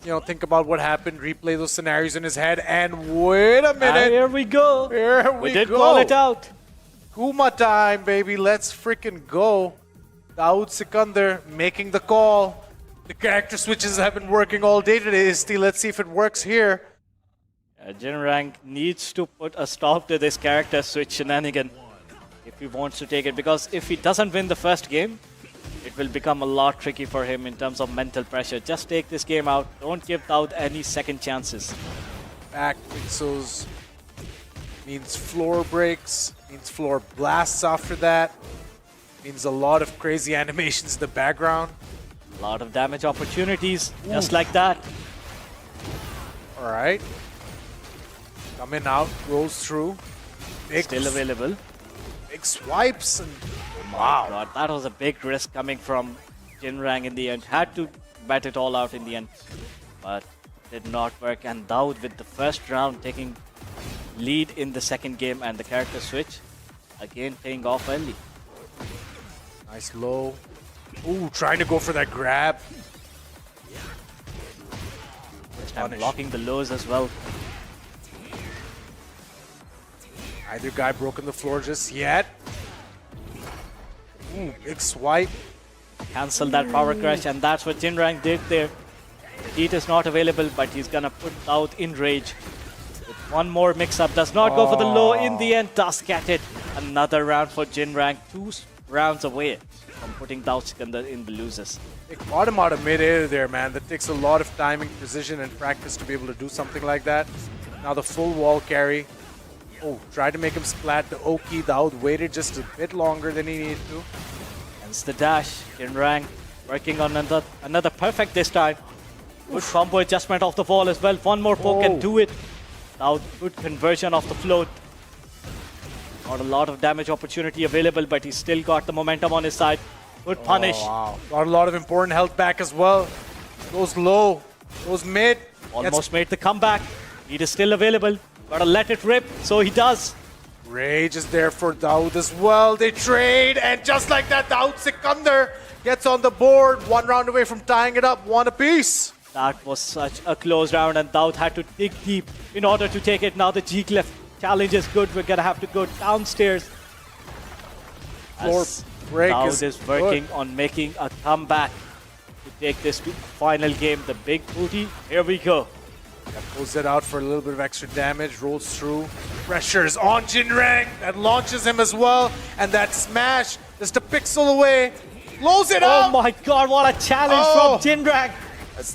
Think about what happened, replay those scenarios in his head, and wait a minute. Here we go. Here we did go. Call it out. Kuma time, baby. Let's freaking go. Daud Sikandar making the call. The character switches have been working all day today, Isti. Let's see if it works here. Jinrang needs to put a stop to this character switch shenanigan if he wants to take it, because if he doesn't win the first game, it will become a lot tricky for him in terms of mental pressure. Just take this game out. Don't give Daud any second chances. Back pixels means floor breaks, means floor blasts after that. Means a lot of crazy animations in the background. A lot of damage opportunities, just like that. Alright. Coming out, rolls through. Still available. Big swipes. And wow. God, that was a big risk coming from Jinrang in the end. Had to bat it all out in the end. But did not work. And Daud with the first round taking lead in the second game, and the character switch again paying off early. Nice low. Ooh, trying to go for that grab. And blocking the lows as well. Either guy broken the floor just yet. Ooh, big swipe. Cancel that power crash, and that's what Jinrang did there. Heat is not available, but he's gonna put Daud in rage. With one more mix-up, does not go for the low in the end. Does get it. Another round for Jinrang. 2 rounds away from putting Daud Sikandar in the losers. They caught him out of mid-air there, man. That takes a lot of timing, precision, and practice to be able to do something like that. Now the full wall carry. Oh, tried to make him splat the Oki. Daud waited just a bit longer than he needed to. Hence the dash. Jinrang working on another perfect this time. Good combo adjustment off the wall as well. One more poke and do it. Daud, good conversion off the float. Not a lot of damage opportunity available, but he's still got the momentum on his side. Good punish. Wow. Got a lot of important health back as well. Goes low. Goes mid. Almost made the comeback. Heat is still available. Gotta let it rip. So he does. Rage is there for Daud as well. They trade, and just like that, Daud Sikandar gets on the board. 1 round away from tying it up. 1 apiece. That was such a close round, and Daud had to dig deep in order to take it. Now the G-Clef challenge is good. We're gonna have to go downstairs. Floor break Daud is working on making a comeback to take this to final game. The big booty. Here we go. That pulls it out for a little bit of extra damage. Rolls through. Pressures on Jinrang. That launches him as well. And that smash just a pixel away. Blows it out. Oh my god, what a challenge from Jinrang.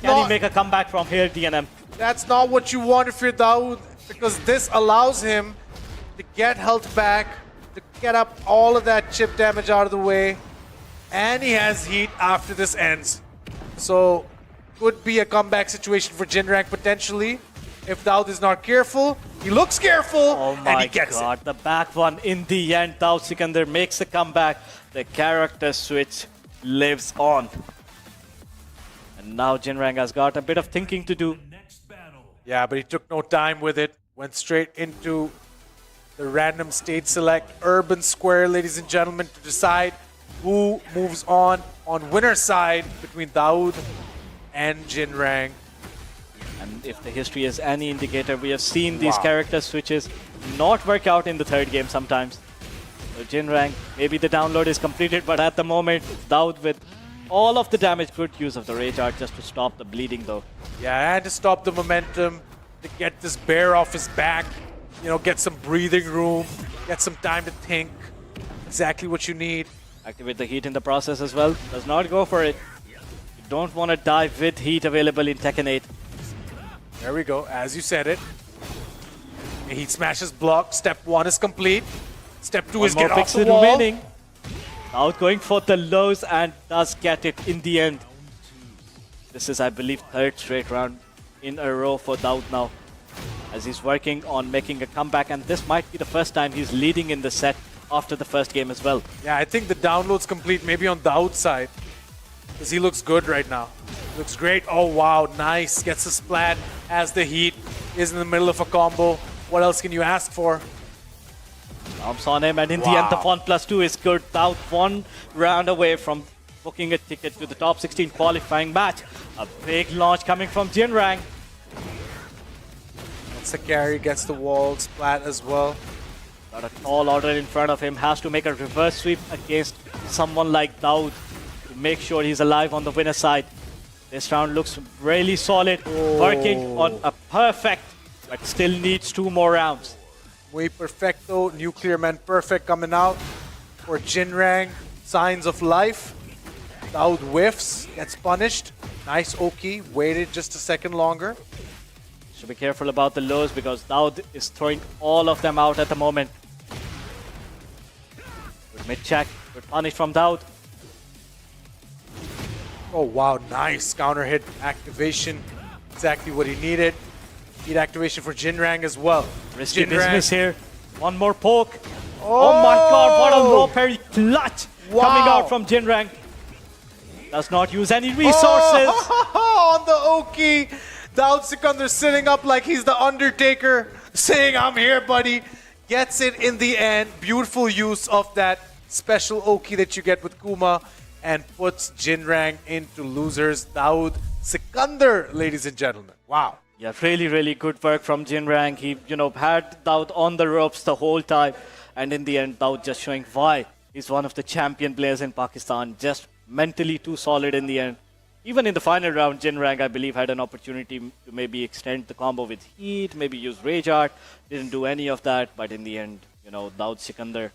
Can he make a comeback from here, DNM? That's not what you want if you're Daud, because this allows him to get health back, to get up all of that chip damage out of the way, and he has heat after this ends. So, could be a comeback situation for Jinrang potentially. If Daud is not careful, he looks careful, and he gets it. The back one in the end. Daud Sikandar makes a comeback. The character switch lives on. And now Jinrang has got a bit of thinking to do. Yeah, but he took no time with it. Went straight into the random state select urban square, ladies and gentlemen, to decide who moves on winner's side between Daud and Jinrang. And if the history is any indicator, we have seen these character switches not work out in the third game sometimes. So Jinrang, maybe the download is completed, but at the moment, Daud with all of the damage, good use of the Rage Art just to stop the bleeding though. Yeah, and to stop the momentum, to get this bear off his back, you know, get some breathing room, get some time to think. Exactly what you need. Activate the heat in the process as well. Does not go for it. You don't want to die with heat available in Tekken 8. There we go, as you said it. Heat smashes block. Step 1 is complete. Step 2 is get off the wall. Remaining. Out going for the lows and does get it in the end. This is, I believe, third straight round in a row for Daud now, as he's working on making a comeback, and this might be the first time he's leading in the set after the first game as well. Yeah, I think the download's complete maybe on Daud's side, because he looks good right now. Looks great. Oh, wow, nice. Gets a splat as the heat is in the middle of a combo. What else can you ask for? Jumps on him, and in the end, the 1+2 is good. Daud 1 round away from booking a ticket to the top 16 qualifying match. A big launch coming from Jinrang. Gets the carry, gets the wall, splat as well. Got a tall order in front of him, has to make a reverse sweep against someone like Daud to make sure he's alive on the winner side. This round looks really solid, working on a perfect, but still needs 2 more rounds. Muy perfecto, Nuclear Man perfect coming out for Jinrang. Signs of life. Daud whiffs, gets punished. Nice Oki, waited just a second longer. Should be careful about the lows because Daud is throwing all of them out at the moment. Good mid check, good punish from Daud. Oh wow, nice counter hit activation. Exactly what he needed. Heat activation for Jinrang as well. Risky business here. One more poke. Oh my god, what a low parry clutch coming out from Jinrang. Does not use any resources. On the Oki. Daud Sikandar sitting up like he's the Undertaker, saying, I'm here, buddy. Gets it in the end. Beautiful use of that special Oki that you get with Kuma, and puts Jinrang into losers. Daud Sikandar, ladies and gentlemen. Wow. Yeah, really, really good work from Jinrang. He, had Daud on the ropes the whole time. And in the end, Daud just showing why he's one of the champion players in Pakistan. Just mentally too solid in the end. Even in the final round, Jinrang, I believe, had an opportunity to maybe extend the combo with heat, maybe use Rage Art. Didn't do any of that. But in the end, Daud Sikandar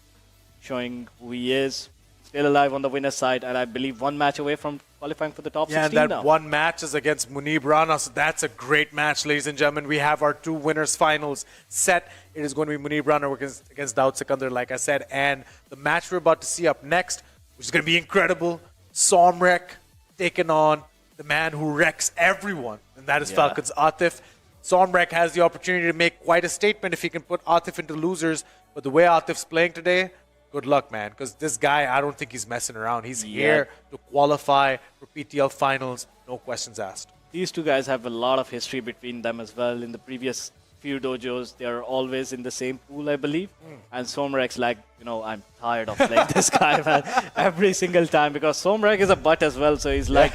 showing who he is. Still alive on the winner's side, and I believe 1 match away from qualifying for the top 16 and that now. 1 match is against Munib Rana, so that's a great match, ladies and gentlemen. We have our 2 winners finals set. It is going to be Munib Rana against Daud Sikandar, like I said, and the match we're about to see up next, which is going to be incredible, Somrek taking on the man who wrecks everyone, and that is Falcon's Atif. Somrek has the opportunity to make quite a statement if he can put Atif into losers, but the way Atif's playing today, good luck, man, because this guy, I don't think he's messing around. He's here to qualify for PTL finals, no questions asked. These 2 guys have a lot of history between them as well. In the previous few dojos, they are always in the same pool, I believe. And Somrek's like, I'm tired of playing this guy, man, every single time, because Somrek is a butt as well. So he's like,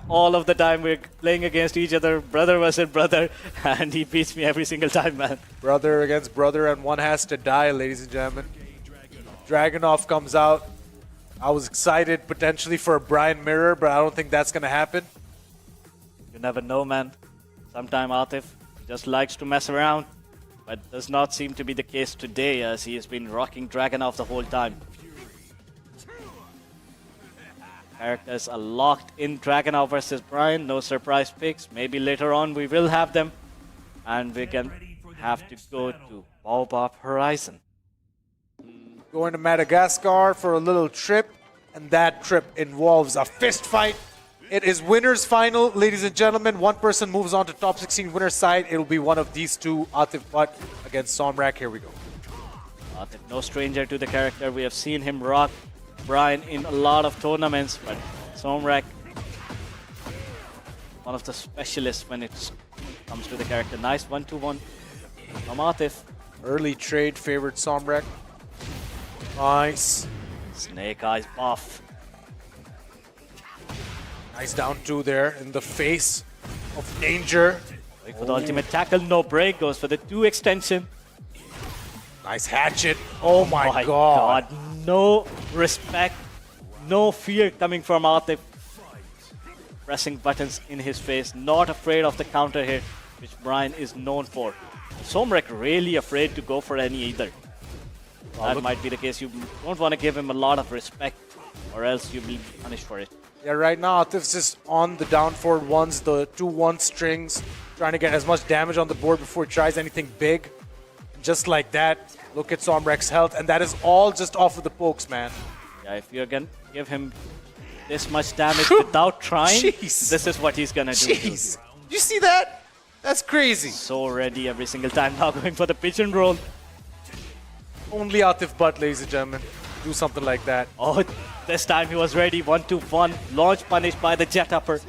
all of the time we're playing against each other, brother versus brother, and he beats me every single time, man. Brother against brother, and one has to die, ladies and gentlemen. Dragunov comes out. I was excited potentially for a Brian Mirror, but I don't think that's going to happen. You never know, man. Sometime Atif just likes to mess around, but does not seem to be the case today, as he has been rocking Dragunov the whole time. Characters are locked in Dragunov versus Brian. No surprise picks. Maybe later on we will have them. And we can have to go to Baobab Horizon. Going to Madagascar for a little trip, and that trip involves a fist fight. It is winner's final, ladies and gentlemen. 1 person moves on to top 16 winner's side. It'll be one of these 2, Atif Butt against Somrak. Here we go. Atif, no stranger to the character. We have seen him rock Brian in a lot of tournaments, but Somrak one of the specialists when it comes to the character. Nice 1-2-1 from Atif. Early trade favored Somrek. Nice. Snake Eyes buff. Nice down 2 there in the face of danger. Going for the ultimate tackle, no break, goes for the 2 extension. Nice hatchet. Oh my god. No respect, no fear coming from Atif. Pressing buttons in his face, not afraid of the counter hit, which Brian is known for. Somrek really afraid to go for any either. That might be the case. You don't want to give him a lot of respect, or else you'll be punished for it. Yeah, right now Atif's just on the down forward ones, the 2-1 strings, trying to get as much damage on the board before he tries anything big. Just like that, look at Somrek's health, and that is all just off of the pokes, man. Yeah, if you're gonna give him this much damage without trying, this is what he's gonna do. Jeez, you see that? That's crazy. So ready every single time now, going for the pigeon roll. Only Atif Butt, ladies and gentlemen, do something like that. Oh, this time he was ready. 1-2-1, launch punish by the jet upper.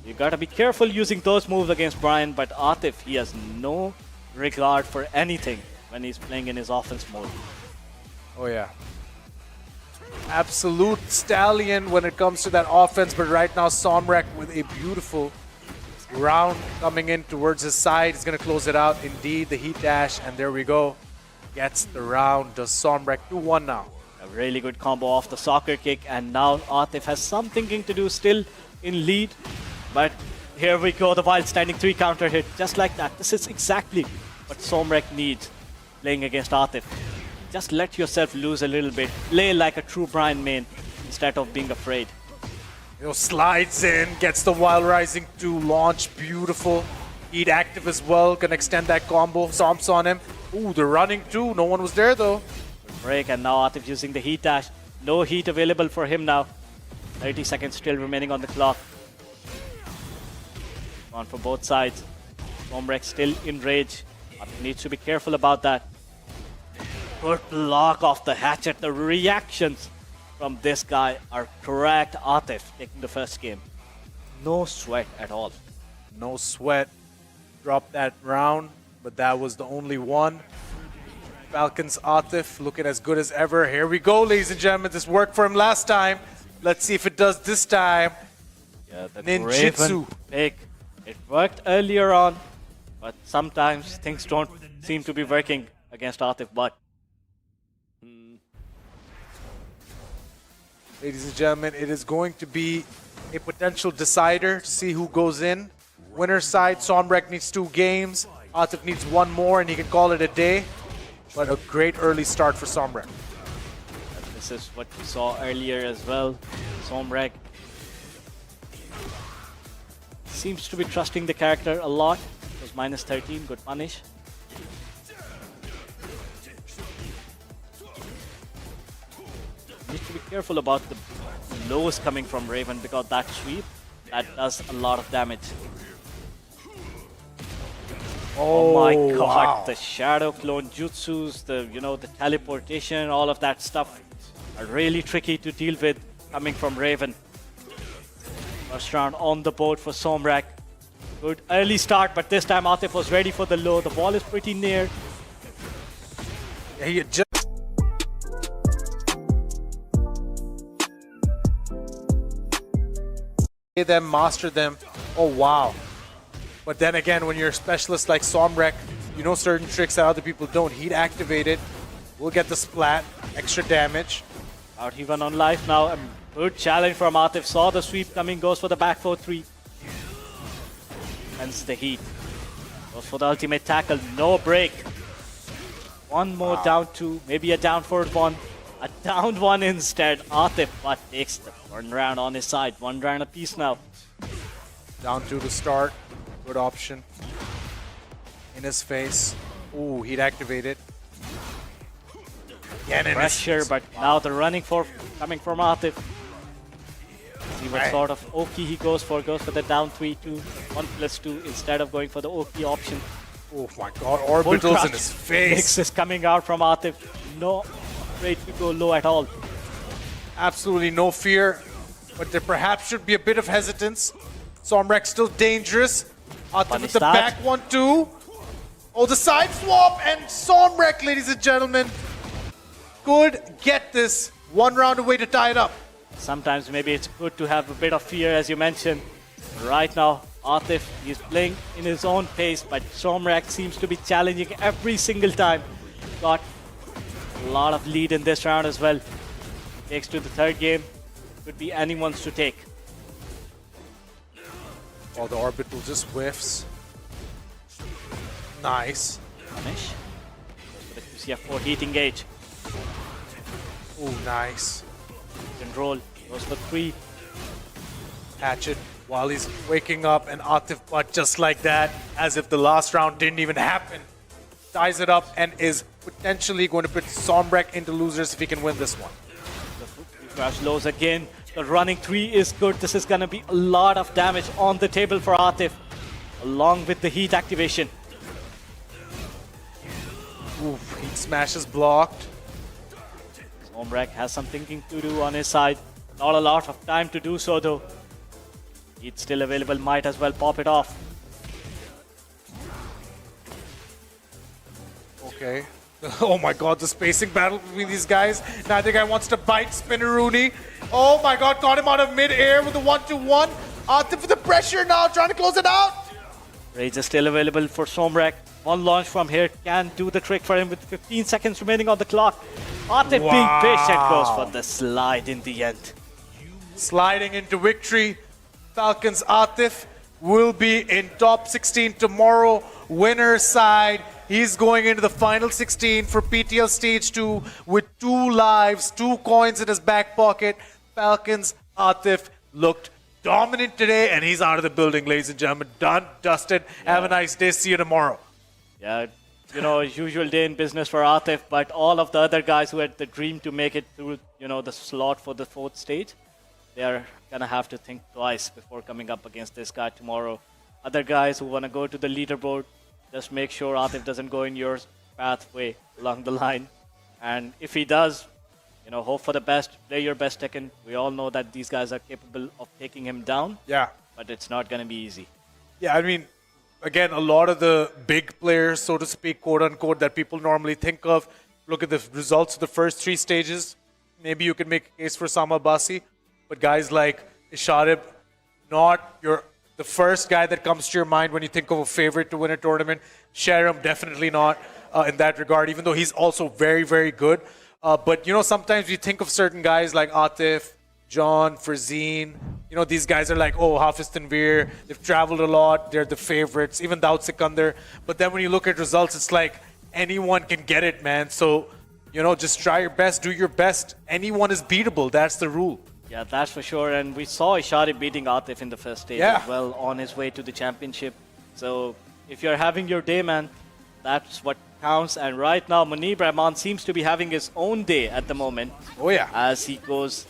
You gotta be careful using those moves against Brian, but Atif, he has no regard for anything when he's playing in his offense mode. Oh yeah. Absolute stallion when it comes to that offense, but right now Somrek with a beautiful round coming in towards his side. He's going to close it out. Indeed, the heat dash, and there we go. Gets the round. Does Somrek 2-1 now? A really good combo off the soccer kick, and now Atif has some thinking to do, still in lead. But here we go, the wild standing 3 counter hit, just like that. This is exactly what Somrek needs playing against Atif. Just let yourself lose a little bit. Play like a true Brian main instead of being afraid. You know, slides in, gets the Wild Rising 2 launch. Beautiful. Heat active as well. Gonna extend that combo. Somps on him. Ooh, the running too. No one was there though. Break, and now Atif using the heat dash. No heat available for him now. 30 seconds still remaining on the clock. On for both sides. Somrek still in rage. Atif needs to be careful about that. Good block off the hatchet. The reactions from this guy are correct. Atif taking the first game. No sweat at all. No sweat. Dropped that round, but that was the only one. Falcons Atif looking as good as ever. Here we go, ladies and gentlemen. This worked for him last time. Let's see if it does this time. Yeah, the Ninjutsu. Raven pick. It worked earlier on, but sometimes things don't seem to be working against Atif. But ladies and gentlemen, it is going to be a potential decider to see who goes in. Winner's side, Somrek needs 2 games. Atif needs 1 more and he can call it a day. But a great early start for Somrek. this is what we saw earlier as well. Somrek seems to be trusting the character a lot. It was minus 13, good punish. Need to be careful about the lows coming from Raven, because that sweep, that does a lot of damage. Oh my god, wow. The shadow clone jutsus, the the teleportation, all of that stuff are really tricky to deal with coming from Raven. First round on the board for Somrek. Good early start, but this time Atif was ready for the low. The ball is pretty near. Yeah, he just them, master them. Oh wow. But then again, when you're a specialist like Somrek, you know certain tricks that other people don't. Heat activated. We'll get the splat. Extra damage. Out even on life now. A good challenge from Atif. Saw the sweep coming. Goes for the back 4-3. Hence the heat. Goes for the ultimate tackle. No break. One more down 2. Maybe a down forward 1. A down 1 instead. Atif but takes the 1 round on his side. 1 round apiece now. Down 2 to start. Good option. In his face. Ooh, heat activated. Again in Pressure, his but now the running for coming from Atif. See what sort of Oki he goes for. Goes for the down 3-2. 1+2 instead of going for the Oki option. Oh my god, orbitals in his face. Mix is coming out from Atif. No afraid to go low at all. Absolutely no fear. But there perhaps should be a bit of hesitance Somrak still dangerous. Atif Funny with the start. back 1-2. Oh, the side swap and Somrak, ladies and gentlemen, could get this one round away to tie it up. Sometimes maybe it's good to have a bit of fear, as you mentioned. Right now, Atif is playing in his own pace, but Somrak seems to be challenging every single time. Got a lot of lead in this round as well. Takes to the third game. Could be anyone's to take. Oh, the orbital just whiffs. Nice. Punish. For the QCF4 heat engage. Oh, nice. Control goes for 3. Hatchet while he's waking up, and Atif, but just like that, as if the last round didn't even happen, ties it up and is potentially going to put Somrak into losers if he can win this one. The crash lows again. The running 3 is good. This is going to be a lot of damage on the table for Atif, along with the heat activation. Oof, heat smash is blocked. Somrak has some thinking to do on his side. Not a lot of time to do so though. He's still available, might as well pop it off. Okay. Oh my god, the spacing battle between these guys. Neither guy wants to bite Spinneroonie. Oh my god, caught him out of mid-air with a 1-2-1. Atif with the pressure now, trying to close it out. Rage is still available for Somrak. One launch from here can do the trick for him with 15 seconds remaining on the clock. Atif being patient goes for the slide in the end. Sliding into victory. Falcons Atif will be in top 16 tomorrow. Winner side. He's going into the final 16 for PTL Stage 2 with 2 lives, 2 coins in his back pocket. Falcons Atif looked dominant today, and he's out of the building, ladies and gentlemen. Done, dusted. Have a nice day. See you tomorrow. Yeah, you know, usual day in business for Atif, but all of the other guys who had the dream to make it through, you know, the slot for the 4th stage, they are gonna have to think twice before coming up against this guy tomorrow. Other guys who wanna go to the leaderboard, just make sure Atif doesn't go in your pathway along the line. And if he does, you know, hope for the best, play your best Tekken. We all know that these guys are capable of taking him down. Yeah. But it's not gonna be easy. Yeah, I mean, again, a lot of the big players, so to speak, quote unquote, that people normally think of, look at the results of the first 3 stages. Maybe you can make a case for Sama Basi, but guys like Isharib, not the first guy that comes to your mind when you think of a favorite to win a tournament. Sharam, definitely not in that regard, even though he's also very, very good. But, you know, sometimes you think of certain guys like Atif, John, Frazeen. You know, these guys are like, oh, Hafiz Tanveer, they've traveled a lot, they're the favorites, even Daud Sikandar. But then when you look at results, it's like anyone can get it, man. So, you know, just try your best, do your best. Anyone is beatable, that's the rule. Yeah, that's for sure. And we saw Ishari beating Atif in the first stage as well on his way to the championship. So if you're having your day, man, that's what counts. And right now, Munib Rahman seems to be having his own day at the moment. Oh, yeah. As he goes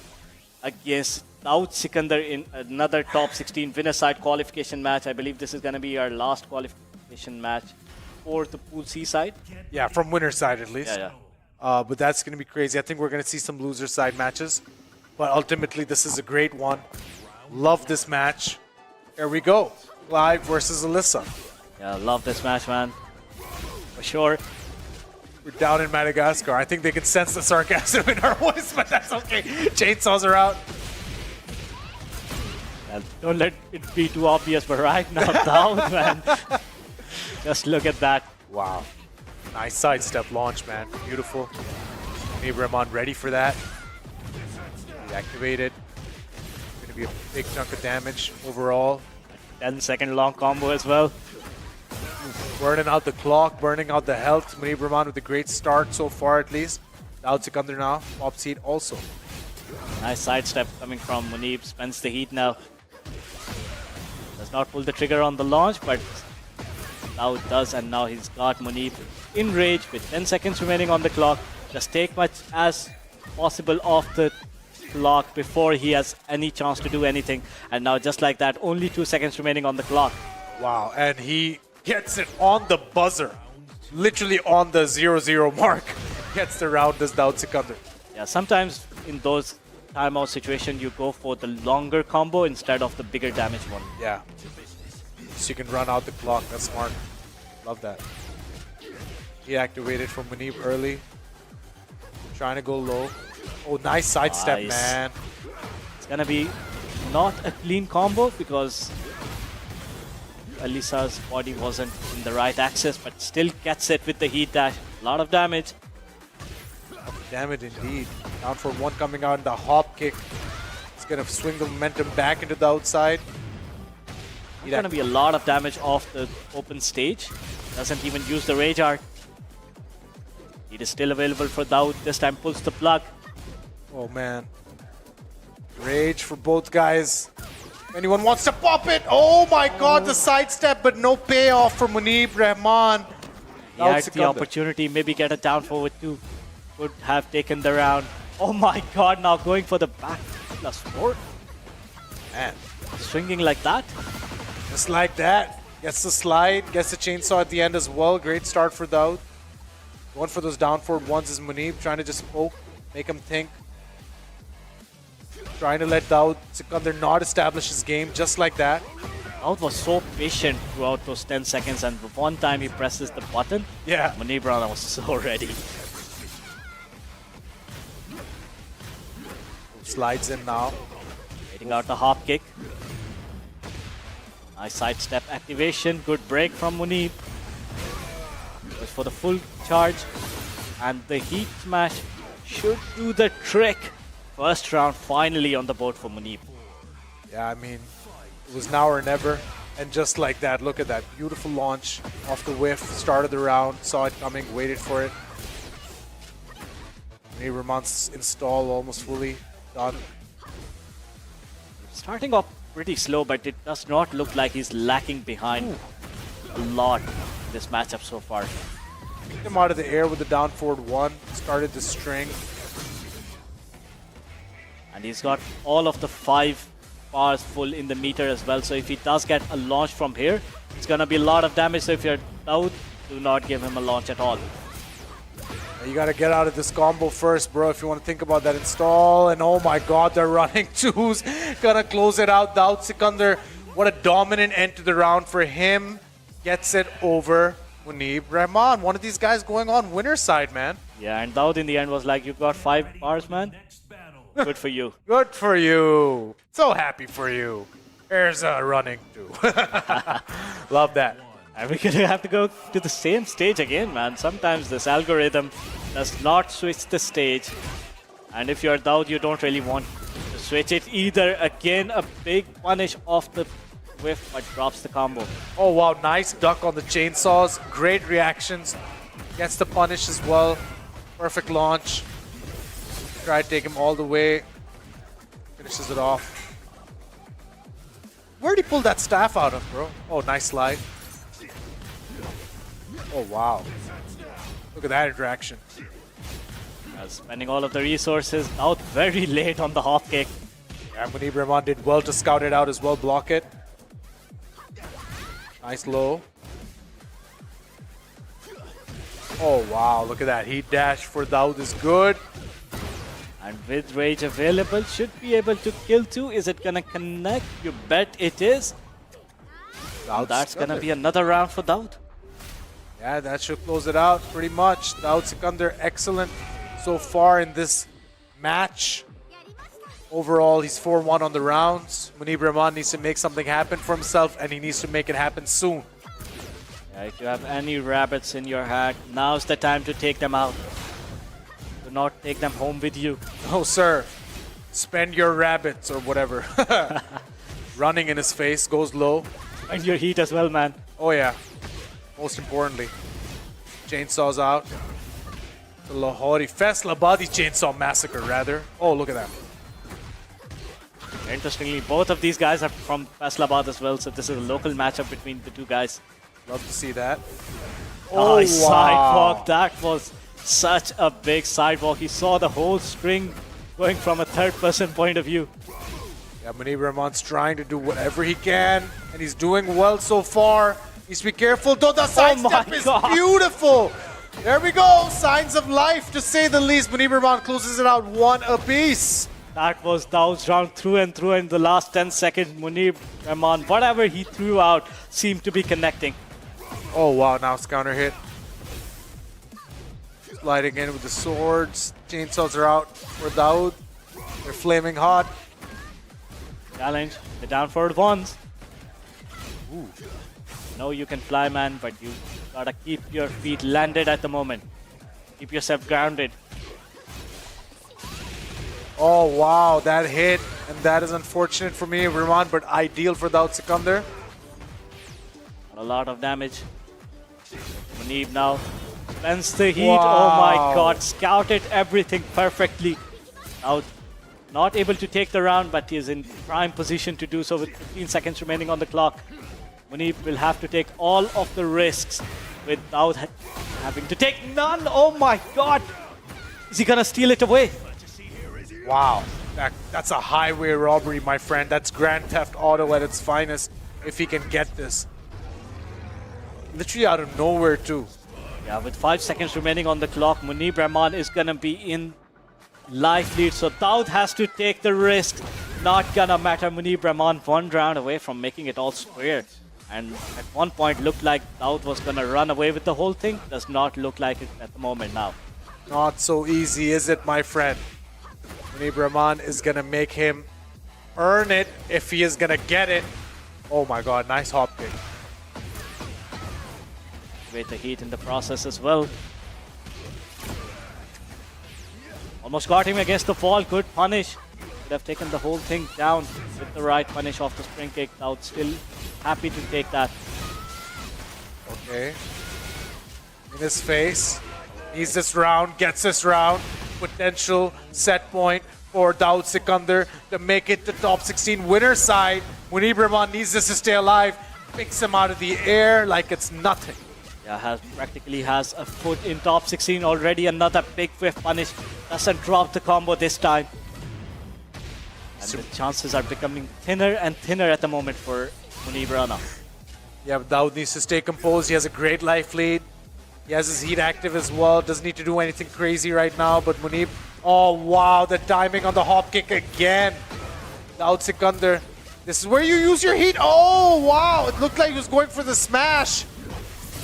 against Daud Sikandar in another top 16 winner side qualification match. I believe this is going to be our last qualification match for the Pool C side. Yeah, from winner side at least. Yeah. But that's going to be crazy. I think we're going to see some loser side matches. But ultimately, this is a great one. Love this match. Here we go. Clive versus Alyssa. Yeah, love this match, man. For sure. We're down in Madagascar. I think they can sense the sarcasm in our voice, but that's okay. Chainsaws are out. Don't let it be too obvious, but right now, Daud, man. Just look at that. Wow. Nice sidestep launch, man. Beautiful. Munib Rahman ready for that. Activated. Going to be a big chunk of damage overall. 10-second long combo as well. Burning out the clock, burning out the health. Munib Rahman with a great start so far at least. Daud Sikandar now, top seed also. Nice sidestep coming from Munib. Spends the heat now. Does not pull the trigger on the launch, but Daud does, and now he's got Munib in rage with 10 seconds remaining on the clock. Just take much as possible off the clock before he has any chance to do anything. And now just like that, only 2 seconds remaining on the clock. Wow, and he gets it on the buzzer. Literally on the 0-0 mark. Gets the round, does Daud Sikandar. Yeah, sometimes in those timeout situation, you go for the longer combo instead of the bigger damage one. Yeah. So you can run out the clock. That's smart. Love that. He activated from Munib early. Trying to go low. Oh, nice sidestep, Nice. man. It's gonna be not a clean combo because Alisa's body wasn't in the right axis, but still gets it with the heat dash. A lot of damage. Damn it, indeed. Down for one coming out in the hop kick. It's gonna swing the momentum back into the outside. It's gonna be a lot of damage off the open stage. Doesn't even use the rage art. It is still available for Daud. This time pulls the plug. Oh man. Rage for both guys. Anyone wants to pop it? Oh my god, the sidestep, but no payoff for Munib Rahman. He had the opportunity, maybe get a down forward too. Could have taken the round. Oh my god, now going for the back +4. Man. Swinging like that. Just like that. Gets the slide, gets the chainsaw at the end as well. Great start for Daud. Going for those down forward ones is Munib, trying to just poke, make him think. Trying to let Daud Sikandar not establish his game just like that. Daud was so patient throughout those 10 seconds, and one time he presses the button, yeah, Munib Rahman was so ready. Slides in now. Getting out the hop kick. Nice sidestep activation. Good break from Munib. Goes for the full charge. And the heat smash should do the trick. First round finally on the board for Munib. Yeah, I mean, it was now or never. And just like that, look at that. Beautiful launch off the whiff. Started the round, saw it coming, waited for it. Munib Rahman's install almost fully done. Starting off pretty slow, but it does not look like he's lacking behind a lot in this matchup so far. Kicked him out of the air with the down forward one. Started the string. And he's got all of the 5 bars full in the meter as well. So if he does get a launch from here, it's going to be a lot of damage. So if you're out, do not give him a launch at all. You got to get out of this combo first, bro, if you want to think about that install. And oh my god, they're running twos. Gonna close it out. Daud Sikandar, what a dominant end to the round for him. Gets it over Munib Rahman. One of these guys going on winner's side, man. Yeah, and Daud in the end was like, you got 5 bars, man. Good for you. Good for you. So happy for you. There's a running two. Love that. And we're gonna have to go to the same stage again, man. Sometimes this algorithm does not switch the stage. And if you're Daud, you don't really want to switch it either. Again, a big punish off the whiff, but drops the combo. Oh wow, nice duck on the chainsaws. Great reactions. Gets the punish as well. Perfect launch. Try to take him all the way. Finishes it off. Where'd he pull that staff out of, bro? Oh, nice slide. Oh, wow. Look at that interaction. Spending all of the resources out very late on the hop kick. Yeah, Munib Rahman did well to scout it out as well, block it. Nice low. Oh, wow. Look at that. Heat dash for Daud is good. And with rage available, should be able to kill too. Is it gonna connect? You bet it is. That's gonna be another round for Daud. Yeah, that should close it out pretty much. Daud Sikandar, excellent so far in this match. Overall, he's 4-1 on the rounds. Munib Rahman needs to make something happen for himself, and he needs to make it happen soon. Yeah, if you have any rabbits in your hat, now's the time to take them out. Do not take them home with you. No, sir. Spend your rabbits or whatever. Running in his face, goes low. And your heat as well, man. Oh, yeah. Most importantly. Chainsaws out. The Lahori Faisalabadi Chainsaw Massacre, rather. Oh, look at that. Interestingly, both of these guys are from Faisalabad as well, so this is a local matchup between the two guys. Love to see that. Oh, wow. Sidewalk. That was such a big sidewalk. He saw the whole string going from a third-person point of view. Yeah, Munib Rahman's trying to do whatever he can, and he's doing well so far. Needs to be careful, though the sidestep is beautiful. There we go. Signs of life, to say the least. Munib Rahman closes it out 1 apiece. That was Dao's round through and through in the last 10 seconds. Munib Rahman, whatever he threw out seemed to be connecting. Oh wow, now it's counter hit. Sliding in with the swords. Chainsaws are out for Daoud. They're flaming hot. Challenge, the down forward ones. Ooh. No, you can fly, man, but you gotta keep your feet landed at the moment. Keep yourself grounded. Oh wow, that hit, and that is unfortunate for me, Rahman, but ideal for Daoud Sikandar. A lot of damage. Munib now spends the heat. Wow. Oh my god, scouted everything perfectly. Now not able to take the round, but he is in prime position to do so with 15 seconds remaining on the clock. Munib will have to take all of the risks without having to take none. Oh my god! Is he gonna steal it away? Wow, that's a highway robbery, my friend. That's Grand Theft Auto at its finest, if he can get this. Literally out of nowhere too. Yeah, with 5 seconds remaining on the clock, Munib Rahman is gonna be in life lead, so Daoud has to take the risk. Not gonna matter. Munib Rahman 1 round away from making it all square. And at one point looked like Daoud was gonna run away with the whole thing. Does not look like it at the moment now. Not so easy, is it, my friend? Munib Rahman is gonna make him earn it if he is gonna get it. Oh my god, nice hop kick. Wait the heat in the process as well. Almost got him against the fall. Good punish. Could have taken the whole thing down with the right punish off the spring kick. Daoud still happy to take that. Okay. In his face. Needs this round, gets this round. Potential set point for Daoud Sikandar to make it to top 16 winner side. Munib Rahman needs this to stay alive. Picks him out of the air like it's nothing. Yeah, practically has a foot in top 16 already. Another big whiff punish. Doesn't drop the combo this time. And the chances are becoming thinner and thinner at the moment for Munib Rahman. Yeah, but Daoud needs to stay composed. He has a great life lead. He has his heat active as well. Doesn't need to do anything crazy right now, but Munib... Oh, wow, the timing on the hop kick again. Daoud Sikandar. This is where you use your heat. Oh, wow. It looked like he was going for the smash.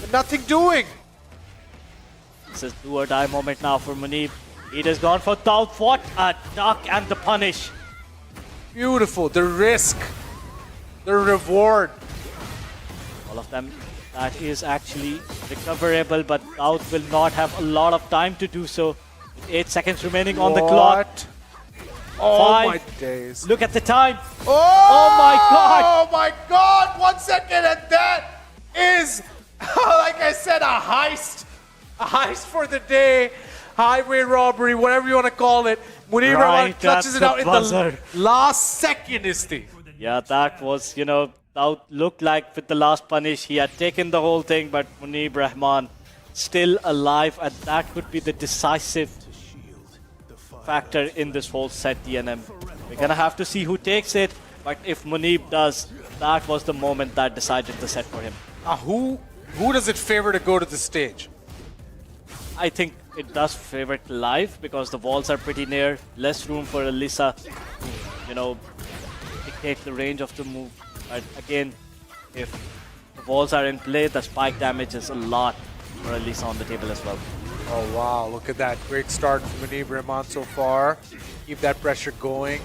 But nothing doing. This is do or die moment now for Munib. Heat has gone for Daoud. What a duck and the punish. Beautiful. The risk. The reward. All of them. That is actually recoverable, but Daoud will not have a lot of time to do so. 8 seconds remaining on the clock. Oh 5. my days. Look at the time. Oh my god. Oh my god. 1 second, and that is, like I said, a heist. A heist for the day. Highway robbery, whatever you want to call it. Munib Rahman clutches it out in the last second, Isti. Yeah, that was, Daoud looked like with the last punish, he had taken the whole thing, but Munib Rahman still alive, and that could be the decisive factor in this whole set, DNM. We're gonna have to see who takes it, but if Munib does, that was the moment that decided the set for him. Who does it favor to go to the stage? I think it does favor it live, because the walls are pretty near, less room for Alyssa to, dictate the range of the move. But again, if the walls are in play, the spike damage is a lot for Alyssa on the table as well. Oh wow, look at that. Great start from Munib Rahman so far. Keep that pressure going.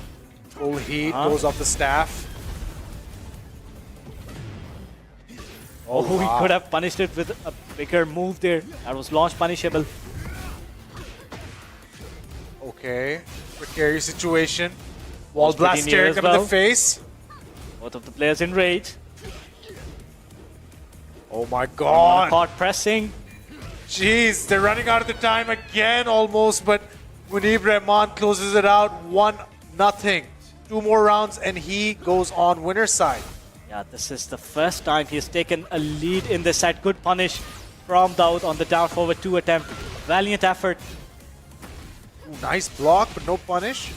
Full heat, goes off the staff. Oh, he could have punished it with a bigger move there. That was launch punishable. Okay, precarious situation. Wall blast staring him in the face. Both of the players in rage. Oh my god. Caught pressing. Jeez, they're running out of the time again almost, but Munib Rahman closes it out 1-0. 2 more rounds and he goes on winner's side. Yeah, this is the first time he's taken a lead in this set. Good punish from Daoud on the down forward 2 attempt. Valiant effort. Ooh, nice block, but no punish.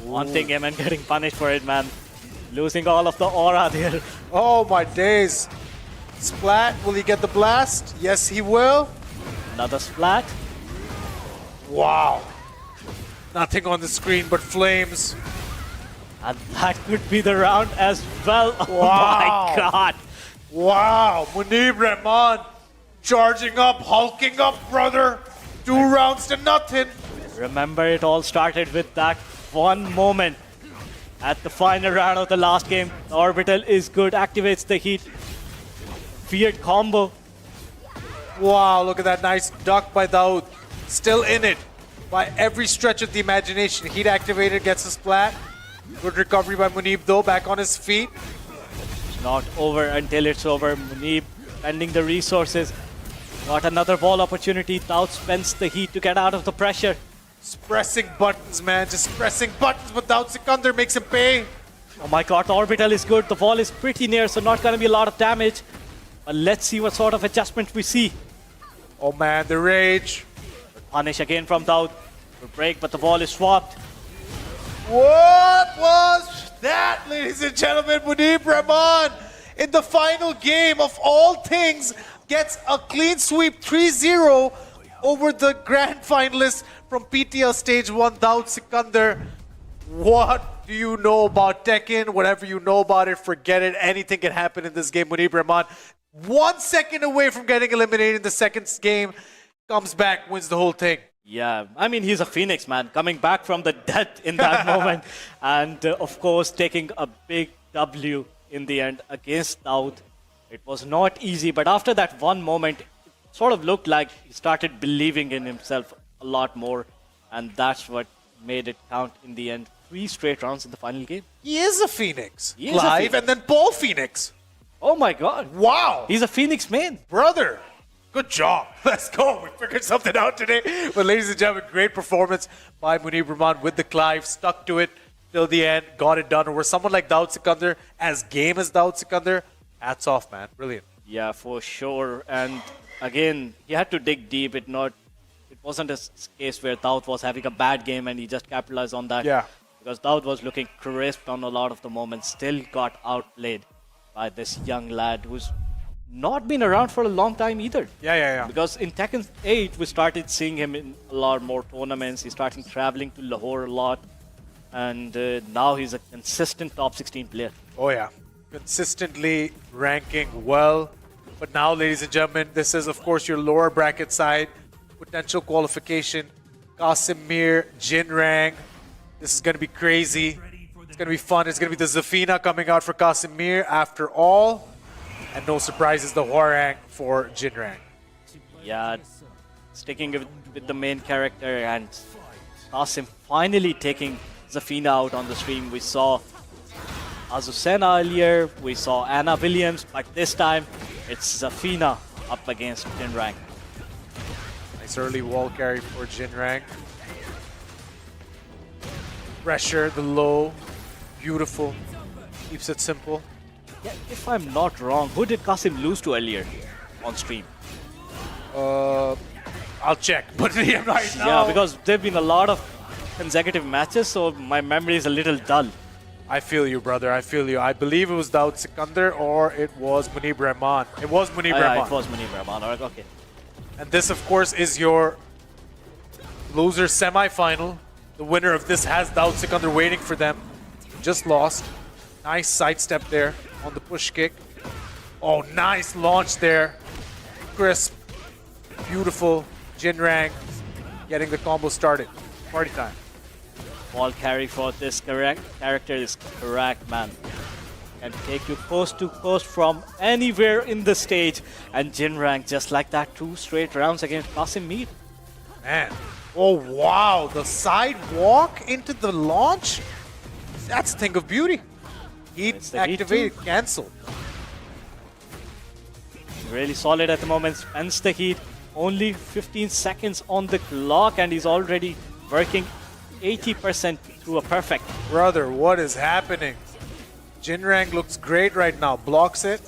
One thing, Yemen getting punished for it, man. Losing all of the aura there. Oh my days. Splat, will he get the blast? Yes, he will. Another splat. Wow. Nothing on the screen but flames. And that could be the round as well. Oh Wow. my god. Wow, Munib Rahman charging up, hulking up, brother. 2 rounds to nothing. Remember, it all started with that one moment at the final round of the last game. The orbital is good, activates the heat. Feared combo. Wow, look at that nice duck by Daoud. Still in it by every stretch of the imagination. Heat activated, gets a splat. Good recovery by Munib though, back on his feet. It's not over until it's over. Munib spending the resources. Got another ball opportunity. Daoud spends the heat to get out of the pressure. Just pressing buttons, man. Just pressing buttons, but Daoud Sikandar makes him pay. Oh my god, the orbital is good. The ball is pretty near, so not gonna be a lot of damage. But let's see what sort of adjustment we see. Oh man, the rage. Punish again from Daoud. Good break, but the ball is swapped. What was that, ladies and gentlemen? Munib Rahman, in the final game of all things, gets a clean sweep 3-0 over the grand finalist from PTL Stage 1, Daoud Sikandar. What do you know about Tekken? Whatever you know about it, forget it. Anything can happen in this game. Munib Rahman, 1 second away from getting eliminated in the second game, comes back, wins the whole thing. Yeah, I mean, he's a phoenix, man, coming back from the dead in that moment. And, of course, taking a big W in the end against Daoud. It was not easy, but after that one moment, it sort of looked like he started believing in himself a lot more. And that's what made it count in the end. 3 straight rounds in the final game. He is a Phoenix. He is a Live, Phoenix. and then Paul Phoenix. Oh my god. Wow. He's a Phoenix main. Brother, good job. Let's go. We figured something out today. But ladies and gentlemen, great performance by Munib Rahman with the Clive. Stuck to it till the end. Got it done. Where someone like Daoud Sikandar, as game as Daoud Sikandar, hats off, man. Brilliant. Yeah, for sure. And again, he had to dig deep. It wasn't a case where Daoud was having a bad game and he just capitalized on that. Yeah. Because Daoud was looking crisp on a lot of the moments. Still got outplayed by this young lad who's not been around for a long time either. Yeah. Because in Tekken 8, we started seeing him in a lot more tournaments. He started traveling to Lahore a lot. And now he's a consistent top 16 player. Oh, yeah. Consistently ranking well. But now, ladies and gentlemen, this is, of course, your lower bracket side. Potential qualification. Qasim Jinrang. This is going to be crazy. It's going to be fun. It's going to be the Zafina coming out for Qasim after all. And no surprises, the Hwarang for Jinrang. Yeah, sticking with the main character and Qasim finally taking Zafina out on the stream. We saw Azucena earlier, we saw Anna Williams, but this time it's Zafina up against Jinrang. Nice early wall carry for Jinrang. Pressure, the low, beautiful. Keeps it simple. Yeah, if I'm not wrong, who did Qasim lose to earlier on stream? I'll check, but right now... Yeah, because there have been a lot of consecutive matches, so my memory is a little dull. I feel you, brother. I feel you. I believe it was Daoud Sikandar or it was Munib Rahman. It was Munib Rahman. Yeah, it was Munib Rahman. Alright, okay. And this, of course, is your loser semi-final. The winner of this has Daoud Sikandar waiting for them. Just lost. Nice sidestep there on the push kick. Oh, nice launch there. Crisp. Beautiful. Jinrang getting the combo started. Party time. Ball carry for this character is correct, man. Can take you coast to coast from anywhere in the stage. And Jinrang, just like that, 2 straight rounds against Qasim. Man. Oh, wow. The sidewalk into the launch? That's a thing of beauty. Heat activated, cancel. Really solid at the moment. Spends the heat. Only 15 seconds on the clock and he's already working 80% through a perfect. Brother, what is happening? Jinrang looks great right now. Blocks it.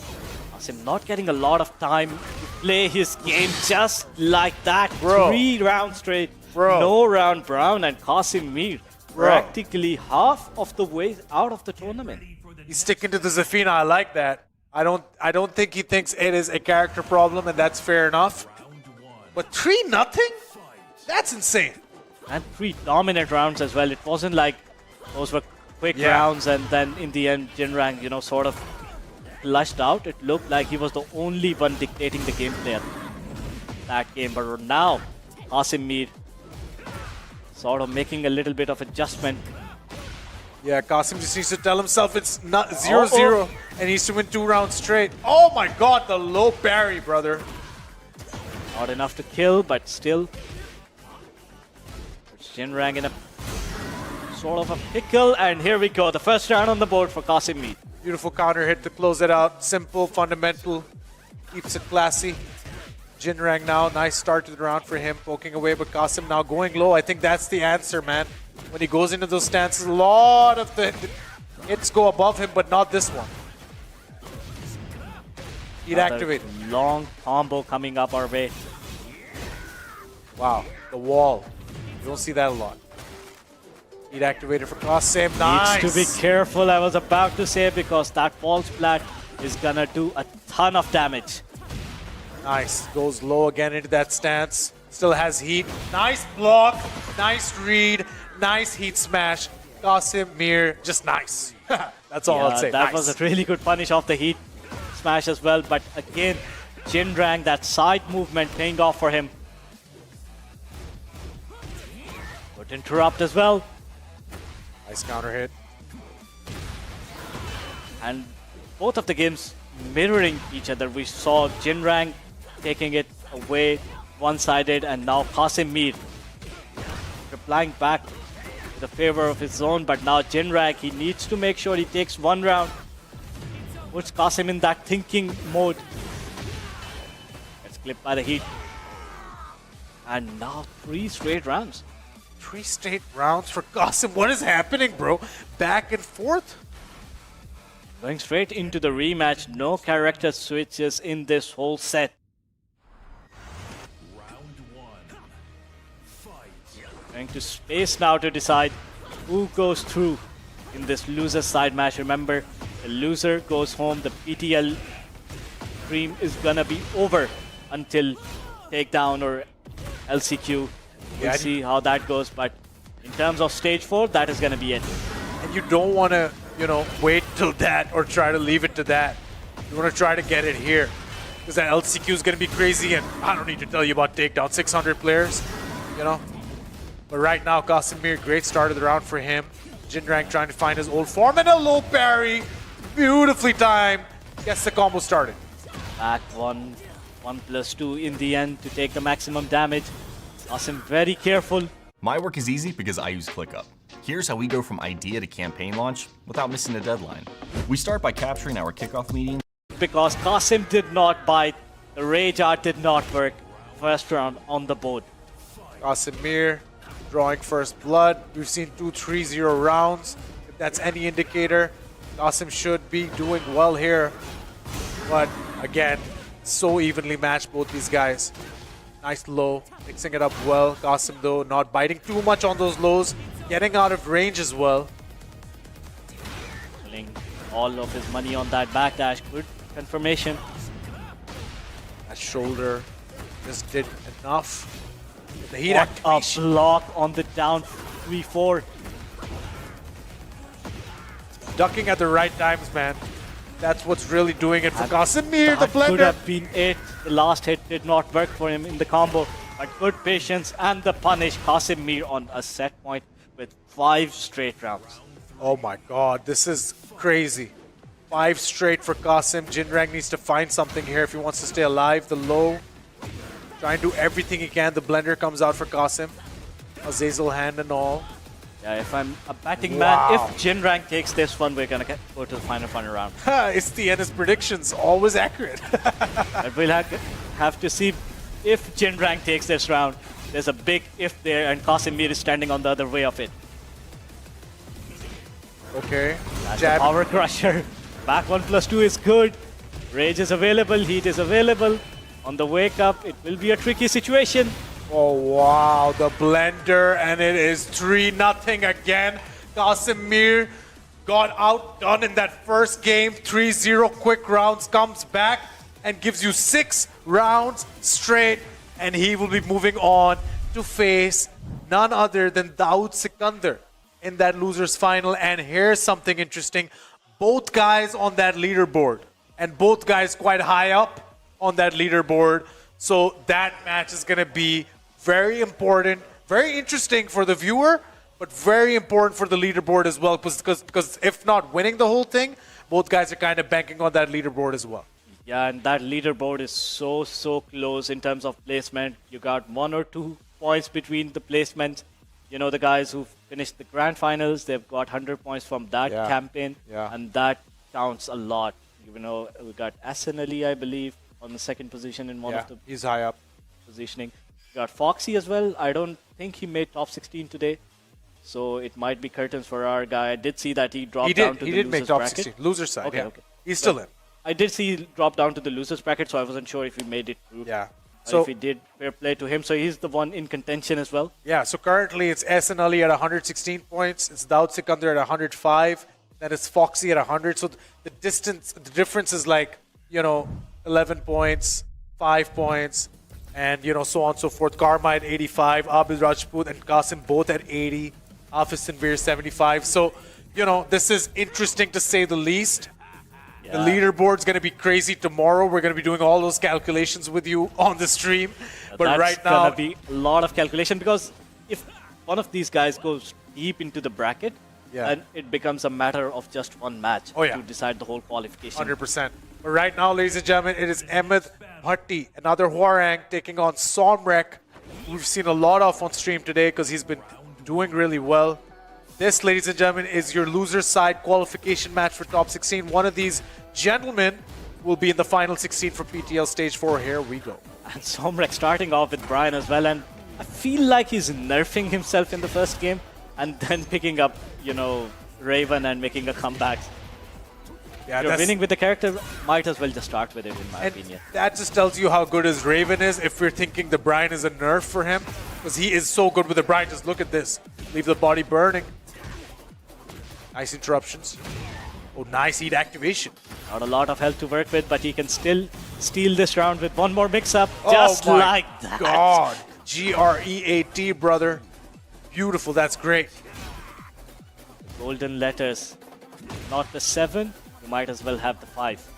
Qasim not getting a lot of time to play his game just like that. Bro. 3 rounds straight. Bro. No round brown and Qasim Mir practically half of the way out of the tournament. He's sticking to the Zafina. I like that. I don't think he thinks it is a character problem, and that's fair enough. But 3-0? That's insane. And 3 dominant rounds as well. It wasn't like those were quick Yeah. rounds and then in the end Jinrang, you know, sort of flushed out. It looked like he was the only one dictating the gameplay at that game. But now, Qasim sort of making a little bit of adjustment. Yeah, Qasim just needs to tell himself it's not 0-0 and he needs to win 2 rounds straight. Oh my god, the low parry, brother. Not enough to kill, but still. Jinrang in a sort of a pickle, and here we go. The first round on the board for Qasim. Beautiful counter hit to close it out. Simple, fundamental, keeps it classy. Jinrang now, nice start to the round for him, poking away, but Qasim now going low. I think that's the answer, man. When he goes into those stances, a lot of the hits go above him, but not this one. He'd activate. Long combo coming up our way. Wow, the wall. You don't see that a lot. He'd activated for Qasim. Nice. Needs to be careful, I was about to say, because that false splat is gonna do a ton of damage. Nice. Goes low again into that stance. Still has heat. Nice block. Nice read. Nice heat smash. Qasim just nice. That's all I'll say. That nice. was a really good punish off the heat smash as well. But again, Jinrang, that side movement paying off for him. Good interrupt as well. Nice counter hit. And both of the games mirroring each other. We saw Jinrang taking it away one-sided, and now Qasim replying back to the favor of his zone. But now Jinrang, he needs to make sure he takes one round. Puts Qasim in that thinking mode. Gets clipped by the heat. And now 3 straight rounds. 3 straight rounds for Qasim. What is happening, bro? Back and forth? Going straight into the rematch. No character switches in this whole set. Going to space now to decide who goes through in this loser side match. Remember, the loser goes home. The PTL stream is gonna be over until takedown or LCQ. We'll see how that goes, but in terms of stage 4, that is gonna be it. And you don't want to, wait till that or try to leave it to that. You want to try to get it here. Because that LCQ is going to be crazy, and I don't need to tell you about takedown. 600 players, But right now, Qasim, great start of the round for him. Jinrang trying to find his old form, and a low parry. Beautifully timed. Gets the combo started. Back 1+2 in the end to take the maximum damage. Qasim very careful. My work is easy because I use ClickUp. Here's how we go from idea to campaign launch without missing a deadline. We start by capturing our kickoff meeting. Because Qasim did not bite, the rage art did not work. First round on the board. Qasim drawing first blood. We've seen 2 3-0 rounds. If that's any indicator, Qasim should be doing well here. But again, so evenly matched, both these guys. Nice low, mixing it up well. Qasim though not biting too much on those lows, getting out of range as well. Pulling all of his money on that backdash. Good confirmation. That shoulder just did enough. The heat What activation. a block on the down 3-4. Ducking at the right times, man. That's what's really doing it for Qasim. The That could blender. have been it. The last hit did not work for him in the combo. But good patience and the punish. Qasim on a set point with 5 straight rounds. Oh my god, this is crazy. 5 straight for Qasim. Jinrang needs to find something here if he wants to stay alive. The low. Try and do everything he can. The blender comes out for Qasim. Azazel hand and all. Yeah, if I'm a betting man, if Jinrang takes this one, we're gonna go to the final round. It's the NS predictions, always accurate. But we'll have to see if Jinrang takes this round. There's a big if there, and Qasim is standing on the other way of it. Okay. That's a power crusher. Back 1+2 is good. Rage is available, heat is available. On the wake up, it will be a tricky situation. Oh wow, the blender, and it is 3-0 again. Qasim got outdone in that first game. 3-0 quick rounds, comes back and gives you 6 rounds straight, and he will be moving on to face none other than Daoud Sikandar in that losers final. And here's something interesting. Both guys on that leaderboard, and both guys quite high up on that leaderboard. So that match is going to be very important, very interesting for the viewer, but very important for the leaderboard as well, because if not winning the whole thing, both guys are kind of banking on that leaderboard as well. Yeah, and that leaderboard is so close in terms of placement. You got 1 or 2 points between the placements. You know, the guys who finished the grand finals, they've got 100 points from that campaign, and that counts a lot. You know, we got SNLE, I believe, on the second position in one of the he's high up positioning. We got Foxy as well. I don't think he made top 16 today, so it might be curtains for our guy. I did see that he dropped down to the losers bracket. He did make top 16, loser side. Okay, okay. He's still in. I did see he drop down to the losers bracket, so I wasn't sure if he made it through. Yeah. So if he did, fair play to him. So he's the one in contention as well. Yeah, so currently it's SNLE at 116 points. It's Daoud Sikandar at 105. Then it's Foxy at 100. So the difference is like, 11 points, 5 points, and, so on and so forth. Karma at 85, Abid Rajput and Qasim both at 80, Hafiz Tanveer 75. So, this is interesting to say the least. The leaderboard's going to be crazy tomorrow. We're going to be doing all those calculations with you on the stream. But that's right now, going to be a lot of calculation, because if one of these guys goes deep into the bracket, then it becomes a matter of just one match to decide the whole qualification. 100%. But right now, ladies and gentlemen, it is Ahmed Bhatti, another Hwarang, taking on Somrek. We've seen a lot of on stream today because he's been doing really well. This, ladies and gentlemen, is your loser side qualification match for top 16. One of these gentlemen will be in the final 16 for PTL Stage 4. Here we go. And Somrek starting off with Brian as well, and I feel like he's nerfing himself in the first game and then picking up, Raven and making a comeback. Yeah, you're winning with the character, might as well just start with it, in my opinion. That just tells you how good his Raven is if we're thinking the Brian is a nerf for him, because he is so good with the Brian. Just look at this. Leave the body burning. Nice interruptions. Oh, nice heat activation. Not a lot of health to work with, but he can still steal this round with one more mix-up, just like that. God. GREAT, brother. Beautiful, that's great. The golden letters, not the 7, you might as well have the 5.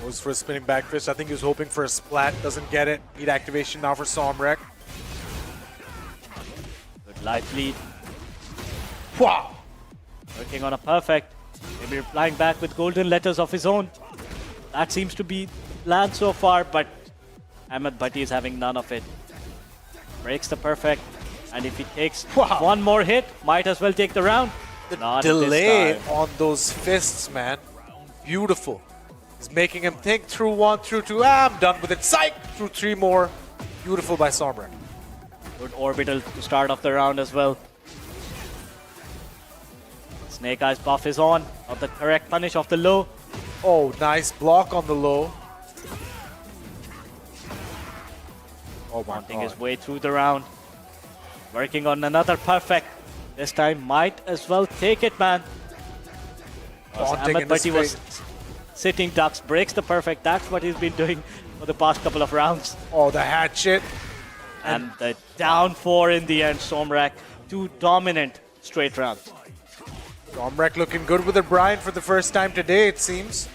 Goes for a spinning back fist. I think he was hoping for a splat, doesn't get it. Heat activation now for Somrek. Good life lead. Wow! Working on a perfect. Maybe replying back with golden letters of his own. That seems to be the plan so far, but Ahmed Bhatti is having none of it. Breaks the perfect, and if he takes one more hit, might as well take the round. The Not delay this time. on those fists, man. Beautiful. He's making him think through 1, through 2. I'm done with it. Psych! Through 3 more. Beautiful by Somrek. Good orbital to start off the round as well. Snake Eyes buff is on. Of the correct punish of the low. Oh, nice block on the low. Oh my Hunting God. his way through the round. Working on another perfect. This time might as well take it, man. Taunting Ahmed in his Bhatti was face. sitting ducks, breaks the perfect. That's what he's been doing for the past couple of rounds. Oh, the hatchet. And the down 4 in the end, Somrek. 2 dominant straight rounds. Somrek looking good with the Brian for the first time today, it seems.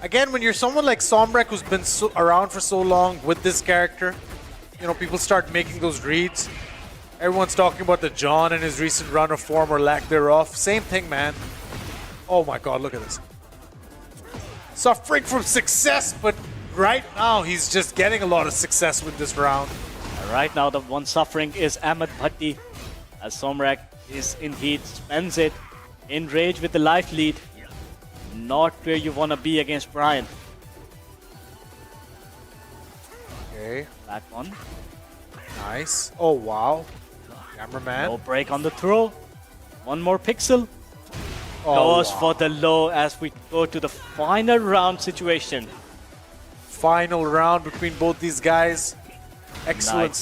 Again, when you're someone like Somrek who's been around for so long with this character, people start making those reads. Everyone's talking about the John and his recent run of form or lack thereof. Same thing, man. Oh my God, look at this. Suffering from success, but right now he's just getting a lot of success with this round. Right now, the one suffering is Ahmed Bhatti, as Somrek is in heat, spends it, in rage with the life lead. Not where you want to be against Brian. Okay. That one. Nice. Oh, wow. Cameraman. No break on the throw. One more pixel. Oh, Goes wow. for the low as we go to the final round situation. Final round between both these guys. Excellent Nice.